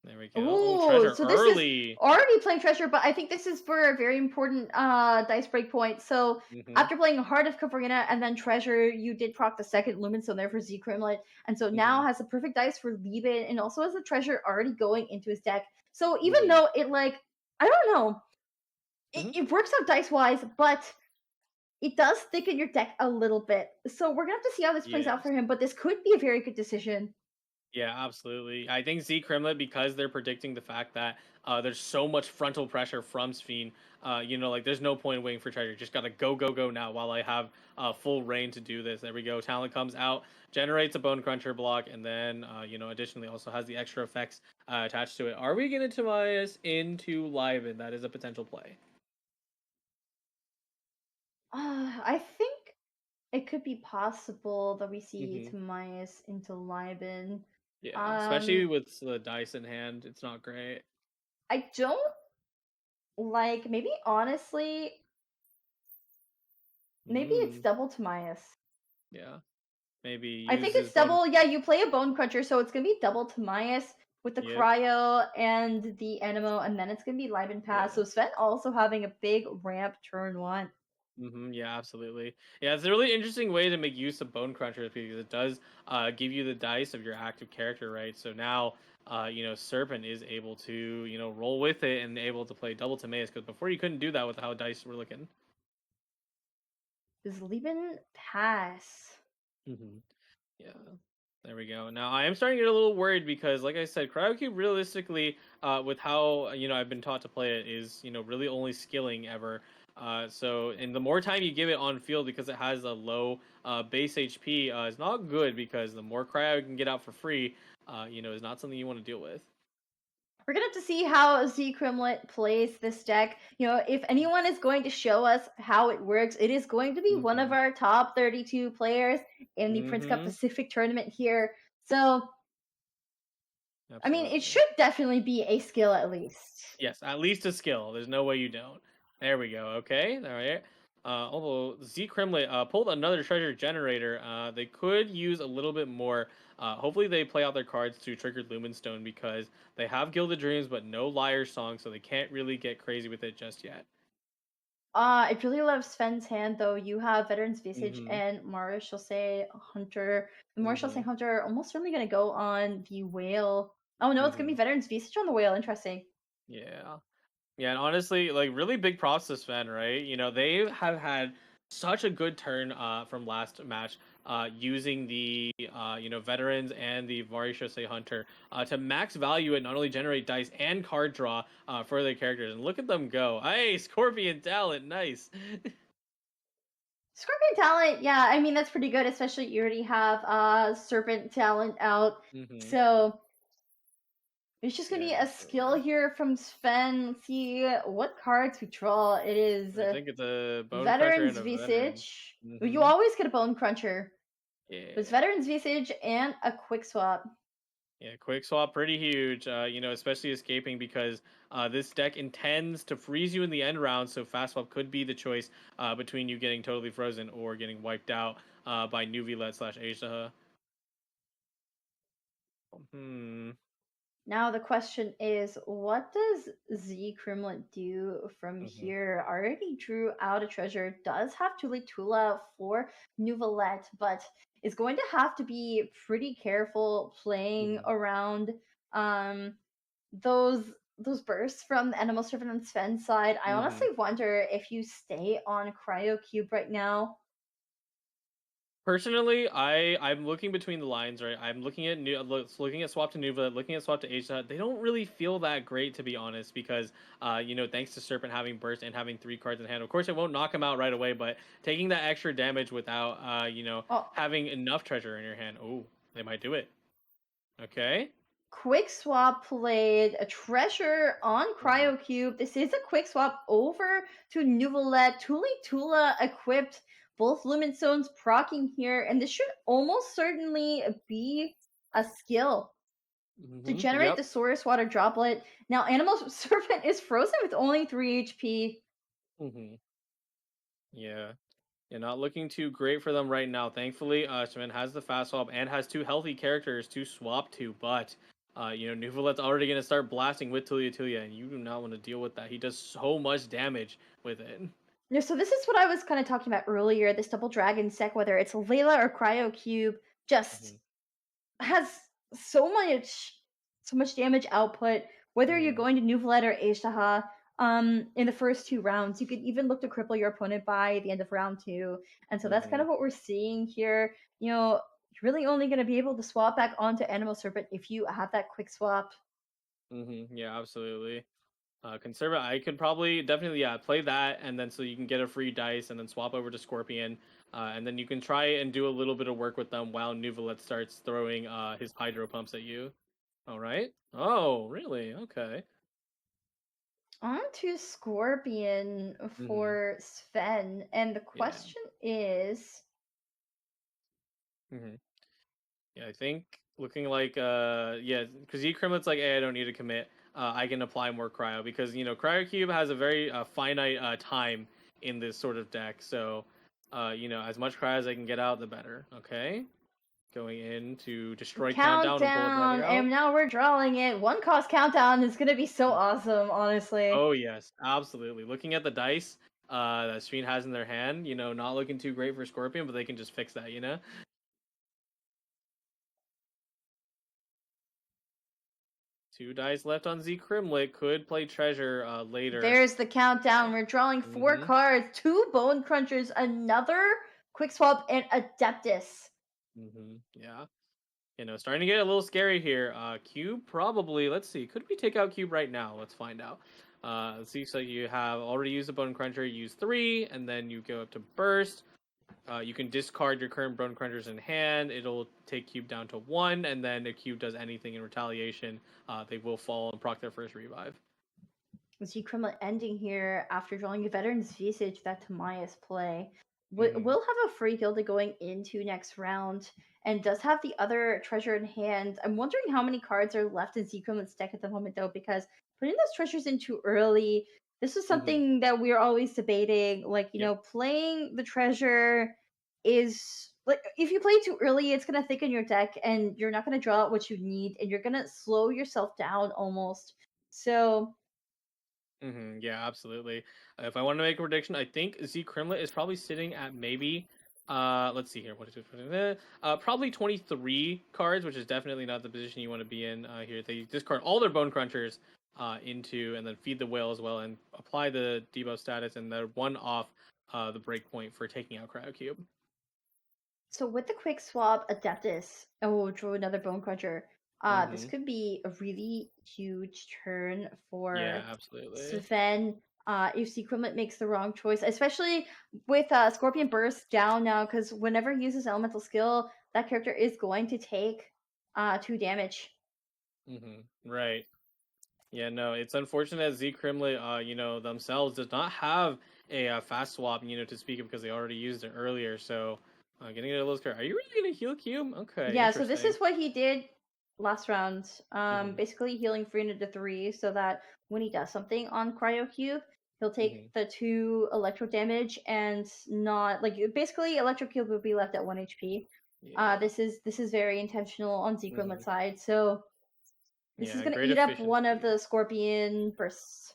There we go. Oh, Ooh, treasure so this is early. already playing Treasure, but I think this is for a very important dice break point. So Hmm. after playing Heart of Cabrina and then Treasure, you did proc the second Lumen Stone there for Z Crimlet, and so now Hmm. has the perfect dice for Lieben and also has the Treasure already going into his deck. So even Hmm. though it I don't know, Hmm. it works out dice wise, but it does thicken your deck a little bit. So we're gonna have to see how this plays out Yes. for him, but this could be a very good decision. Yeah, absolutely. I think Z Crimlet, because they're predicting the fact that there's so much frontal pressure from Sven, like there's no point in waiting for treasure. Just gotta go, go, go now while I have full reign to do this. There we go. Talent comes out, generates a Bone Cruncher block, and then, additionally also has the extra effects attached to it. Are we going to Tobias into Liven? That is a potential play. I think it could be possible that we see Hmm. Tamias into Liben. Yeah, especially Um, with the dice in hand. It's not great. I don't maybe honestly, maybe it's Mm, double Tamias. yeah, maybe I think use his it's Bone. double. Yeah, you play a Bone Cruncher, so it's gonna be double Tamias with the Yep. Cryo and the Animo, and then it's gonna be Liben Pass. Yeah. So Sven also having a big ramp turn one. Yeah, absolutely. Yeah, it's a really interesting way to make use of Bone Crunchers because it does give you the dice of your active character, right? So now, Serpent is able to, roll with it and able to play double Timaeus because before you couldn't do that with how dice were looking. Does Liben pass? Hmm. Yeah. There we go. Now I am starting to get a little worried because, like I said, Cryocube realistically, with how I've been taught to play it, is really only skilling ever. And the more time you give it on field because it has a low base HP, is not good because the more cryo you can get out for free, is not something you want to deal with. We're gonna have to see how Z Crimlet plays this deck. If anyone is going to show us how it works, it is going to be one of Hmm. our top 32 players in the Prince Cup Hmm. Pacific tournament here. So, I mean, it Absolutely. should definitely be a skill at least. Yes, at least a skill. There's no way you don't. There we go. Okay, all right. Although Z Crimlet pulled another treasure generator, they could use a little bit more. Hopefully, they play out their cards to trigger Lumenstone because they have Gilded Dreams, but no Liar Song, so they can't really get crazy with it just yet. I really love Sven's hand though. You have Veteran's Visage Mm-hmm. and Mara shall say Hunter. The Mara shall say Mm-hmm. Hunter almost certainly gonna go on the whale. Oh no, it's gonna Mm-hmm. be Veteran's Visage on the whale. Interesting. Yeah. Yeah, and honestly, like really big props to Sven, right? They have had such a good turn from last match, using the veterans and the Varishose Hunter to max value it, not only generate dice and card draw for their characters. And look at them go. Hey, Scorpion talent, nice. Scorpion talent, yeah, I mean that's pretty good, especially you already have serpent talent out. Hmm. So it's just gonna Yeah, be a skill absolutely. here from Sven. Let's see what cards we draw. It is I think it's a Bone Crusher and Veteran's a veteran. Visage. You Hmm. always get a Bone Cruncher. It was Yeah. Veteran's Visage and a Quick Swap. Yeah, quick swap, pretty huge. Especially escaping because this deck intends to freeze you in the end round. So fast swap could be the choice between you getting totally frozen or getting wiped out by Nuvilet slash Aisha. Hmm. Now the question is, what does Z Crimlet do from Hmm. here? Already drew out a treasure, does have Tula Tula for Nuvalette, but is going to have to be pretty careful playing Hmm. around um those bursts from the Animal Servant on Sven's side. I Hmm. honestly wonder if you stay on Cryo Cube right now. Personally, I'm looking between the lines, right? I'm looking at looking at swap to Nuva, looking at swap to Aisha. They don't really feel that great, to be honest, because thanks to Serpent having burst and having 3 cards in hand, of course it won't knock him out right away, but taking that extra damage without Oh, having enough treasure in your hand, oh, they might do it. Okay. Quick Swap played a treasure on Hmm. Cryo Cube. This is a quick swap over to Nuvalet. Tuli Tula equipped, both Lumen Stones proccing here, and this should almost certainly be a skill to Hmm. generate Yep. the Source Water Droplet. Now, Animal Serpent is frozen with only 3 HP. Hmm. Yeah. Yeah, not looking too great for them right now. Thankfully, Sven has the fast swap and has 2 healthy characters to swap to, but Nuvalet's already gonna start blasting with Tulia Tulia, and you do not want to deal with that. He does so much damage with it. Yeah, so this is what I was kind of talking about earlier. This double dragon deck, whether it's Layla or Cryo Cube, just Hmm. has so much damage output. Whether you're Hmm. going to Nuvalet or Aishaha, in the first 2 rounds, you could even look to cripple your opponent by the end of round 2. And so that's kind Hmm. of what we're seeing here. You're really only going to be able to swap back onto Animal Serpent if you have that quick swap. Hmm. Yeah, absolutely. Conserva, I could probably definitely play that, and then so you can get a free dice, and then swap over to Scorpion, and then you can try and do a little bit of work with them while Nuvalet starts throwing his hydro pumps at you. All right. Oh, really? Okay. On to Scorpion Hmm. for Sven. And the Yeah. question is, Hmm. Yeah, I think looking like yeah, because Ecrimlet's like, hey, I don't need to commit. I can apply more cryo because Cryo Cube has a very finite time in this sort of deck. So as much cryo as I can get out, the better. Okay, going in to destroy countdown and pull it back countdown, out. and now we're drawing it. One cost countdown is gonna be so awesome, honestly. Oh yes, absolutely. Looking at the dice that Sven has in their hand, not looking too great for Scorpion, but they can just fix that. 2 dice left on Z Crimlet. Could play treasure later. There's the countdown. We're drawing 4 cards, 2 Bone Crunchers, another Quick Swap, and Adeptus. Yeah. Starting to get a little scary here. Cube probably. Let's see. Could we take out Cube right now? Let's find out. Let's see. So you have already used a Bone Cruncher. Use 3, and then you go up to Burst. You can discard your current Bone Crunchers in hand. It'll take Cube down to 1, and then if Cube does anything in retaliation, they will fall and proc their first revive. Z Kremlin ending here after drawing a Veteran's Visage that Tamiya's play. Hmm. Will have a free Gilda going into next round and does have the other treasure in hand. I'm wondering how many cards are left in Z Kremlin's deck at the moment though, because putting those treasures in too early, this is Hmm. something that we're always debating. Like, Yep. playing the treasure is like if you play too early, it's gonna thicken your deck and you're not gonna draw out what you need and you're gonna slow yourself down almost. So Yeah, absolutely. If I want to make a prediction, I think Z Crimlet is probably sitting at maybe let's see here. What is it? Probably 23 cards, which is definitely not the position you want to be in here. They discard all their Bone Crunchers into and then feed the whale as well and apply the debuff status and the 1 off the breakpoint for taking out Cryocube. So with the quick swap Adeptus, and we'll draw another Bone Cruncher. This Mm-hmm. could be a really huge turn Yeah, for absolutely. Sven. If Sequiment makes the wrong choice, especially with Scorpion Burst down now, because whenever he uses Elemental Skill, that character is going to take 2 damage. Right. Yeah, no, it's unfortunate that Z Crimlet, themselves does not have a fast swap, to speak of because they already used it earlier. So, getting it a little scared. Are you really gonna heal Cube? Okay, Yeah, so this interesting. is what he did. last round. Basically healing Frina to 3 so that when he does something on Cryo Cube, he'll take the 2 electro damage and not like basically Electro Cube will be left at 1 HP. Yeah. This is very intentional on Zekromet's side, so this is gonna great eat up one of efficiency. the Scorpion bursts.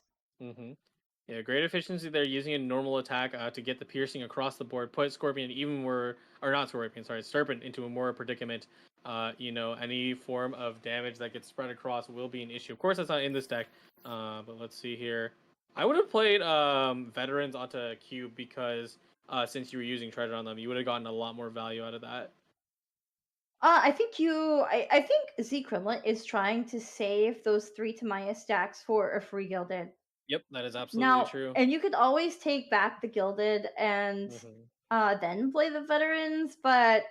Yeah, great efficiency there, using a normal attack to get the piercing across the board, put Scorpion even more, or not Scorpion, sorry, Serpent into a more predicament. Any form of damage that gets spread across will be an issue. Of course, that's not in this deck, but let's see here. I would have played Veterans onto Cube because since you were using Treasure on them, you would have gotten a lot more value out of that. I think Zekrimlet is trying to save those 3 Tamaya stacks for a free Gilded. Yep, that is absolutely true. And you could always take back the Gilded and then play the Veterans, but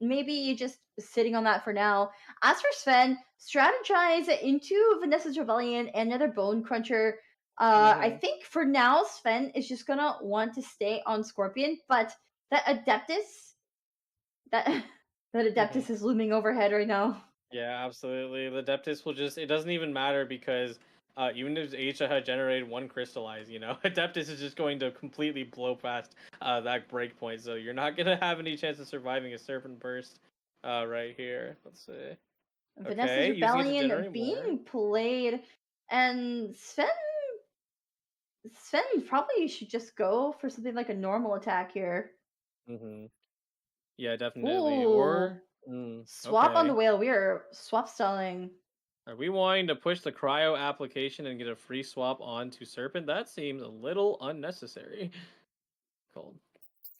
maybe you just sitting on that for now. As for Sven, strategize into Vanessa's Rebellion and another Bone Cruncher. I think for now, Sven is just gonna want to stay on Scorpion, but that Adeptus, that Adeptus is looming overhead right now. Yeah, absolutely. The Adeptus will just, it doesn't even matter because even if Aisha had generated 1 crystallize, Adeptus is just going to completely blow past that breakpoint. So you're not going to have any chance of surviving a Serpent Burst right here. Let's see. Vanessa's Rebellion being played, and Sven probably should just go for something like a normal attack here. Yeah, definitely. Ooh. Or swap on the whale. We are swap stalling. Are we wanting to push the cryo application and get a free swap onto Serpent? That seems a little unnecessary. Cold.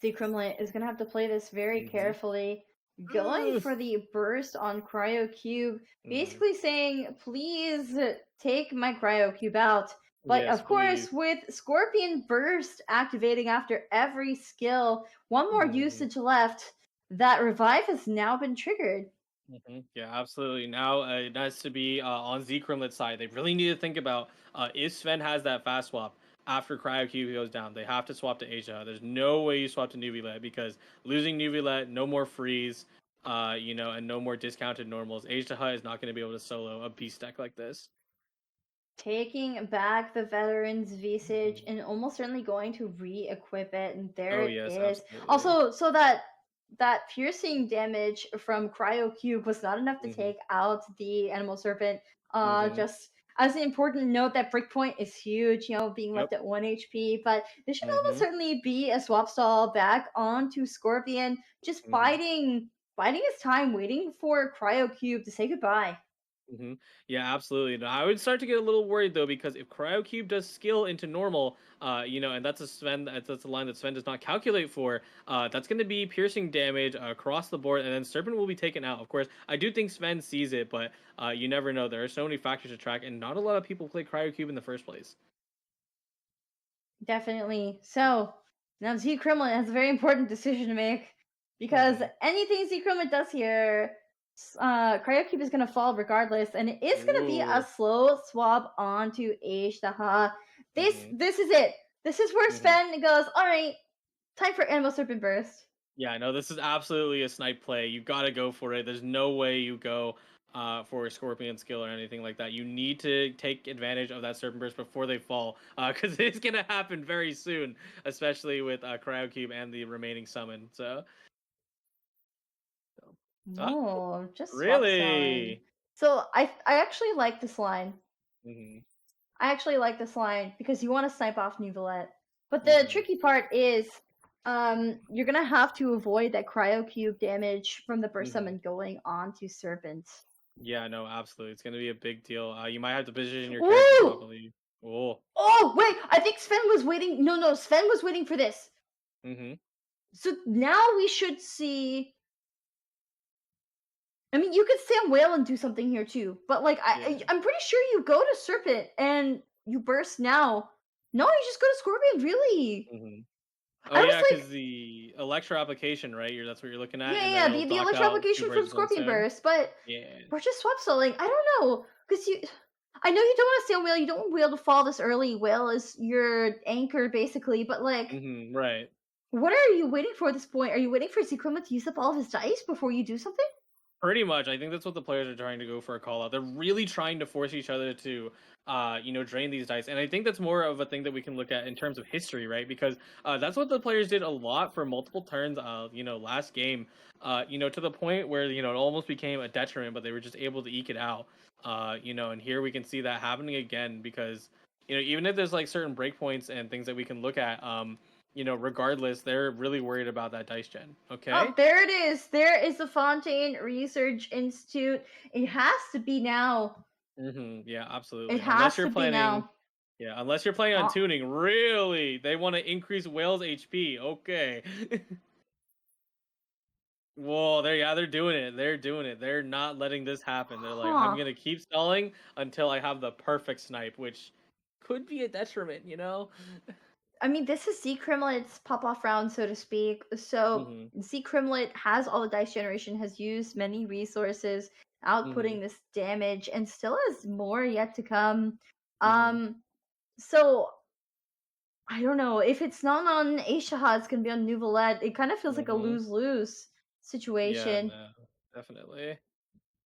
Zekrimlet is gonna have to play this very carefully. Going for the burst on Cryo Cube, basically saying, please take my Cryo Cube out. But yes, of course, with Scorpion Burst activating after every skill, one more usage left, that revive has now been triggered. Yeah, absolutely. Now it has to be on Zekrimlet's side. They really need to think about if Sven has that fast swap after Cryo Cube goes down. They have to swap to Asia. There's no way you swap to Nuvilet because losing Nuvilet, no more freeze, and no more discounted normals. Asia is not going to be able to solo a beast deck like this. Taking back the Veterans Visage and almost certainly going to re-equip it, and there it is. Absolutely. Also, so that piercing damage from Cryo Cube was not enough to take out the Animal Serpent. Just as an important note, that breakpoint is huge, being left at 1 HP, but this should almost certainly be a swap stall back onto Scorpion, just biding his time, waiting for Cryo Cube to say goodbye. Yeah, absolutely. No, I would start to get a little worried though, because if Cryo Cube does skill into normal, and that's a line that Sven does not calculate for, that's going to be piercing damage across the board, and then Serpent will be taken out. Of course, I do think Sven sees it, but you never know. There are so many factors to track, and not a lot of people play Cryo Cube in the first place. Definitely. So now Zekrimlet has a very important decision to make, because anything Zekrimlet does here, Cryo Cube is going to fall regardless, and it is going to be a slow swap onto Aishtaha. This is it. This is where Sven goes, all right, time for Animal Serpent Burst. Yeah, no, this is absolutely a snipe play. You've got to go for it. There's no way you go for a Scorpion skill or anything like that. You need to take advantage of that Serpent Burst before they fall, because it's going to happen very soon, especially with Cryo Cube and the remaining summon. So... No, just really. So I actually like this line. I actually like this line because you want to snipe off Nuvilet. But the tricky part is you're gonna have to avoid that Cryo Cube damage from the burst summon going on to Serpent. Yeah, no, absolutely. It's gonna be a big deal. You might have to position your character properly. Oh wait, I think Sven was waiting. No, Sven was waiting for this. So now we should see. I mean, you could stay on Whale and do something here too, but like I'm pretty sure you go to Serpent and you burst now. No, you just go to Scorpion, really. Oh yeah, because the Electro application, right? That's what you're looking at. Yeah, the Electro application from Scorpion Burst, but we're just swap stalling. I don't know, because I know you don't want to stay on Whale. You don't want Whale to fall this early. Whale is your anchor, basically, but like, right. What are you waiting for at this point? Are you waiting for Zekrimlet to use up all of his dice before you do something? Pretty much, I think that's what the players are trying to go for a call out. They're really trying to force each other to, drain these dice, and I think that's more of a thing that we can look at in terms of history, right? Because that's what the players did a lot for multiple turns, last game, to the point where it almost became a detriment, but they were just able to eke it out, and here we can see that happening again because, even if there's like certain breakpoints and things that we can look at, regardless, they're really worried about that dice gen. Okay. Oh, there it is. There is the Fontaine Research Institute. It has to be now. Yeah, absolutely. It has to be now. Yeah, unless you're planning on tuning, really, they want to increase Whale's HP. Okay. Whoa, they're doing it. They're doing it. They're not letting this happen. They're like, I'm gonna keep stalling until I have the perfect snipe, which could be a detriment, I mean, this is Z Crimlet's pop-off round, so to speak. So Z Crimlet has all the dice generation, has used many resources, outputting this damage, and still has more yet to come. So I don't know if it's not on Aishaha, it's gonna be on Nouvelette. It kind of feels like a lose-lose situation. Yeah, no, definitely.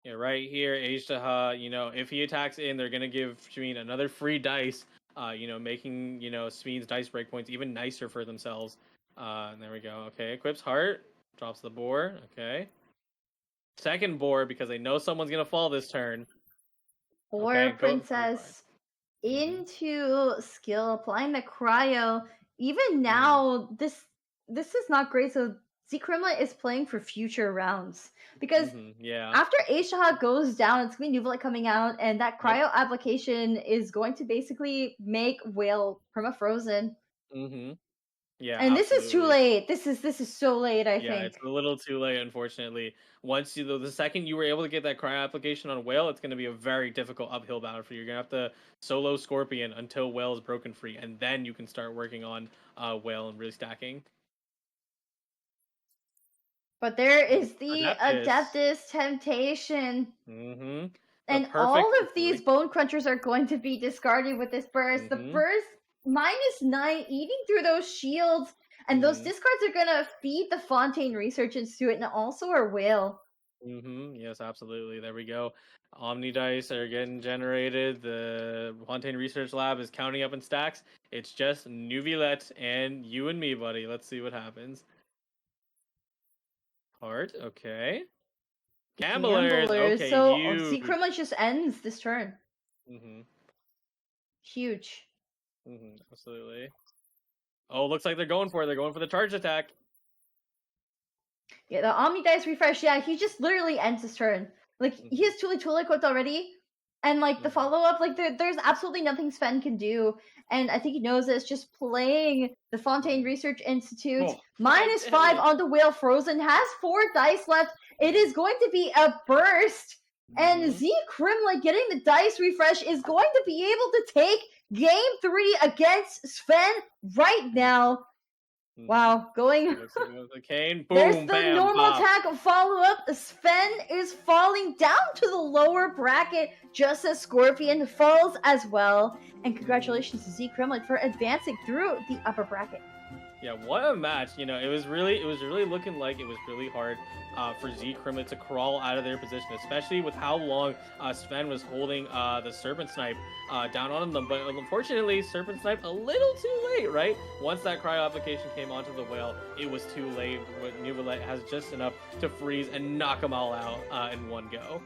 Yeah, right here, Aishaha, if he attacks in, they're gonna give Shmeen another free dice. Making Smeen's dice breakpoints even nicer for themselves. And there we go. Okay, equips heart, drops the boar. Okay, second boar because they know someone's gonna fall this turn. Or princess into skill, applying the cryo. Even now, this is not great. So Z Crimlet is playing for future rounds because after Aisha goes down, it's gonna be Nouvelette coming out, and that cryo application is going to basically make Whale perma-frozen. Yeah, and absolutely. This is too late. This is so late. I think. Yeah, it's a little too late, unfortunately. Once the second you were able to get that cryo application on Whale, it's going to be a very difficult uphill battle for you. You're going to have to solo Scorpion until Whale is broken free, and then you can start working on Whale and really stacking. But there is the Adeptus Temptation. And all of these Bone Crunchers are going to be discarded with this burst. The burst, -9, eating through those shields. And those discards are going to feed the Fontaine Research Institute and also our Whale. Yes, absolutely. There we go. Omni dice are getting generated. The Fontaine Research Lab is counting up in stacks. It's just Nouvelette and you and me, buddy. Let's see what happens. Heart, okay. Gamblers. Okay, so Z Crimlet just ends this turn. Huge. Absolutely. Oh, looks like they're going for it. They're going for the charge attack. Yeah, the Omni Dice refresh. Yeah, he just literally ends his turn. Like, he has Tule equipped already. And, like, the follow-up, like, there's absolutely nothing Sven can do. And I think he knows this. Just playing the Fontaine Research Institute. -5 on the Whale Frozen. Has 4 dice left. It is going to be a burst. And Z Crimlet getting the dice refresh is going to be able to take Game 3 against Sven right now. Wow, going. The cane. Boom, there's the bam, normal pop. attack follow-up. Sven is falling down to the lower bracket just as Scorpion falls as well. And congratulations to Z Crimlet for advancing through the upper bracket. Yeah, what a match! It was really looking like it was really hard for Z Crimlet to crawl out of their position, especially with how long Sven was holding the Serpent Snipe down on them. But unfortunately, Serpent Snipe a little too late, right? Once that cryo application came onto the Whale, it was too late. Nouvelette has just enough to freeze and knock them all out in one go.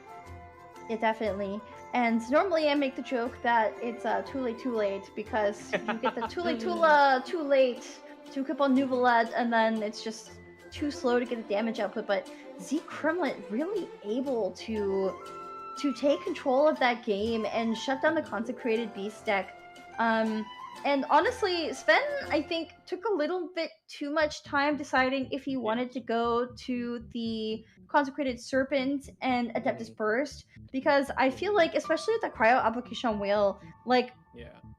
Yeah, definitely. And normally I make the joke that it's too late because you get the too late to equip on Nouvelette, and then it's just too slow to get the damage output. But Z Crimlet really able to take control of that game and shut down the Consecrated Beast deck. And honestly, Sven, I think, took a little bit too much time deciding if he wanted to go to the Consecrated Serpent and Adeptus Burst, because I feel like, especially with the Cryo application on Whale, like,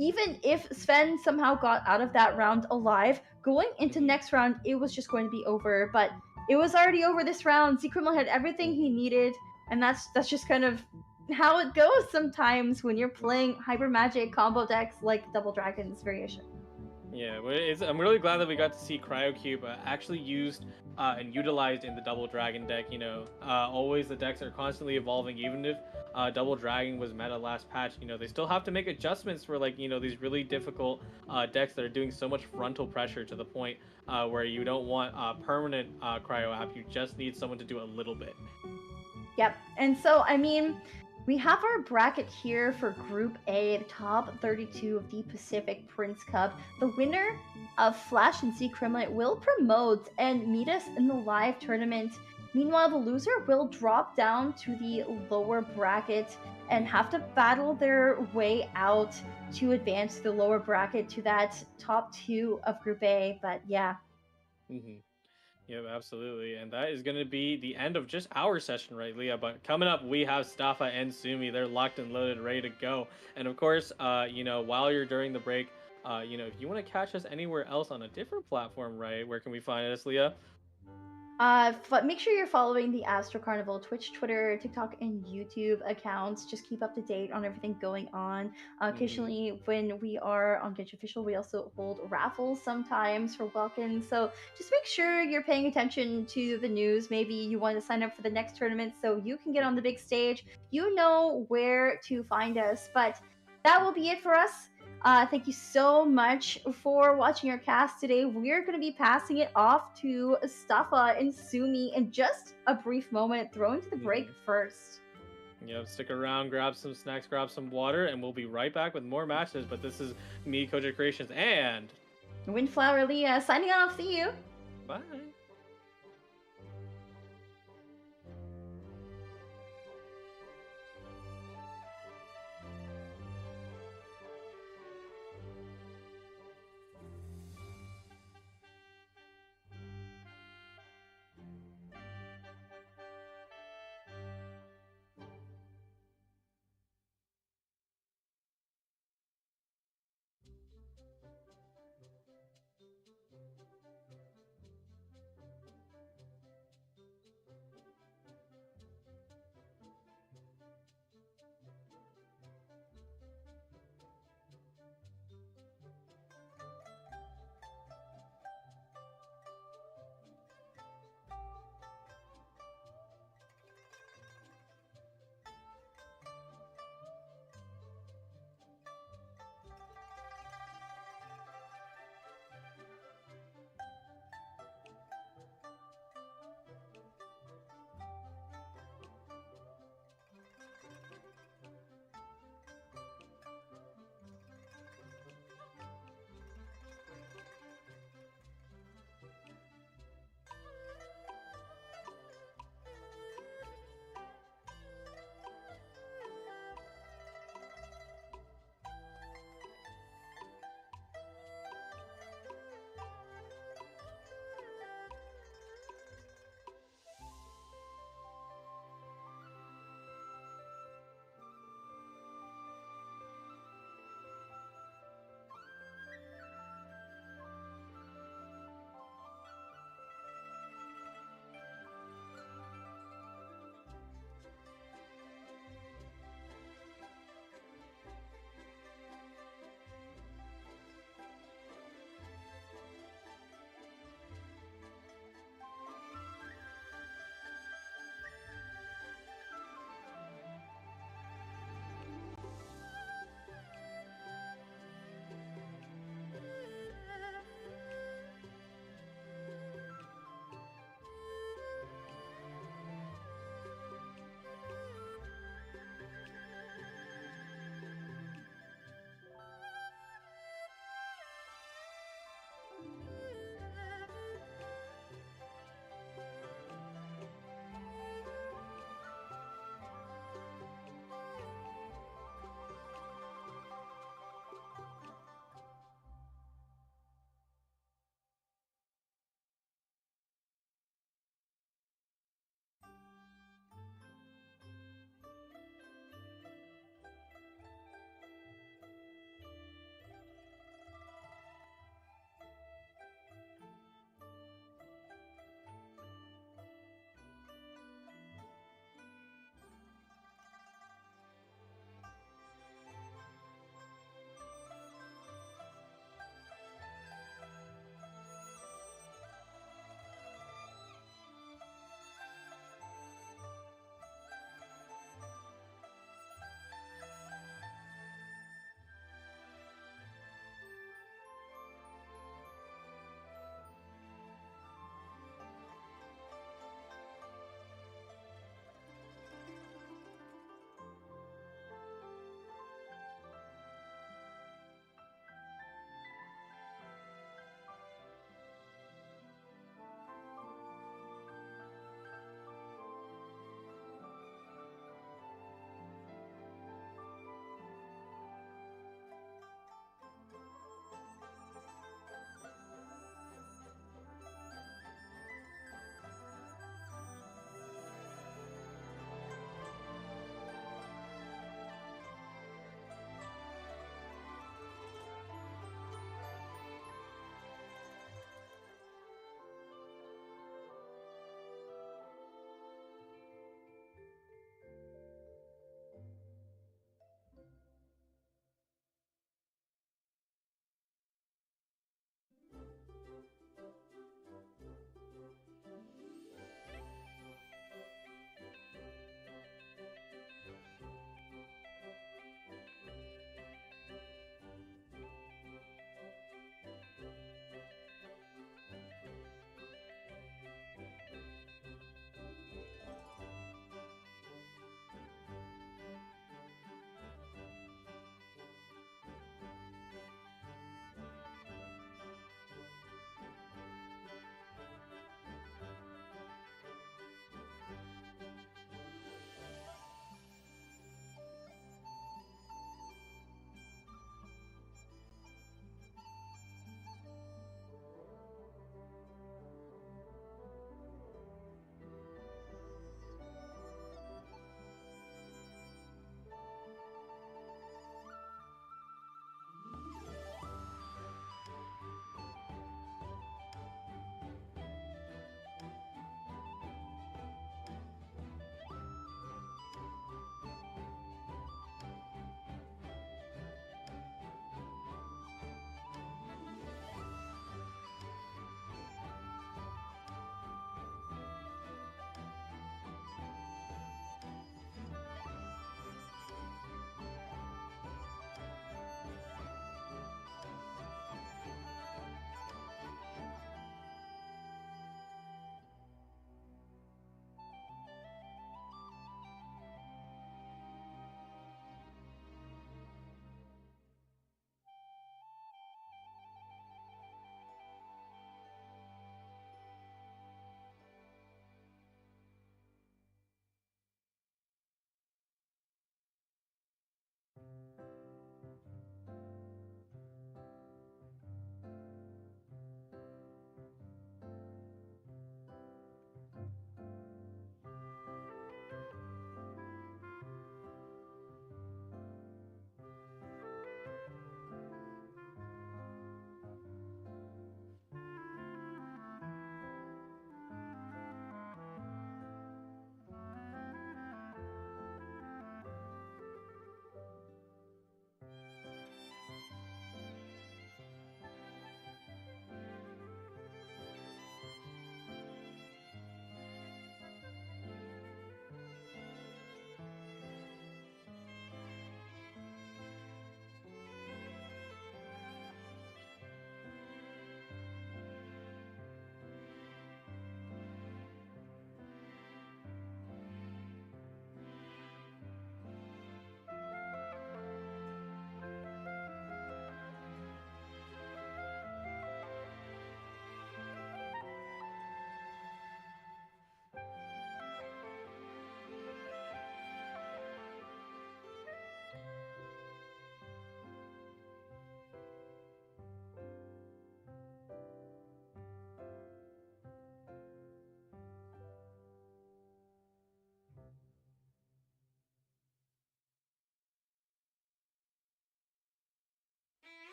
even if Sven somehow got out of that round alive, going into next round, it was just going to be over. But it was already over this round. Z Crimlet had everything he needed, and that's just kind of how it goes sometimes when you're playing Hyper Magic combo decks like Double Dragon's variation. Yeah, I'm really glad that we got to see Cryocube actually used and utilized in the Double Dragon deck. Always the decks are constantly evolving. Even if Double Dragon was meta last patch, they still have to make adjustments for like these really difficult decks that are doing so much frontal pressure to the point where you don't want permanent Cryo app. You just need someone to do a little bit. Yep. And so, I mean, we have our bracket here for Group A, the top 32 of the Pacific Prince Cup. The winner of Flash and Sea Crimlet will promote and meet us in the live tournament. Meanwhile, the loser will drop down to the lower bracket and have to battle their way out to advance to the lower bracket to that top 2 of Group A. But yeah. Mm-hmm. Yep, absolutely. And that is going to be the end of just our session, right, Leah? But coming up, we have Staffa and Sumi. They're locked and loaded, ready to go. And of course, while you're during the break, if you want to catch us anywhere else on a different platform, right, where can we find us, Leah? But make sure you're following the Astro Carnival Twitch, Twitter, TikTok, and YouTube accounts. Just keep up to date on everything going on. Occasionally, when we are on Genshin Official, we also hold raffles sometimes for welcome. So just make sure you're paying attention to the news. Maybe you want to sign up for the next tournament so you can get on the big stage. You know where to find us. But that will be it for us. Thank you so much for watching our cast today. We're going to be passing it off to Staffa and Sumi in just a brief moment. Throw into the break first. Yep, stick around, grab some snacks, grab some water, and we'll be right back with more matches. But this is me, Koji Creations, and Windflower Leah signing off. See you. bye.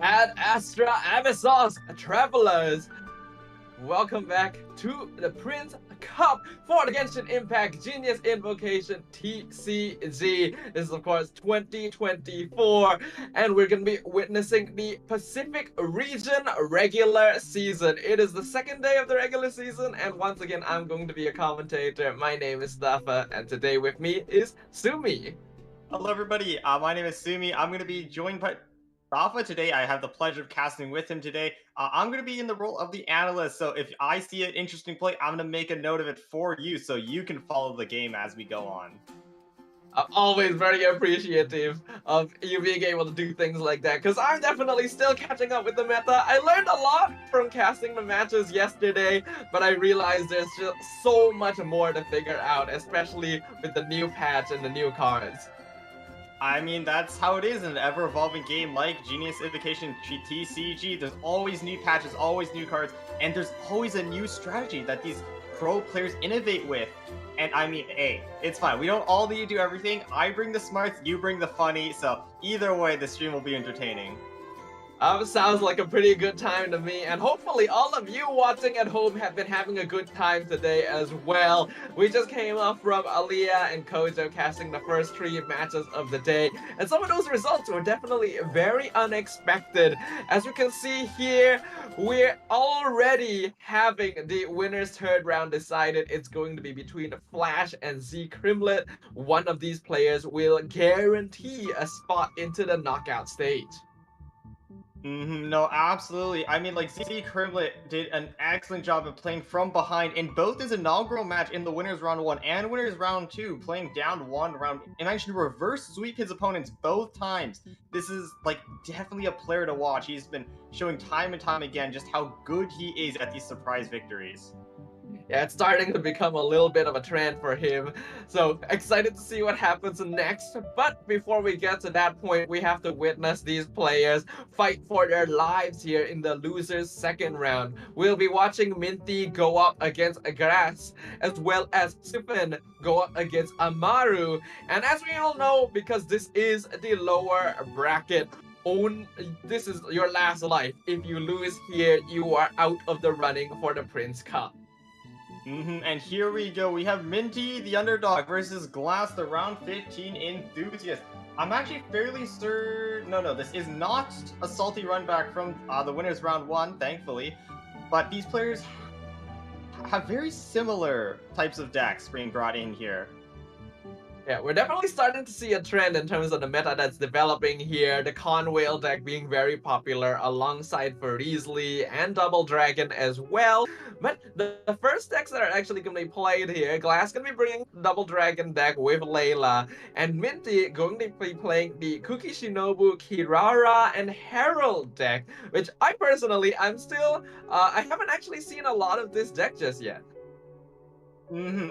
and Astra Amisos Travelers. Welcome back to the Prince Cup for the Genshin Impact Genius Invocation TCG. This is, of course, 2024, and we're going to be witnessing the Pacific Region regular season. It is the second day of the regular season, and once again, I'm going to be a commentator. My name is Stafa, and today with me is Sumi. Hello, everybody. My name is Sumi. I'm going to be joined by Rafa today. I have the pleasure of casting with him today. I'm going to be in the role of the analyst, so if I see an interesting play, I'm going to make a note of it for you so you can follow the game as we go on. I'm always very appreciative of you being able to do things like that, because I'm definitely still catching up with the meta. I learned a lot from casting the matches yesterday, but I realized there's just so much more to figure out, especially with the new patch and the new cards. I mean, that's how it is in an ever-evolving game like Genius Invocation TCG. There's always new patches, always new cards, and there's always a new strategy that these pro players innovate with. And I mean, hey, it's fine. We don't all need to do everything. I bring the smarts, you bring the funny, so either way, the stream will be entertaining. Sounds like a pretty good time to me, and hopefully all of you watching at home have been having a good time today as well. We just came off from Aliyah and Koji casting the first 3 matches of the day, and some of those results were definitely very unexpected. As we can see here, we're already having the winner's third round decided. It's going to be between Flash and Z Crimlet. One of these players will guarantee a spot into the knockout stage. No, absolutely. I mean, like, Z Crimlet did an excellent job of playing from behind in both his inaugural match in the Winners Round 1 and Winners Round 2, playing down 1 round, and managed to reverse sweep his opponents both times. This is, like, definitely a player to watch. He's been showing time and time again just how good he is at these surprise victories. Yeah, it's starting to become a little bit of a trend for him. So excited to see what happens next. But before we get to that point, we have to witness these players fight for their lives here in the loser's second round. We'll be watching Minty go up against Grass, as well as Sven go up against Amaru. And as we all know, because this is the lower bracket, this is your last life. If you lose here, you are out of the running for the Prince Cup. And here we go. We have Minty, the underdog, versus Glass, the round 15 enthusiast. I'm actually fairly certain... No, this is not a salty run back from the winners round 1, thankfully. But these players have very similar types of decks being brought in here. Yeah, we're definitely starting to see a trend in terms of the meta that's developing here. The Conwhale deck being very popular alongside Fariesli and Double Dragon as well. But the first decks that are actually going to be played here, Glass going to be bringing Double Dragon deck with Layla, and Minty going to be playing the Kuki Shinobu, Kirara, and Herald deck, which I personally, I haven't actually seen a lot of this deck just yet.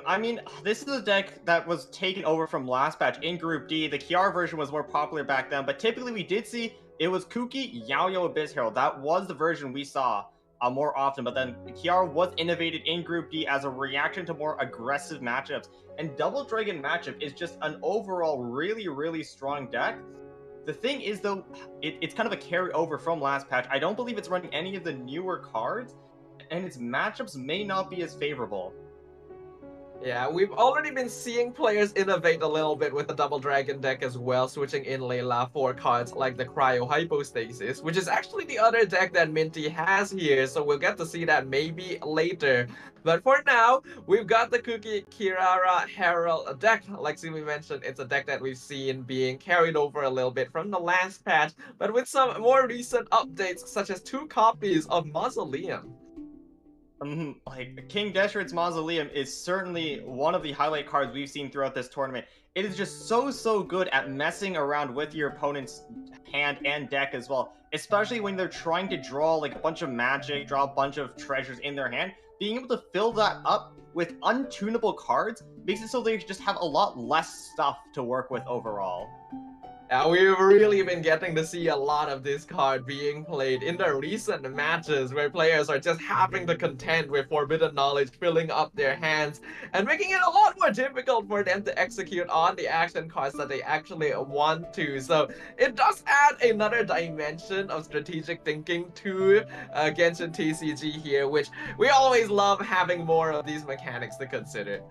I mean, this is a deck that was taken over from last patch in Group D. The Kiara version was more popular back then, but typically we did see it was Kuki, Yaoyo, Abyss Herald. That was the version we saw more often, but then Kiara was innovated in Group D as a reaction to more aggressive matchups. And Double Dragon matchup is just an overall really, really strong deck. The thing is, though, it's kind of a carryover from last patch. I don't believe it's running any of the newer cards, and its matchups may not be as favorable. Yeah, we've already been seeing players innovate a little bit with the Double Dragon deck as well, switching in Layla for cards like the Cryo Hypostasis, which is actually the other deck that Minty has here, so we'll get to see that maybe later. But for now, we've got the Kuki Kirara Herald deck. Like Sumi mentioned, it's a deck that we've seen being carried over a little bit from the last patch, but with some more recent updates, such as 2 copies of Mausoleum. Like, King Deshret's Mausoleum is certainly one of the highlight cards we've seen throughout this tournament. It is just so good at messing around with your opponent's hand and deck as well, especially when they're trying to draw like a bunch of magic, draw a bunch of treasures in their hand. Being able to fill that up with untunable cards makes it so they just have a lot less stuff to work with overall. We've really been getting to see a lot of this card being played in the recent matches where players are just having to contend with Forbidden Knowledge filling up their hands and making it a lot more difficult for them to execute on the action cards that they actually want to. So it does add another dimension of strategic thinking to Genshin TCG here, which we always love having more of these mechanics to consider.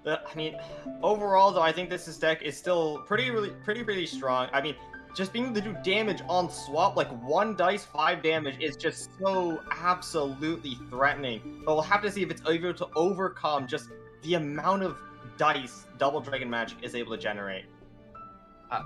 I mean, overall though, I think this deck is still pretty strong. I mean, just being able to do damage on swap, like 1 dice, 5 damage, is just so absolutely threatening. But we'll have to see if it's able to overcome just the amount of dice Double Dragon Magic is able to generate.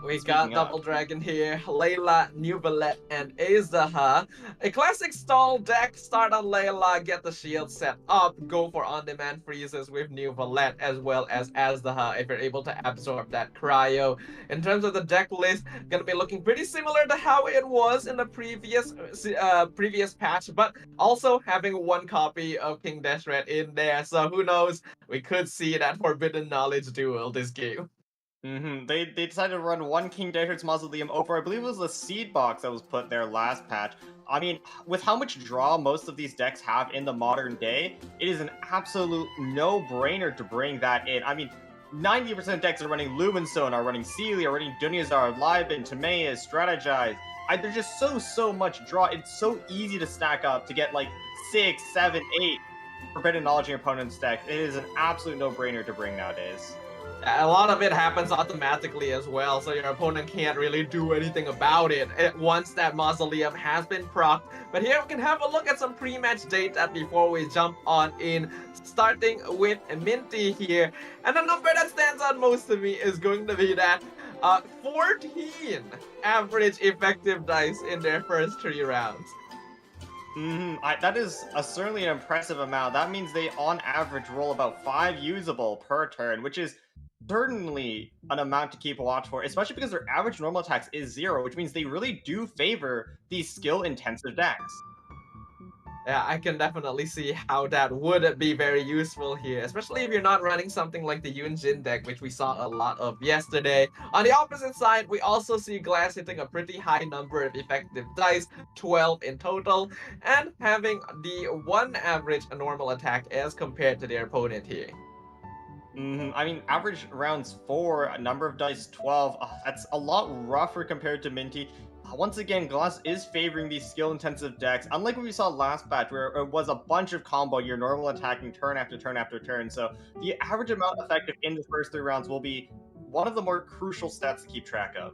We got Double Dragon here, Layla, Nubalet, and Azaha. A classic stall deck, start on Layla, get the shield set up, go for on-demand freezes with Nubalet as well as Azaha if you're able to absorb that cryo. In terms of the deck list, gonna be looking pretty similar to how it was in the previous patch, but also having 1 copy of King Deshret in there, so who knows, we could see that Forbidden Knowledge duel this game. They decided to run 1 King Deshret's Mausoleum over, I believe it was the seed box that was put there last patch. I mean, with how much draw most of these decks have in the modern day, it is an absolute no-brainer to bring that in. I mean, 90% of decks are running Lumenstone, are running Celia, are running Dunyazar, Liben, Timaeus, Strategize. There's just so much draw. It's so easy to stack up to get like 6, 7, 8 Forbidden Knowledge in your opponent's deck. It is an absolute no-brainer to bring nowadays. A lot of it happens automatically as well, so your opponent can't really do anything about it once that Mausoleum has been procced. But here we can have a look at some pre-match data before we jump on in, starting with Minty here. And the number that stands out most to me is going to be that 14 average effective dice in their first 3 rounds. That is certainly an impressive amount. That means they, on average, roll about 5 usable per turn, which is certainly an amount to keep a watch for, especially because their average normal attacks is 0, which means they really do favor these skill-intensive decks. Yeah, I can definitely see how that would be very useful here, especially if you're not running something like the Yunjin deck, which we saw a lot of yesterday. On the opposite side, we also see Glass hitting a pretty high number of effective dice, 12 in total, and having the 1 average normal attack as compared to their opponent here. I mean, average rounds 4, a number of dice 12, that's a lot rougher compared to Minty. Once again, Glass is favoring these skill-intensive decks, unlike what we saw last batch, where it was a bunch of combo, your normal attacking turn after turn after turn. So the average amount effective in the first 3 rounds will be one of the more crucial stats to keep track of.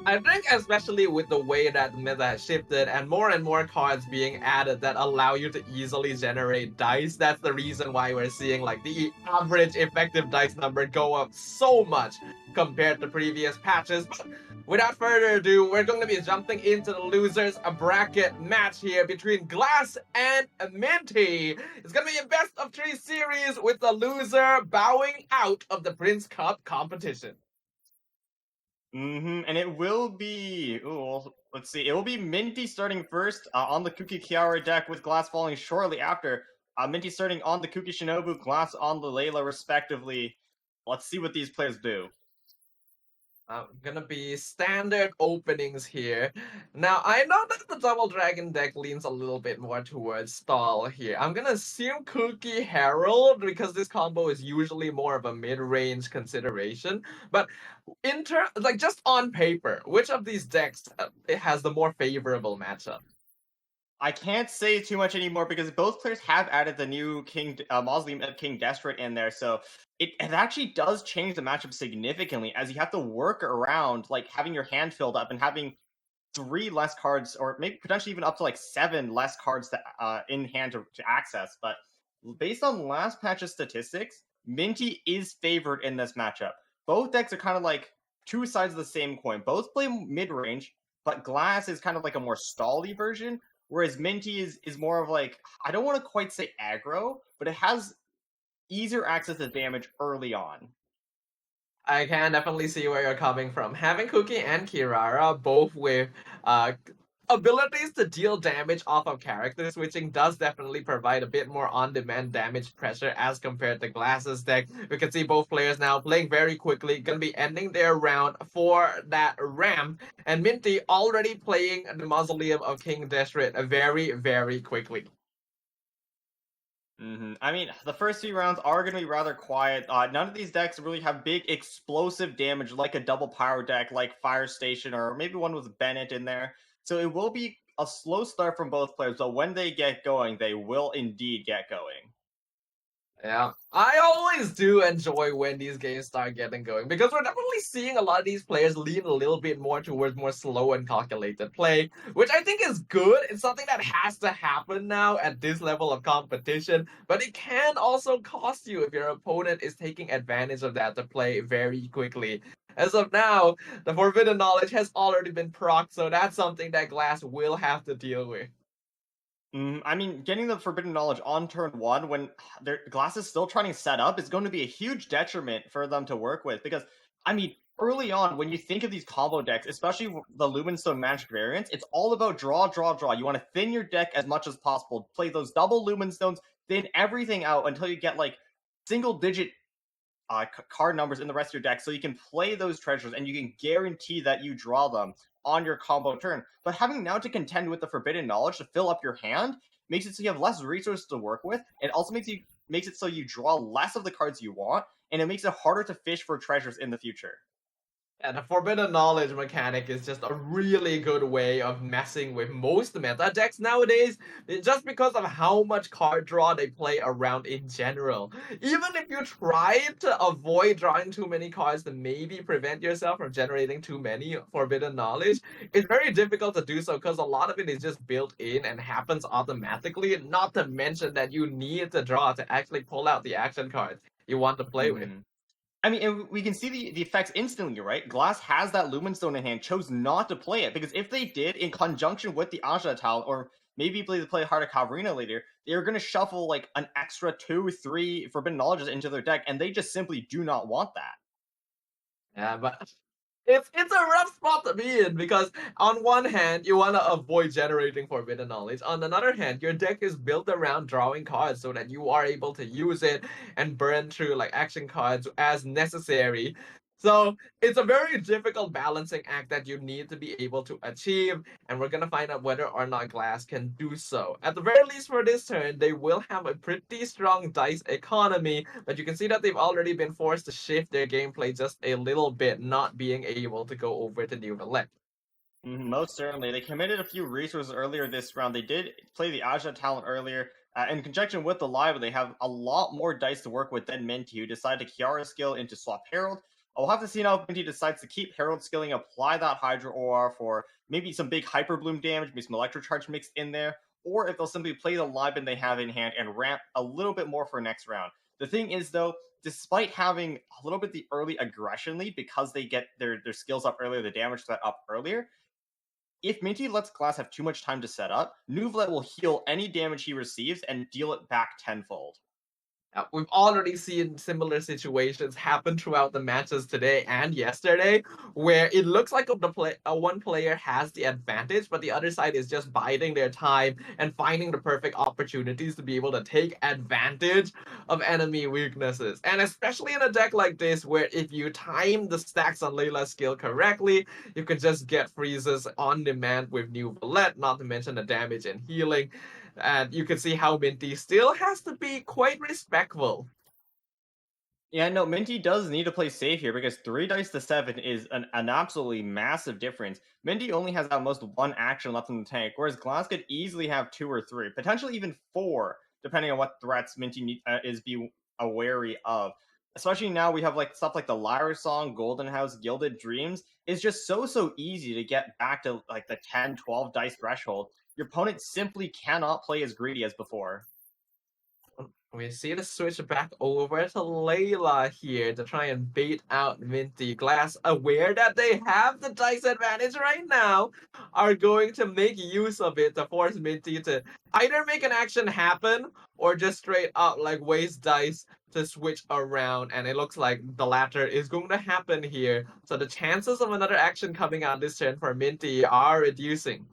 I think especially with the way that the meta has shifted and more cards being added that allow you to easily generate dice, that's the reason why we're seeing like the average effective dice number go up so much compared to previous patches. But without further ado, we're going to be jumping into the losers bracket match here between Glass and Minty. It's going to be a best of 3 series with the loser bowing out of the Prince Cup competition. And it will be, let's see, it will be Minty starting first on the Kuki Kiara deck, with Glass following shortly after. Minty starting on the Kuki Shinobu, Glass on the Layla respectively. Let's see what these players do. Gonna be standard openings here. Now, I know that the Double Dragon deck leans a little bit more towards stall here. I'm gonna assume Kuki Herald, because this combo is usually more of a mid-range consideration. But just on paper, which of these decks it has the more favorable matchup? I can't say too much anymore because both players have added the new Mausoleum of King Deshret in there, so it actually does change the matchup significantly, as you have to work around like having your hand filled up and having 3 less cards, or maybe potentially even up to like 7 less cards in hand to access. But based on last patch's statistics, Minty is favored in this matchup. Both decks are kind of like 2 sides of the same coin. Both play mid-range, but Glass is kind of like a more stally version, whereas Minty is more of like, I don't want to quite say aggro, but it has easier access to damage early on. I can definitely see where you're coming from. Having Kuki and Kirara both with abilities to deal damage off of character switching does definitely provide a bit more on-demand damage pressure as compared to Glass's deck. We can see both players now playing very quickly, gonna be ending their round for that ramp, and Minty already playing the Mausoleum of King Deshret very, very quickly. I mean, the first few rounds are going to be rather quiet. None of these decks really have big explosive damage like a double power deck like Fire Station, or maybe one with Bennett in there. So it will be a slow start from both players, but when they get going, they will indeed get going. Yeah, I always do enjoy when these games start getting going because we're definitely seeing a lot of these players lean a little bit more towards more slow and calculated play, which I think is good. It's something that has to happen now at this level of competition, but it can also cost you if your opponent is taking advantage of that to play very quickly. As of now, the Forbidden Knowledge has already been procced, so that's something that Glass will have to deal with. I mean, getting the Forbidden Knowledge on turn 1 when their Glass is still trying to set up is going to be a huge detriment for them to work with. Because, I mean, early on, when you think of these combo decks, especially the Lumenstone Magic variants, it's all about draw, draw, draw. You want to thin your deck as much as possible. Play those double Lumenstones, thin everything out until you get, like, single-digit card numbers in the rest of your deck, so you can play those treasures and you can guarantee that you draw them on your combo turn. But having now to contend with the Forbidden Knowledge to fill up your hand makes it so you have less resources to work with. It also makes it so you draw less of the cards you want, and it makes it harder to fish for treasures in the future. And the Forbidden Knowledge mechanic is just a really good way of messing with most meta decks nowadays, just because of how much card draw they play around in general. Even if you try to avoid drawing too many cards to maybe prevent yourself from generating too many Forbidden Knowledge, it's very difficult to do so because a lot of it is just built in and happens automatically, not to mention that you need to draw to actually pull out the action cards you want to play with. I mean, and we can see the effects instantly, right? Glass has that Lumenstone in hand, chose not to play it, because if they did, in conjunction with the Aja talent, or maybe play Heart of Caverina later, they're going to shuffle like an extra 2-3 Forbidden Knowledges into their deck, and they just simply do not want that. Yeah, but it's a rough spot to be in because on one hand you want to avoid generating Forbidden Knowledge. On another hand, your deck is built around drawing cards so that you are able to use it and burn through like action cards as necessary. So it's a very difficult balancing act that you need to be able to achieve, and we're gonna find out whether or not Glass can do so. At the very least for this turn, they will have a pretty strong dice economy, but you can see that they've already been forced to shift their gameplay just a little bit, not being able to go over to New Valette. Most certainly. They committed a few resources earlier this round. They did play the Aja talent earlier. In conjunction with the Live, they have a lot more dice to work with than Minty, who decided to Kiara skill into Swap Herald. I'll have to see now if Minty decides to keep Herald skilling, apply that Hydro Aura for maybe some big Hyper Bloom damage, maybe some Electro Charge mixed in there, or if they'll simply play the Libin they have in hand and ramp a little bit more for next round. The thing is, though, despite having a little bit the early aggression lead because they get their skills up earlier, the damage set up earlier, if Minty lets Glass have too much time to set up, Nuvlet will heal any damage he receives and deal it back tenfold. We've already seen similar situations happen throughout the matches today and yesterday, where it looks like one player has the advantage, but the other side is just biding their time and finding the perfect opportunities to be able to take advantage of enemy weaknesses. And especially in a deck like this, where if you time the stacks on Layla's skill correctly, you can just get freezes on demand with New Valette, not to mention the damage and healing. And you can see how Minty still has to be quite respectful. Yeah, no, Minty does need to play safe here because 3 dice to 7 is an absolutely massive difference. Minty only has at most 1 action left in the tank, whereas Glass could easily have 2 or 3, potentially even 4, depending on what threats Minty is wary of. Especially now we have like stuff like the Lyra Song, Golden House, Gilded Dreams. It's just so easy to get back to like the 10, 12 dice threshold. Your opponent simply cannot play as greedy as before. We see the switch back over to Layla here to try and bait out Minty. Glass, aware that they have the dice advantage right now, are going to make use of it to force Minty to either make an action happen or just straight up like waste dice to switch around, and it looks like the latter is going to happen here. So the chances of another action coming out this turn for Minty are reducing.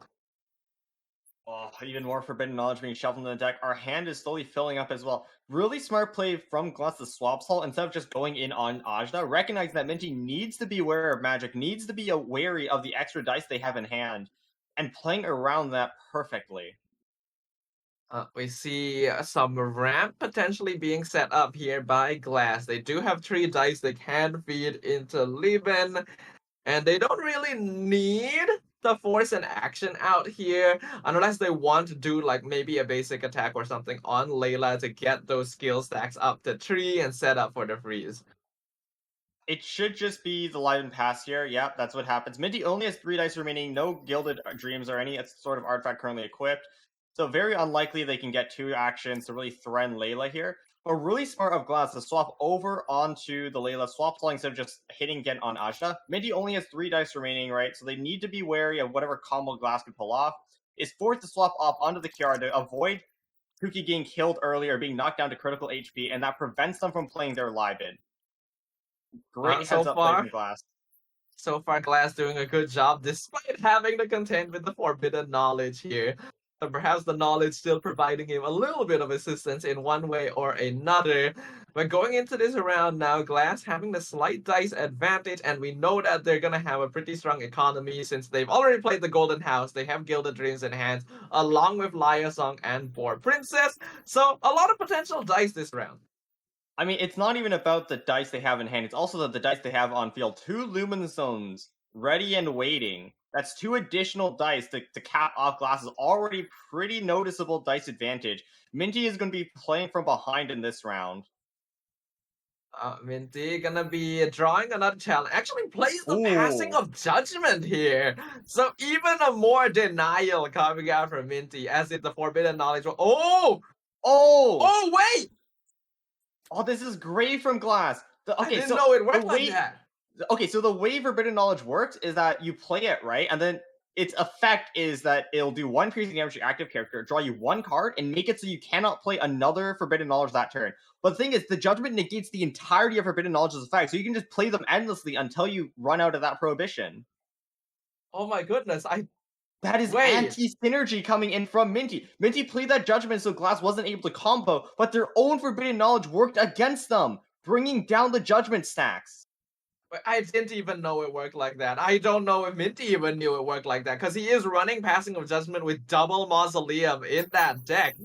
Oh, even more forbidden knowledge being shuffled in the deck. Our hand is slowly filling up as well. Really smart play from Glass to swap Salt instead of just going in on Ajna, recognizing that Minty needs to be aware of magic, needs to be wary of the extra dice they have in hand, and playing around that perfectly. We see some ramp potentially being set up here by Glass. They do have 3 dice they can feed into Lieben, and they don't really need to force an action out here unless they want to do like maybe a basic attack or something on Layla to get those skill stacks up to 3 and set up for the freeze. It should just be the live and pass here. Yep, that's what happens. Minty only has 3 dice remaining, no Gilded Dreams or any sort of artifact currently equipped. So very unlikely they can get 2 actions to really threaten Layla here. But really smart of Glass to swap over onto the Layla swap slot instead of just hitting again on Ajna. Minty only has 3 dice remaining, right? So they need to be wary of whatever combo Glass could pull off. Is forced to swap off onto the Kiara to avoid Kuki getting killed earlier, being knocked down to critical HP, and that prevents them from playing their live in. Great So heads up play far, from Glass. so far Glass doing a good job despite having to contend with the forbidden knowledge here. But perhaps the knowledge still providing him a little bit of assistance in one way or another. But going into this round now, Glass having the slight dice advantage, and we know that they're gonna have a pretty strong economy since they've already played the Golden House. They have Gilded Dreams in hand, along with Laya Song and Poor Princess. So a lot of potential dice this round. I mean, it's not even about the dice they have in hand. It's also the dice they have on field. 2 Lumen Zones ready and waiting. That's 2 additional dice to cap off Glass's already pretty noticeable dice advantage. Minty is going to be playing from behind in this round. Minty gonna be drawing another challenge. Actually plays the Ooh. Passing of Judgment here. So even a more denial coming out from Minty as if the Forbidden Knowledge will... Oh! Wait! Oh, this is great from Glass. I didn't know it worked like that. Okay, so the way Forbidden Knowledge works is that you play it, right? And then its effect is that it'll do 1 piercing damage to your active character, draw you 1 card, and make it so you cannot play another Forbidden Knowledge that turn. But the thing is, the Judgment negates the entirety of Forbidden Knowledge's effect, so you can just play them endlessly until you run out of that prohibition. Oh my goodness, That is anti-synergy coming in from Minty. Minty played that Judgment so Glass wasn't able to combo, but their own Forbidden Knowledge worked against them, bringing down the Judgment stacks. I didn't even know it worked like that. I don't know if Minty even knew it worked like that, because he is running Passing of Judgment with double Mausoleum in that deck.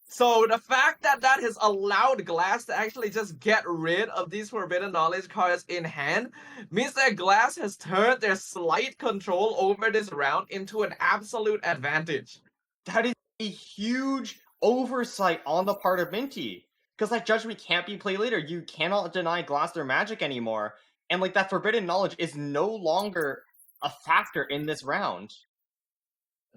So the fact that that has allowed Glass to actually just get rid of these Forbidden Knowledge cards in hand means that Glass has turned their slight control over this round into an absolute advantage. That is a huge oversight on the part of Minty. Because that Judgment can't be played later. You cannot deny Glass their magic anymore. And like that Forbidden Knowledge is no longer a factor in this round.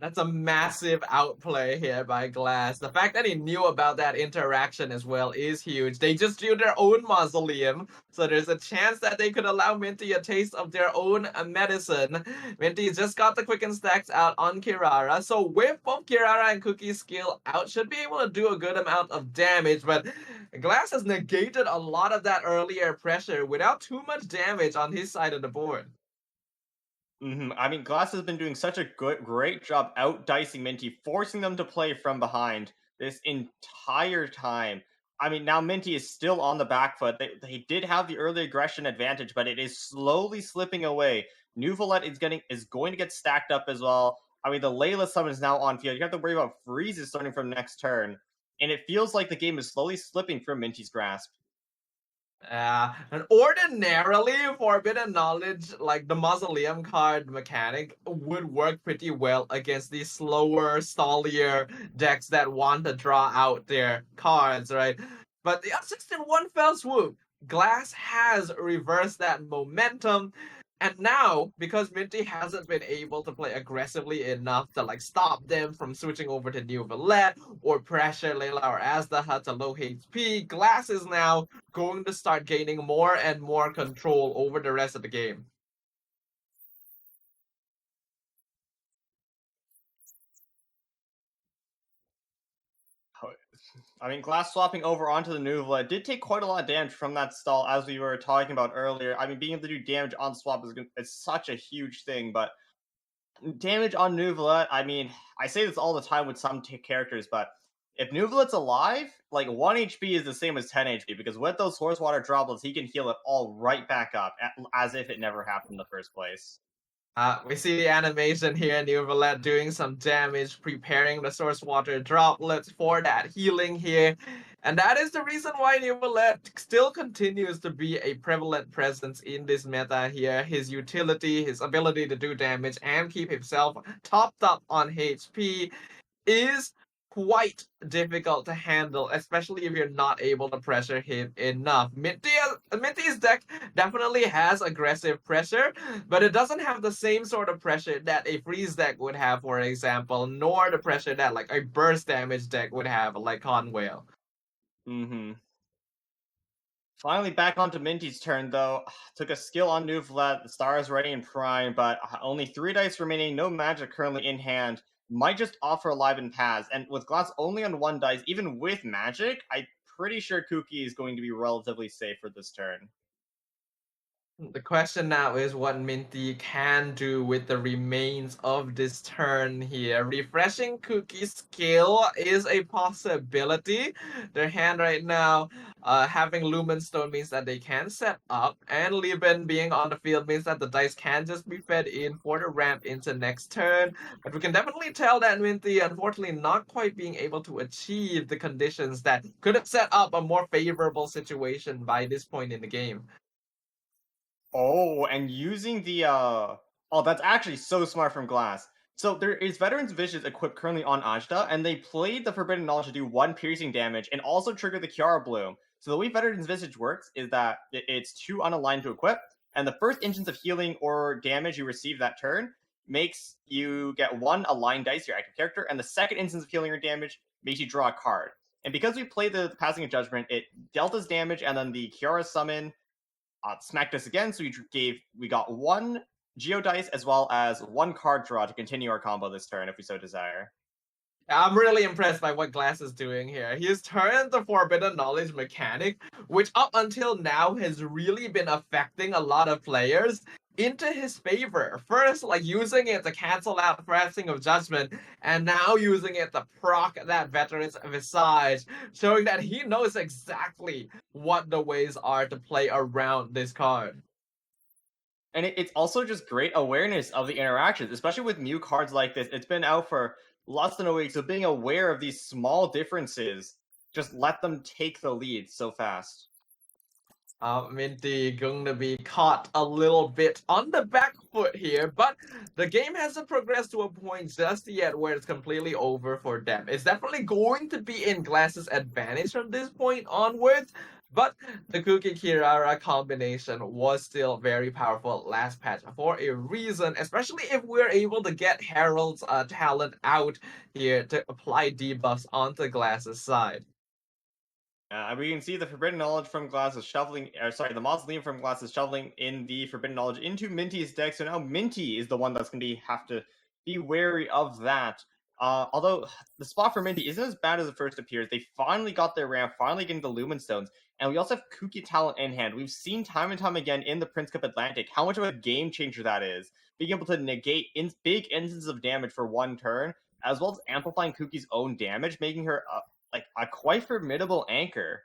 That's a massive outplay here by Glass. The fact that he knew about that interaction as well is huge. They just drew their own Mausoleum, so there's a chance that they could allow Minty a taste of their own medicine. Minty just got the Quicken Stacks out on Kirara, so with both Kirara and Cookie's skill out, should be able to do a good amount of damage, but Glass has negated a lot of that earlier pressure without too much damage on his side of the board. I mean, Glass has been doing such a great job out-dicing Minty, forcing them to play from behind this entire time. I mean, now Minty is still on the back foot. They did have the early aggression advantage, but it is slowly slipping away. New Valette is going to get stacked up as well. I mean, the Layla summon is now on field. You have to worry about freezes starting from next turn. And it feels like the game is slowly slipping from Minty's grasp. And ordinarily, Forbidden Knowledge, like the Mausoleum card mechanic, would work pretty well against these slower, stallier decks that want to draw out their cards, right? But the Unsixth in one fell swoop, Glass has reversed that momentum. And now, because Minty hasn't been able to play aggressively enough to like stop them from switching over to New Valette or pressure Layla or Azdaha to low HP, Glass is now going to start gaining more and more control over the rest of the game. I mean, Glass swapping over onto the Nuvla did take quite a lot of damage from that stall, as we were talking about earlier. I mean, being able to do damage on swap is such a huge thing, but damage on Nuvolet, I mean, I say this all the time with some characters, but if Nuvolet's alive, like 1 HP is the same as 10 HP, because with those source water droplets, he can heal it all right back up, as if it never happened in the first place. We see the animation here, Nuvolet doing some damage, preparing the source water droplets for that healing here. And that is the reason why Nuvolet still continues to be a prevalent presence in this meta here. His utility, his ability to do damage and keep himself topped up on HP is quite difficult to handle, especially if you're not able to pressure him enough. Minty's deck definitely has aggressive pressure, but it doesn't have the same sort of pressure that a freeze deck would have, for example, nor the pressure that like a burst damage deck would have, like Conwhale. Finally, back onto Minty's turn, though. Took a skill on Nuvolet, the star is ready in Prime, but only 3 dice remaining, no magic currently in hand. Might just offer Alive and Pass, and with Glass only on 1 dice, even with magic, I'm pretty sure Kuki is going to be relatively safe for this turn. The question now is what Minty can do with the remains of this turn here. Refreshing Cookie's skill is a possibility. Their hand right now, having Lumen Stone means that they can set up, and Lieben being on the field means that the dice can just be fed in for the ramp into next turn. But we can definitely tell that Minty, unfortunately, not quite being able to achieve the conditions that could have set up a more favorable situation by this point in the game. Oh, and using the oh, that's actually so smart from Glass. So there is Veteran's Visions equipped currently on Ajda, and they played the Forbidden Knowledge to do 1 piercing damage and also trigger the Kiara Bloom. So the way Veteran's Visage works is that it's 2 unaligned to equip, and the first instance of healing or damage you receive that turn makes you get 1 aligned dice, your active character, and the second instance of healing or damage makes you draw a card. And because we played the Passing of Judgment, it dealt us damage, and then the Kiara Summon smacked us again, so we got 1 Geodice as well as 1 card draw to continue our combo this turn if we so desire. I'm really impressed by what Glass is doing here. He's turned the Forbidden Knowledge mechanic, which up until now has really been affecting a lot of players, into his favor. First, like using it to cancel out Passing of Judgment, and now using it to proc that Veteran's Visage, showing that he knows exactly what the ways are to play around this card. And it's also just great awareness of the interactions, especially with new cards like this. It's been out for less than a week, so being aware of these small differences just let them take the lead so fast. Minty going to be caught a little bit on the back foot here, but the game hasn't progressed to a point just yet where it's completely over for them. It's definitely going to be in Glass's advantage from this point onwards, but the Cookie Kirara combination was still very powerful last patch for a reason, especially if we're able to get Herald's talent out here to apply debuffs onto Glass's side. We can see the Forbidden Knowledge from Glass is shuffling, the Mausoleum from Glass is shoveling in the Forbidden Knowledge into Minty's deck, so now Minty is the one that's going to have to be wary of that. Although the spot for Minty isn't as bad as it first appears. They finally got their ramp, finally getting the Lumen Stones, and we also have Kuki talent in hand. We've seen time and time again in the Prince Cup Atlantic how much of a game changer that is. Being able to negate big instances of damage for 1 turn, as well as amplifying Kuki's own damage, making her a quite formidable anchor.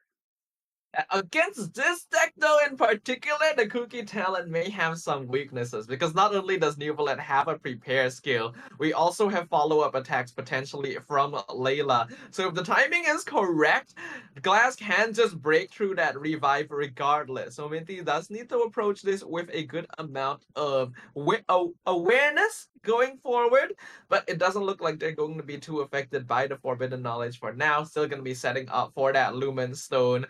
Against this deck, though, in particular, the Cookie talent may have some weaknesses, because not only does Nuvolet have a prepare skill, we also have follow-up attacks potentially from Layla. So if the timing is correct, Glass can just break through that revive regardless. So Minty does need to approach this with a good amount of awareness going forward, but it doesn't look like they're going to be too affected by the Forbidden Knowledge for now. Still going to be setting up for that Lumen Stone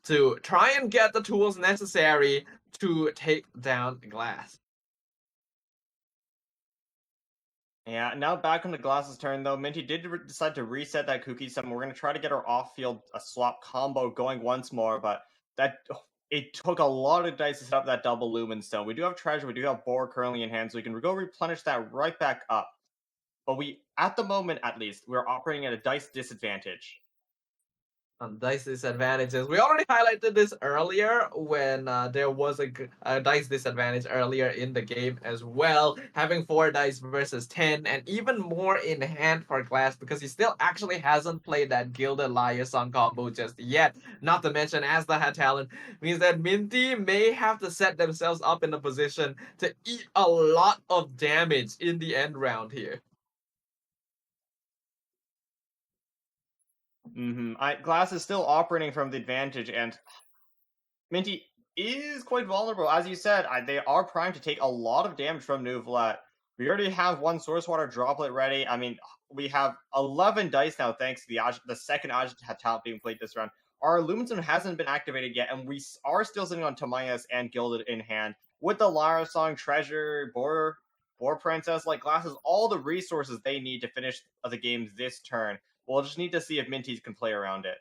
to try and get the tools necessary to take down Glass. Yeah, now back on the Glass's turn, though. Minty did decide to reset that Cookie summon. We're going to try to get our off-field swap combo going once more, but it took a lot of dice to set up that double Lumen Stone. We do have Treasure, we do have Boar currently in hand, so we can go replenish that right back up. But at the moment at least, we're operating at a dice disadvantage. Dice disadvantages. We already highlighted this earlier when there was a dice disadvantage earlier in the game as well. Having 4 dice versus 10, and even more in hand for Glass because he still actually hasn't played that Gilded Liar Song combo just yet. Not to mention, as the hat talent, means that Minty may have to set themselves up in a position to eat a lot of damage in the end round here. Glass is still operating from the advantage, and Minty is quite vulnerable. As you said, they are primed to take a lot of damage from Nuvolet. We already have 1 Source Water Droplet ready. I mean, we have 11 dice now thanks to the second Ajit talent being played this round. Our Lumenstone hasn't been activated yet, and we are still sitting on Tamayas and Gilded in hand. With the Lyra Song, Treasure, Boar Princess, like Glasses, all the resources they need to finish the game this turn. We'll just need to see if Minty can play around it.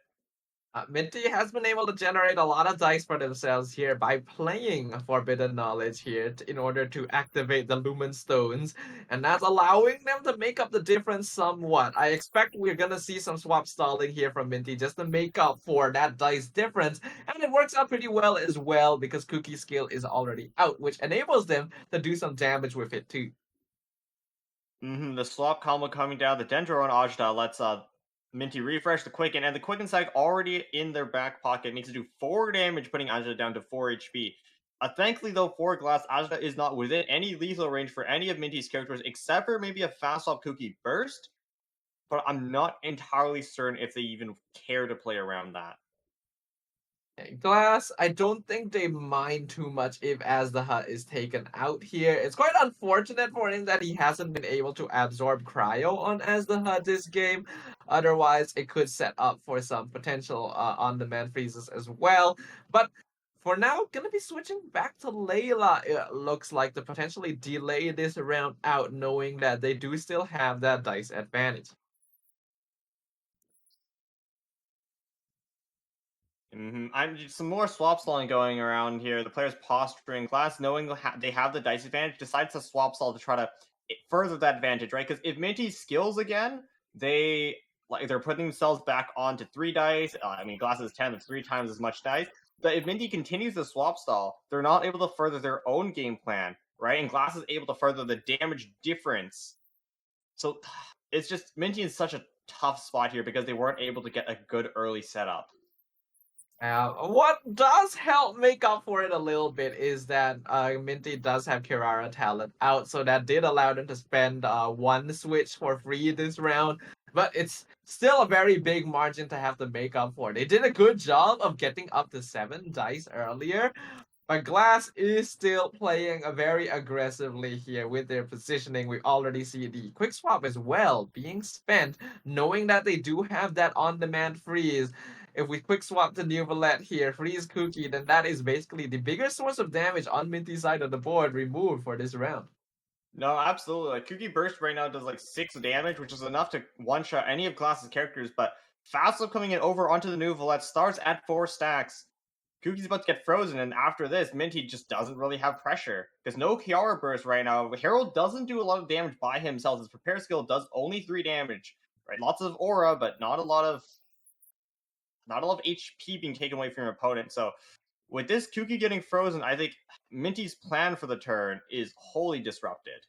Minty has been able to generate a lot of dice for themselves here by playing Forbidden Knowledge here in order to activate the Lumen Stones, and that's allowing them to make up the difference somewhat. I expect we're gonna see some swap stalling here from Minty just to make up for that dice difference, and it works out pretty well as well because Cookie's skill is already out, which enables them to do some damage with it too. The swap combo coming down, the Dendro on Ajda lets Minty refresh the Quicken, and the Quicken Psych already in their back pocket makes it do 4 damage, putting Ajda down to 4 HP. Thankfully, though, for Glass, Ajda is not within any lethal range for any of Minty's characters, except for maybe a fast swap Cookie Burst, but I'm not entirely certain if they even care to play around that. Glass, I don't think they mind too much if As the Hut is taken out here. It's quite unfortunate for him that he hasn't been able to absorb Cryo on As the Hut this game. Otherwise, it could set up for some potential on-demand freezes as well. But for now, gonna be switching back to Layla. It looks like to potentially delay this round out, knowing that they do still have that dice advantage. I'm just some more swap stalling going around here. The players posturing. Glass, knowing they have the dice advantage, decides to swap stall to try to further that advantage, right? Because if Minty skills again, they're putting themselves back onto 3 dice. I mean, Glass is 10, that's 3 times as much dice. But if Minty continues the swap stall, they're not able to further their own game plan, right? And Glass is able to further the damage difference. So it's just Minty in such a tough spot here because they weren't able to get a good early setup. What does help make up for it a little bit is that Minty does have Kirara talent out, so that did allow them to spend 1 switch for free this round. But it's still a very big margin to have to make up for. They did a good job of getting up to 7 dice earlier, but Glass is still playing very aggressively here with their positioning. We already see the quick swap as well being spent, knowing that they do have that on-demand freeze. If we quick swap to Nuvolet here, freeze Cookie, then that is basically the bigger source of damage on Minty's side of the board removed for this round. No, absolutely. Like, Cookie Burst right now does like 6 damage, which is enough to one-shot any of Glass's characters, but Fastlow coming in over onto the Nuvolet starts at 4 stacks. Cookie's about to get frozen, and after this, Minty just doesn't really have pressure. Because no Kiara Burst right now. Herald doesn't do a lot of damage by himself. His Prepare skill does only 3 damage. Right? Lots of aura, but not a lot of HP being taken away from your opponent. So with this Cookie getting frozen, I think Minty's plan for the turn is wholly disrupted.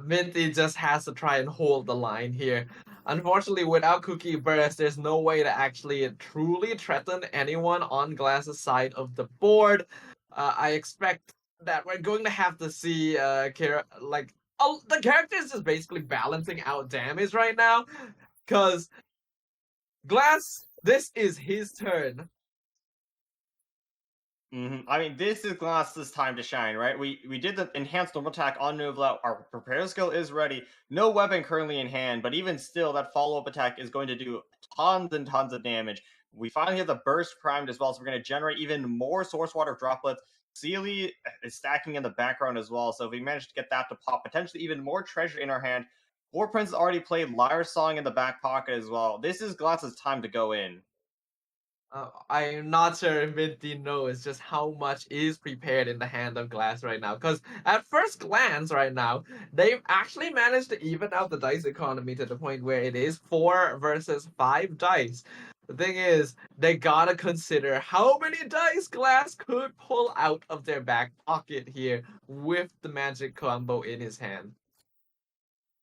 Minty just has to try and hold the line here. Unfortunately, without Cookie Burst, there's no way to actually truly threaten anyone on Glass's side of the board. I expect that we're going to have to see the character is just basically balancing out damage right now, because Glass, this is his turn. I mean, this is Glass's time to shine, right? We did the enhanced normal attack on Nuvolet. Our prepare skill is ready. No weapon currently in hand, but even still, that follow-up attack is going to do tons and tons of damage. We finally have the burst primed as well, so we're going to generate even more source water droplets. Sealy is stacking in the background as well, so if we manage to get that to pop, potentially even more treasure in our hand. War Prince has already played Lyre Song in the back pocket as well. This is Glass's time to go in. I'm not sure if Minty knows just how much is prepared in the hand of Glass right now. Because at first glance right now, they've actually managed to even out the dice economy to the point where it is 4 versus 5 dice. The thing is, they gotta consider how many dice Glass could pull out of their back pocket here with the magic combo in his hand.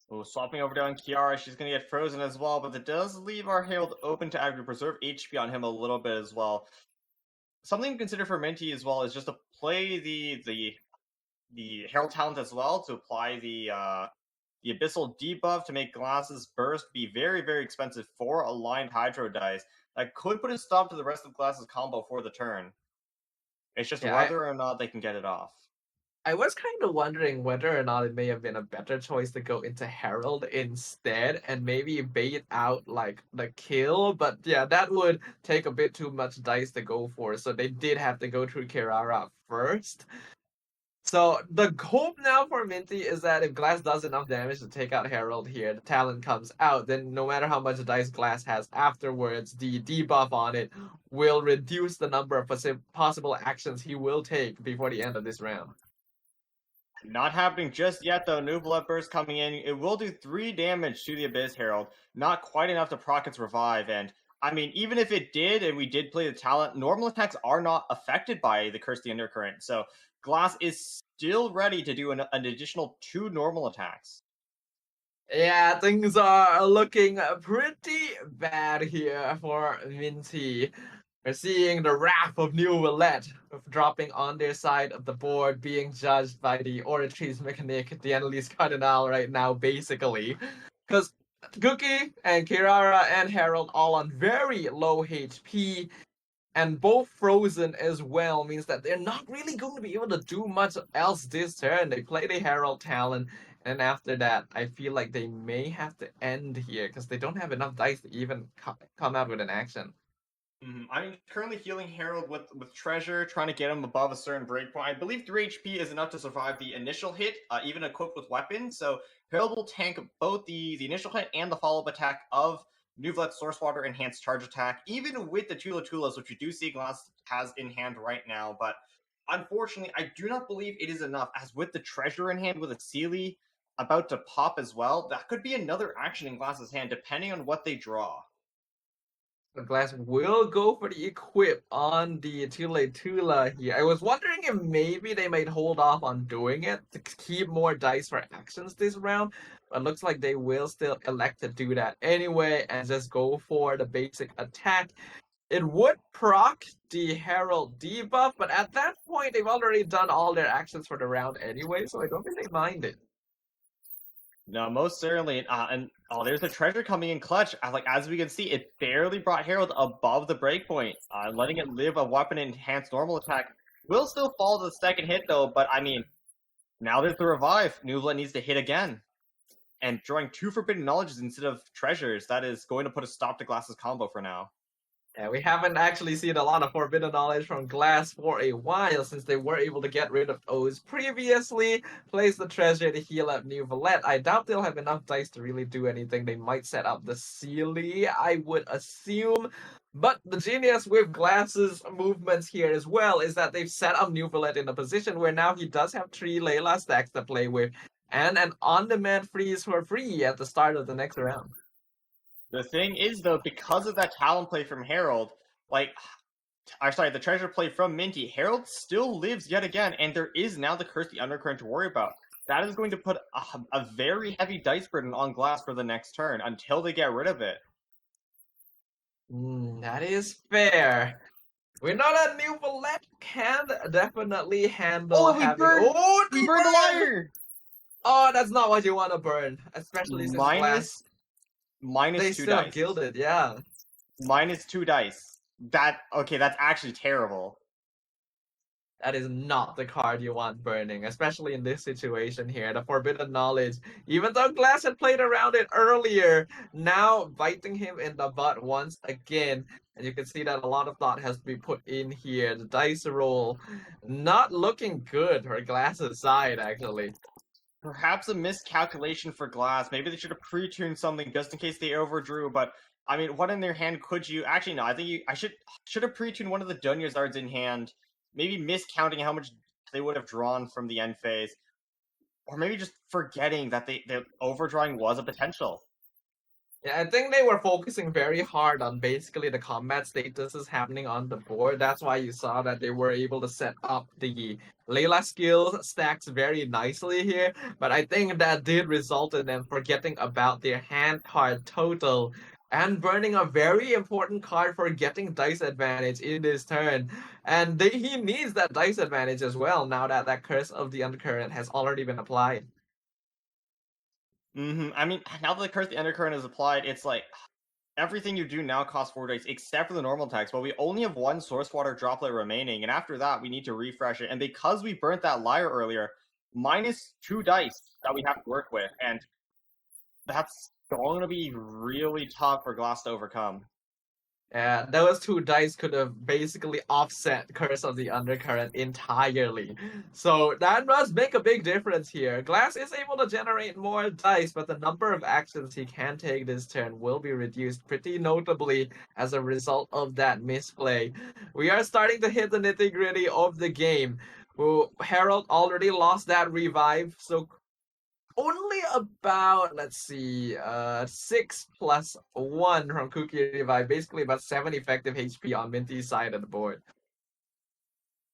So swapping over down Kiara, she's gonna get frozen as well, but it does leave our Herald open to actually preserve HP on him a little bit as well. Something to consider for Minty as well is just to play the Herald talent as well, to apply the Abyssal debuff to make Glass's burst be very, very expensive for aligned Hydro dice. That could put a stop to the rest of Glass's combo for the turn. It's just Yeah, whether or not they can get it off. I was kind of wondering whether or not it may have been a better choice to go into Herald instead and maybe bait out like the kill, but yeah, that would take a bit too much dice to go for, so they did have to go through Kirara first. So the hope now for Minty is that if Glass does enough damage to take out Herald here, the talent comes out, then no matter how much dice Glass has afterwards, the debuff on it will reduce the number of possible actions he will take before the end of this round. Not happening just yet, though. New Blood Burst coming in. It will do 3 damage to the Abyss Herald. Not quite enough to proc its revive. And, I mean, even if it did, and we did play the talent, normal attacks are not affected by the Curse the Undercurrent. So, Glass is still ready to do an additional 2 normal attacks. Yeah, things are looking pretty bad here for Minty. We're seeing the wrath of New Willette dropping on their side of the board, being judged by the Oratrice Mechanic, the Annalise Cardinal right now, basically. Because Cookie and Kirara and Harold all on very low HP, and both frozen as well, means that they're not really going to be able to do much else this turn. They play the Herald talent, and after that, I feel like they may have to end here, because they don't have enough dice to even come out with an action. I'm currently healing Herald with Treasure, trying to get him above a certain breakpoint. I believe 3 HP is enough to survive the initial hit, even equipped with weapons. So Herald will tank both the initial hit and the follow-up attack of Nuvelet's Source Water Enhanced Charge Attack, even with the Tula Tulas, which we do see Glass has in hand right now. But unfortunately, I do not believe it is enough, as with the Treasure in hand, with a Sealy about to pop as well, that could be another action in Glass's hand, depending on what they draw. The Glass will go for the equip on the Tula here. I was wondering if maybe they might hold off on doing it to keep more dice for actions this round, but looks like they will still elect to do that anyway and just go for the basic attack. It would proc the Herald debuff, but at that point they've already done all their actions for the round anyway, so I don't think they mind it. No, most certainly. And there's a Treasure coming in clutch. Like, as we can see, it barely brought Herald above the breakpoint. Letting it live a weapon enhanced normal attack will still fall to the second hit, though. But I mean, now there's the revive. Nuvla needs to hit again. And drawing 2 Forbidden Knowledges instead of Treasures, that is going to put a stop to Glass's combo for now. Yeah, we haven't actually seen a lot of Forbidden Knowledge from Glass for a while, since they were able to get rid of those previously. Place the Treasure to heal up New Valette. I doubt they'll have enough dice to really do anything. They might set up the Sealy, I would assume. But the genius with Glass's movements here as well is that they've set up New Valette in a position where now he does have 3 Layla stacks to play with, and an on-demand freeze for free at the start of the next round. The thing is, though, because of that talent play from Herald, the Treasure play from Minty, Herald still lives yet again, and there is now the Curse the Undercurrent to worry about. That is going to put a very heavy dice burden on Glass for the next turn until they get rid of it. That is fair. We know that New Valette can definitely handle we burned the liar! Oh, that's not what you want to burn, especially since Glass... Minus they 2 still dice. Gilded, yeah. Minus 2 dice. That's actually terrible. That is not the card you want burning, especially in this situation here. The Forbidden Knowledge, even though Glass had played around it earlier, now biting him in the butt once again. And you can see that a lot of thought has to be put in here. The dice roll, not looking good for Glass's side, actually. Perhaps a miscalculation for Glass. Maybe they should have pre-tuned something just in case they overdrew, but I mean, what in their hand could you... Actually, no, I think I should have pre-tuned one of the Dunyazards in hand, maybe miscounting how much they would have drawn from the end phase, or maybe just forgetting that the overdrawing was a potential. Yeah, I think they were focusing very hard on basically the combat statuses happening on the board. That's why you saw that they were able to set up the Layla skills stacks very nicely here. But I think that did result in them forgetting about their hand card total and burning a very important card for getting dice advantage in this turn. And he needs that dice advantage as well now that that Curse of the Undercurrent has already been applied. I mean, now that the Curse of the Undercurrent is applied, it's like everything you do now costs 4 dice except for the normal attacks, but we only have 1 Source Water droplet remaining, and after that we need to refresh it. And because we burnt that Lyre earlier, minus 2 dice that we have to work with, and that's going to be really tough for Glass to overcome. Yeah, those 2 dice could have basically offset Curse of the Undercurrent entirely. So that must make a big difference here. Glass is able to generate more dice, but the number of actions he can take this turn will be reduced pretty notably as a result of that misplay. We are starting to hit the nitty-gritty of the game. Well, Harold already lost that revive, so only about, let's see, 6 plus 1 from Cookie Revive, basically about 7 effective HP on Minty's side of the board.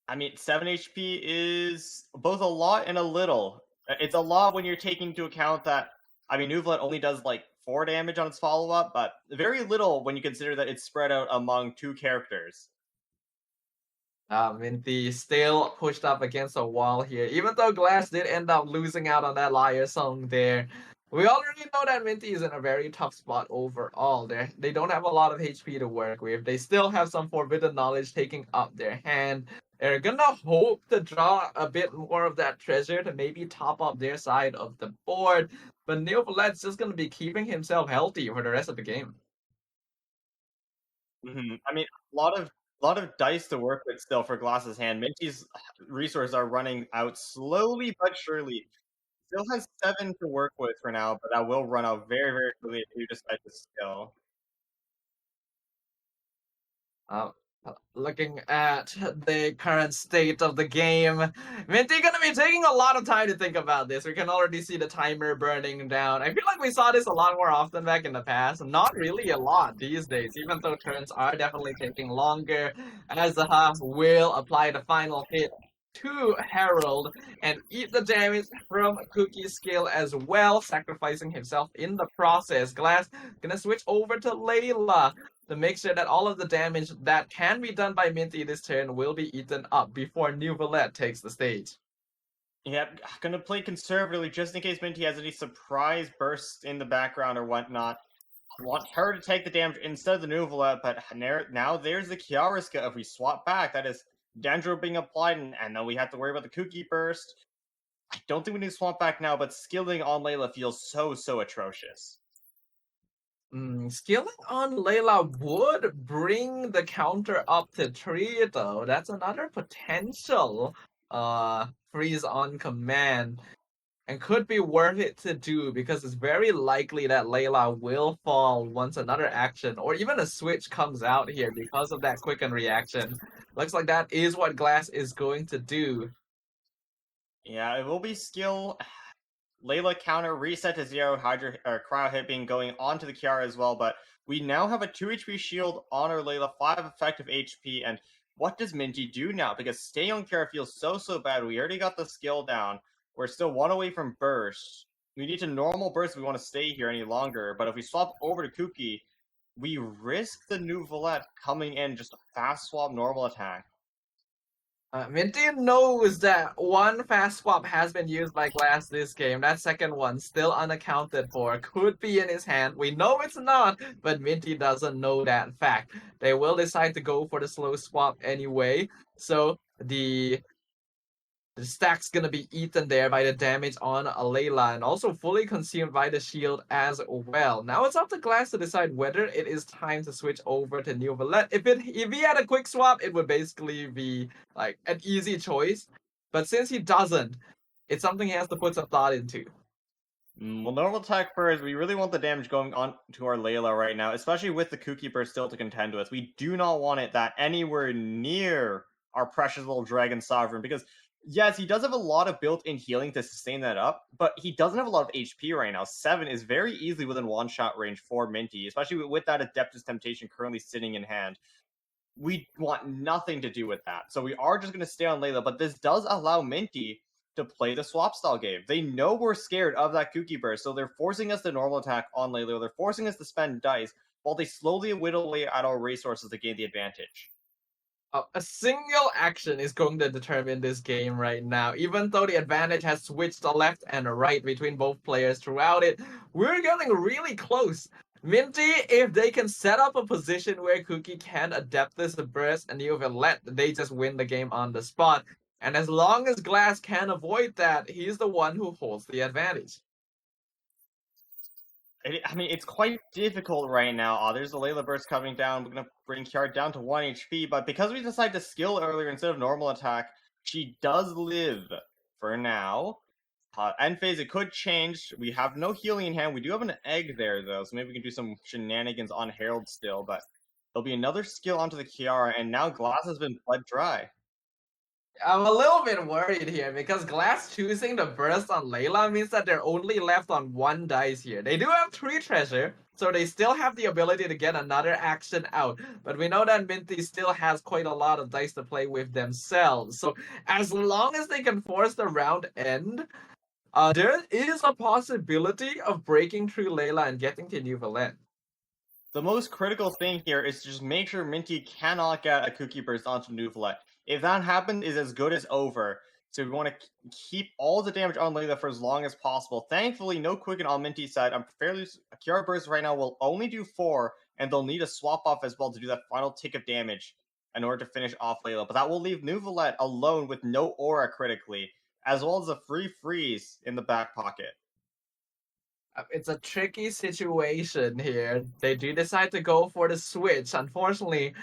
I mean, 7 HP is both a lot and a little. It's a lot when you're taking into account that, I mean, Nuvolet only does like 4 damage on its follow-up, but very little when you consider that it's spread out among 2 characters. Minty still pushed up against a wall here. Even though Glass did end up losing out on that Liar song there, we already know that Minty is in a very tough spot overall. They don't have a lot of HP to work with. They still have some Forbidden Knowledge taking up their hand. They're gonna hope to draw a bit more of that treasure to maybe top up their side of the board. But Neophilet's just gonna be keeping himself healthy for the rest of the game. I mean, a lot of dice to work with still for Glass's hand. Minty's resources are running out slowly but surely. Still has 7 to work with for now, but that will run out very, very quickly if you decide to skill. Looking at the current state of the game, Minty gonna be taking a lot of time to think about this. We can already see the timer burning down. I feel like we saw this a lot more often back in the past. Not really a lot these days, even though turns are definitely taking longer. As Zaha will apply the final hit to Harold and eat the damage from Cookie's skill as well, sacrificing himself in the process. Glass gonna switch over to Layla to make sure that all of the damage that can be done by Minty this turn will be eaten up before Neuvillette takes the stage. Yep, gonna play conservatively just in case Minty has any surprise bursts in the background or whatnot. I want her to take the damage instead of the Nuvolet, but now there's the Chiariska. If we swap back, that is Dendro being applied, and then we have to worry about the Cookie Burst. I don't think we need to swap back now, but skilling on Layla feels so atrocious. Skilling on Layla would bring the counter up to 3 though. That's another potential freeze on command. And could be worth it to do because it's very likely that Layla will fall once another action or even a switch comes out here because of that quicken reaction. Looks like that is what Glass is going to do. Yeah, it will be skill. Layla counter reset to 0, Hydra or Cryo Hit being going onto the Kiara as well, but we now have a 2 HP shield on our Layla, 5 effective HP, and what does Minty do now? Because staying on Kiara feels so bad. We already got the skill down. We're still 1 away from burst. We need to normal burst if we want to stay here any longer, but if we swap over to Cookie, we risk the Nuvolet coming in just a fast swap normal attack. Minty knows that one fast swap has been used by Glass this game. That second one, still unaccounted for, could be in his hand. We know it's not, but Minty doesn't know that fact. They will decide to go for the slow swap anyway. So the stack's gonna be eaten there by the damage on Layla and also fully consumed by the shield as well. Now it's up to Glass to decide whether it is time to switch over to Neuvillette. If he had a quick swap, it would basically be like an easy choice. But since he doesn't, it's something he has to put some thought into. Well, normal attack first. We really want the damage going on to our Layla right now, especially with the Cookie Burst still to contend with. We do not want it that anywhere near our precious little Dragon Sovereign, because Yes, he does have a lot of built-in healing to sustain that up, but he doesn't have a lot of HP right now. 7 is very easily within one-shot range for Minty, especially with that Adeptus Temptation currently sitting in hand. We want nothing to do with that. So we are just going to stay on Layla, but this does allow Minty to play the swap style game. They know we're scared of that Kooky Burst, so they're forcing us to normal attack on Layla. They're forcing us to spend dice while they slowly whittle away at our resources to gain the advantage. A single action is going to determine this game right now. Even though the advantage has switched to left and right between both players throughout it, we're getting really close. Minty, if they can set up a position where Cookie can adapt this burst and you have let, they just win the game on the spot. And as long as Glass can avoid that, he's the one who holds the advantage. I mean, it's quite difficult right now. There's the Layla Burst coming down. We're going to bring Kiara down to 1 HP, but because we decided to skill earlier instead of normal attack, she does live for now. End phase, it could change. We have no healing in hand. We do have an egg there, though, so maybe we can do some shenanigans on Herald still, but there'll be another skill onto the Kiara, and now Glass has been bled dry. I'm a little bit worried here because Glass choosing the burst on Layla means that they're only left on 1 dice here. They do have 3 treasure, so they still have the ability to get another action out. But we know that Minty still has quite a lot of dice to play with themselves. So as long as they can force the round end, there is a possibility of breaking through Layla and getting to New Valette. The most critical thing here is to just make sure Minty cannot get a Cookie Burst onto New Valette. If that happens, it's as good as over. So we want to keep all the damage on Layla for as long as possible. Thankfully, no Quicken on Minty's side. I'm fairly... Kiara Burst right now will only do 4, and they'll need a swap off as well to do that final tick of damage in order to finish off Layla. But that will leave New Valette alone with no aura critically, as well as a free freeze in the back pocket. It's a tricky situation here. They do decide to go for the switch. Unfortunately,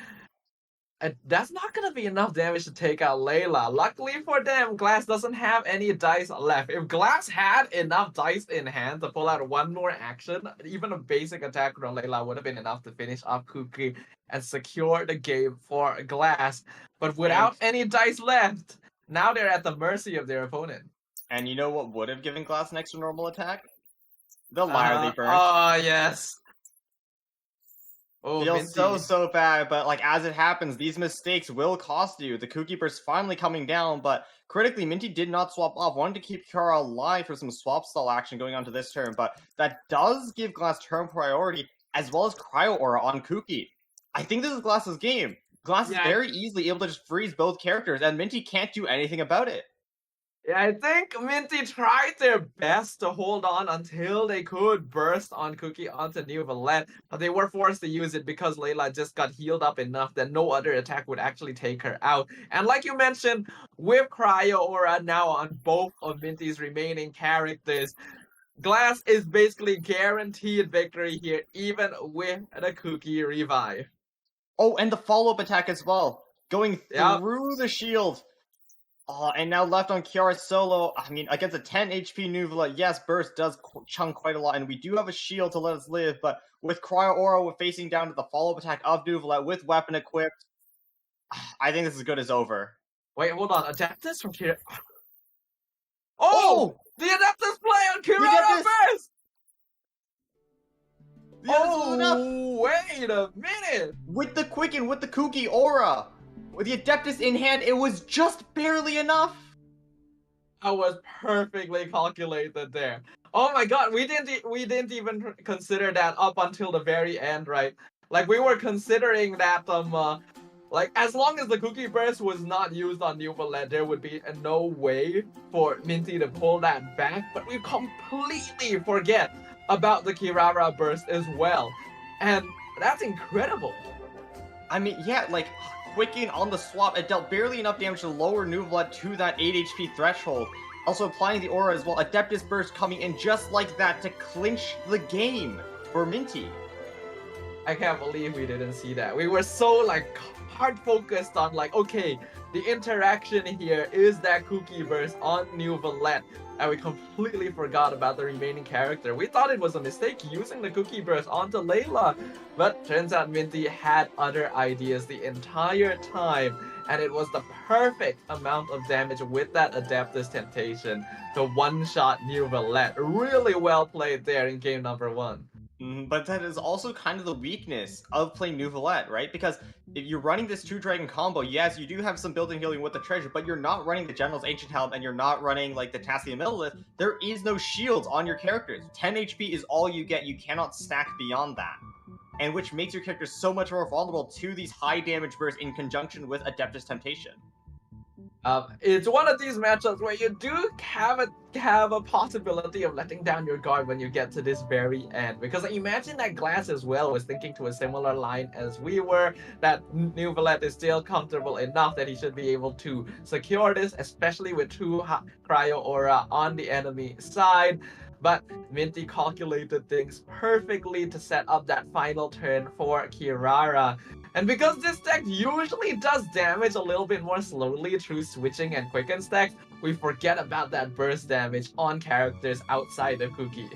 that's not going to be enough damage to take out Layla. Luckily for them, Glass doesn't have any dice left. If Glass had enough dice in hand to pull out 1 more action, even a basic attack from Layla would have been enough to finish off Cookie and secure the game for Glass. But without any dice left, now they're at the mercy of their opponent. And you know what would have given Glass an extra normal attack? The Lyre they burned. Oh, yes. Oh, feels so bad, but like as it happens, these mistakes will cost you. The Kooky Burst finally coming down, but critically, Minty did not swap off. Wanted to keep Kiara alive for some swap stall action going on to this turn, but that does give Glass turn priority, as well as Cryo Aura on Kooky. I think this is Glass's game. Glass is very easily able to just freeze both characters, and Minty can't do anything about it. Yeah, I think Minty tried their best to hold on until they could burst on Cookie onto New Valette, but they were forced to use it because Layla just got healed up enough that no other attack would actually take her out. And like you mentioned, with Cryo Aura now on both of Minty's remaining characters, Glass is basically guaranteed victory here, even with the Cookie revive. Oh, and the follow-up attack as well, going through the shield. And now left on Kiara solo, I mean, against a 10 HP Nuvula, yes, Burst does chunk quite a lot, and we do have a shield to let us live, but with Cryo Aura, we're facing down to the follow-up attack of Nuvula with weapon equipped. I think this is good as over. Wait, hold on, Adeptus from Kiara... Oh! The Adeptus play on Kiara Burst! Oh, wait a minute! With the Quicken, with the Kooky Aura! With the Adeptus in hand, it was just barely enough. I was perfectly calculated there. Oh my god, we didn't even consider that up until the very end, right? Like we were considering that like as long as the Cookie Burst was not used on New Valette, there would be no way for Minty to pull that back. But we completely forget about the Kirara Burst as well, and that's incredible. I mean, yeah, like. Quicken on the swap, it dealt barely enough damage to lower New Valette to that 8 HP threshold. Also applying the aura as well, Adeptus Burst coming in just like that to clinch the game for Minty. I can't believe we didn't see that. We were so like hard focused on like, okay, the interaction here is that Cookie Burst on New Valette, and we completely forgot about the remaining character. We thought it was a mistake using the Cookie Burst onto Layla, but turns out Minty had other ideas the entire time. and it was the perfect amount of damage with that Adeptus Temptation to one-shot New Valette. Really well played there in game number 1. But that is also kind of the weakness of playing Nouvelette, right? Because if you're running this 2-dragon combo, yes, you do have some built-in healing with the treasure, but you're not running the General's Ancient Helm, and you're not running, like, the Tassia Millilith. There is no shields on your characters. 10 HP is all you get. You cannot stack beyond that. And which makes your character so much more vulnerable to these high damage bursts in conjunction with Adeptus Temptation. It's one of these matchups where you do have a possibility of letting down your guard when you get to this very end. Because I imagine that Glass as well was thinking to a similar line as we were, that New Valette is still comfortable enough that he should be able to secure this, especially with 2 Cryo Aura on the enemy side. But Minty calculated things perfectly to set up that final turn for Kirara. And because this deck usually does damage a little bit more slowly through switching and quicken stacks, we forget about that burst damage on characters outside of Kuki.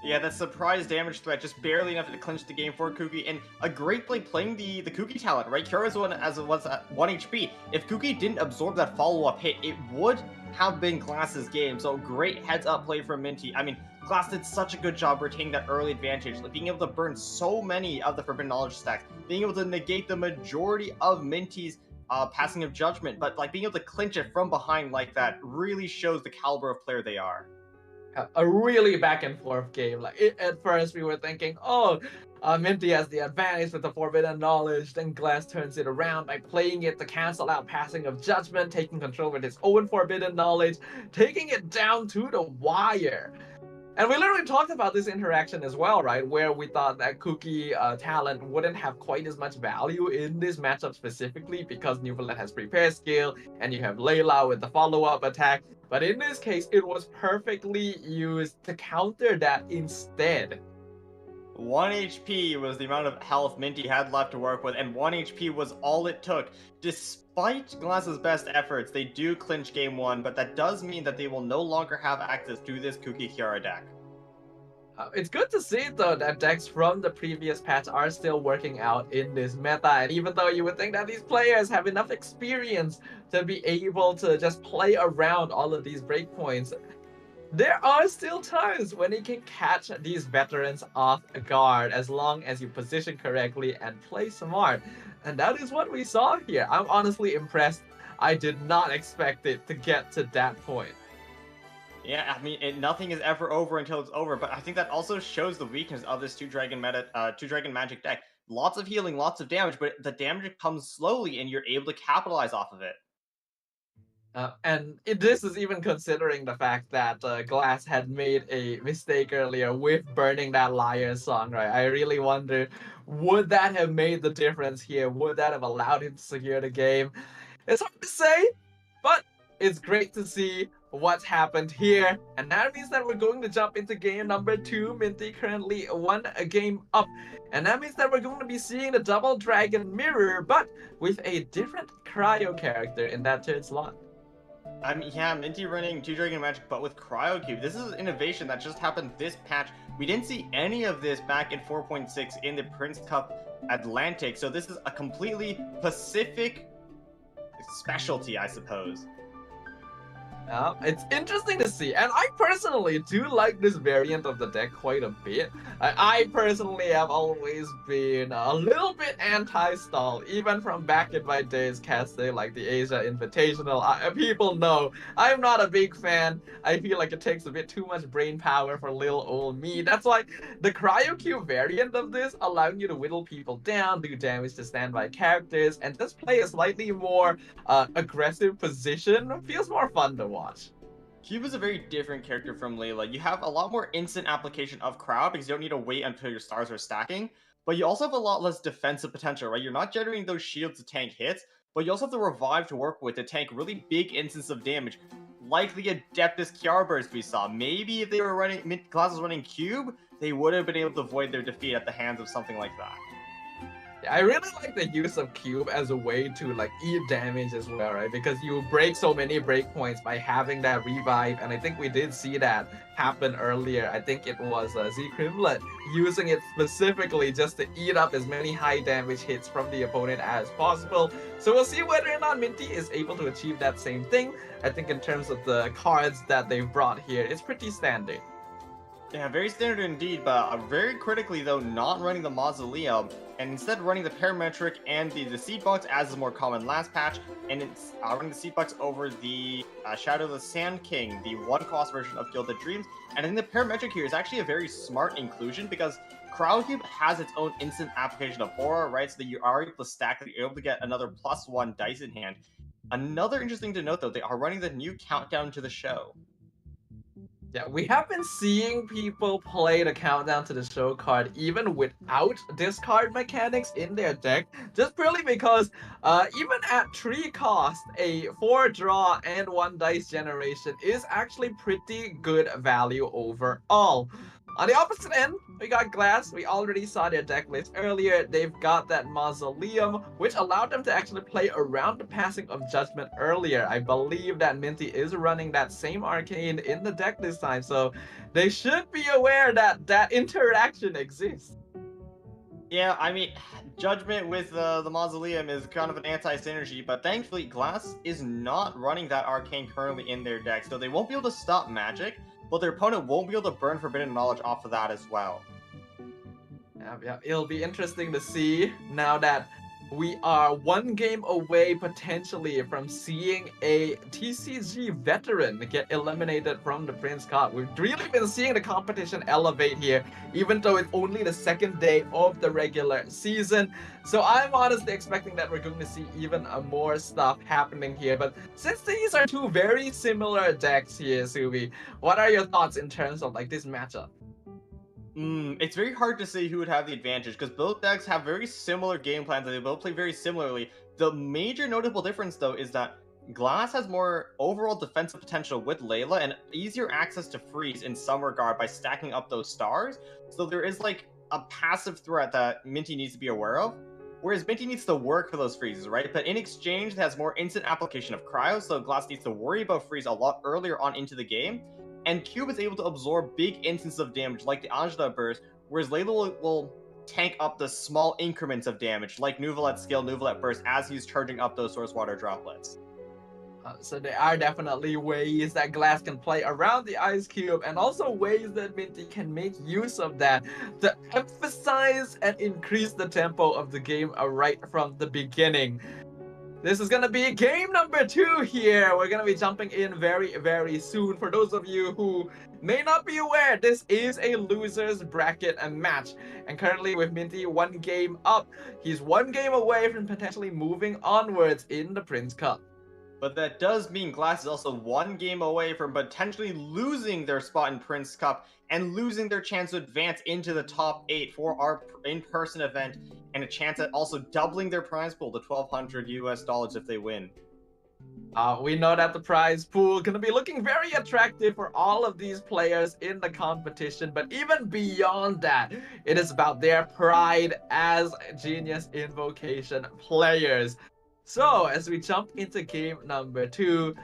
Yeah, that surprise damage threat, just barely enough to clinch the game for Kuki, and a great play playing the Kuki talent, right? Kira's one as it was at 1 HP. If Kuki didn't absorb that follow-up hit, it would have been Glass's game, so great heads-up play from Minty. I mean, Glass did such a good job retaining that early advantage, like being able to burn so many of the Forbidden Knowledge stacks, being able to negate the majority of Minty's passing of Judgment, but like being able to clinch it from behind like that really shows the caliber of player they are. A really back and forth game. Like at first we were thinking, oh, Minty has the advantage with the Forbidden Knowledge, then Glass turns it around by playing it to cancel out passing of Judgment, taking control with his own Forbidden Knowledge, taking it down to the wire. And we literally talked about this interaction as well, right? Where we thought that Kuki talent wouldn't have quite as much value in this matchup specifically because New Valette has Prepare skill and you have Layla with the follow-up attack. But in this case, it was perfectly used to counter that instead. 1 HP was the amount of health Minty had left to work with, and 1 HP was all it took. Despite Glass's best efforts, they do clinch game 1, but that does mean that they will no longer have access to this Kuki Kiara deck. It's good to see, though, that decks from the previous patch are still working out in this meta, and even though you would think that these players have enough experience to be able to just play around all of these breakpoints, there are still times when you can catch these veterans off guard as long as you position correctly and play smart. And that is what we saw here. I'm honestly impressed. I did not expect it to get to that point. Yeah, I mean, nothing is ever over until it's over, but I think that also shows the weakness of this 2-dragon magic deck. Lots of healing, lots of damage, but the damage comes slowly and you're able to capitalize off of it. This is even considering the fact that Glass had made a mistake earlier with burning that Liar song, right? I really wonder, would that have made the difference here? Would that have allowed him to secure the game? It's hard to say, but it's great to see what's happened here. And that means that we're going to jump into game number 2. Minty currently 1 game up. And that means that we're going to be seeing the Double Dragon Mirror, but with a different Cryo character in that 3rd slot. I mean, yeah, Minty running 2-dragon magic, but with Cryo Cube. This is an innovation that just happened this patch. We didn't see any of this back in 4.6 in the Prince Cup Atlantic, so this is a completely Pacific specialty, I suppose. It's interesting to see, and I personally do like this variant of the deck quite a bit. I personally have always been a little bit anti-stall, even from back in my days casting like the Asia Invitational. People know I'm not a big fan. I feel like it takes a bit too much brain power for little old me. That's why the Cryo Cube variant of this, allowing you to whittle people down, do damage to standby characters, and just play a slightly more aggressive position, feels more fun to watch. Cube is a very different character from Layla. You have a lot more instant application of crowd because you don't need to wait until your stars are stacking, but you also have a lot less defensive potential, right? You're not generating those shields to tank hits, but you also have the revive to work with to tank really big instances of damage, like the Adeptus Kiara burst we saw. Maybe if they were running, Glass was running Cube, they would have been able to avoid their defeat at the hands of something like that. I really like the use of cube as a way to like eat damage as well, right? Because you break so many breakpoints by having that revive, and I think we did see that happen earlier. I think it was Z-Crimlet using it specifically just to eat up as many high damage hits from the opponent as possible. So we'll see whether or not Minty is able to achieve that same thing. I think in terms of the cards that they've brought here, it's pretty standard. Yeah, very standard indeed, but very critically though, not running the Mausoleum, and instead running the Parametric and the Seed Box as is more common last patch, and it's running the Seed Box over the Shadow of the Sand King, the one-cost version of Gilded Dreams, and I think the Parametric here is actually a very smart inclusion because Crowd Cube has its own instant application of Aura, right, so that you are able to stack it, you're able to get another +1 dice in hand. Another interesting to note though, they are running the new Countdown to the Show. Yeah, we have been seeing people play the Countdown to the Show card even without discard mechanics in their deck, just purely because even at 3 cost, a 4 draw and 1 dice generation is actually pretty good value overall. On the opposite end, we got Glass. We already saw their deck list earlier. They've got that Mausoleum, which allowed them to actually play around the passing of Judgment earlier. I believe that Minty is running that same Arcane in the deck this time, so they should be aware that that interaction exists. Yeah, I mean, Judgment with the Mausoleum is kind of an anti-synergy, but thankfully Glass is not running that Arcane currently in their deck, so they won't be able to stop Magic, but their opponent won't be able to burn Forbidden Knowledge off of that as well. Yeah, it'll be interesting to see now that we are 1 game away potentially from seeing a TCG veteran get eliminated from the Prince Cup. We've really been seeing the competition elevate here, even though it's only the 2nd day of the regular season. So I'm honestly expecting that we're going to see even more stuff happening here. But since these are 2 very similar decks here, Subi, what are your thoughts in terms of like this matchup? It's very hard to say who would have the advantage because both decks have very similar game plans and they both play very similarly. The major notable difference though is that Glass has more overall defensive potential with Layla and easier access to freeze in some regard by stacking up those stars. So there is like a passive threat that Minty needs to be aware of. Whereas Minty needs to work for those freezes, right? But in exchange, it has more instant application of cryo, so Glass needs to worry about freeze a lot earlier on into the game. And Cube is able to absorb big instances of damage like the Ajda burst, whereas Layla will tank up the small increments of damage like Nuvalet skill, Nuvalet burst as he's charging up those source water droplets. So there are definitely ways that Glass can play around the Ice Cube and also ways that Minty can make use of that to emphasize and increase the tempo of the game right from the beginning. This is gonna be game number 2 here. We're gonna be jumping in very, very soon. For those of you who may not be aware, this is a loser's bracket and match. And currently with Minty 1 game up, he's 1 game away from potentially moving onwards in the Prince Cup. But that does mean Glass is also 1 game away from potentially losing their spot in Prince Cup and losing their chance to advance into the top 8 for our in-person event, and a chance at also doubling their prize pool to $1,200 if they win. We know that the prize pool is going to be looking very attractive for all of these players in the competition, but even beyond that, it is about their pride as Genius Invocation players. So, as we jump into game number 2,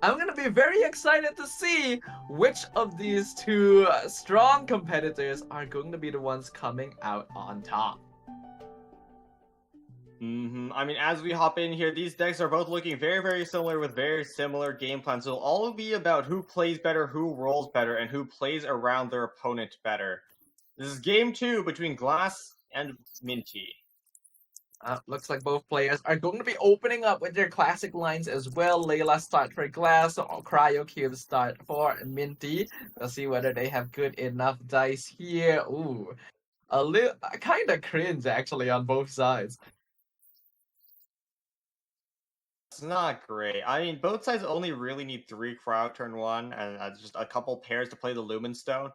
I'm going to be very excited to see which of these 2 strong competitors are going to be the ones coming out on top. I mean, as we hop in here, these decks are both looking very, very similar with very similar game plans. So it'll all be about who plays better, who rolls better, and who plays around their opponent better. This is game 2 between Glass and Minty. Looks like both players are going to be opening up with their classic lines as well. Layla start for Glass, or Cryo Cube start for Minty. We'll see whether they have good enough dice here. Ooh, a little kind of cringe actually on both sides. It's not great. I mean, both sides only really need 3 cryo turn 1 and just a couple pairs to play the Lumen Stone.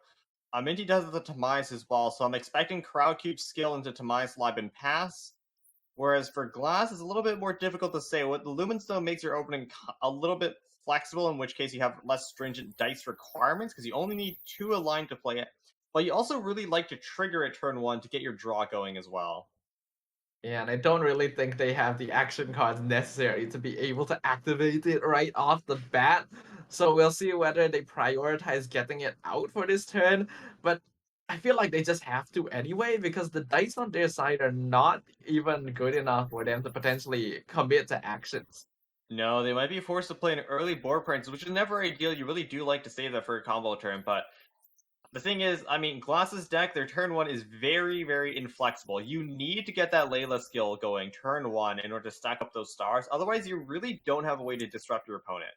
Minty does the Tamais as well, so I'm expecting Crowd Cube skill into Tamais Live and Pass. Whereas for Glass, it's a little bit more difficult to say. What the Lumen Stone makes your opening a little bit flexible, in which case you have less stringent dice requirements, because you only need 2 aligned to play it. But you also really like to trigger it turn 1 to get your draw going as well. Yeah, and I don't really think they have the action cards necessary to be able to activate it right off the bat. So we'll see whether they prioritize getting it out for this turn. But I feel like they just have to anyway because the dice on their side are not even good enough for them to potentially commit to actions. No, they might be forced to play an early board presence, which is never ideal. You really do like to save that for a combo turn, but the thing is, I mean, Glass's deck, their turn 1 is very, very inflexible. You need to get that Layla skill going turn 1 in order to stack up those stars. Otherwise, you really don't have a way to disrupt your opponent.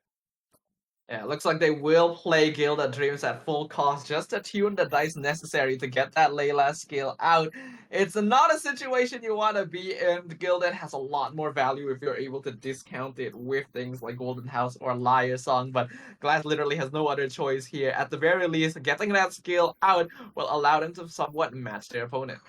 Yeah, looks like they will play Gilded Dreams at full cost just to tune the dice necessary to get that Layla skill out. It's not a situation you want to be in. Gilded has a lot more value if you're able to discount it with things like Golden House or Liar Song, but Glass literally has no other choice here. At the very least, getting that skill out will allow them to somewhat match their opponent.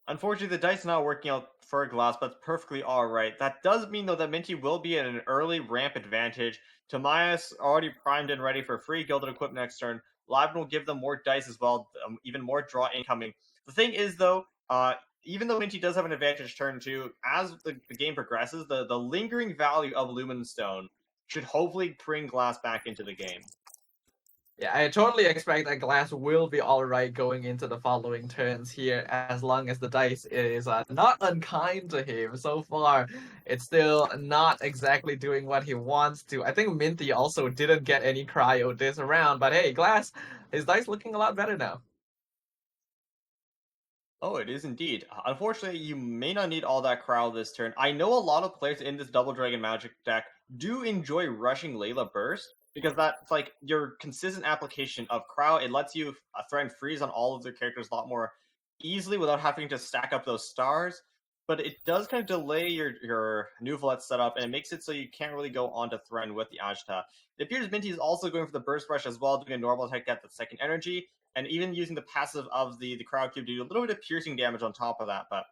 Unfortunately, the dice not working out for Glass, but it's perfectly alright. That does mean, though, that Minty will be at an early ramp advantage. Tamias already primed and ready for free Gilded Equipment next turn. Livin will give them more dice as well, even more draw incoming. The thing is, though, even though Minty does have an advantage turn 2, as the game progresses, the lingering value of Lumen Stone should hopefully bring Glass back into the game. Yeah, I totally expect that Glass will be alright going into the following turns here, as long as the dice is not unkind to him. So far, it's still not exactly doing what he wants to. I think Minty also didn't get any cryo this round, but hey, Glass, his dice looking a lot better now. Oh, it is indeed. Unfortunately, you may not need all that crowd this turn. I know a lot of players in this Double Dragon Magic deck do enjoy rushing Layla Burst, because that's like your consistent application of crowd. It lets you threaten freeze on all of their characters a lot more easily without having to stack up those stars. But it does kind of delay your Nuvalet setup, and it makes it so you can't really go on to threaten with the Ajta. It appears Minty is also going for the Burst Rush as well, doing a normal attack at the second energy, and even using the passive of the crowd cube to do a little bit of piercing damage on top of that. But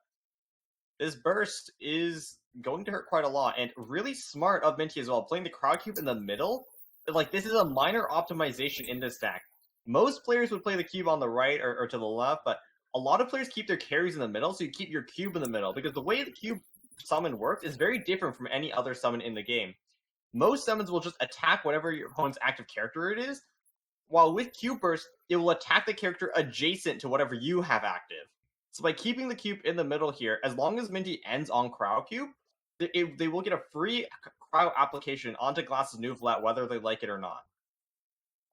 this burst is going to hurt quite a lot, and really smart of Minty as well, playing the crowd cube in the middle. Like, this is a minor optimization in this deck. Most players would play the cube on the right or to the left, but a lot of players keep their carries in the middle, so you keep your cube in the middle, because the way the cube summon works is very different from any other summon in the game. Most summons will just attack whatever your opponent's active character it is, while with Cube Burst, it will attack the character adjacent to whatever you have active. So by keeping the cube in the middle here, as long as Minty ends on Cryo Cube, they will get a free cryo application onto Glass's new flat, whether they like it or not.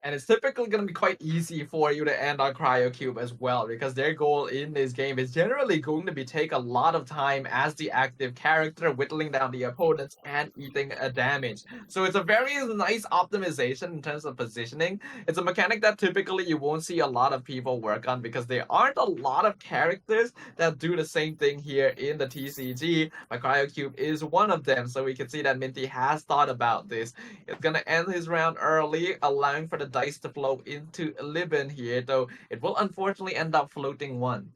And it's typically going to be quite easy for you to end on Cryo Cube as well, because their goal in this game is generally going to be take a lot of time as the active character, whittling down the opponents and eating a damage. So it's a very nice optimization in terms of positioning. It's a mechanic that typically you won't see a lot of people work on because there aren't a lot of characters that do the same thing here in the TCG. But Cryo Cube is one of them, so we can see that Minty has thought about this. It's going to end his round early, allowing for the dice to flow into Libin here, though it will unfortunately end up floating one.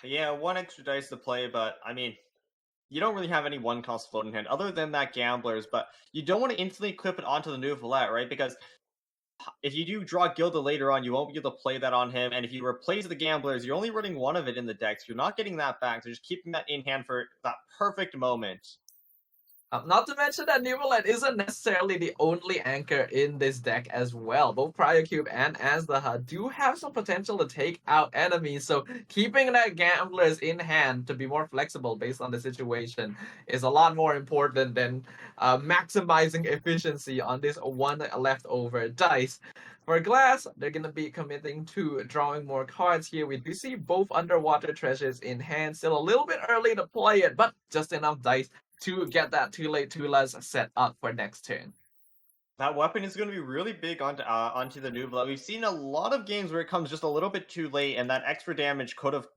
Yeah, one extra dice to play, but I mean, you don't really have any one cost floating hand other than that Gamblers, but you don't want to instantly clip it onto the new Valette, right? Because if you do draw Gilda later on, you won't be able to play that on him, and if you replace the Gamblers, you're only running one of it in the deck, so you're not getting that back, so just keeping that in hand for that perfect moment. Not to mention that Nuvalet isn't necessarily the only anchor in this deck as well. Both Cryocube and Azdaha do have some potential to take out enemies, so keeping that Gamblers in hand to be more flexible based on the situation is a lot more important than maximizing efficiency on this one leftover dice. For Glass, they're going to be committing to drawing more cards here. We do see both Underwater Treasures in hand. Still a little bit early to play it, but just enough dice to get that too late Tulas set up for next turn. That weapon is going to be really big onto the Nubla. We've seen a lot of games where it comes just a little bit too late, and that extra damage could have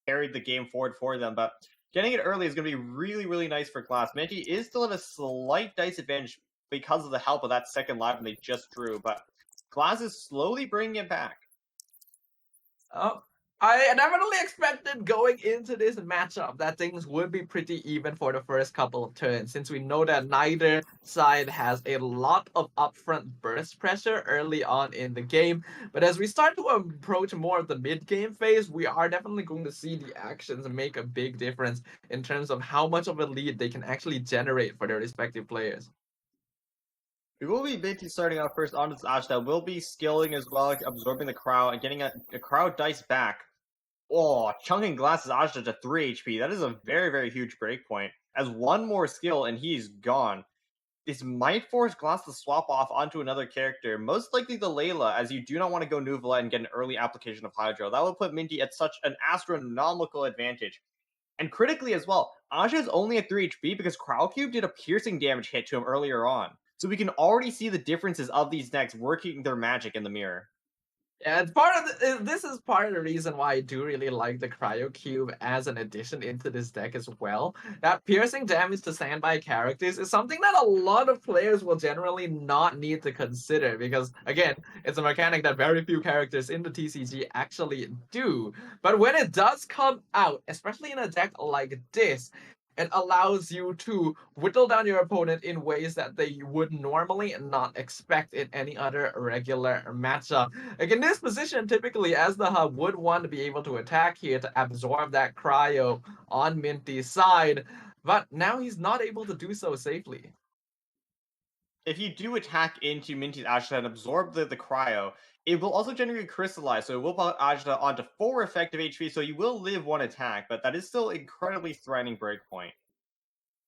carried the game forward for them, but getting it early is going to be really, really nice for Glass. Minty is still at a slight dice advantage because of the help of that second live they just drew, but Glass is slowly bringing it back. Oh, I definitely expected going into this matchup that things would be pretty even for the first couple of turns, since we know that neither side has a lot of upfront burst pressure early on in the game. But as we start to approach more of the mid-game phase, we are definitely going to see the actions make a big difference in terms of how much of a lead they can actually generate for their respective players. We will be Minty starting out first on this Ashta. We'll be skilling as well, absorbing the crowd and getting a crowd dice back. Oh, chunking glasses Ashta to 3 HP. That is a very, very huge breakpoint. As one more skill and he's gone. This might force Glass to swap off onto another character, most likely the Layla, as you do not want to go Nuvola and get an early application of Hydro. That would put Minty at such an astronomical advantage. And critically as well, Aja is only at 3 HP because Crowd Cube did a piercing damage hit to him earlier on. So we can already see the differences of these decks working their magic in the mirror. Yeah, it's this is part of the reason why I do really like the Cryo Cube as an addition into this deck as well. That piercing damage to standby characters is something that a lot of players will generally not need to consider because, again, it's a mechanic that very few characters in the TCG actually do. But when it does come out, especially in a deck like this, it allows you to whittle down your opponent in ways that they would normally not expect in any other regular matchup. Like in this position, typically as the hub would want to be able to attack here to absorb that cryo on Minty's side, but now he's not able to do so safely. If you do attack into Minty's Ashta and absorb the cryo, it will also generate Crystallize, so it will put Ashta onto 4 effective HP, so you will live 1 attack, but that is still incredibly threatening breakpoint.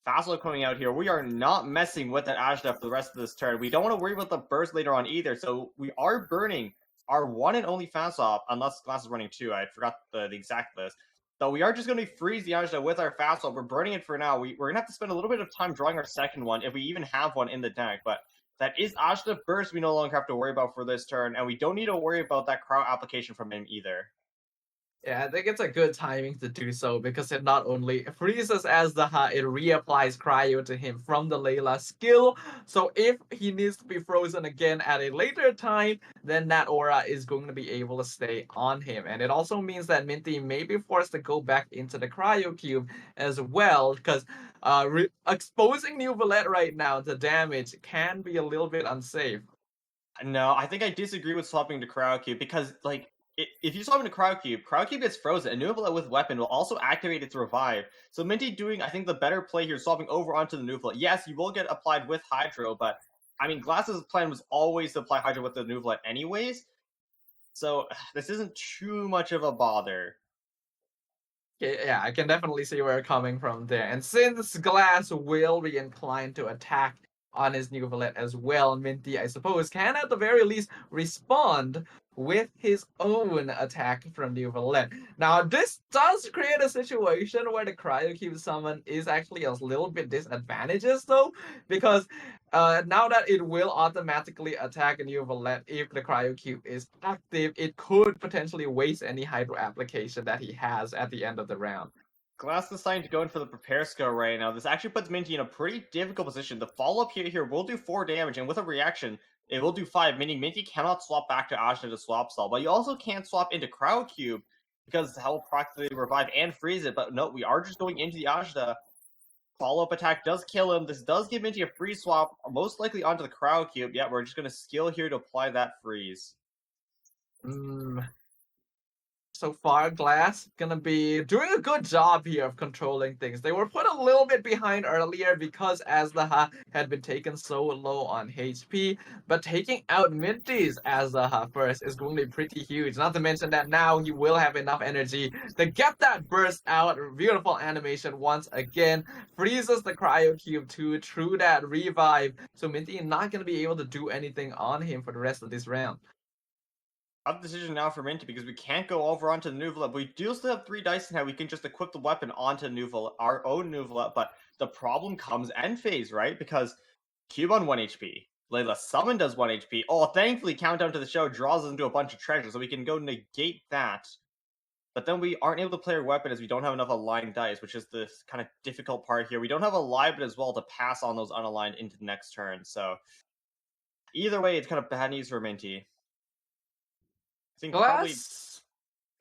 Facile coming out here. We are not messing with that Ashta for the rest of this turn. We don't want to worry about the burst later on either, so we are burning our one and only Facile, unless Glass is running 2. I forgot the exact list. So we are just going to freeze the Ashta with our Facile. We're burning it for now. We're going to have to spend a little bit of time drawing our second one, if we even have one in the deck, but that is Ashta burst we no longer have to worry about for this turn, and we don't need to worry about that crowd application from him either. Yeah, I think it's a good timing to do so because it not only freezes as the it reapplies cryo to him from the Layla skill. So if he needs to be frozen again at a later time, then that aura is going to be able to stay on him. And it also means that Minty may be forced to go back into the cryo cube as well because exposing New Valette right now to damage can be a little bit unsafe. No, I think I disagree with swapping to Crowd Cube because, like, if you swap into Crowd Cube gets frozen, and Nuvola with Weapon will also activate its Revive. So Minty doing, I think, the better play here, swapping over onto the Nuvola. Yes, you will get applied with Hydro, but, I mean, Glass's plan was always to apply Hydro with the Nuvola anyways. So this isn't too much of a bother. Yeah, I can definitely see where you're coming from there. And since Glass will be inclined to attack on his new Valette as well, Minty, I suppose, can at the very least respond with his own attack from New Valette. Now, this does create a situation where the Cryo Cube summon is actually a little bit disadvantageous, though, because now that it will automatically attack a New Valette if the Cryo Cube is active, it could potentially waste any Hydro application that he has at the end of the round. Glass deciding to go in for the Prepare skill right now. This actually puts Minty in a pretty difficult position. The follow-up here will do 4 damage, and with a reaction, it will do 5, meaning Minty cannot swap back to Ashta to swap stall. But you also can't swap into Crowd Cube, because that will practically revive and freeze it. But no, we are just going into the Ashta. Follow-up attack does kill him. This does give Minty a free swap, most likely onto the Crowd Cube. Yeah, we're just going to skill here to apply that freeze. So far, Glass gonna be doing a good job here of controlling things. They were put a little bit behind earlier because Azlaha had been taken so low on HP, but taking out Minty's Azlaha first is going to be pretty huge. Not to mention that now he will have enough energy to get that burst out. Beautiful animation once again. Freezes the Cryo Cube too through that revive. So Minty not gonna be able to do anything on him for the rest of this round. Tough decision now for Minty because we can't go over onto the Nuvola, but we do still have 3 dice in hand. We can just equip the weapon onto Nuvola, our own Nuvola, but the problem comes end phase, right? Because Cube on 1 HP. Layla Summon does 1 HP. Oh, thankfully, Countdown to the Show draws us into a bunch of treasure, so we can go negate that. But then we aren't able to play our weapon as we don't have enough aligned dice, which is the kind of difficult part here. We don't have alignment as well to pass on those unaligned into the next turn, so either way, it's kind of bad news for Minty. Glass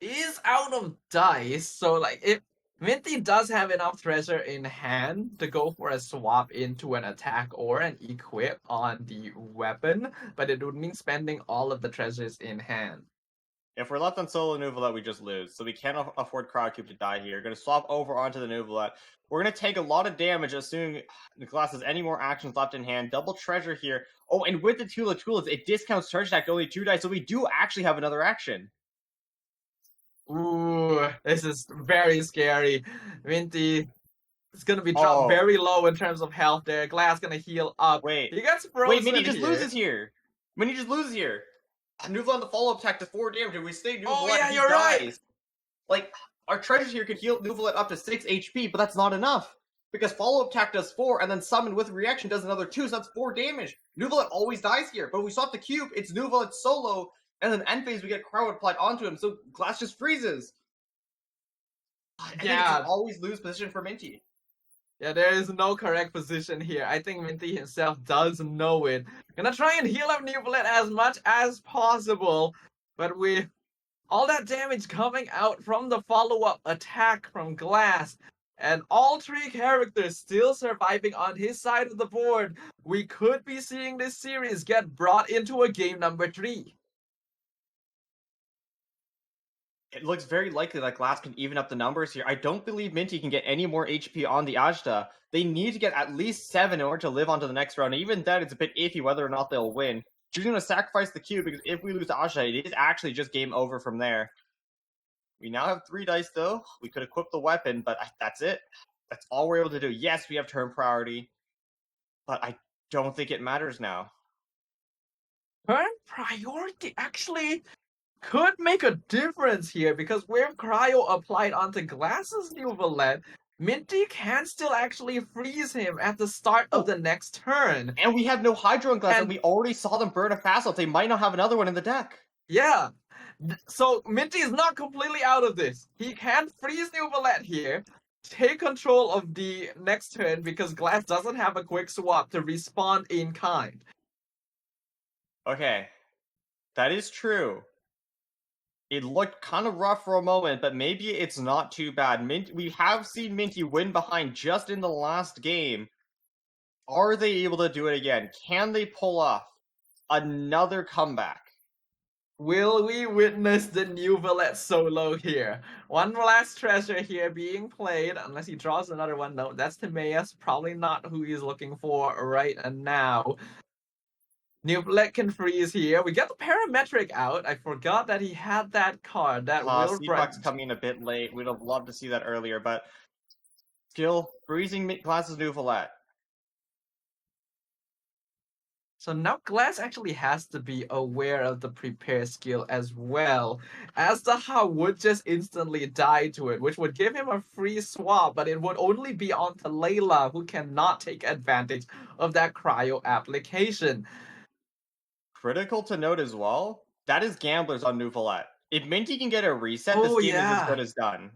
is out of dice, so like if Minty does have enough treasure in hand to go for a swap into an attack or an equip on the weapon, but it would mean spending all of the treasures in hand. If we're left on solo Nuvolet, we just lose. So we can't afford Crowdcube to die here. Going to swap over onto the Nuvolet. We're going to take a lot of damage, assuming Nicholas has any more actions left in hand. Double treasure here. Oh, and with the Tula Tulas, it discounts charge attack to only 2 dice, so we do actually have another action. Ooh, this is very scary. Minty is gonna be dropped very low in terms of health there. Glass gonna heal up. Wait. He gets frozen. Wait, Minty just loses here. Minty just loses here. Nuvolet on the follow-up attack to 4 damage, and we stay Nuvolet. Oh yeah, you're right. Like, our treasures here could heal Nuvolet up to 6 HP, but that's not enough. Because follow-up attack does 4, and then summon with reaction does another 2, so that's 4 damage. Nuvolet always dies here, but we swap the cube, it's Nuvolet solo, and then end phase we get crowd applied onto him, so Glass just freezes. I think it's an always lose position for Minty. Yeah, there is no correct position here. I think Minty himself does know it. Gonna try and heal up Nuvolet as much as possible, but with all that damage coming out from the follow-up attack from Glass, and all 3 characters still surviving on his side of the board, we could be seeing this series get brought into a game number 3. It looks very likely that Glass can even up the numbers here. I don't believe Minty can get any more HP on the Ajda. They need to get at least 7 in order to live onto the next round. Even then, it's a bit iffy whether or not they'll win. She's going to sacrifice the cube, because if we lose to Ajda, it is actually just game over from there. We now have 3 dice, though. We could equip the weapon, but that's it. That's all we're able to do. Yes, we have turn priority, but I don't think it matters now. Turn priority actually could make a difference here, because with cryo applied onto Glass's Nuvolet, Minty can still actually freeze him at the start of the next turn. And we have no Hydro in Glass, and we already saw them burn a fast out. They might not have another one in the deck. Yeah. So Minty is not completely out of this. He can freeze Nuvolet here, take control of the next turn, because Glass doesn't have a quick swap to respond in kind. Okay. That is true. It looked kind of rough for a moment, but maybe it's not too bad. We have seen Minty win behind just in the last game. Are they able to do it again? Can they pull off another comeback? Will we witness the Nuvolet solo here? One last treasure here being played, unless he draws another one. No, that's Timaeus. Probably not who he's looking for right now. Nuvolet can freeze here. We get the parametric out. I forgot that he had that card. That will Seedbuck's coming in a bit late. We'd have loved to see that earlier, but still freezing Glass's Nuvolet. So now Glass actually has to be aware of the prepare skill as well, as the Ha would just instantly die to it, which would give him a free swap, but it would only be onto Layla, who cannot take advantage of that cryo application. Critical to note as well, that is Gamblers on Nuvolet. If Minty can get a reset, this game is as good as done.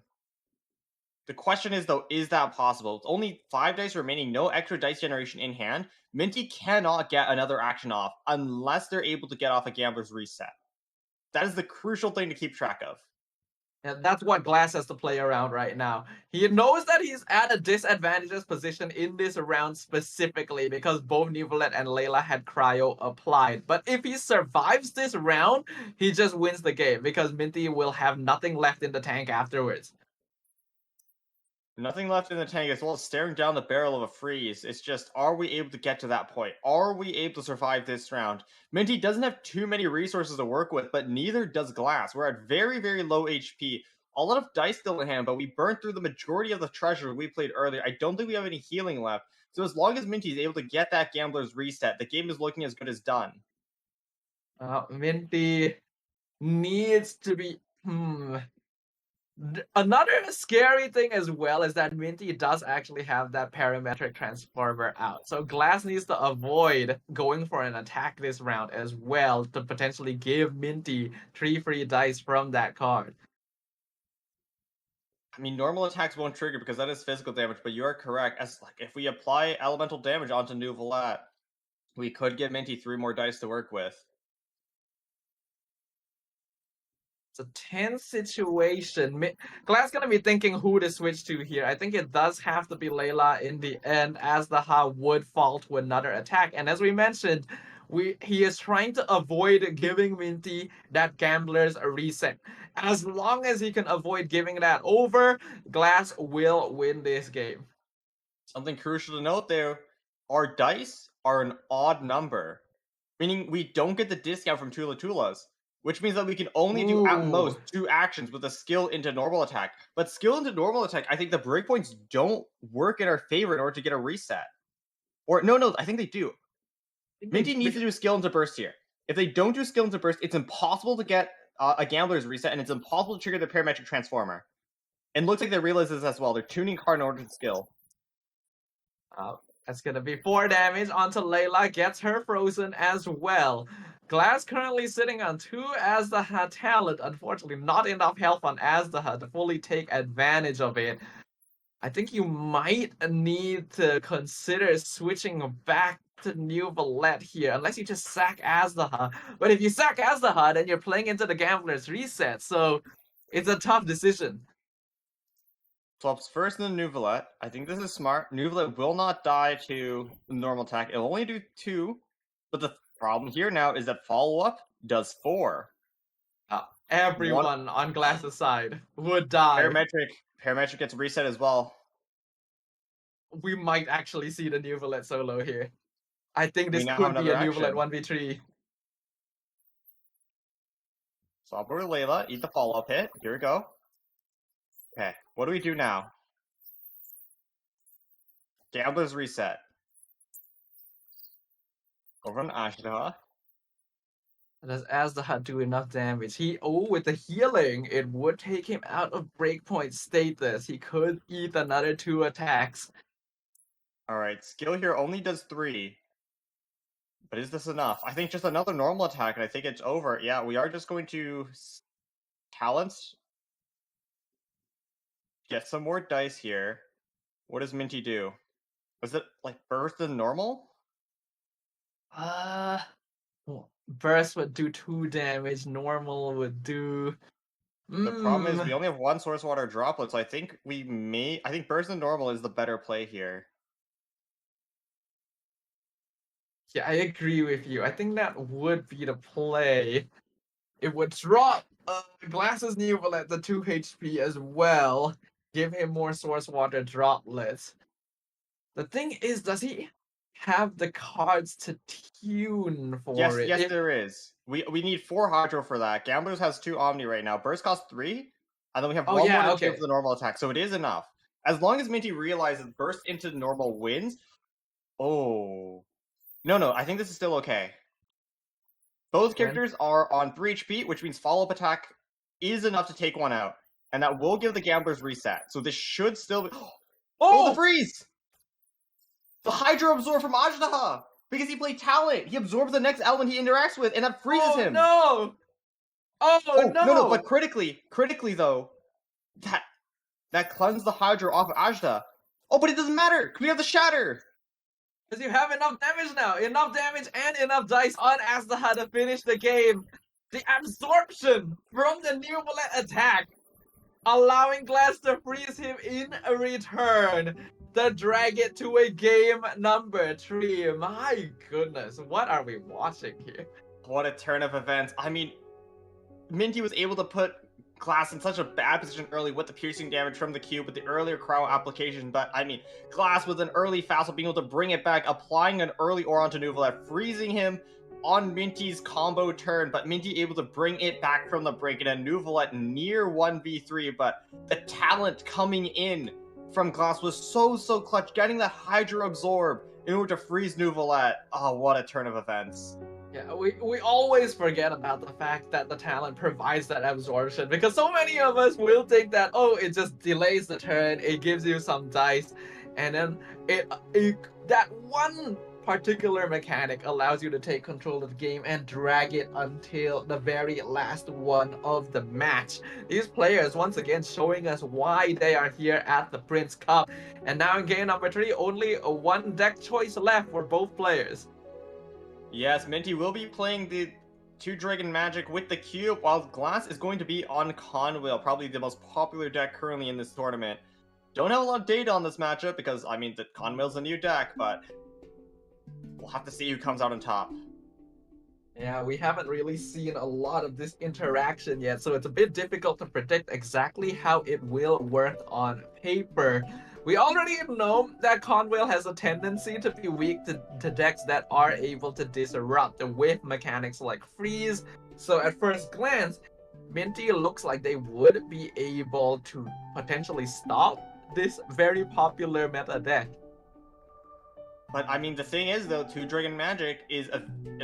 The question is, though, is that possible? It's only 5 dice remaining, no extra dice generation in hand. Minty cannot get another action off unless they're able to get off a Gambler's reset. That is the crucial thing to keep track of. And that's what Glass has to play around right now. He knows that he's at a disadvantageous position in this round specifically because both Nuvolet and Layla had cryo applied. But if he survives this round, he just wins the game because Minty will have nothing left in the tank afterwards. Nothing left in the tank as well as staring down the barrel of a freeze. It's just, are we able to get to that point? Are we able to survive this round? Minty doesn't have too many resources to work with, but neither does Glass. We're at very, very low HP. A lot of dice still in hand, but we burned through the majority of the treasure we played earlier. I don't think we have any healing left. So as long as Minty is able to get that Gambler's reset, the game is looking as good as done. Minty needs to be... Another scary thing as well is that Minty does actually have that parametric transformer out. So Glass needs to avoid going for an attack this round as well to potentially give Minty 3 free dice from that card. I mean, normal attacks won't trigger because that is physical damage, but you are correct. As like if we apply elemental damage onto Nuvolet, we could give Minty 3 more dice to work with. It's a tense situation. Glass gonna be thinking who to switch to here. I think it does have to be Layla in the end, as the Ha would fall to another attack. And as we mentioned, he is trying to avoid giving Minty that gambler's reset. As long as he can avoid giving that over, Glass will win this game. Something crucial to note there, our dice are an odd number, meaning we don't get the discount from Tula Tulas, which means that we can only do at most 2 actions with a skill into normal attack. But skill into normal attack, I think the breakpoints don't work in our favor in order to get a reset. Or no, I think they do. Minty needs to do skill into burst here. If they don't do skill into burst, it's impossible to get a gambler's reset, and it's impossible to trigger the parametric transformer. And looks like they realize this as well. They're tuning card in order to skill. That's gonna be 4 damage onto Layla, gets her frozen as well. Glass currently sitting on 2 Azdaha talent. Unfortunately, not enough health on Azdaha to fully take advantage of it. I think you might need to consider switching back to New Valette here, unless you just sack Azdaha. But if you sack Azdaha, then you're playing into the Gambler's reset, so it's a tough decision. Swaps first in the New Valette. I think this is smart. New Valette will not die to normal attack. It'll only do 2, but the problem here now is that follow-up does 4. Everyone on Glass's side would die. Parametric gets reset as well. We might actually see the New Valette solo here. I think this could be a New Valette 1v3. Swap over to Layla, eat the follow-up hit. Here we go. Okay, what do we do now? Gambler's reset. Over on Ashita. Does Azdaha do enough damage? With the healing, it would take him out of breakpoint status. He could eat another 2 attacks. Alright, skill here only does 3. But is this enough? I think just another normal attack, and I think it's over. Yeah, we are just going to talents. Get some more dice here. What does Minty do? Was it like burst and normal? Burst would do 2 damage, normal would do... The problem is we only have 1 source water droplet, so I think burst and normal is the better play here. Yeah, I agree with you. I think that would be the play. It would drop Glass's New Valette to 2 HP as well. Give him more source water droplets. The thing is, does he have the cards to tune for it? Yes, there is. We need 4 Hydro for that. Gamblers has 2 Omni right now. Burst costs 3, and then we have 1 more to give for the normal attack, so it is enough. As long as Minty realizes Burst into normal wins... Oh... No, I think this is still okay. Both characters are on 3 HP, which means follow-up attack is enough to take 1 out. And that will give the Gamblers reset. So this should still be... Oh, the freeze! The Hydro Absorb from Ajdaha! Because he played Talent! He absorbs the next element he interacts with, and that freezes him! No! No! No, but critically though, that cleansed the Hydro off of Ajda. Oh, but it doesn't matter! Because we have the Shatter! Because you have enough damage now. Enough damage and enough dice on Azdaha to finish the game. The absorption from the New Valette attack, allowing Glass to freeze him in a return to drag it to a game number 3. My goodness, what are we watching here? What a turn of events. I mean, Minty was able to put Glass in such a bad position early with the piercing damage from the cube with the earlier cryo application, but I mean, Glass with an early fast being able to bring it back, applying an early aura onto New Valette, freezing him on Minty's combo turn, but Minty able to bring it back from the brink, and a New Valette near 1v3, but the talent coming in from Glass was so clutch, getting that Hydro Absorb in order to freeze New Valette. Oh, what a turn of events. Yeah, we always forget about the fact that the talent provides that absorption, because so many of us will think that, oh, it just delays the turn, it gives you some dice, and then that one particular mechanic allows you to take control of the game and drag it until the very last one of the match. These players once again showing us why they are here at the Prince Cup. And now in game number 3, only 1 deck choice left for both players. Yes, Minty will be playing the Two Dragon Magic with the cube, while Glass is going to be on Conwheel, probably the most popular deck currently in this tournament. Don't have a lot of data on this matchup because, I mean, the Conwheel's a new deck, but we'll have to see who comes out on top. Yeah, we haven't really seen a lot of this interaction yet, so it's a bit difficult to predict exactly how it will work on paper. We already know that Conwheel has a tendency to be weak to decks that are able to disrupt with mechanics like freeze, so at first glance, Minty looks like they would be able to potentially stop this very popular meta deck. But I mean, the thing is though, Two Dragon Magic is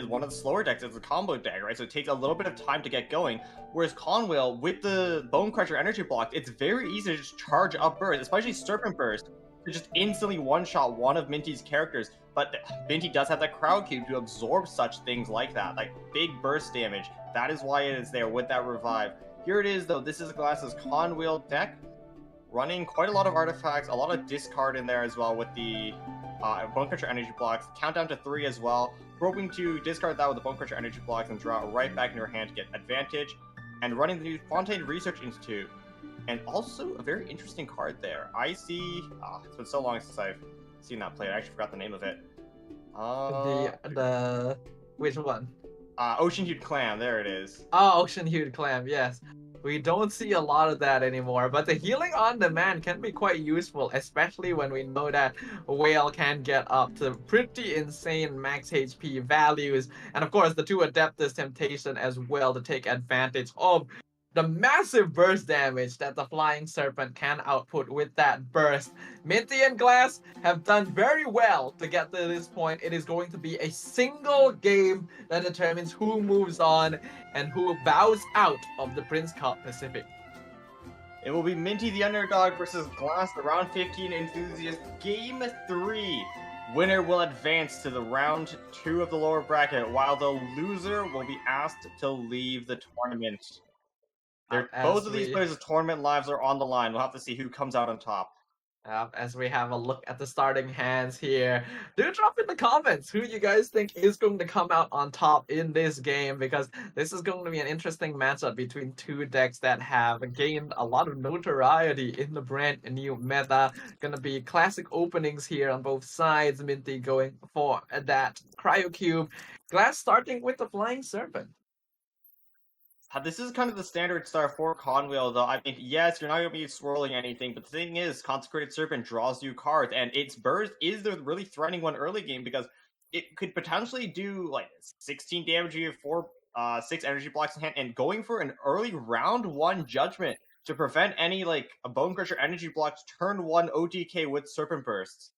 one of the slower decks. It's a combo deck, right? So it takes a little bit of time to get going. Whereas Conwheel, with the Bone Crusher energy block, it's very easy to just charge up burst, especially Serpent Burst, to just instantly one-shot one of Minty's characters. But Minty does have that Crowd Cube to absorb such things like that, like big burst damage. That is why it is there with that revive. Here it is though. This is Glass's Conwheel deck, running quite a lot of artifacts, a lot of discard in there as well with the Bone Crusher energy blocks. Countdown to 3 as well. Hoping to discard that with the Bone Crusher energy blocks and draw it right back in your hand to get advantage. And running the new Fontaine Research Institute. And also a very interesting card there. I see. It's been so long since I've seen that played. I actually forgot the name of it. The which one? Ocean Hued Clam. There it is. Oh, Ocean Hued Clam. Yes. We don't see a lot of that anymore, but the healing on demand can be quite useful, especially when we know that Whale can get up to pretty insane max HP values, and of course the two Adeptus Temptation as well to take advantage of the massive burst damage that the Flying Serpent can output with that burst. Minty and Glass have done very well to get to this point. It is going to be a single game that determines who moves on and who bows out of the Prince Cup Pacific. It will be Minty the underdog versus Glass, the round 15 enthusiast. Game 3. Winner will advance to the round 2 of the lower bracket, while the loser will be asked to leave the tournament. Both of these players' tournament lives are on the line. We'll have to see who comes out on top. As we have a look at the starting hands here, do drop in the comments who you guys think is going to come out on top in this game, because this is going to be an interesting matchup between two decks that have gained a lot of notoriety in the brand new meta. Gonna be classic openings here on both sides. Minty going for that Cryo Cube, Glass starting with the Flying Serpent. This is kind of the standard start for Conwheel, though. I mean, yes, you're not going to be swirling anything, but the thing is, Consecrated Serpent draws you cards, and its burst is the really threatening one early game, because it could potentially do, like, 16 damage, you have 6 energy blocks in hand, and going for an early round 1 Judgment to prevent any, like, a Bone Crusher energy blocks turn 1 OTK with Serpent Bursts.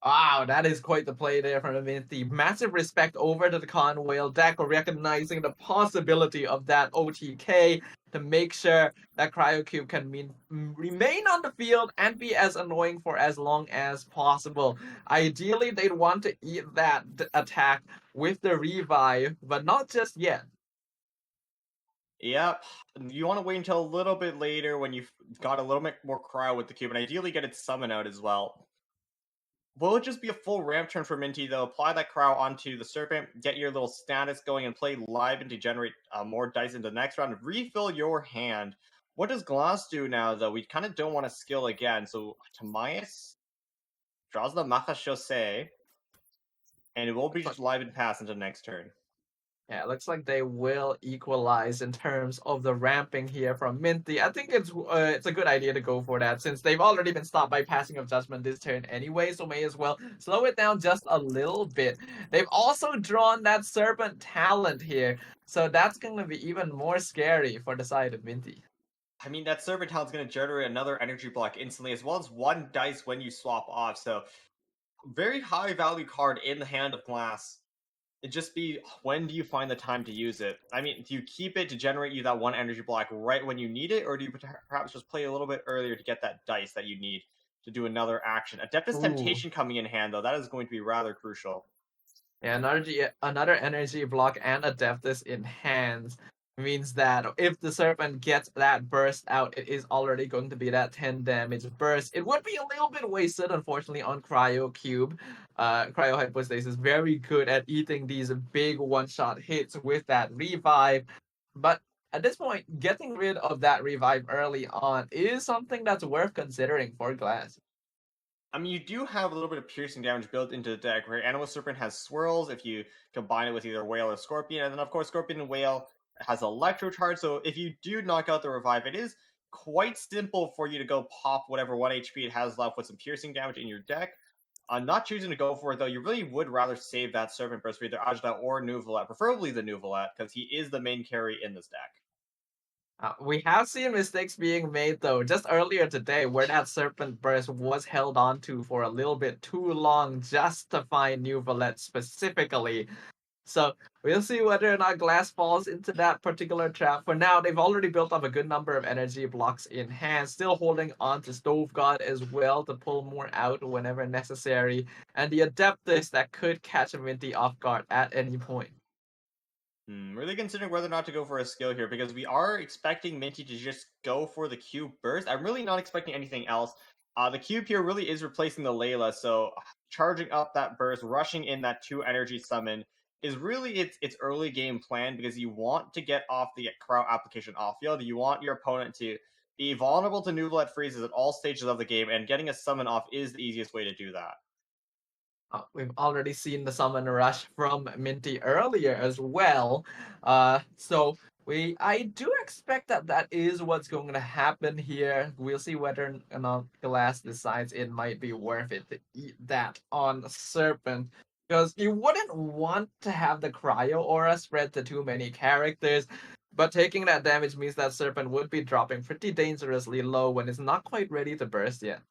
Wow, that is quite the play there from Minty. Massive respect over to the Conwheel deck, recognizing the possibility of that OTK to make sure that Cryo Cube can remain on the field and be as annoying for as long as possible. Ideally, they'd want to eat that attack with the revive, but not just yet. Yep, you want to wait until a little bit later when you've got a little bit more cryo with the cube, and ideally get its summon out as well. Will it just be a full ramp turn for Minty, though? Apply that Crow onto the Serpent, get your little status going, and play live and to generate more dice into the next round. Refill your hand. What does Glass do now, though? We kind of don't want to skill again. So Tamias draws the Macha Chaussee, and it will be just live and pass into the next turn. Yeah, it looks like they will equalize in terms of the ramping here from Minty. I think it's a good idea to go for that, since they've already been stopped by Passing of Judgment this turn anyway, so may as well slow it down just a little bit. They've also drawn that Serpent Talent here, so that's going to be even more scary for the side of Minty. I mean, that Serpent Talent's going to generate another energy block instantly, as well as 1 dice when you swap off, so very high value card in the hand of Glass. It'd just be, when do you find the time to use it? I mean, do you keep it to generate you that 1 energy block right when you need it, or do you perhaps just play a little bit earlier to get that dice that you need to do another action? Adeptus Temptation coming in hand, though, that is going to be rather crucial. Yeah, another energy block and Adeptus in hands. means that if the Serpent gets that burst out, it is already going to be that 10 damage burst. It would be a little bit wasted, unfortunately, on Cryo Cube. Cryo Hypostasis is very good at eating these big one-shot hits with that revive. But at this point, getting rid of that revive early on is something that's worth considering for Glass. I mean, you do have a little bit of piercing damage built into the deck, right? Animal Serpent has swirls if you combine it with either Whale or Scorpion, and then of course Scorpion and Whale has Electro Charge, so if you do knock out the revive, it is quite simple for you to go pop whatever 1 HP it has left with some piercing damage in your deck. I'm not choosing to go for it though. You really would rather save that Serpent Burst for either Ajda or Nuvolet, preferably the Nuvolet, because he is the main carry in this deck. We have seen mistakes being made though, just earlier today, where that Serpent Burst was held on to for a little bit too long just to find Nuvolet specifically. So we'll see whether or not Glass falls into that particular trap. For now, they've already built up a good number of energy blocks in hand, still holding on to Stove God as well to pull more out whenever necessary, and the Adeptus that could catch Minty off guard at any point. Really considering whether or not to go for a skill here, because we are expecting Minty to just go for the cube burst. I'm really not expecting anything else. The cube here really is replacing the Layla, so charging up that burst, rushing in that 2 energy summon is really its early game plan, because you want to get off the Crow application off field. You want your opponent to be vulnerable to Nuvolet freezes at all stages of the game, and getting a summon off is the easiest way to do that. We've already seen the summon rush from Minty earlier as well. So I do expect that is what's going to happen here. We'll see whether or not Glass decides it might be worth it to eat that on Serpent. Because you wouldn't want to have the Cryo Aura spread to too many characters. But taking that damage means that Serpent would be dropping pretty dangerously low when it's not quite ready to burst yet.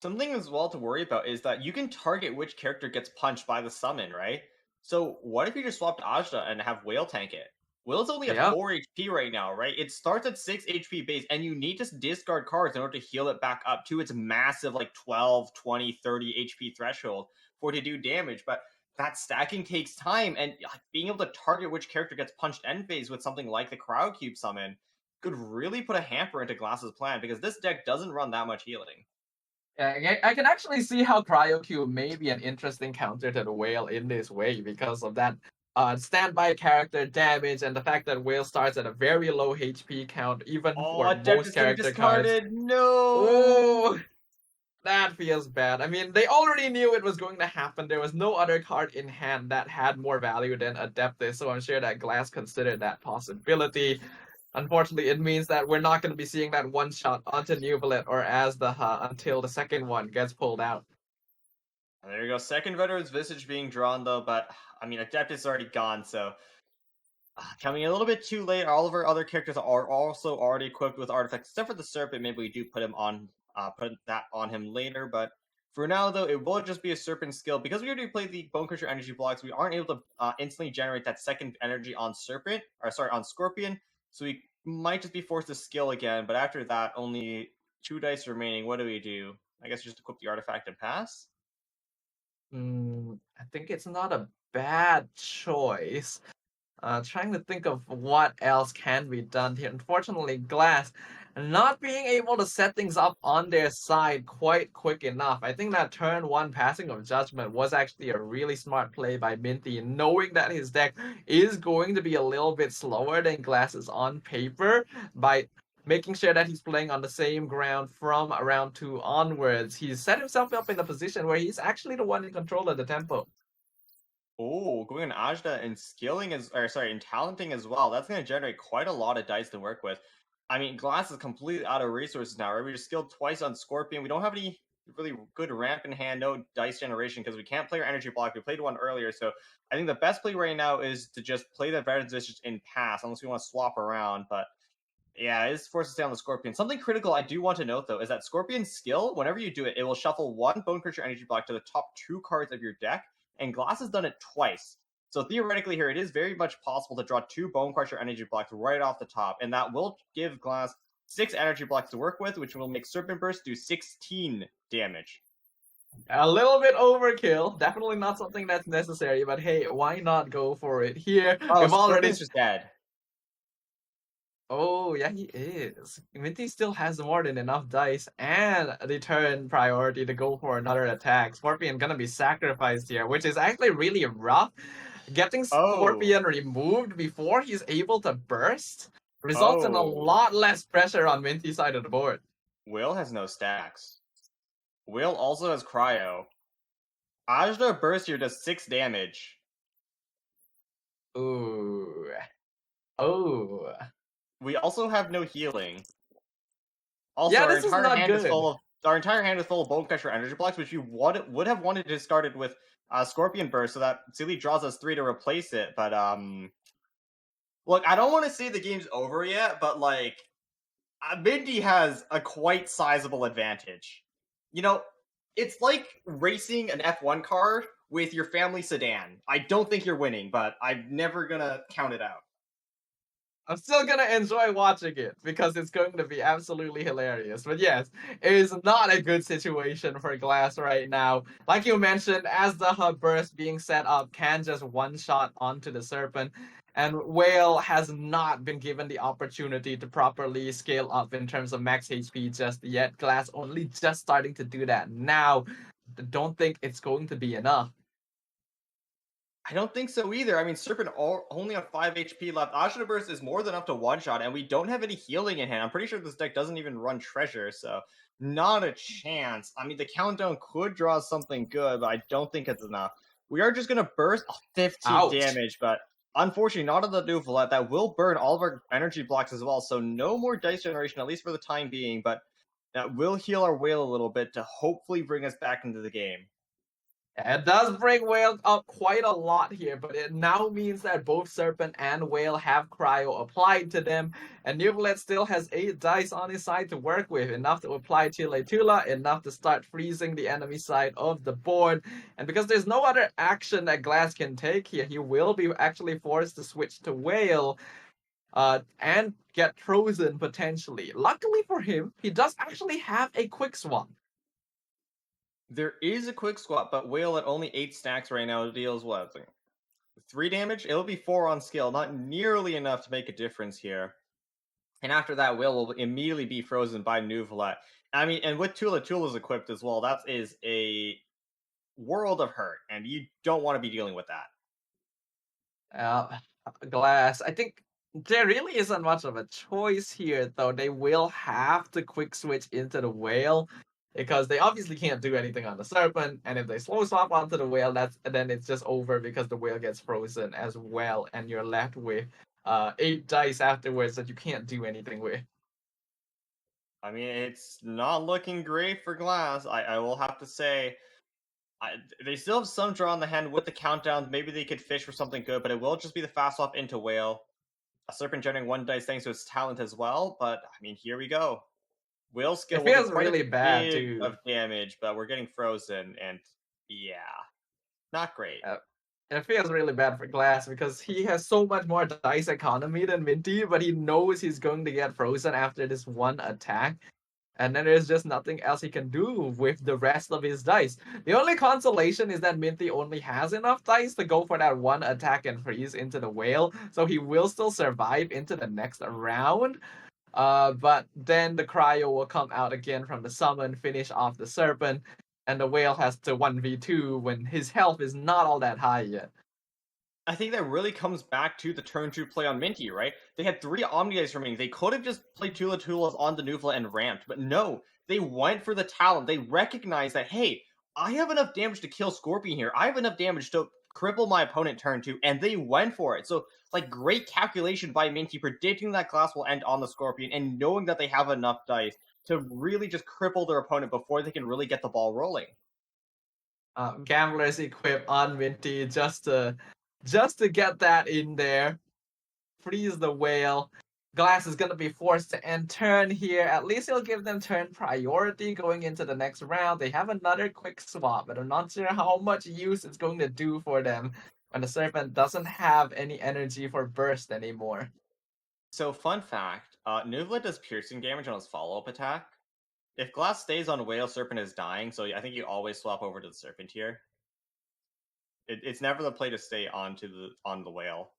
Something as well to worry about is that you can target which character gets punched by the summon, right? So what if you just swapped Ajda and have Whale tank it? Whale's only at Yep. 4 HP right now, right? It starts at 6 HP base, and you need to discard cards in order to heal it back up to its massive, like 12, 20, 30 HP threshold for it to do damage. But that stacking takes time, and being able to target which character gets punched end phase with something like the Crowd Cube summon could really put a hamper into Glass's plan, because this deck doesn't run that much healing. Yeah, I can actually see how Cryo may be an interesting counter to the Whale in this way because of that standby character damage and the fact that Whale starts at a very low HP count, even for most character cards. No! Ooh, that feels bad. I mean, they already knew it was going to happen. There was no other card in hand that had more value than Adeptus, so I'm sure that Glass considered that possibility. Unfortunately, it means that we're not going to be seeing that one shot onto Nuvolet or Azdaha until the second one gets pulled out. There you go. Second Veteran's Visage being drawn, though, but, I mean, Adeptus is already gone, so... coming a little bit too late. All of our other characters are also already equipped with artifacts, except for the Serpent. Maybe we do put that on him later, but... For now, though, it will just be a Serpent skill. Because we already played the Bone Crusher energy blocks, we aren't able to instantly generate that second energy on on Scorpion. So we might just be forced to skill again, but after that, only 2 dice remaining. What do we do? I guess just equip the artifact and pass? I think it's not a bad choice. Trying to think of what else can be done here. Unfortunately, Glass not being able to set things up on their side quite quick enough. I think that turn 1 passing of Judgment was actually a really smart play by Minty, knowing that his deck is going to be a little bit slower than Glass's on paper, by making sure that he's playing on the same ground from round 2 onwards. He's set himself up in a position where he's actually the one in control of the tempo. Oh, going on Ajda and and talenting as well. That's going to generate quite a lot of dice to work with. I mean, Glass is completely out of resources now, right? We just skilled twice on Scorpion. We don't have any really good ramp in hand, no dice generation, because we can't play our energy block. We played one earlier, so I think the best play right now is to just play the Veteran's Visage in pass, unless we want to swap around, but yeah, it's forced to stay on the Scorpion. Something critical I do want to note, though, is that Scorpion's skill, whenever you do it, it will shuffle 1 Bone Crusher energy block to the top 2 cards of your deck, and Glass has done it twice. So theoretically here, it is very much possible to draw 2 Bone Crusher energy blocks right off the top, and that will give Glass 6 energy blocks to work with, which will make Serpent Burst do 16 damage. A little bit overkill. Definitely not something that's necessary, but hey, why not go for it here? Oh, We've already Scorpion's just dead. Oh, yeah, he is. Minty still has more than enough dice and the turn priority to go for another attack. Scorpion gonna be sacrificed here, which is actually really rough. Getting Oh, Scorpion removed before he's able to burst results in a oh. lot less pressure on Minty's side of the board. Will has no stacks. Will also has cryo. Ajna Burst here does 6 damage. Ooh. Oh. We also have no healing. Also, Yeah, our this is entire not hand is good. full of Bone Crusher energy blocks, which you would have wanted to start it with Scorpion Burst, so that Silly draws us 3 to replace it. But look, I don't want to say the game's over yet, but like, Minty has a quite sizable advantage. You know, it's like racing an F1 car with your family sedan. I don't think you're winning, but I'm never gonna count it out. I'm still gonna enjoy watching it because it's going to be absolutely hilarious. But yes, it is not a good situation for Glass right now. Like you mentioned, as the hub burst being set up can just one shot onto the Serpent, and Whale has not been given the opportunity to properly scale up in terms of max HP just yet. Glass only just starting to do that now. Don't think it's going to be enough. I don't think so either. I mean, Serpent only on 5 HP left. Ashina Burst is more than enough to one-shot, and we don't have any healing in hand. I'm pretty sure this deck doesn't even run Treasure, so not a chance. I mean, the countdown could draw something good, but I don't think it's enough. We are just going to burst 15 Ouch. damage, but unfortunately, not on the Nuvolette. That will burn all of our energy blocks as well, so no more dice generation, at least for the time being, but that will heal our whale a little bit to hopefully bring us back into the game. It does bring Whale up quite a lot here, but it now means that both Serpent and Whale have Cryo applied to them, and Nuvolet still has 8 dice on his side to work with, enough to apply Chile Tula, enough to start freezing the enemy side of the board, and because there's no other action that Glass can take here, he will be actually forced to switch to Whale, and get frozen potentially. Luckily for him, he does actually have a quick swap. There is a quick swap, but Whale at only 8 stacks right now deals what? 3 damage? It'll be 4 on skill, not nearly enough to make a difference here. And after that, Whale will immediately be frozen by Nuvolette. I mean, and with Tula's equipped as well, that is a world of hurt, and you don't want to be dealing with that. Glass. I think there really isn't much of a choice here, though. They will have to quick switch into the Whale because they obviously can't do anything on the Serpent, and if they slow swap onto the Whale, then it's just over because the Whale gets frozen as well, and you're left with 8 dice afterwards that you can't do anything with. I mean, it's not looking great for Glass. I will have to say, they still have some draw on the hand with the countdowns. Maybe they could fish for something good, but it will just be the fast swap into Whale. A Serpent generating 1 dice thanks to its talent as well, but I mean, here we go. Will skill It will do feels quite really a bad, bit too. of damage, but we're getting frozen, and yeah, not great. It feels really bad for Glass because he has so much more dice economy than Minty, but he knows he's going to get frozen after this one attack. And then there's just nothing else he can do with the rest of his dice. The only consolation is that Minty only has enough dice to go for that one attack and freeze into the Whale, so he will still survive into the next round. But then the Cryo will come out again from the summon, finish off the Serpent, and the Whale has to 1v2 when his health is not all that high yet. I think that really comes back to the turn 2 play on Minty, right? They had 3 Omni Dice remaining. They could have just played Tulas on the Nuvola and ramped, but no, they went for the talent. They recognized that, hey, I have enough damage to kill Scorpion here. I have enough damage to cripple my opponent turn 2, and they went for it. So, like, great calculation by Minty, predicting that Glass will end on the Scorpion, and knowing that they have enough dice to really just cripple their opponent before they can really get the ball rolling. Gamblers equip on Minty just to get that in there. Freeze the Whale. Glass is going to be forced to end turn here. At least he'll give them turn priority going into the next round. They have another quick swap, but I'm not sure how much use it's going to do for them when the Serpent doesn't have any energy for burst anymore. So, fun fact, Nuvola does piercing damage on his follow-up attack. If Glass stays on Whale, Serpent is dying, so I think you always swap over to the Serpent here. It's never the play to stay on the Whale.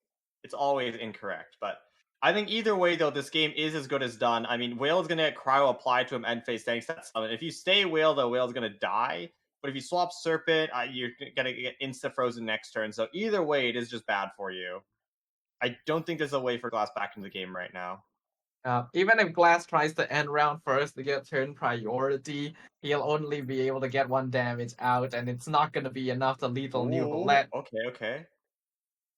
It's always incorrect, but I think either way, though, this game is as good as done. I mean, Whale is going to get Cryo applied to him end phase thanks to that summon. If you stay Whale, though, Whale's going to die. But if you swap Serpent, you're going to get insta-frozen next turn. So either way, it is just bad for you. I don't think there's a way for Glass back into the game right now. Even if Glass tries to end round first to get turn priority, he'll only be able to get 1 damage out, and it's not going to be enough to lethal Neuvillette. Okay.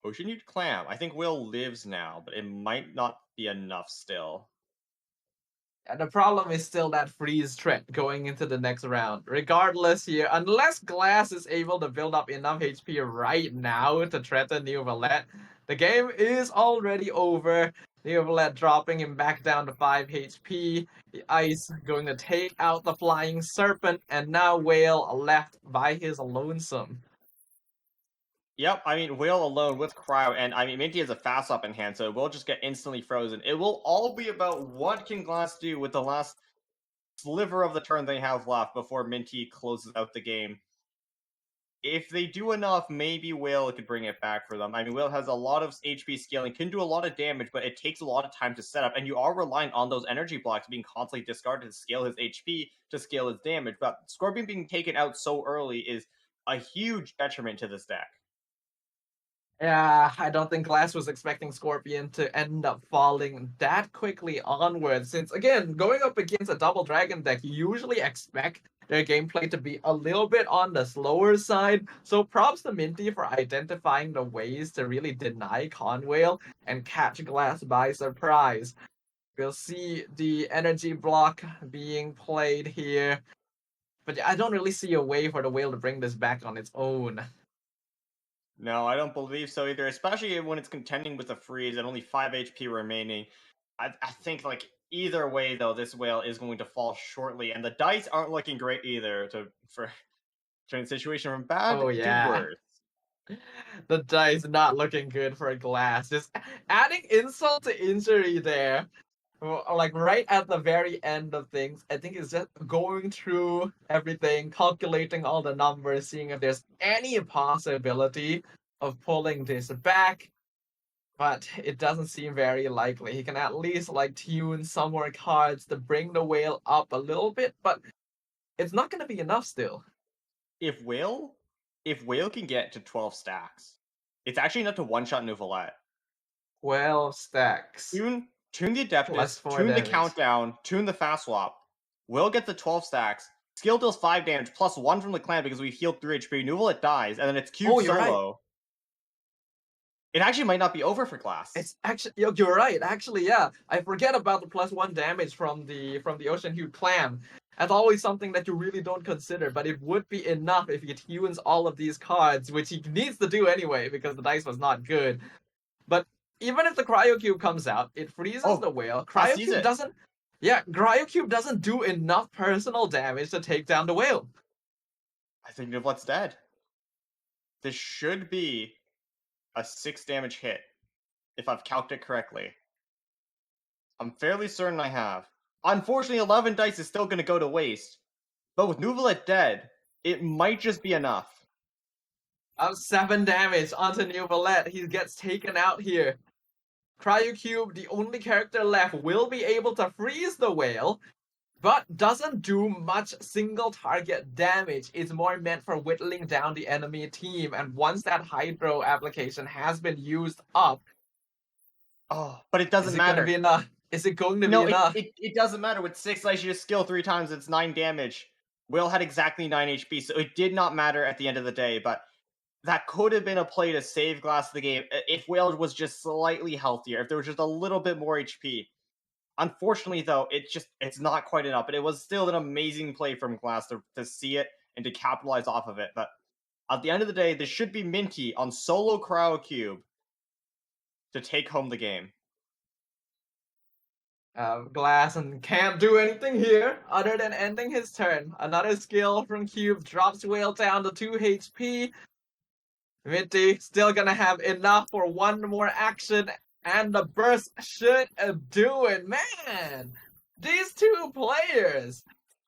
Ocean Huge Clam. I think Will lives now, but it might not be enough still. And the problem is still that freeze threat going into the next round. Regardless here, unless Glass is able to build up enough HP right now to threaten Neuvillette, the game is already over. Neuvillette dropping him back down to 5 HP. The Ice going to take out the Flying Serpent, and now Whale left by his lonesome. Yep, I mean, Whale alone with Cryo, and I mean, Minty has a fast up in hand, so it will just get instantly frozen. It will all be about what can Glass do with the last sliver of the turn they have left before Minty closes out the game. If they do enough, maybe Whale could bring it back for them. I mean, Whale has a lot of HP scaling, can do a lot of damage, but it takes a lot of time to set up, and you are reliant on those energy blocks being constantly discarded to scale his HP, to scale his damage, but Scorpion being taken out so early is a huge detriment to this deck. Yeah, I don't think Glass was expecting Scorpion to end up falling that quickly onwards, since, again, going up against a double dragon deck, you usually expect their gameplay to be a little bit on the slower side, so props to Minty for identifying the ways to really deny Conwhale and catch Glass by surprise. We'll see the energy block being played here, but I don't really see a way for the Whale to bring this back on its own. No, I don't believe so either, especially when it's contending with a freeze and only 5 HP remaining. I think, like, either way, though, this Whale is going to fall shortly, and the dice aren't looking great either for turning the situation from bad to worse. The dice not looking good for Glass. Just adding insult to injury there. Like, right at the very end of things, I think it's just going through everything, calculating all the numbers, seeing if there's any possibility of pulling this back. But it doesn't seem very likely. He can at least, like, tune some more cards to bring the Whale up a little bit, but it's not going to be enough still. If Whale can get to 12 stacks, it's actually enough to one-shot Neuvillette. 12 stacks. Tune the Adeptus, tune the countdown, tune the fast swap. Will get the 12 stacks. Skill deals 5 damage, plus 1 from the clan because we healed 3 HP. Neuvillette dies, and then it's Cube solo. Right. It actually might not be over for Glass. It's actually, you're right. Actually, yeah. I forget about the plus 1 damage from the Ocean Hued clan. That's always something that you really don't consider, but it would be enough if he tunes all of these cards, which he needs to do anyway because the dice was not good. But even if the Cryo Cube comes out, it freezes the Whale. Cryo Cube doesn't. Yeah, Cryo Cube doesn't do enough personal damage to take down the Whale. I think Neuvillette's dead. This should be a 6 damage hit, if I've calculated it correctly. I'm fairly certain I have. Unfortunately, 11 dice is still going to go to waste. But with Neuvillette dead, it might just be enough. 7 damage onto Neuvillette. He gets taken out here. Cryocube, the only character left, will be able to freeze the Whale, but doesn't do much single target damage. It's more meant for whittling down the enemy team, and once that Hydro application has been used up... Oh, but it doesn't matter. Gonna be enough? Is it going to be enough? It doesn't matter. With 6 dice, you just skill 3 times, it's 9 damage. Will had exactly 9 HP, so it did not matter at the end of the day, but that could have been a play to save Glass the game if Whale was just slightly healthier, if there was just a little bit more HP. Unfortunately, though, it's not quite enough, but it was still an amazing play from Glass to see it and to capitalize off of it. But at the end of the day, this should be Minty on solo Cryocube to take home the game. Glass and can't do anything here other than ending his turn. Another skill from Cube drops Whale down to 2 HP. Minty still gonna have enough for one more action, and the burst should do it. Man, these two players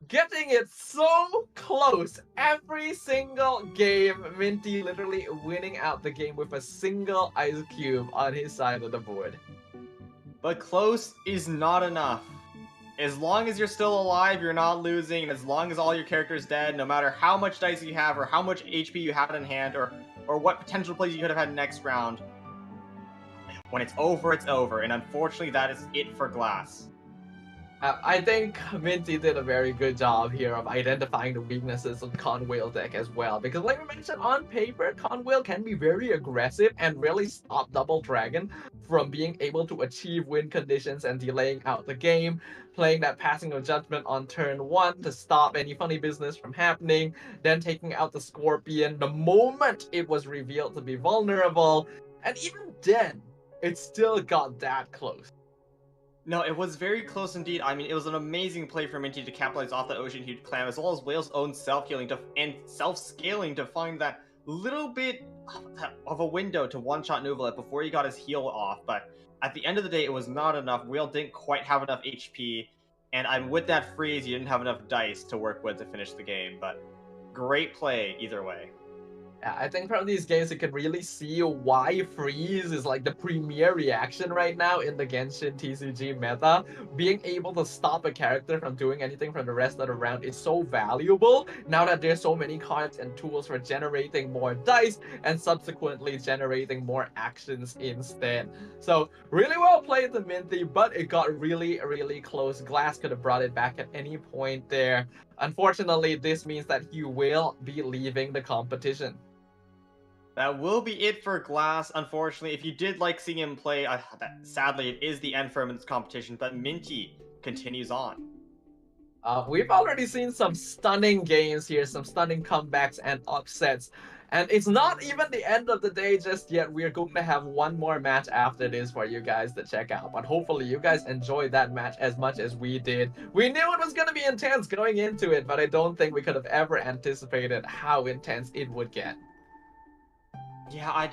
getting it so close every single game. Minty literally winning out the game with a single ice cube on his side of the board. but close is not enough. As long as you're still alive, you're not losing, and as long as all your characters dead, no matter how much dice you have, or how much HP you have in hand, or what potential plays you could have had next round, when it's over, and unfortunately that is it for Glass. I think Minty did a very good job here of identifying the weaknesses of Conwhale deck as well. Because like we mentioned, on paper, Conwhale can be very aggressive and really stop Double Dragon from being able to achieve win conditions and delaying out the game. Playing that Passing of Judgment on turn 1 to stop any funny business from happening. Then taking out the Scorpion the moment it was revealed to be vulnerable. And even then, it still got that close. No, it was very close indeed. I mean, it was an amazing play for Minty to capitalize off the Ocean Huge Clam, as well as Whale's own self-healing and self-scaling to find that little bit of a window to one-shot Nuvolet before he got his heal off. But at the end of the day, it was not enough. Whale didn't quite have enough HP, and with that freeze, you didn't have enough dice to work with to finish the game. But great play either way. I think from these games you can really see why freeze is like the premier reaction right now in the Genshin TCG meta. Being able to stop a character from doing anything from the rest of the round is so valuable now that there's so many cards and tools for generating more dice and subsequently generating more actions instead. So really well played the Minty, but it got really, really close. Glass could have brought it back at any point there. Unfortunately, this means that he will be leaving the competition. That will be it for Glass, unfortunately. If you did like seeing him play, sadly, it is the end for him in this competition, but Minty continues on. We've already seen some stunning games here, some stunning comebacks and upsets. And it's not even the end of the day just yet. We're going to have one more match after this for you guys to check out. But hopefully you guys enjoyed that match as much as we did. We knew it was going to be intense going into it, but I don't think we could have ever anticipated how intense it would get. Yeah,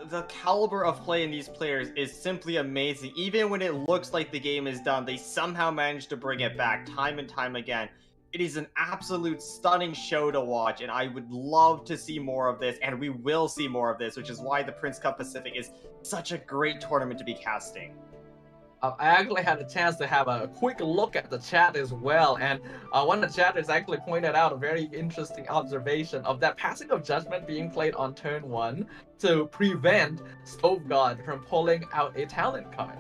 the caliber of play in these players is simply amazing. Even when it looks like the game is done, they somehow manage to bring it back time and time again. It is an absolute stunning show to watch, and I would love to see more of this, and we will see more of this, which is why the Prince Cup Pacific is such a great tournament to be casting. I actually had a chance to have a quick look at the chat as well, and one of the chatters actually pointed out a very interesting observation of that Passing of Judgment being played on turn 1 to prevent Stove God from pulling out a talent card.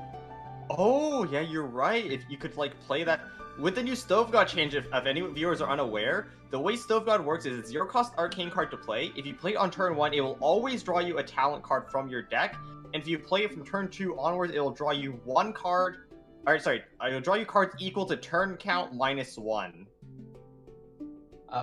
Oh, yeah, you're right. If you could, like, play that... With the new Stove God change, if any viewers are unaware, the way Stove God works is it's 0-cost arcane card to play. If you play it on turn 1, it will always draw you a talent card from your deck. And if you play it from turn 2 onwards, it'll draw you one card. Alright, sorry. It'll draw you cards equal to turn count -1.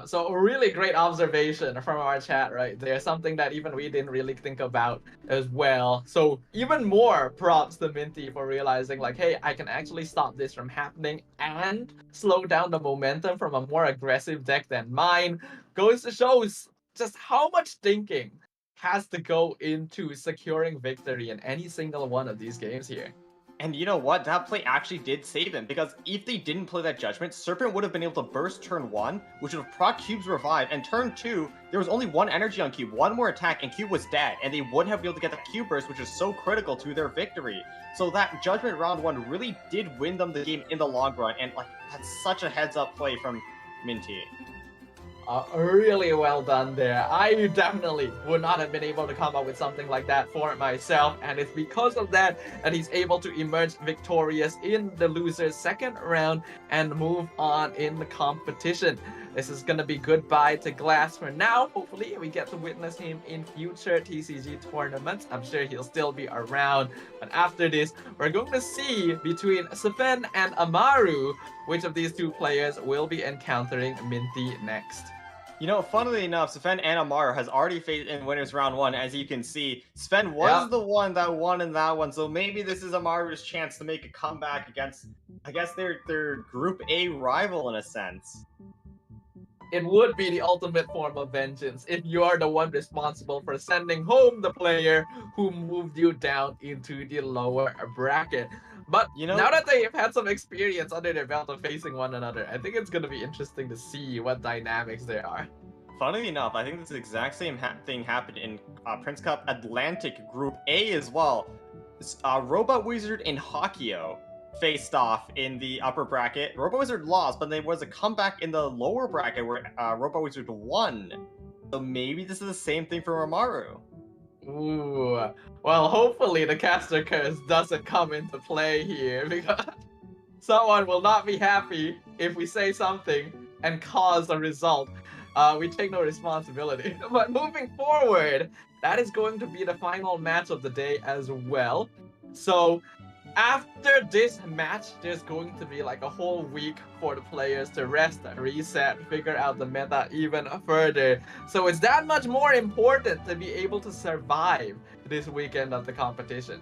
So a really great observation from our chat right there. Something that even we didn't really think about as well. So even more props to Minty for realizing like, hey, I can actually stop this from happening and slow down the momentum from a more aggressive deck than mine. Goes to show just how much thinking has to go into securing victory in any single one of these games here. And you know what? That play actually did save him, because if they didn't play that Judgment, Serpent would have been able to burst turn 1, which would have proc Cube's Revive, and turn 2, there was only one energy on Cube, one more attack, and Cube was dead, and they wouldn't have been able to get the Cube Burst, which is so critical to their victory. So that Judgment round 1 really did win them the game in the long run, and like that's such a heads-up play from Minty. Really well done there. I definitely would not have been able to come up with something like that for myself, and it's because of that that he's able to emerge victorious in the loser's second round and move on in the competition. This is gonna be goodbye to Glass for now. Hopefully we get to witness him in future TCG tournaments. I'm sure he'll still be around. But after this, we're going to see between Sven and Amaru which of these two players will be encountering Minty next. You know, funnily enough, Sven and Amaru has already faced in winners round 1, as you can see. Sven was the one that won in that one, so maybe this is Amaru's chance to make a comeback against, I guess, their Group A rival in a sense. It would be the ultimate form of vengeance if you are the one responsible for sending home the player who moved you down into the lower bracket. But you know, now that they've had some experience under their belt of facing one another, I think it's going to be interesting to see what dynamics there are. Funnily enough, I think this exact same thing happened in Prince Cup Atlantic Group A as well. Robot Wizard and Hakio faced off in the upper bracket. Robot Wizard lost, but there was a comeback in the lower bracket where Robot Wizard won. So maybe this is the same thing for Amaru. Ooh. Well, hopefully the caster curse doesn't come into play here because someone will not be happy if we say something and cause a result. We take no responsibility. But moving forward, that is going to be the final match of the day as well. So after this match, there's going to be like a whole week for the players to rest, reset, figure out the meta even further. So it's that much more important to be able to survive this weekend of the competition.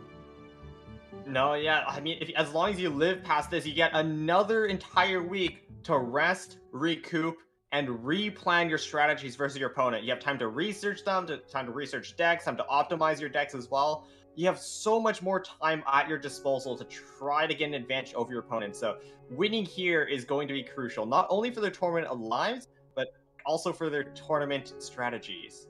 No, yeah, I mean, as long as you live past this, you get another entire week to rest, recoup, and replan your strategies versus your opponent. You have time to research them, time to research decks, time to optimize your decks as well. You have so much more time at your disposal to try to get an advantage over your opponent. So winning here is going to be crucial, not only for their tournament lives, but also for their tournament strategies.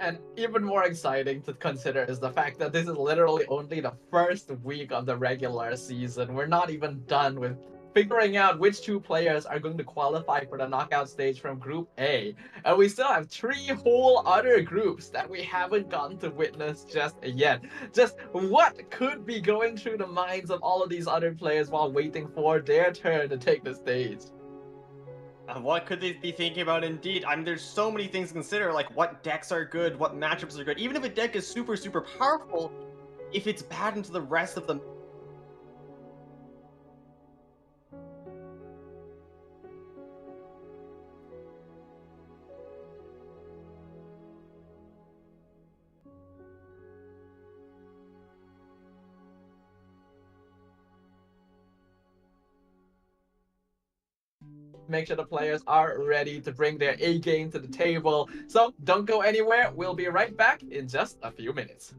And even more exciting to consider is the fact that this is literally only the first week of the regular season. We're not even done with figuring out which two players are going to qualify for the knockout stage from Group A. And we still have 3 whole other groups that we haven't gotten to witness just yet. Just what could be going through the minds of all of these other players while waiting for their turn to take the stage? What could they be thinking about indeed? I mean, there's so many things to consider, like what decks are good, what matchups are good. Even if a deck is super, super powerful, if it's bad into the rest of them. Make sure the players are ready to bring their A game to the table. So don't go anywhere. We'll be right back in just a few minutes.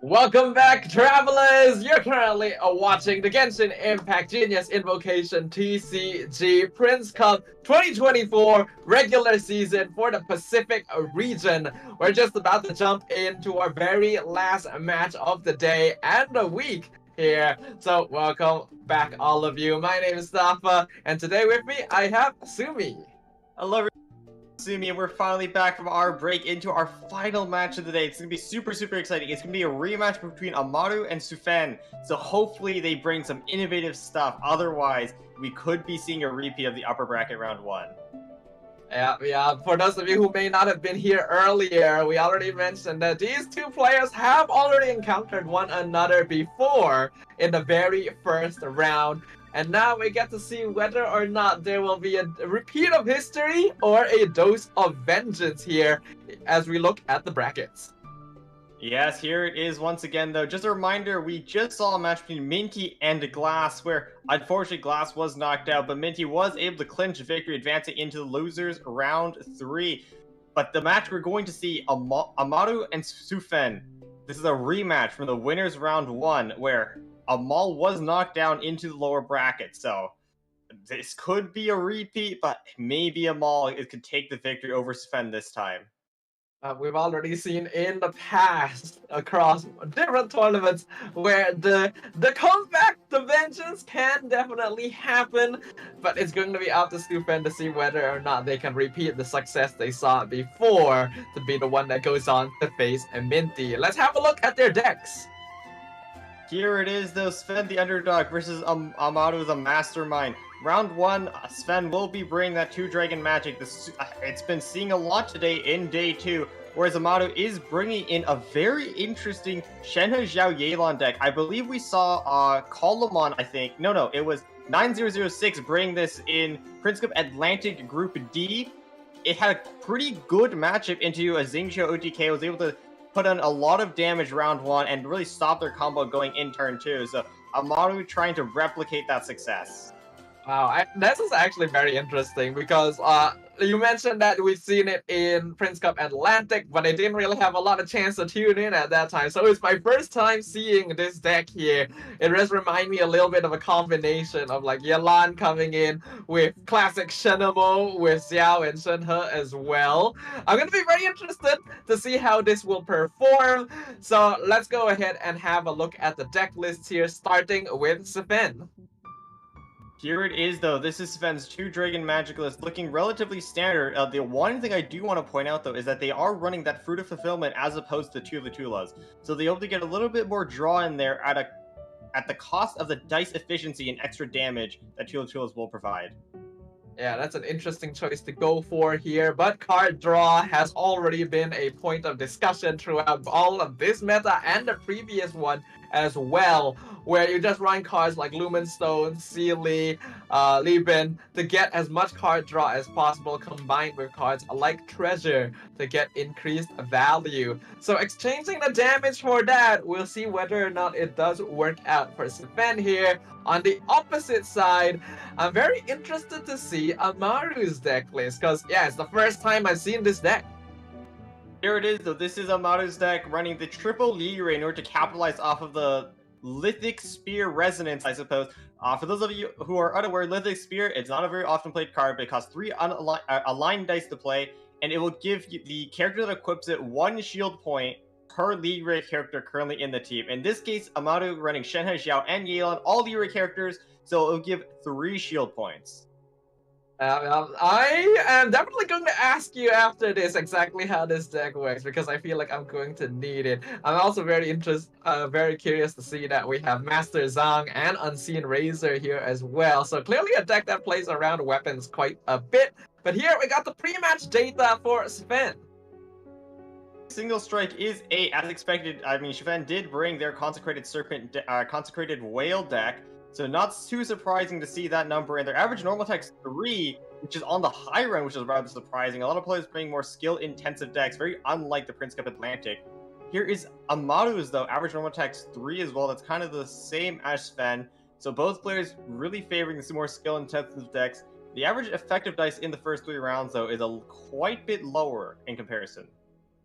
Welcome back, travelers! You're currently watching the Genshin Impact Genius Invocation TCG Prince Cup 2024 regular season for the Pacific region. We're just about to jump into our very last match of the day and the week here. So welcome back, all of you. My name is Safa, and today with me I have Sumi. Hello, Sumi, and we're finally back from our break into our final match of the day. It's going to be super, super exciting. It's going to be a rematch between Amaru and Sven. So hopefully they bring some innovative stuff. Otherwise, we could be seeing a repeat of the upper bracket round 1. Yeah. For those of you who may not have been here earlier, we already mentioned that these two players have already encountered one another before in the very first round. And now we get to see whether or not there will be a repeat of history or a dose of vengeance here as we look at the brackets. Yes, here it is once again, though. Just a reminder, we just saw a match between Minty and Glass, where unfortunately Glass was knocked out, but Minty was able to clinch victory, advancing into the losers round 3. But the match we're going to see, Amaru and Sven. This is a rematch from the winners round 1, where Amal was knocked down into the lower bracket, so this could be a repeat, but maybe Amal could take the victory over Sven this time. We've already seen in the past across different tournaments where the comeback, the vengeance can definitely happen, but it's going to be up to Sven to see whether or not they can repeat the success they saw before to be the one that goes on to face Minty. Let's have a look at their decks. Here it is, though. Sven the underdog versus Amaru the mastermind. Round 1, Sven will be bringing that 2-dragon magic. It's been seeing a lot today in day 2, whereas Amaru is bringing in a very interesting Shenhe Zhao Yelan deck. I believe we saw Colomon, I think. No, it was 9006 bring this in Prince Cup Atlantic Group D. It had a pretty good matchup into a Xingqiu OTK. Was able to put on a lot of damage round 1 and really stop their combo going in turn 2. So Amaru trying to replicate that success. Wow, this is actually very interesting because you mentioned that we've seen it in Prince Cup Atlantic, but I didn't really have a lot of chance to tune in at that time. So it's my first time seeing this deck here. It does remind me a little bit of a combination of like Yelan coming in with classic Shenemo with Xiao and Shenhe as well. I'm going to be very interested to see how this will perform. So let's go ahead and have a look at the deck lists here, starting with Sven. Here it is, though. This is Sven's 2-dragon magic list, looking relatively standard. The one thing I do want to point out, though, is that they are running that Fruit of Fulfillment as opposed to Tulas. So they're able to get a little bit more draw in there at the cost of the dice efficiency and extra damage that Tulas will provide. Yeah, that's an interesting choice to go for here, but card draw has already been a point of discussion throughout all of this meta and the previous one as well, where you just run cards like Lumenstone, Sealy, Lieben to get as much card draw as possible, combined with cards like Treasure to get increased value. So exchanging the damage for that, we'll see whether or not it does work out for Sven here. On the opposite side, I'm very interested to see Amaru's deck list, because yeah, it's the first time I've seen this deck. Here it is, though. This is Amaru's deck running the triple Liyue in order to capitalize off of the Lithic Spear Resonance, I suppose. For those of you who are unaware, Lithic Spear, it's not a very often played card, but it costs 3 aligned dice to play, and it will give you, the character that equips it, 1 shield point per Liyue character currently in the team. In this case, Amaru running Shenhe, Xiao, and Yelan, all Liyue characters, so it will give 3 shield points. I am definitely going to ask you after this exactly how this deck works, because I feel like I'm going to need it. I'm also very curious to see that we have Master Zhang and Unseen Razor here as well. So clearly a deck that plays around weapons quite a bit. But here we got the pre-match data for Sven. Single strike is 8, as expected. I mean, Sven did bring their Consecrated Serpent, Consecrated Whale deck. So not too surprising to see that number in their average normal attack's 3, which is on the high end, which is rather surprising. A lot of players bring more skill-intensive decks, very unlike the Prince Cup Atlantic. Here is Amaru's, though, average normal attack's 3 as well. That's kind of the same as Sven. So both players really favoring the more skill-intensive decks. The average effective dice in the first 3 rounds, though, is quite a bit lower in comparison.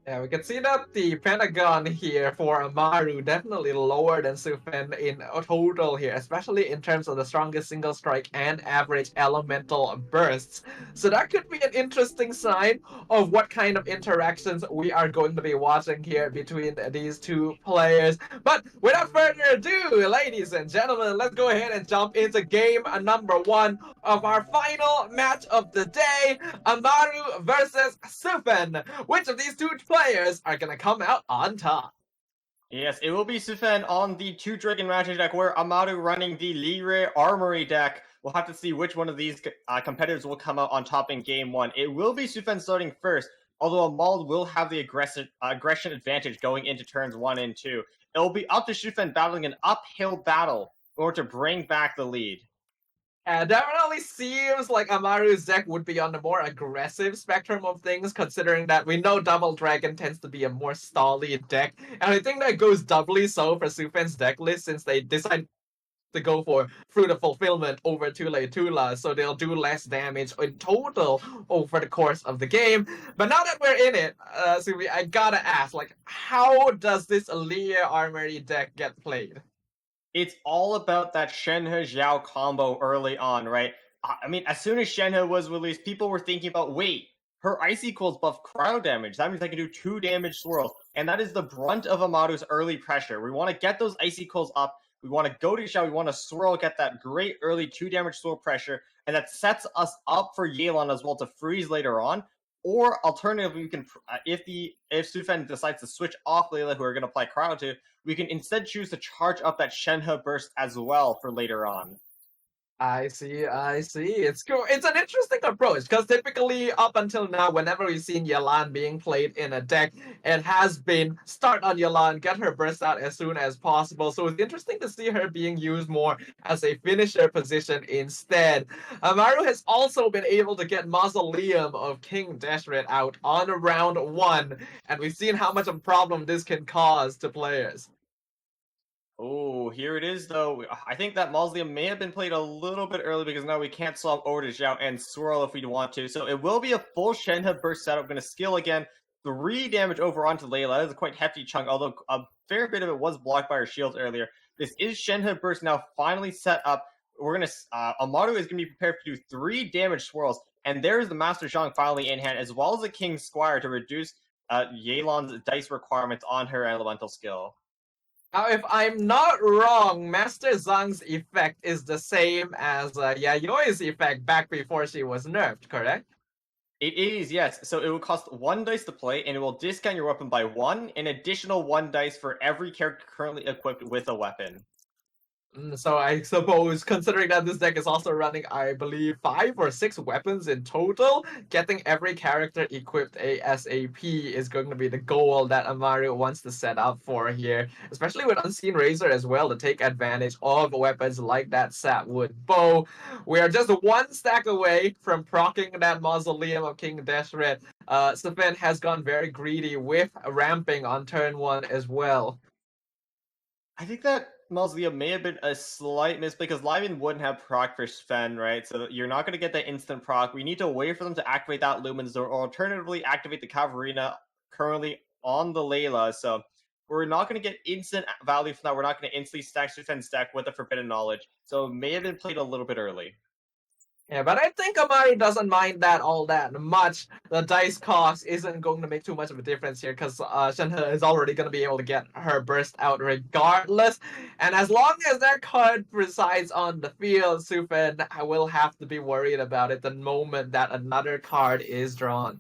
Yeah, we can see that the Pentagon here for Amaru definitely lower than Sufen in total here, especially in terms of the strongest single strike and average elemental bursts. So that could be an interesting sign of what kind of interactions we are going to be watching here between these two players. But without further ado, ladies and gentlemen, let's go ahead and jump into game number 1 of our final match of the day, Amaru versus Sufen. Which of these two players are gonna come out on top? Yes, it will be Sven on the 2 Dragon Magic deck, where Amaru running the Lire Armory deck. We'll have to see which one of these competitors will come out on top in game 1. It will be Sven starting first, although Amal will have the aggression advantage going into turns 1 and 2. It will be up to Sven battling an uphill battle in order to bring back the lead. Definitely seems like Amaru's deck would be on the more aggressive spectrum of things, considering that we know Double Dragon tends to be a more stally deck. And I think that goes doubly so for Sufen's deck list, since they decide to go for Fruit of Fulfillment over Tula Tula, so they'll do less damage in total over the course of the game. But now that we're in it, Suvi, I gotta ask, like, how does this Leah Armory deck get played? It's all about that Shenhe Xiao combo early on, right? I mean, as soon as Shenhe was released, people were thinking about, wait, her Icicles buff cryo damage. That means I can do 2 damage swirls. And that is the brunt of Amaru's early pressure. We want to get those Icicles up. We want to go to Xiao. We want to swirl, get that great early 2 damage swirl pressure. And that sets us up for Yelan as well to freeze later on. Or alternatively, we can, if Sufen decides to switch off Layla, who are going to apply cryo to, we can instead choose to charge up that Shenhe burst as well for later on. I see. It's cool. It's an interesting approach, because typically up until now, whenever we've seen Yelan being played in a deck, it has been start on Yelan, get her burst out as soon as possible. So it's interesting to see her being used more as a finisher position instead. Amaru has also been able to get Mausoleum of King Deshret out on round 1, and we've seen how much of a problem this can cause to players. Oh, here it is, though. I think that Mausoleum may have been played a little bit early, because now we can't swap over to Xiao and swirl if we want to. So it will be a full Shenhe burst setup. Going to skill again. 3 damage over onto Layla. That is a quite hefty chunk, although a fair bit of it was blocked by her shields earlier. This is Shenhe burst now finally set up. We're going to Amaru is going to be prepared to do 3 damage swirls, and there's the Master Zhang finally in hand, as well as the King Squire to reduce Yelan's dice requirements on her elemental skill. Now, if I'm not wrong, Master Zhang's effect is the same as Yayoi's effect back before she was nerfed, correct? It is, yes. So it will cost 1 dice to play, and it will discount your weapon by 1, an additional 1 dice for every character currently equipped with a weapon. So I suppose, considering that this deck is also running, I believe, 5 or 6 weapons in total, getting every character equipped ASAP is going to be the goal that Amaru wants to set up for here, especially with Unseen Razor as well, to take advantage of weapons like that Sapwood Bow. We are just 1 stack away from proccing that Mausoleum of King Deshret. Sven has gone very greedy with ramping on turn 1 as well. I think that Mausoleum may have been a slight miss, because Lyman wouldn't have proc for Sven, right? So you're not going to get that instant proc. We need to wait for them to activate that Luminous, or alternatively activate the Cavalrina currently on the Layla. So we're not going to get instant value from that. We're not going to instantly stack Sven's deck with the Forbidden Knowledge. So it may have been played a little bit early. Yeah, but I think Amaru doesn't mind that all that much. The dice cost isn't going to make too much of a difference here, because Shenhe is already going to be able to get her burst out regardless. And as long as that card resides on the field, Sufen will have to be worried about it the moment that another card is drawn.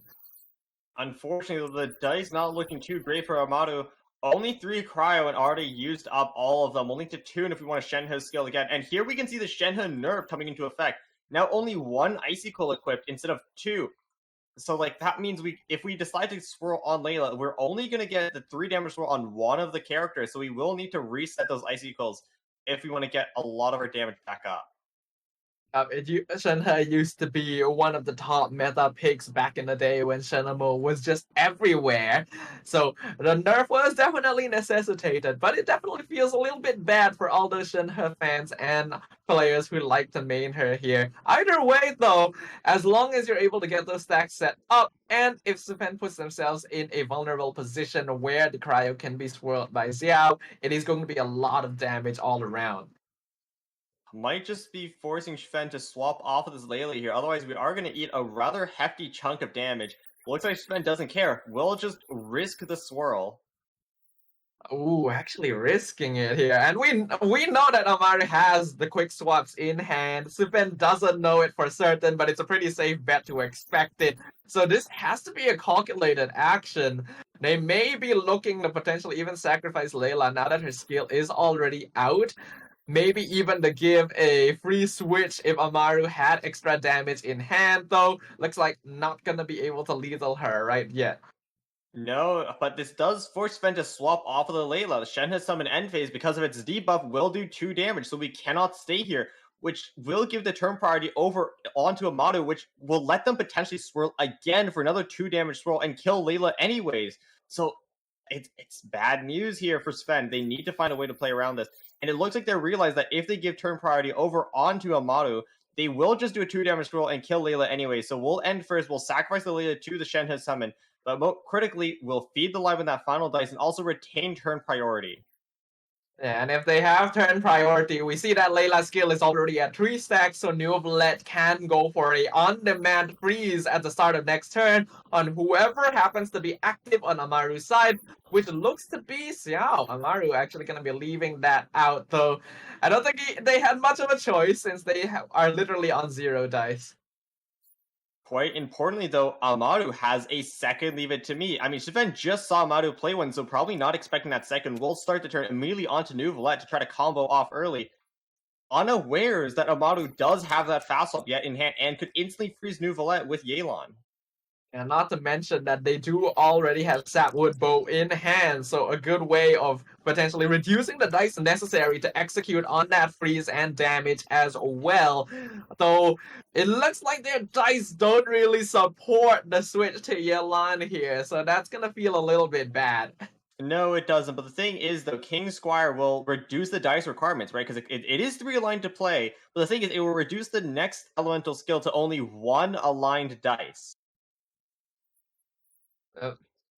Unfortunately, the dice not looking too great for Amaru. Only 3 cryo and already used up all of them. Only to 2 if we want to Shenhe skill again. And here we can see the Shenhe nerf coming into effect. Now only 1 Icicle equipped instead of 2. So like that means if we decide to swirl on Layla, we're only going to get the 3 damage swirl on 1 of the characters. So we will need to reset those Icicles if we want to get a lot of our damage back up. Shenhe used to be one of the top meta picks back in the day when Shenhe was just everywhere. So the nerf was definitely necessitated, but it definitely feels a little bit bad for all those Shenhe fans and players who like to main her here. Either way, though, as long as you're able to get those stacks set up, and if Sven puts themselves in a vulnerable position where the cryo can be swirled by Xiao, it is going to be a lot of damage all around. Might just be forcing Sven to swap off of this Layla here. Otherwise, we are going to eat a rather hefty chunk of damage. Looks like Sven doesn't care. We'll just risk the swirl. Ooh, actually risking it here. And we know that Amaru has the quick swaps in hand. Sven doesn't know it for certain, but it's a pretty safe bet to expect it. So this has to be a calculated action. They may be looking to potentially even sacrifice Layla now that her skill is already out. Maybe even to give a free switch if Amaru had extra damage in hand, though. Looks like not gonna be able to lethal her right yet. No, but this does force Sven to swap off of the Layla. Shen has summoned End Phase because of its debuff will do 2 damage, so we cannot stay here, which will give the turn priority over onto Amaru, which will let them potentially swirl again for another 2 damage swirl and kill Layla anyways. So it's bad news here for Sven. They need to find a way to play around this. And it looks like they realize that if they give turn priority over onto Amaru, they will just do a 2 damage scroll and kill Layla anyway. So we'll end first. We'll sacrifice the Layla to the Shenhe summon. But critically, we'll feed the live in that final dice and also retain turn priority. Yeah, and if they have turn priority, we see that Layla's skill is already at 3 stacks, so Neuvillette can go for a on-demand freeze at the start of next turn on whoever happens to be active on Amaru's side, which looks to be Xiao. Amaru actually going to be leaving that out, though I don't think they had much of a choice since they are literally on 0 dice. Quite importantly, though, Amaru has a second Leave It to Me. I mean, Sven just saw Amaru play one, so probably not expecting that second. We'll start the turn immediately onto Neuvillette to try to combo off early. Unawares that Amaru does have that fast swap yet in hand and could instantly freeze Neuvillette with Yelan. And not to mention that they do already have Sapwood Bow in hand, so a good way of potentially reducing the dice necessary to execute on that freeze and damage as well. Though it looks like their dice don't really support the switch to Yelan here, so that's gonna feel a little bit bad. No, it doesn't. But the thing is, though, King Squire will reduce the dice requirements, right? Because it is 3 aligned to play. But the thing is, it will reduce the next elemental skill to only 1 aligned dice.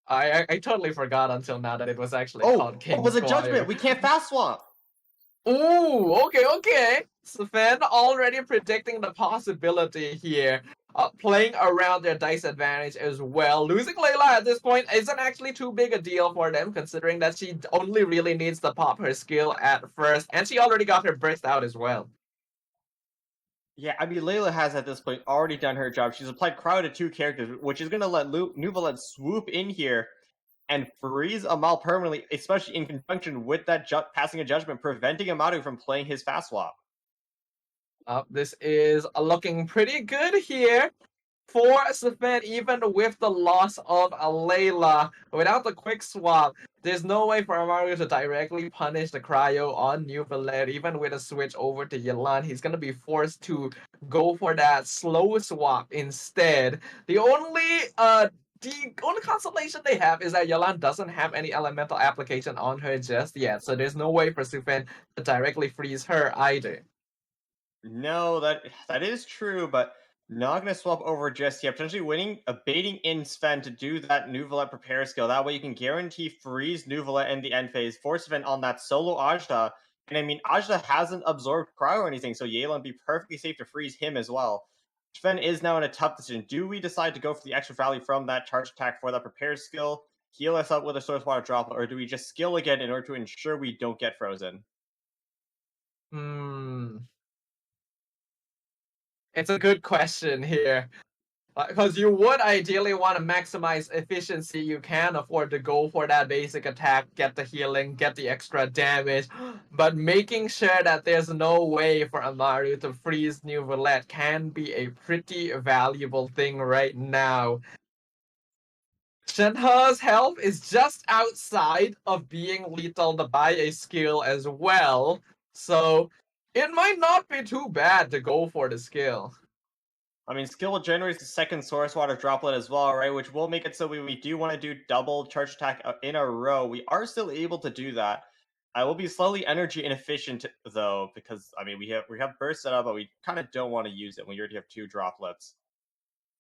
I totally forgot until now that it was actually called King it was a Squire. judgment. We can't fast swap. Ooh, okay. Sven already predicting the possibility here. Playing around their dice advantage as well. Losing Layla at this point isn't actually too big a deal for them, considering that she only really needs to pop her skill at first, and she already got her burst out as well. Yeah, I mean, Layla has at this point already done her job. She's applied cryo to 2 characters, which is going to let Neuvillette swoop in here and freeze Amal permanently, especially in conjunction with that passing a judgment, preventing Amaru from playing his fast swap. This is looking pretty good here for Sven, even with the loss of Layla. Without the quick swap, there's no way for Amaru to directly punish the cryo on Neuvillette. Even with a switch over to Yelan, he's going to be forced to go for that slow swap instead. The only consolation they have is that Yelan doesn't have any elemental application on her just yet, so there's no way for Sven to directly freeze her either. No, that is true, but not going to swap over just yet. Potentially baiting in Sven to do that Neuvillette prepare skill. That way you can guarantee freeze Neuvillette in the end phase, force Sven on that solo Ajda. And I mean, Ajda hasn't absorbed cryo or anything, so Yelan be perfectly safe to freeze him as well. Sven is now in a tough decision. Do we decide to go for the extra value from that charge attack for that prepare skill, heal us up with a source water drop, or do we just skill again in order to ensure we don't get frozen? It's a good question here. Because you would ideally want to maximize efficiency. You can afford to go for that basic attack, get the healing, get the extra damage. But making sure that there's no way for Amaru to freeze Neuvillette can be a pretty valuable thing right now. Shenhe's health is just outside of being lethal by a skill as well. So it might not be too bad to go for the skill. I mean, skill generates the second source water droplet as well, right? Which will make it so we do want to do double charge attack in a row. We are still able to do that. I will be slightly energy inefficient though, because I mean we have burst set up, but we kind of don't want to use it when you already have 2 droplets.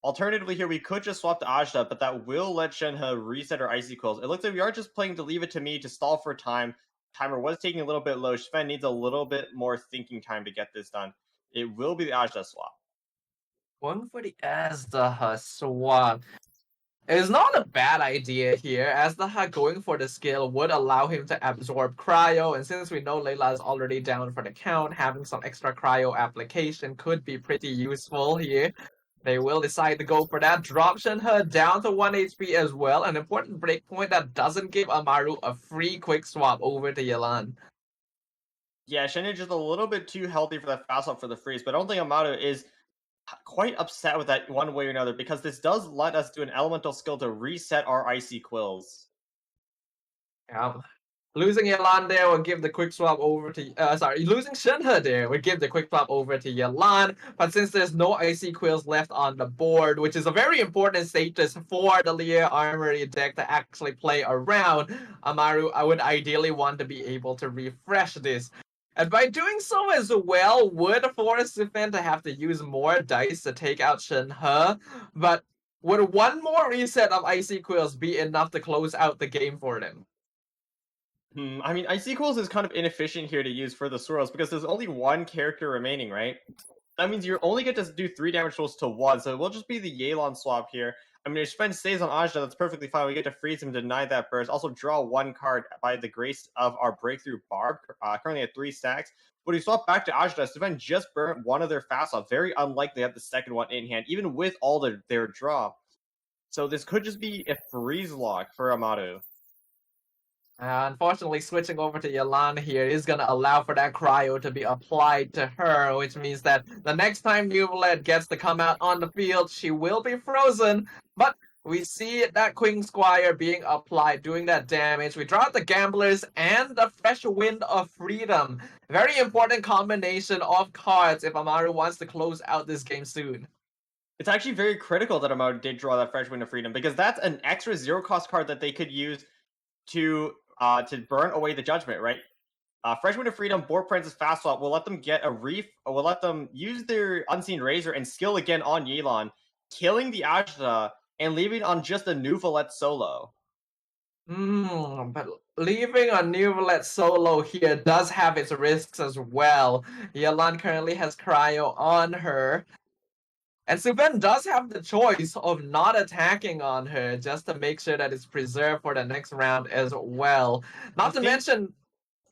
Alternatively, here we could just swap to Ajda, but that will let Shenhe reset her icy quills. It looks like we are just playing to leave it to me to stall for time. Timer was taking a little bit low. Sven needs a little bit more thinking time to get this done. It will be the Ajda swap. Going for the Azdaha swap. It's not a bad idea here, as the going for the skill would allow him to absorb cryo, and since we know Layla is already down for the count, having some extra cryo application could be pretty useful here. They will decide to go for that, drop Shenhe down to 1 HP as well, an important breakpoint that doesn't give Amaru a free quick swap over to Yelan. Yeah, Shenhe is just a little bit too healthy for that fast swap for the freeze, but I don't think Amaru is quite upset with that one way or another, because this does let us do an elemental skill to reset our icy quills. Yeah. Losing Yelan there will give the quick swap over to losing Shenhe there would give the quick swap over to Yelan, but since there's no icy quills left on the board, which is a very important status for the Lear Armory deck to actually play around, Amaru I would ideally want to be able to refresh this. And by doing so as well, would force Sven to have to use more dice to take out Shenhe, but would one more reset of Icy Quills be enough to close out the game for them? I mean, Icy Quills is kind of inefficient here to use for the swirls, because there's only one character remaining, right? That means you only get to do 3 damage rolls to 1, so it will just be the Yelan swap here. I mean, if Sven stays on Ajda, that's perfectly fine. We get to freeze him, deny that burst. Also, draw 1 card by the grace of our Breakthrough Barb, currently at 3 stacks. But we swap back to Ajda. Sven just burnt one of their fast off. Very unlikely to have the second one in hand, even with all their draw. So this could just be a freeze lock for Amaru. Unfortunately, switching over to Yelan here is going to allow for that cryo to be applied to her, which means that the next time Nuvalet gets to come out on the field, she will be frozen. But we see that Queen Squire being applied, doing that damage. We draw out the Gamblers and the Fresh Wind of Freedom. Very important combination of cards if Amaru wants to close out this game soon. It's actually very critical that Amaru did draw that Fresh Wind of Freedom, because that's an extra 0-cost card that they could use to burn away the judgment, right? Fresh Wind of Freedom, board Prince's fast swap will let them get a reef, or will let them use their Unseen Razor and skill again on Yelan, killing the Ajda and leaving on just a Nuvalet solo. But leaving a Nuvalet solo here does have its risks as well. Yelan currently has cryo on her. And Sven does have the choice of not attacking on her just to make sure that it's preserved for the next round as well. Not to mention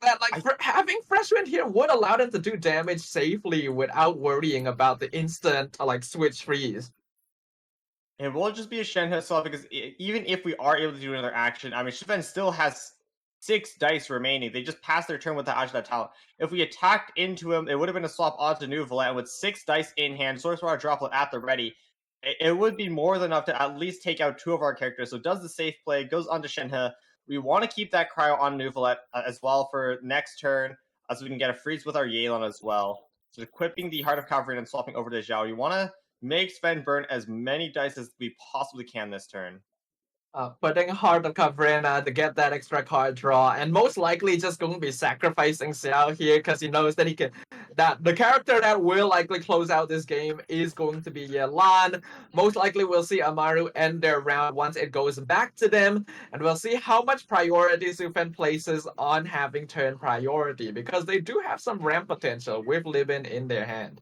that having Fresh Wind here would allow them to do damage safely without worrying about the instant switch freeze. It will just be a Shenhe swap, because even if we are able to do another action, I mean, Sven still has 6 dice remaining. They just passed their turn with the Ajda talent. If we attacked into him, it would have been a swap onto Nuvalet, and with 6 dice in hand, Source Water Droplet at the ready, it would be more than enough to at least take out 2 of our characters. So does the safe play, goes onto Shenhe. We want to keep that cryo on Nuvalet as well for next turn, so we can get a freeze with our Yelan as well. So equipping the Heart of Cavalry and swapping over to Zhao. We want to make Sven burn as many dice as we possibly can this turn. Putting Heart of Caverna to get that extra card draw, and most likely just going to be sacrificing Xiao here because he knows that the character that will likely close out this game is going to be Yelan. Most likely we'll see Amaru end their round once it goes back to them, and we'll see how much priority Sven places on having turn priority, because they do have some ramp potential with Libin in their hand.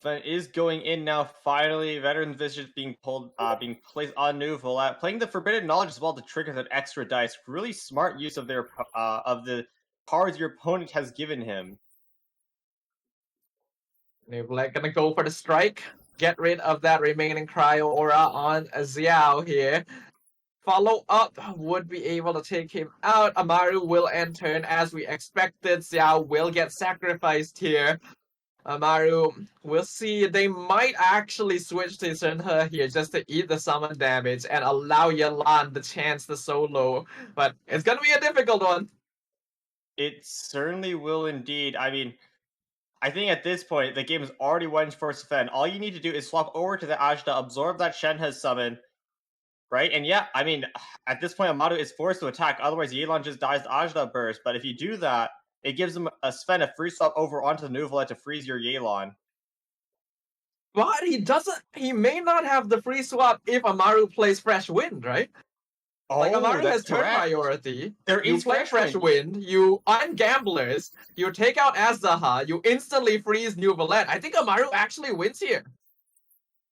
Sven is going in now, finally. Veteran Visage being placed on Nuvalet, playing the Forbidden Knowledge as well to trigger that extra dice. Really smart use of the cards your opponent has given him. Nuvalet gonna go for the strike. Get rid of that remaining cryo aura on Xiao here. Follow up would be able to take him out. Amaru will end turn as we expected. Xiao will get sacrificed here. Amaru, we'll see. They might actually switch to Shenhe here just to eat the summon damage and allow Yelan the chance to solo. But it's gonna be a difficult one. It certainly will indeed. I mean, I think at this point, the game is already won for Sven. All you need to do is swap over to the Ajda, absorb that Shenhe's summon, right? And yeah, I mean, at this point, Amaru is forced to attack. Otherwise, Yelan just dies to Ajda burst. But if you do that, it gives him Sven a free swap over onto the Nuvolet to freeze your Yelan. But he doesn't. He may not have the free swap if Amaru plays Fresh Wind, right? Like Amaru has turn priority. You play Fresh Wind, you ungamblers, you take out Azzaha, you instantly freeze Nuvolet. I think Amaru actually wins here.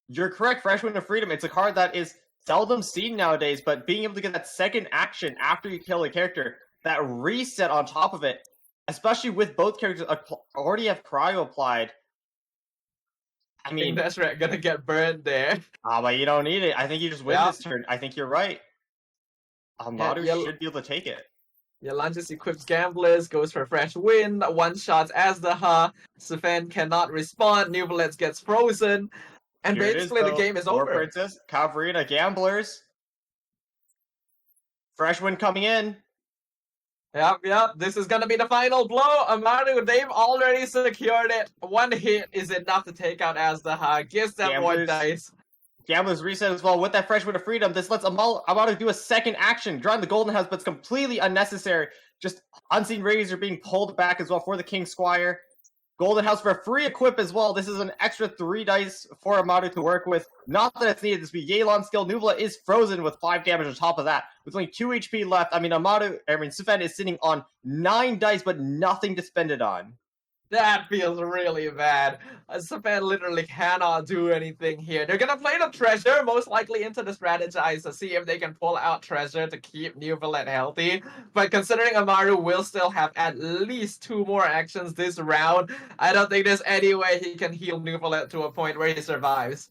You're correct, Fresh Wind of Freedom. It's a card that is seldom seen nowadays, but being able to get that second action after you kill a character, that reset on top of it, especially with both characters already have Cryo applied. I mean, that's right, gonna get burned there. But you don't need it. I think you just win this turn. I think you're right. Amaru should be able to take it. Yelan just equips Gamblers, goes for Fresh Wind, one-shots Azzaha, Sven cannot respond, Nuvolet gets frozen, and Here basically the game is over. Princess, Cavalrina, Gamblers. Fresh Wind coming in. Yep, this is gonna be the final blow. Amaru, they've already secured it. One hit is enough to take out Azzaha, gives them one dice. Gamblers reset as well with that Fresh Wind of Freedom. This lets Amaru do a second action, drawing the Golden House, but it's completely unnecessary. Just Unseen Razor being pulled back as well for the King Squire. Golden House for a free equip as well. This is an extra 3 dice for Amaru to work with. Not that it's needed. This will be Yelan skill. Nuvolet is frozen with 5 damage on top of that. With only 2 HP left, Sven is sitting on 9 dice, but nothing to spend it on. That feels really bad. Sven literally cannot do anything here. They're gonna play the treasure, most likely into the strategize to see if they can pull out treasure to keep Nuvolet healthy. But considering Amaru will still have at least 2 more actions this round, I don't think there's any way he can heal Nuvolet to a point where he survives.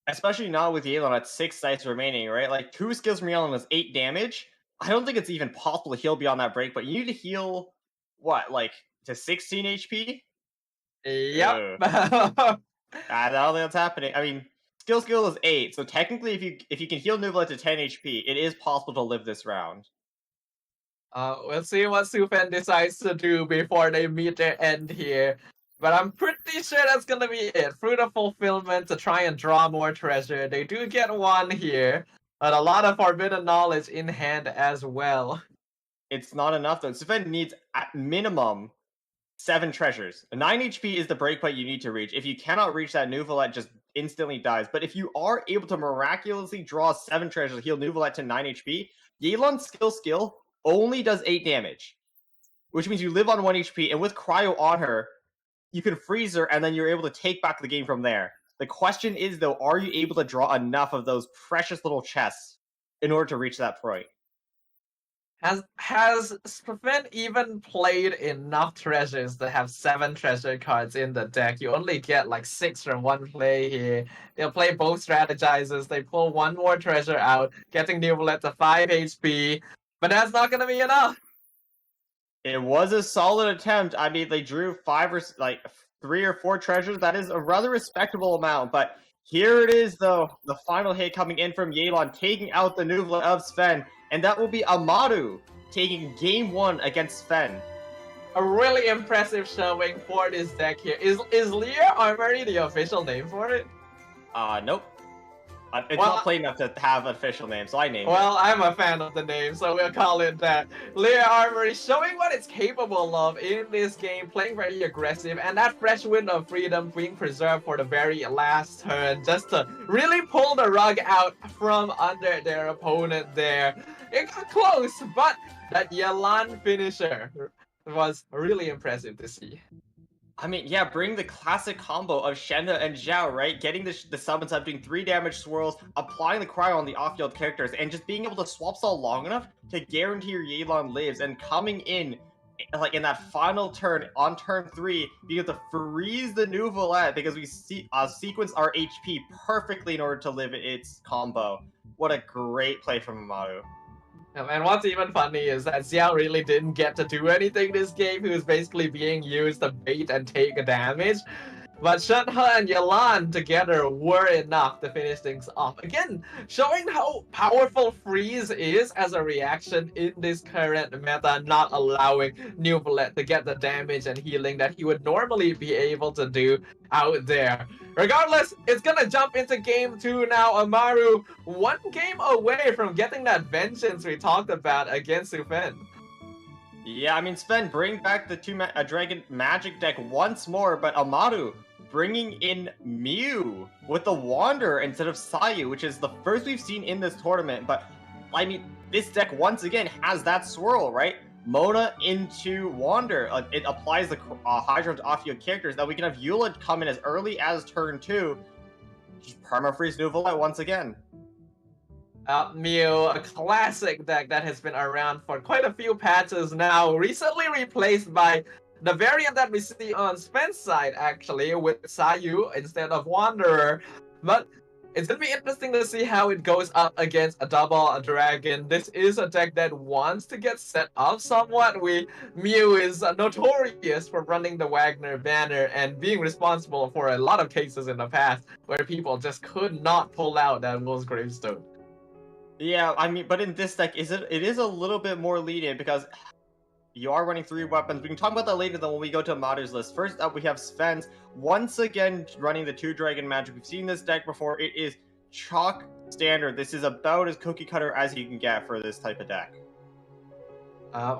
Especially not with Yelan at 6 dice remaining, right? Like 2 skills from Yelan is 8 damage. I don't think it's even possible to heal beyond that break, but you need to heal, what, like, to 16 HP? Yep. I don't think that's happening. I mean, skill is 8, so technically if you can heal Nuvolet to 10 HP, it is possible to live this round. We'll see what Sven decides to do before they meet their end here. But I'm pretty sure that's gonna be it. Fruit of Fulfillment to try and draw more treasure. They do get 1 here, but a lot of Forbidden Knowledge in hand as well. It's not enough though. Sven needs at minimum 7 treasures. 9 HP is the breakpoint you need to reach. If you cannot reach that, Nuvolet just instantly dies. But if you are able to miraculously draw 7 treasures, heal Nuvolet to 9 HP, Yelan's skill only does 8 damage. Which means you live on 1 HP, and with Cryo on her, you can freeze her, and then you're able to take back the game from there. The question is, though, are you able to draw enough of those precious little chests in order to reach that point? Has Sven even played enough treasures to have 7 treasure cards in the deck? You only get like 6 from 1 play here. They'll play both strategizers. They pull 1 more treasure out, getting Nuvolet to 5 HP. But that's not going to be enough. It was a solid attempt. I mean, they drew 3 or 4 treasures. That is a rather respectable amount. But here it is, though. The final hit coming in from Yelan, taking out the Nuvolet of Sven. And that will be Amaru taking game 1 against Sven. A really impressive showing for this deck here. Is Lear Armory the official name for it? Nope. It's not played enough to have an official name, so I named it. Well, I'm a fan of the name, so we'll call it that. Lear Armory showing what it's capable of in this game, playing very aggressive, and that Fresh Wind of Freedom being preserved for the very last turn, just to really pull the rug out from under their opponent there. It got close, but that Yelan finisher was really impressive to see. I mean, yeah, bring the classic combo of Shenda and Zhao, right? Getting the summons up, doing 3 damage swirls, applying the cryo on the off-field characters, and just being able to swap stall long enough to guarantee your Yelan lives, and coming in, like, in that final turn, on turn 3, being able to freeze the Nuvolet, because we sequence our HP perfectly in order to live its combo. What a great play from Amaru. And what's even funny is that Xiao really didn't get to do anything this game. He was basically being used to bait and take damage. But Shenhe and Yalan together were enough to finish things off. Again, showing how powerful Freeze is as a reaction in this current meta, not allowing Nuvolet to get the damage and healing that he would normally be able to do out there. Regardless, it's gonna jump into game 2 now. Amaru, one game away from getting that vengeance we talked about against Sven. Yeah, I mean, Sven, bring back the Dragon Magic deck once more, but Amaru bringing in Mew with the Wanderer instead of Sayu, which is the first we've seen in this tournament. But, I mean, this deck once again has that swirl, right? Mona into Wander. It applies the Hydro to off-field characters. Now we can have Eula come in as early as turn 2. Just perma-freeze Nuvolite once again. Mew, a classic deck that has been around for quite a few patches now, recently replaced by the variant that we see on Sven's side, actually, with Sayu instead of Wanderer. But it's gonna be interesting to see how it goes up against a double dragon. This is a deck that wants to get set up somewhat. Mew is notorious for running the Wagner banner and being responsible for a lot of cases in the past where people just could not pull out that Will's Gravestone. Yeah, I mean, but in this deck, it is a little bit more lenient because you are running 3 weapons. We can talk about that later though when we go to Amaru's list. First up, we have Sven's once again running the 2 Dragon Magic. We've seen this deck before. It is chalk standard. This is about as cookie cutter as you can get for this type of deck.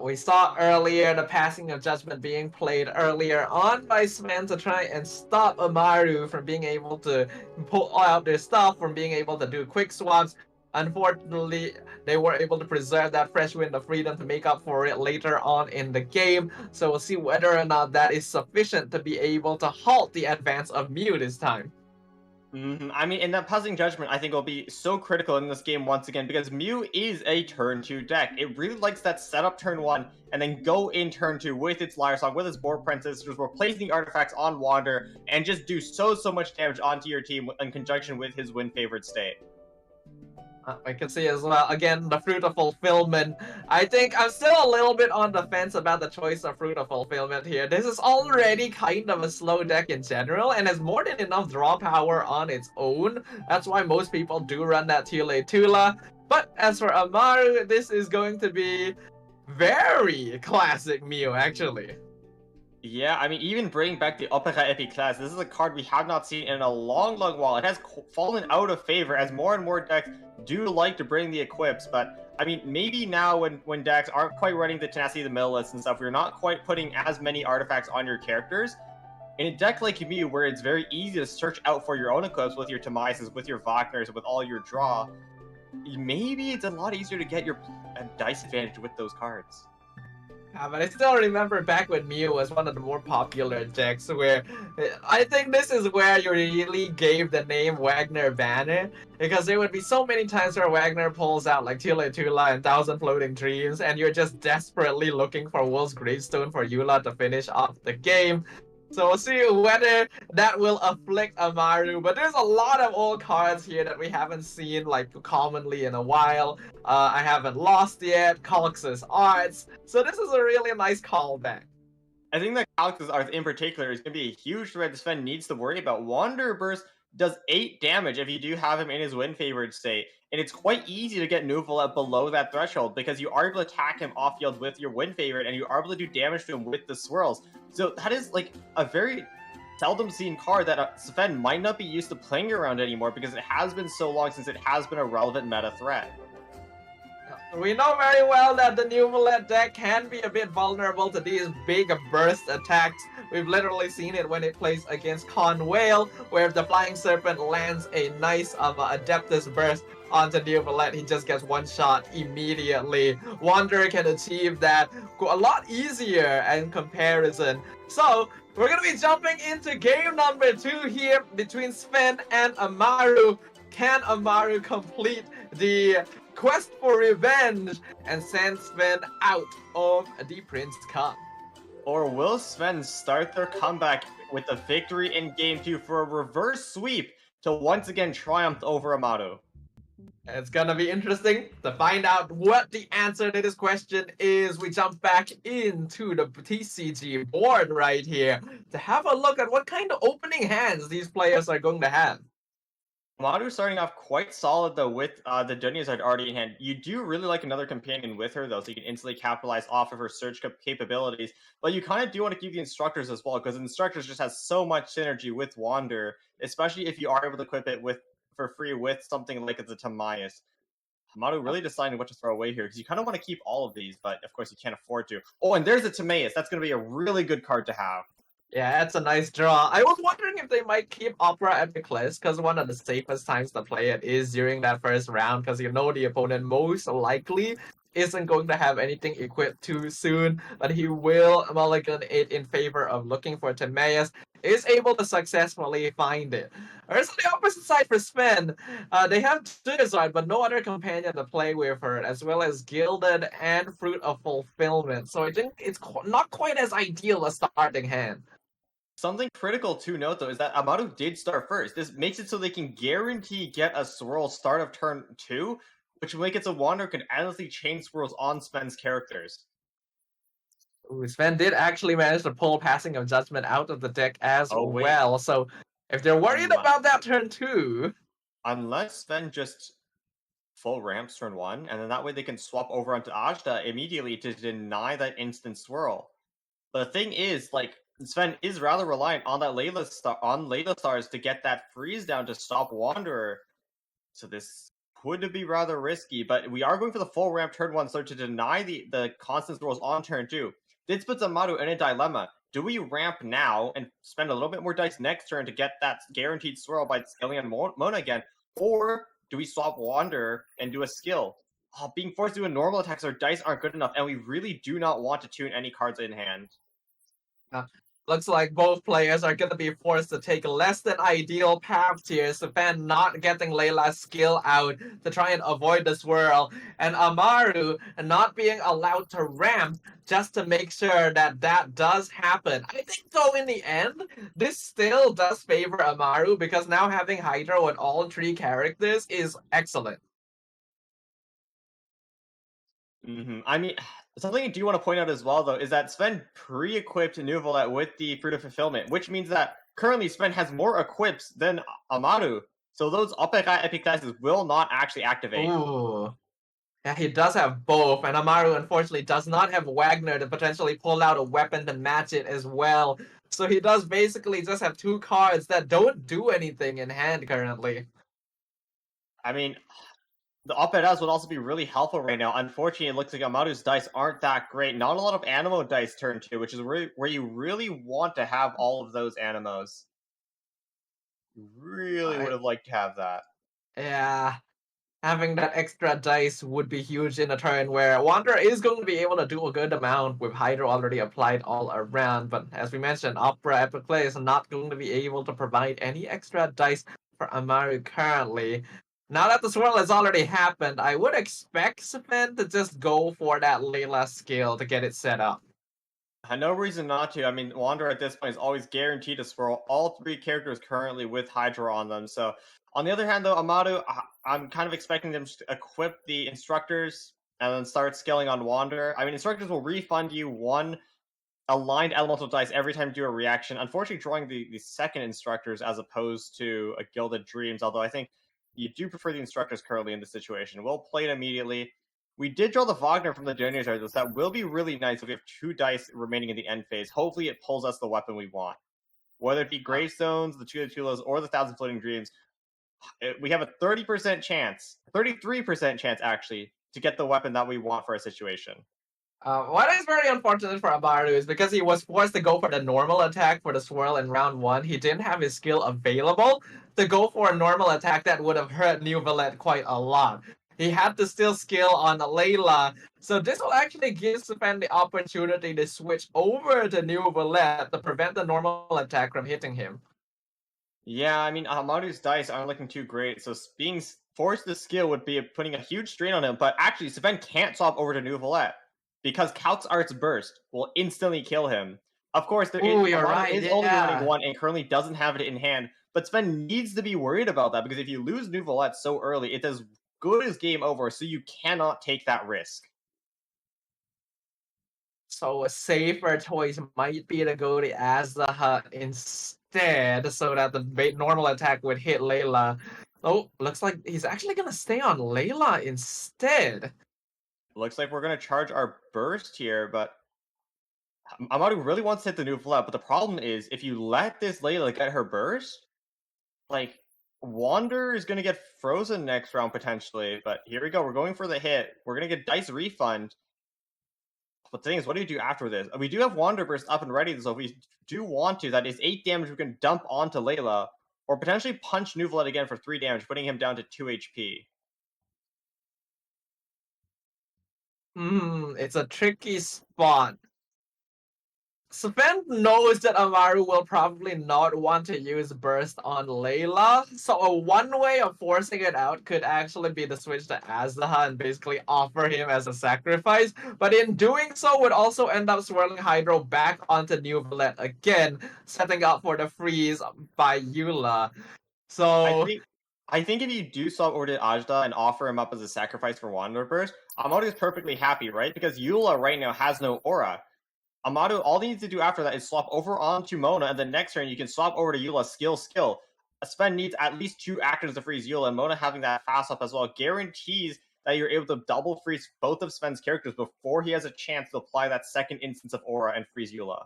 We saw earlier the Passing of Judgment being played earlier on by Sven to try and stop Amaru from being able to pull out their stuff, from being able to do quick swaps. Unfortunately, they were able to preserve that fresh wind of freedom to make up for it later on in the game. So we'll see whether or not that is sufficient to be able to halt the advance of Mew this time. I mean, in that Passing Judgment, I think will be so critical in this game once again because Mew is a turn 2 deck. It really likes that setup turn 1 and then go in turn 2 with its Lyre Song, with its Boar Princess, just replace the artifacts on Wander and just do so much damage onto your team in conjunction with his win favored state. I can see as well, again, the Fruit of Fulfillment. I think I'm still a little bit on the fence about the choice of Fruit of Fulfillment here. This is already kind of a slow deck in general, and has more than enough draw power on its own. That's why most people do run that Tula. But as for Amaru, this is going to be very classic Mew, actually. Yeah, I mean, even bringing back the Opera Epic class, this is a card we have not seen in a long while. It has fallen out of favor as more and more decks do like to bring the equips, but I mean, maybe now when decks aren't quite running the Tenacity of the Middle list and stuff, we're not quite putting as many artifacts on your characters. In a deck like Mew, where it's very easy to search out for your own equips with your Tamises, with your Wagners, with all your draw, maybe it's a lot easier to get your dice advantage with those cards. Yeah, but I still remember back when Mew was one of the more popular decks where I think this is where you really gave the name Wagner Banner, because there would be so many times where Wagner pulls out like Tula and Thousand Floating Dreams and you're just desperately looking for Wolf's Gravestone for Eula to finish off the game. So we'll see whether that will afflict Amaru, but there's a lot of old cards here that we haven't seen like commonly in a while. I haven't lost yet, Calix's Arts, so this is a really nice callback. I think that Calix's Arts in particular is going to be a huge threat that Sven needs to worry about. Wanderer Burst does 8 damage if you do have him in his win favored state, and it's quite easy to get Nuvolet below that threshold because you are able to attack him off field with your win favorite and you are able to do damage to him with the swirls. So that is like a very seldom seen card that Sven might not be used to playing around anymore because it has been so long since it has been a relevant meta threat. We know very well that the Nuvolet deck can be a bit vulnerable to these big burst attacks. We've literally seen it when it plays against Con Whale, where if the Flying Serpent lands a nice Adeptus burst onto Nuvolet, he just gets one shot immediately. Wanderer can achieve that a lot easier in comparison. So, we're going to be jumping into game number 2 here between Sven and Amaru. Can Amaru complete the quest for revenge and send Sven out of the Prince Cup? Or will Sven start their comeback with a victory in game 2 for a reverse sweep to once again triumph over Amaru? It's gonna be interesting to find out what the answer to this question is. We jump back into the TCG board right here to have a look at what kind of opening hands these players are going to have. Amaru starting off quite solid though with the Dunyazard already in hand. You do really like another companion with her though, so you can instantly capitalize off of her search capabilities. But you kind of do want to keep the instructors as well, because instructors just has so much synergy with Wander, especially if you are able to equip it with for free with something like the Timaeus. Amaru really deciding what to throw away here, because you kind of want to keep all of these, but of course you can't afford to. Oh, and there's the Timaeus. That's going to be a really good card to have. Yeah, that's a nice draw. I was wondering if they might keep Opera Epiclist, because one of the safest times to play it is during that first round, because you know the opponent most likely isn't going to have anything equipped too soon, but he will mulligan it in favor of looking for Timaeus, is able to successfully find it. Whereas on the opposite side for Sven, they have Duizard, but no other companion to play with her, as well as Gilded and Fruit of Fulfillment. So I think it's not quite as ideal a starting hand. Something critical to note, though, is that Amaru did start first. This makes it so they can guarantee get a swirl start of turn 2, which will make it so Wander can endlessly chain swirls on Sven's characters. Ooh, Sven did actually manage to pull Passing of Judgment out of the deck as well, so if they're worried about that turn 2... Unless Sven just full ramps turn 1, and then that way they can swap over onto Ajda immediately to deny that instant swirl. But the thing is, like, Sven is rather reliant on that Layla stars to get that freeze down to stop Wanderer. So this could be rather risky, but we are going for the full ramp turn 1 so to deny the constant swirls on turn 2. This puts Amaru in a dilemma. Do we ramp now and spend a little bit more dice next turn to get that guaranteed swirl by scaling on Mona again? Or do we swap Wanderer and do a skill? Being forced to do a normal attack, so our dice aren't good enough, and we really do not want to tune any cards in hand. Looks like both players are going to be forced to take less than ideal paths here. Sven not getting Layla's skill out to try and avoid the swirl. And Amaru not being allowed to ramp just to make sure that that does happen. I think though in the end, this still does favor Amaru because now having Hydro on all 3 characters is excellent. I mean, something I do want to point out as well, though, is that Sven pre-equipped Nuvolet with the Fruit of Fulfillment, which means that currently Sven has more equips than Amaru, so those epic dices will not actually activate. Ooh. Yeah, he does have both, and Amaru unfortunately does not have Wagner to potentially pull out a weapon to match it as well. So he does basically just have 2 cards that don't do anything in hand currently. I mean, the Op-Ed would also be really helpful right now. Unfortunately, it looks like Amaru's dice aren't that great. Not a lot of Animo dice turn 2, which is where you really want to have all of those Animos. You really would have liked to have that. Yeah. Having that extra dice would be huge in a turn where Wanderer is going to be able to do a good amount with Hydro already applied all around. But as we mentioned, Opera Epiclist is not going to be able to provide any extra dice for Amaru currently. Now that the swirl has already happened, I would expect Sven to just go for that Layla skill to get it set up. No reason not to. I mean, Wanderer at this point is always guaranteed to swirl all 3 characters currently with Hydra on them. So, on the other hand, though, Amaru, I'm kind of expecting them to equip the instructors and then start scaling on Wanderer. I mean, instructors will refund you 1 aligned elemental dice every time you do a reaction. Unfortunately, drawing the second instructors as opposed to a Gilded Dreams, although I think you do prefer the instructors currently in this situation. We'll play it immediately. We did draw the Wagner from the Dunyazard, so that will be really nice if we have 2 dice remaining in the end phase. Hopefully it pulls us the weapon we want. Whether it be Gravestones, the Tulos, or the Thousand Floating Dreams, we have a 30% chance, 33% chance actually, to get the weapon that we want for a situation. What is very unfortunate for Amaru is because he was forced to go for the normal attack for the swirl in round 1, he didn't have his skill available to go for a normal attack that would have hurt Nuvolet quite a lot. He had to still skill on Layla, so this will actually give Sven the opportunity to switch over to Nuvolet to prevent the normal attack from hitting him. Yeah, I mean, Amaru's dice aren't looking too great, so being forced to skill would be putting a huge strain on him, but actually, Sven can't swap over to Nuvolet, because Kaut's Art's Burst will instantly kill him. Of course, there is only running 1 and currently doesn't have it in hand, but Sven needs to be worried about that, because if you lose Nuvolet so early, it does good as game over, so you cannot take that risk. So a safer choice might be to go to Azaha instead, so that the normal attack would hit Layla. Oh, looks like he's actually gonna stay on Layla instead. Looks like we're gonna charge our burst here, but Amaru really wants to hit the new flat, but the problem is if you let this Layla get her burst, like Wander is gonna get frozen next round potentially. But here we go, we're going for the hit. We're gonna get Dice Refund. But the thing is, what do you do after this? We do have Wander Burst up and ready, so if we do want to, that is 8 damage we can dump onto Layla, or potentially punch Nuvalet again for 3 damage, putting him down to 2 HP. It's a tricky spot. Sven knows that Amaru will probably not want to use Burst on Layla, so one way of forcing it out could actually be to switch to Azaha and basically offer him as a sacrifice, but in doing so would also end up swirling Hydro back onto Nuvalet again, setting up for the freeze by Eula. So I think if you do swap over to Ajda and offer him up as a sacrifice for Wander Burst, Amaru is perfectly happy, right? Because Eula right now has no aura. Amaru, all he needs to do after that is swap over onto Mona, and the next turn you can swap over to Eula, skill. Sven needs at least 2 actions to freeze Eula, and Mona having that fast up as well guarantees that you're able to double freeze both of Sven's characters before he has a chance to apply that second instance of aura and freeze Eula.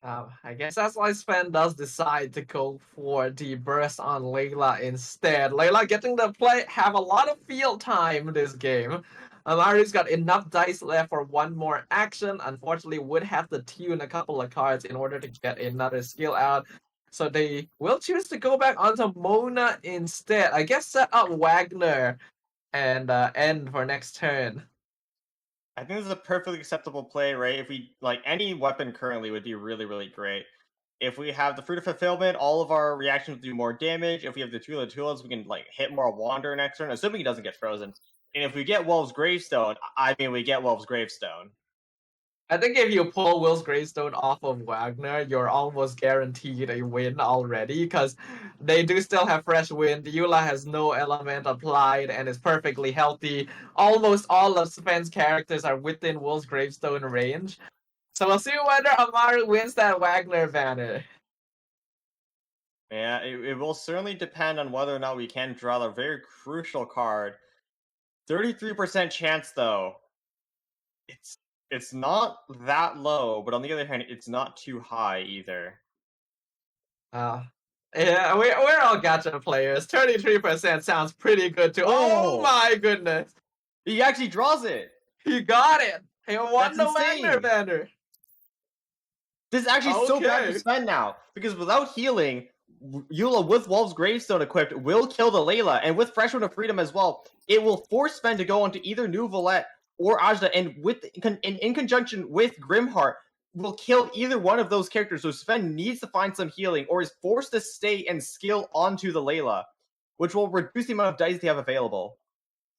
I guess that's why Sven does decide to go for the burst on Layla instead. Layla getting to have a lot of field time this game. Amaru's got enough dice left for one more action. Unfortunately, would have to tune a couple of cards in order to get another skill out. So they will choose to go back onto Mona instead. I guess set up Wagner and end for next turn. I think this is a perfectly acceptable play, right? If we, like, any weapon currently would be really, really great. If we have the Fruit of Fulfillment, all of our reactions do more damage. If we have the Tulas, we can, like, hit more Wander next turn, assuming he doesn't get frozen. And if we get Wolf's Gravestone, I mean, we get Wolf's Gravestone. I think if you pull Will's Gravestone off of Wagner, you're almost guaranteed a win already, because they do still have fresh wind. Eula has no element applied and is perfectly healthy. Almost all of Sven's characters are within Will's Gravestone range. So we'll see whether Amaru wins that Wagner banner. Yeah, it will certainly depend on whether or not we can draw a very crucial card. 33% chance, though. It's not that low, but on the other hand, it's not too high either. Yeah, we're all gacha players. 33% sounds pretty good too. Oh my goodness! He actually draws it! He got it! He won the Wagner banner! This is actually so bad for Sven now, because without healing, Eula with Wolf's Gravestone equipped will kill the Layla, and with Fresh Wind of Freedom as well, it will force Sven to go onto either Nuvalet or Ajda, and in conjunction with Grimheart, will kill either one of those characters. So Sven needs to find some healing, or is forced to stay and skill onto the Layla, which will reduce the amount of dice they have available.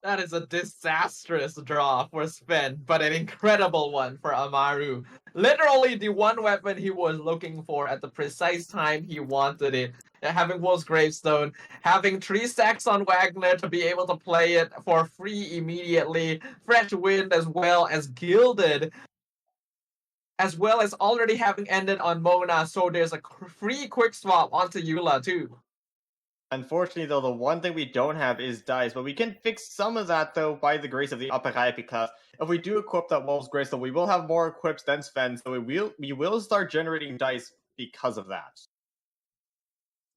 That is a disastrous draw for Sven, but an incredible one for Amaru. Literally the one weapon he was looking for at the precise time he wanted it. Having Wolf's Gravestone, having 3 stacks on Wagner to be able to play it for free immediately, Fresh Wind as well as Gilded, as well as already having ended on Mona, so there's a free quick swap onto Eula too. Unfortunately, though, the one thing we don't have is dice, but we can fix some of that, though, by the grace of the upper IP class. If we do equip that Wolf's Gravestone, we will have more equips than Sven, so we will start generating dice because of that.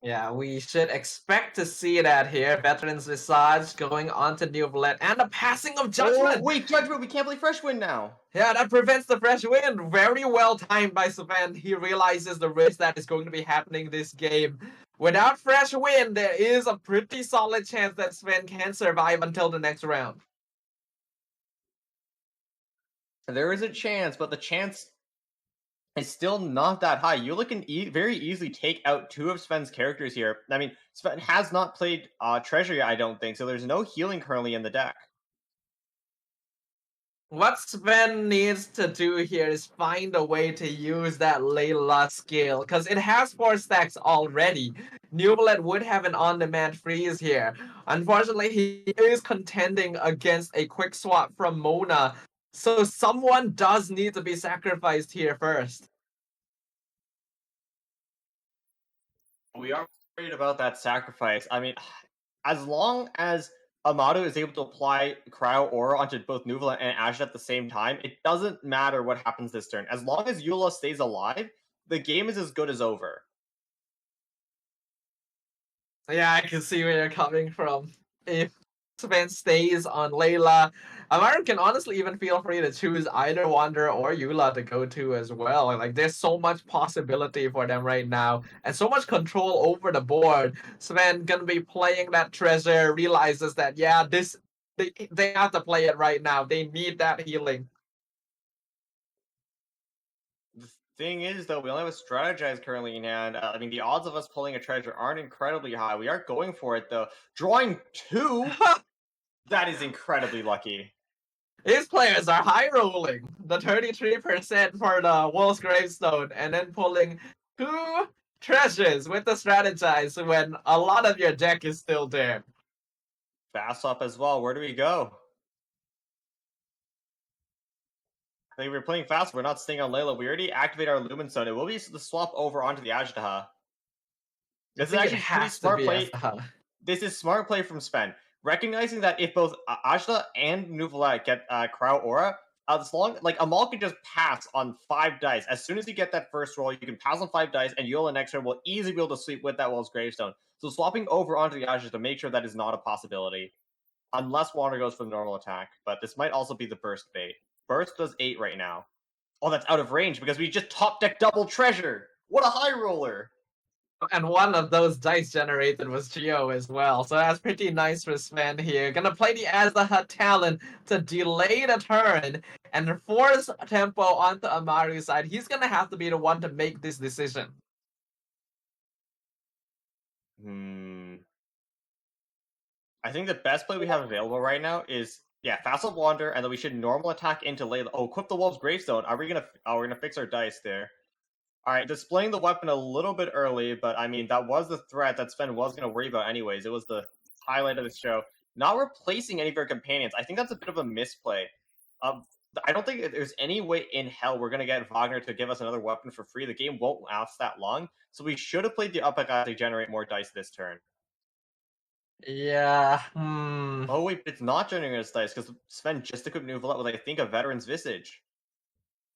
Yeah, we should expect to see that here. Veteran's Visage going on to Nuvalet, and a passing of Judgment! Oh, wait, Judgment! We can't play Fresh Wind now! Yeah, that prevents the Fresh Wind. Very well timed by Sven. He realizes the risk that is going to be happening this game. Without Fresh Wind, there is a pretty solid chance that Sven can survive until the next round. There is a chance, but the chance is still not that high. You can very easily take out 2 of Sven's characters here. I mean, Sven has not played Treasure yet, I don't think, so there's no healing currently in the deck. What Sven needs to do here is find a way to use that Layla skill, because it has 4 stacks already. Newblet would have an on-demand freeze here. Unfortunately, he is contending against a quick swap from Mona, so someone does need to be sacrificed here first. We are worried about that sacrifice. I mean, as long as Amaru is able to apply Cryo Aura onto both Nuvola and Ashe at the same time, it doesn't matter what happens this turn. As long as Eula stays alive, the game is as good as over. Yeah, I can see where you're coming from. If Sven stays on Layla, Amaru can honestly even feel free to choose either Wanderer or Eula to go to as well. Like, there's so much possibility for them right now, and so much control over the board. Sven gonna be playing that treasure, realizes that, yeah, they have to play it right now. They need that healing. The thing is, though, we only have a strategize currently in hand. I mean, the odds of us pulling a treasure aren't incredibly high. We are going for it, though. Drawing 2? That is incredibly lucky. These players are high rolling the 33% for the Wolf's Gravestone and then pulling 2 treasures with the strategize when a lot of your deck is still there. Fast swap as well. Where do we go? I think we're playing fast. We're not staying on Layla. We already activate our Lumen Stone. It will be the swap over onto the Ajdaha. This is actually pretty smart play. This is smart play from Sven. Recognizing that if both Ajda and Nuvola get Cryo Aura, as long like Amal can just pass on 5 dice. As soon as you get that first roll, you can pass on 5 dice, and Yola next turn will easily be able to sweep with that Wolf's Gravestone. So swapping over onto the Ajda to make sure that is not a possibility. Unless Wander goes for the normal attack. But this might also be the burst bait. Burst does 8 right now. Oh, that's out of range because we just top deck double treasure. What a high roller! And one of those dice generated was Geo as well, so that's pretty nice for Sven here. Gonna play the Azlaha talent to delay the turn and force tempo onto Amaru's side. He's gonna have to be the one to make this decision. I think the best play we have available right now is Fast Wander, and then we should normal attack into Layla. Oh, equip the Wolf's Gravestone. We're gonna fix our dice there. Alright, displaying the weapon a little bit early, but I mean that was the threat that Sven was gonna worry about anyways. It was the highlight of the show. Not replacing any of our companions. I think that's a bit of a misplay. I don't think there's any way in hell we're gonna get Wagner to give us another weapon for free. The game won't last that long, so we should have played the uppercut to generate more dice this turn. Yeah. Oh wait, but it's not generating us dice because Sven just equipped Nuvola with I think a Veteran's Visage.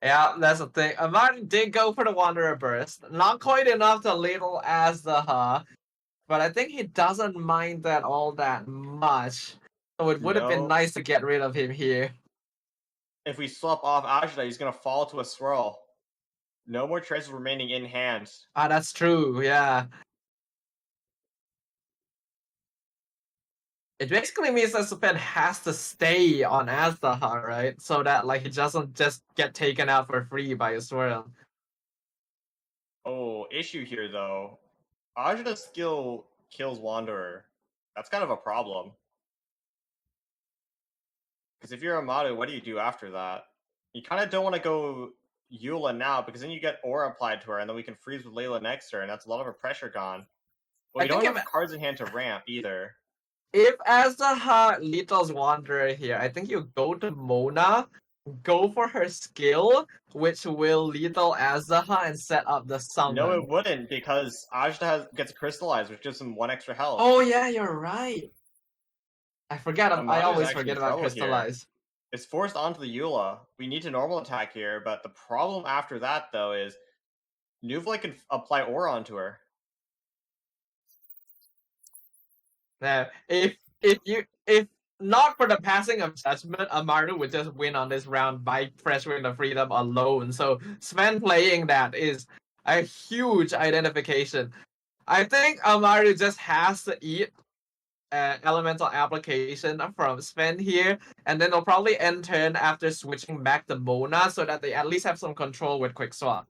Yeah, that's the thing. Amaru did go for the Wanderer Burst. Not quite enough to label as the but I think he doesn't mind that all that much. So it would have been nice to get rid of him here. If we swap off Ajda, he's gonna fall to a swirl. No more treasures remaining in hand. That's true, yeah. It basically means that Sven has to stay on Azdaha, right? So that like he doesn't just get taken out for free by a swirl. Oh, issue here though. Ajda's skill kills Wanderer. That's kind of a problem. Because if you're Amaru, what do you do after that? You kind of don't want to go Eula now, because then you get Aura applied to her, and then we can freeze with Layla next turn. That's a lot of her pressure gone. But we don't have cards in hand to ramp either. If Azdaha Lethals Wanderer here, I think you go to Mona, go for her skill, which will lethal Azdaha and set up the summon. No, it wouldn't, because Ajda gets crystallized, which gives him 1 extra health. Oh yeah, you're right. I always forget about crystallize. It's forced onto the Eula. We need to normal attack here, but the problem after that though is Nuvola can apply Aura onto her. Now, if not for the passing of judgment, Amaru would just win on this round by pressuring the freedom alone. So Sven playing that is a huge identification. I think Amaru just has to eat elemental application from Sven here, and then they'll probably end turn after switching back to Mona so that they at least have some control with quick swap.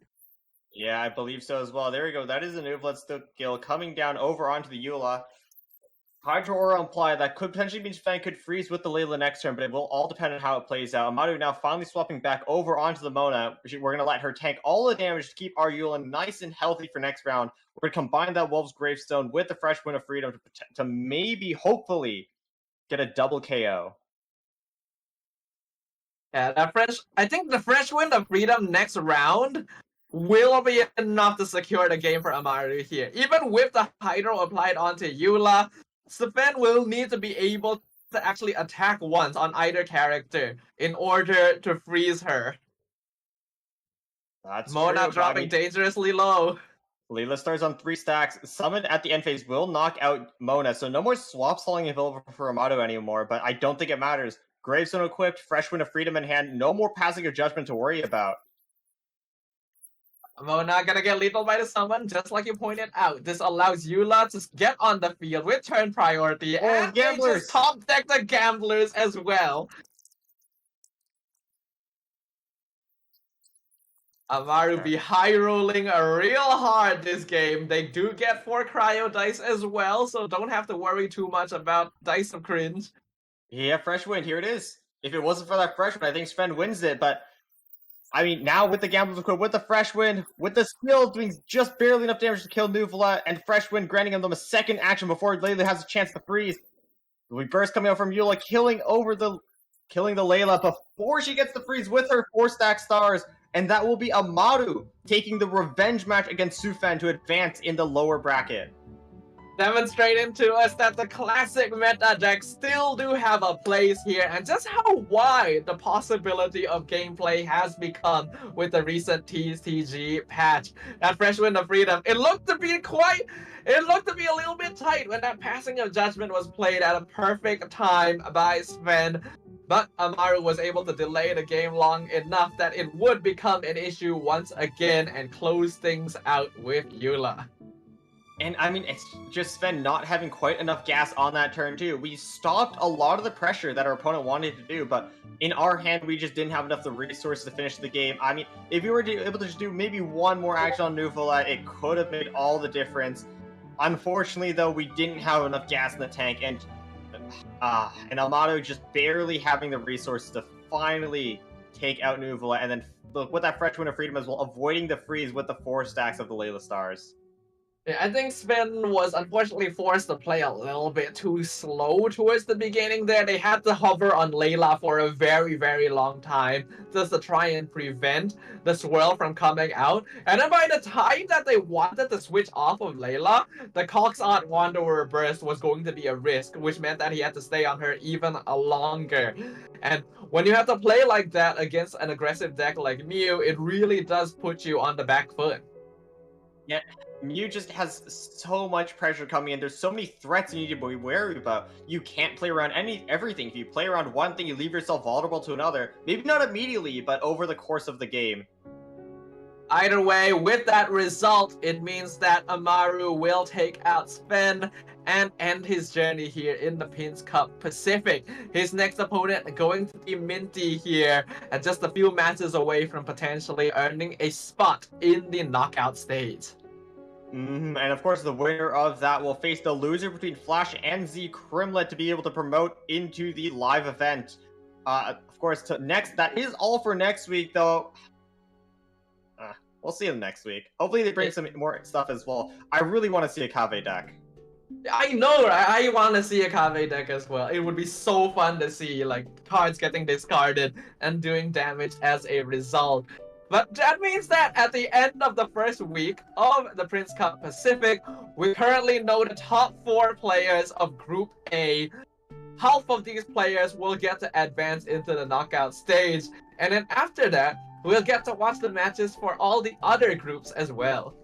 Yeah, I believe so as well. There we go. That is a Nuvola skill coming down over onto the Eula. Hydro Aura imply that could potentially mean Sven could freeze with the Layla next turn, but it will all depend on how it plays out. Amaru now finally swapping back over onto the Mona. We're going to let her tank all the damage to keep our Eula nice and healthy for next round. We're going to combine that Wolf's Gravestone with the Fresh Wind of Freedom to maybe, hopefully, get a double KO. Yeah, I think the Fresh Wind of Freedom next round will be enough to secure the game for Amaru here. Even with the Hydro applied onto Eula, Sven will need to be able to actually attack once on either character in order to freeze her. That's Mona true, dropping dangerously low. Layla starts on 3 stacks. Summon at the end phase will knock out Mona, so no more swap stalling available for Amaru anymore, but I don't think it matters. Gravestone equipped, Fresh Wind of Freedom in hand, no more Passing of Judgment to worry about. Mona gonna get lethal by the summon, just like you pointed out. This allows Eula to get on the field with turn priority, and Gamblers! they just top deck the Gamblers as well. Amaru be high rolling real hard this game. They do get 4 cryo dice as well, so don't have to worry too much about dice of cringe. Yeah, Fresh Wind, here it is. If it wasn't for that Fresh Wind, I think Sven wins it, but I mean, now with the Gamblers equipped, with the Fresh Wind, with the skill doing just barely enough damage to kill Nuvola, and Fresh Wind granting them a second action before Layla has a chance to freeze. We burst coming out from Eula, killing the Layla before she gets the freeze with her 4-stack stars, and that will be Amaru taking the revenge match against Sufan to advance in the lower bracket. Demonstrating to us that the classic meta decks still do have a place here, and just how wide the possibility of gameplay has become with the recent TCG patch. That Fresh Wind of Freedom, it looked to be a little bit tight when that Passing of Judgment was played at a perfect time by Sven. But Amaru was able to delay the game long enough that it would become an issue once again and close things out with Eula. And I mean, it's just Sven not having quite enough gas on that turn too. We stopped a lot of the pressure that our opponent wanted to do, but in our hand, we just didn't have enough of the resources to finish the game. I mean, if we were able to just do maybe one more action on Nuvola, it could have made all the difference. Unfortunately, though, we didn't have enough gas in the tank, and Amaru just barely having the resources to finally take out Nuvola, and then look, with that Fresh Wind of Freedom as well, avoiding the freeze with the 4 stacks of the Layla stars. Yeah, I think Sven was unfortunately forced to play a little bit too slow towards the beginning there. They had to hover on Layla for a very, very long time just to try and prevent the swirl from coming out. And then by the time that they wanted to switch off of Layla, the Cox Art Wanderer burst was going to be a risk, which meant that he had to stay on her even longer. And when you have to play like that against an aggressive deck like Mew, it really does put you on the back foot. Yeah. Mew just has so much pressure coming in. There's so many threats you need to be wary about. You can't play around everything. If you play around one thing, you leave yourself vulnerable to another. Maybe not immediately, but over the course of the game. Either way, with that result, it means that Amaru will take out Sven and end his journey here in the Pins Cup Pacific. His next opponent going to be Minty here, and just a few matches away from potentially earning a spot in the knockout stage. And of course, the winner of that will face the loser between Flash and Z Crimlet to be able to promote into the live event. Of course, that is all for next week, though. We'll see them next week. Hopefully, they bring some more stuff as well. I really want to see a Kave deck. I know, right? I want to see a Kave deck as well. It would be so fun to see like cards getting discarded and doing damage as a result. But that means that at the end of the first week of the Prince Cup Pacific, we currently know the top 4 players of Group A. Half of these players will get to advance into the knockout stage, and then after that, we'll get to watch the matches for all the other groups as well.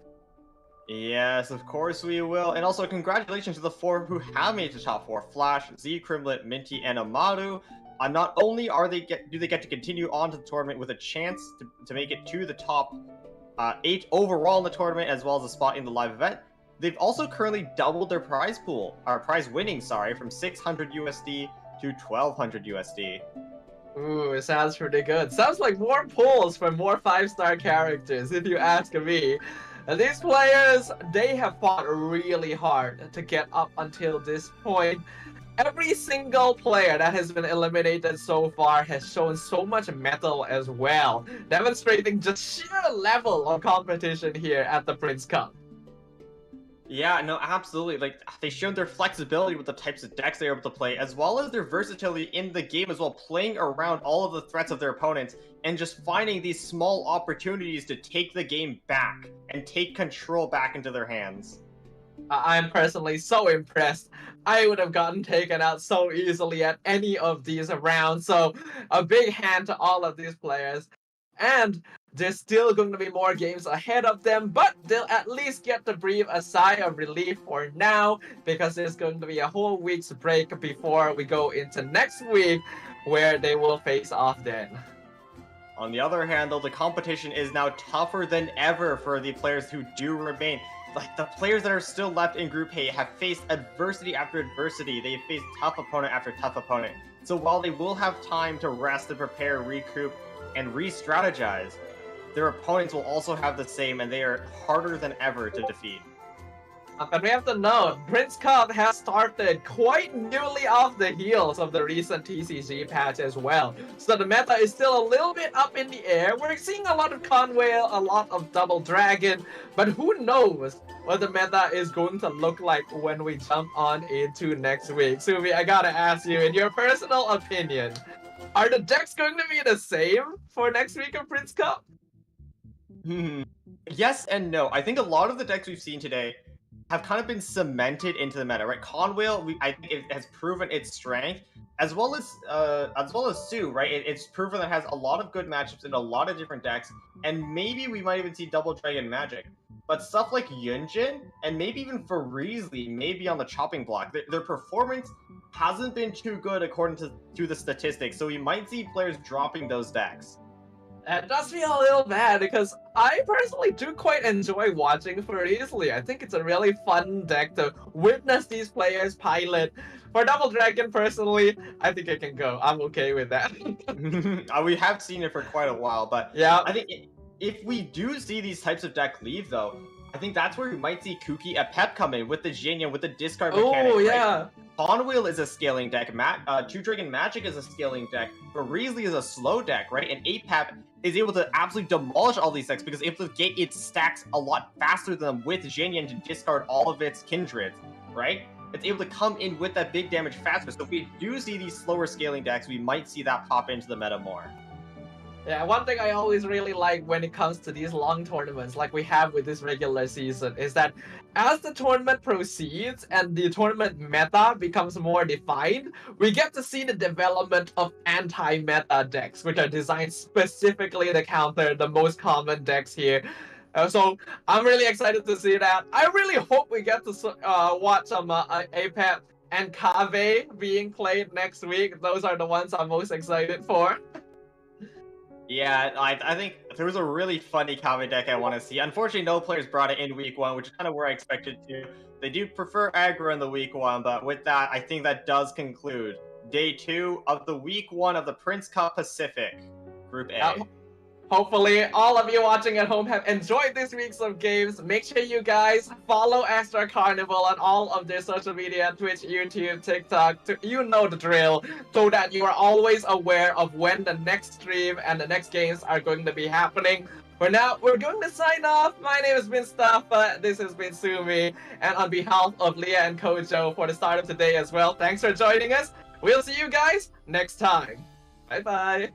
Yes, of course we will. And also, congratulations to the 4 who have made it to top 4. Flash, Z Crimlet, Minty, and Amaru. Not only do they get to continue on to the tournament with a chance to make it to the top 8 overall in the tournament, as well as a spot in the live event, they've also currently doubled their prize winning, from 600 USD to 1200 USD. Ooh, it sounds pretty good. Sounds like more pulls for more 5-star characters, if you ask me. These players, they have fought really hard to get up until this point. Every single player that has been eliminated so far has shown so much mettle as well, demonstrating just sheer level of competition here at the Prince Cup. Yeah, no, absolutely. Like, they showed their flexibility with the types of decks they're able to play, as well as their versatility in the game as well, playing around all of the threats of their opponents, and just finding these small opportunities to take the game back, and take control back into their hands. I'm personally so impressed. I would have gotten taken out so easily at any of these rounds, so a big hand to all of these players. And there's still going to be more games ahead of them, but they'll at least get to breathe a sigh of relief for now, because there's going to be a whole week's break before we go into next week, where they will face off then. On the other hand, though, the competition is now tougher than ever for the players who do remain. Like, the players that are still left in Group A have faced adversity after adversity. They've faced tough opponent after tough opponent. So while they will have time to rest and prepare, recoup, and re-strategize, their opponents will also have the same, and they are harder than ever to defeat. But we have to note, Prince Cup has started quite newly off the heels of the recent TCG patch as well. So the meta is still a little bit up in the air. We're seeing a lot of Conwhale, a lot of Double Dragon, but who knows what the meta is going to look like when we jump on into next week. Suvi, I gotta ask you, in your personal opinion, are the decks going to be the same for next week of Prince Cup? Yes and no. I think a lot of the decks we've seen today have kind of been cemented into the meta, right? Conwhale, I think it has proven its strength, as well as Sue, right? It's proven that it has a lot of good matchups in a lot of different decks, and maybe we might even see Double Dragon Magic. But stuff like Yunjin, and maybe even Farizi, maybe on the chopping block, their performance hasn't been too good according to the statistics, so we might see players dropping those decks. It does feel a little bad, because I personally do quite enjoy watching Farizi. I think it's a really fun deck to witness these players pilot. For Double Dragon, personally, I think it can go. I'm okay with that. We have seen it for quite a while, but yeah, I think if we do see these types of deck leave, though, I think that's where we might see Kuki at Pep come in with the Jinyan, with the discard mechanic. Oh, right? yeah. Conwheel is a scaling deck, Two Dragon Magic is a scaling deck, Farizi is a slow deck, right? And 8-Pep is able to absolutely demolish all these decks because it's able to get its stacks a lot faster than them with Jinyan to discard all of its kindreds, right? It's able to come in with that big damage faster. So if we do see these slower scaling decks, we might see that pop into the meta more. Yeah, one thing I always really like when it comes to these long tournaments, like we have with this regular season, is that as the tournament proceeds and the tournament meta becomes more defined, we get to see the development of anti-meta decks, which are designed specifically to counter the most common decks here. So I'm really excited to see that. I really hope we get to watch some APEP and Kave being played next week. Those are the ones I'm most excited for. Yeah, I think there was a really funny Kave deck I want to see. Unfortunately, no players brought it in week 1, which is kind of where I expected to. They do prefer aggro in the week 1, but with that, I think that does conclude day 2 of the week 1 of the Prince Cup Pacific Group A. Hopefully, all of you watching at home have enjoyed this week's of games. Make sure you guys follow Extra Carnival on all of their social media, Twitch, YouTube, TikTok, you know the drill, so that you are always aware of when the next stream and the next games are going to be happening. For now, we're going to sign off. My name has been Staffa, this has been Sumi, and on behalf of Leah and Kojo for the start of today as well, thanks for joining us. We'll see you guys next time. Bye-bye.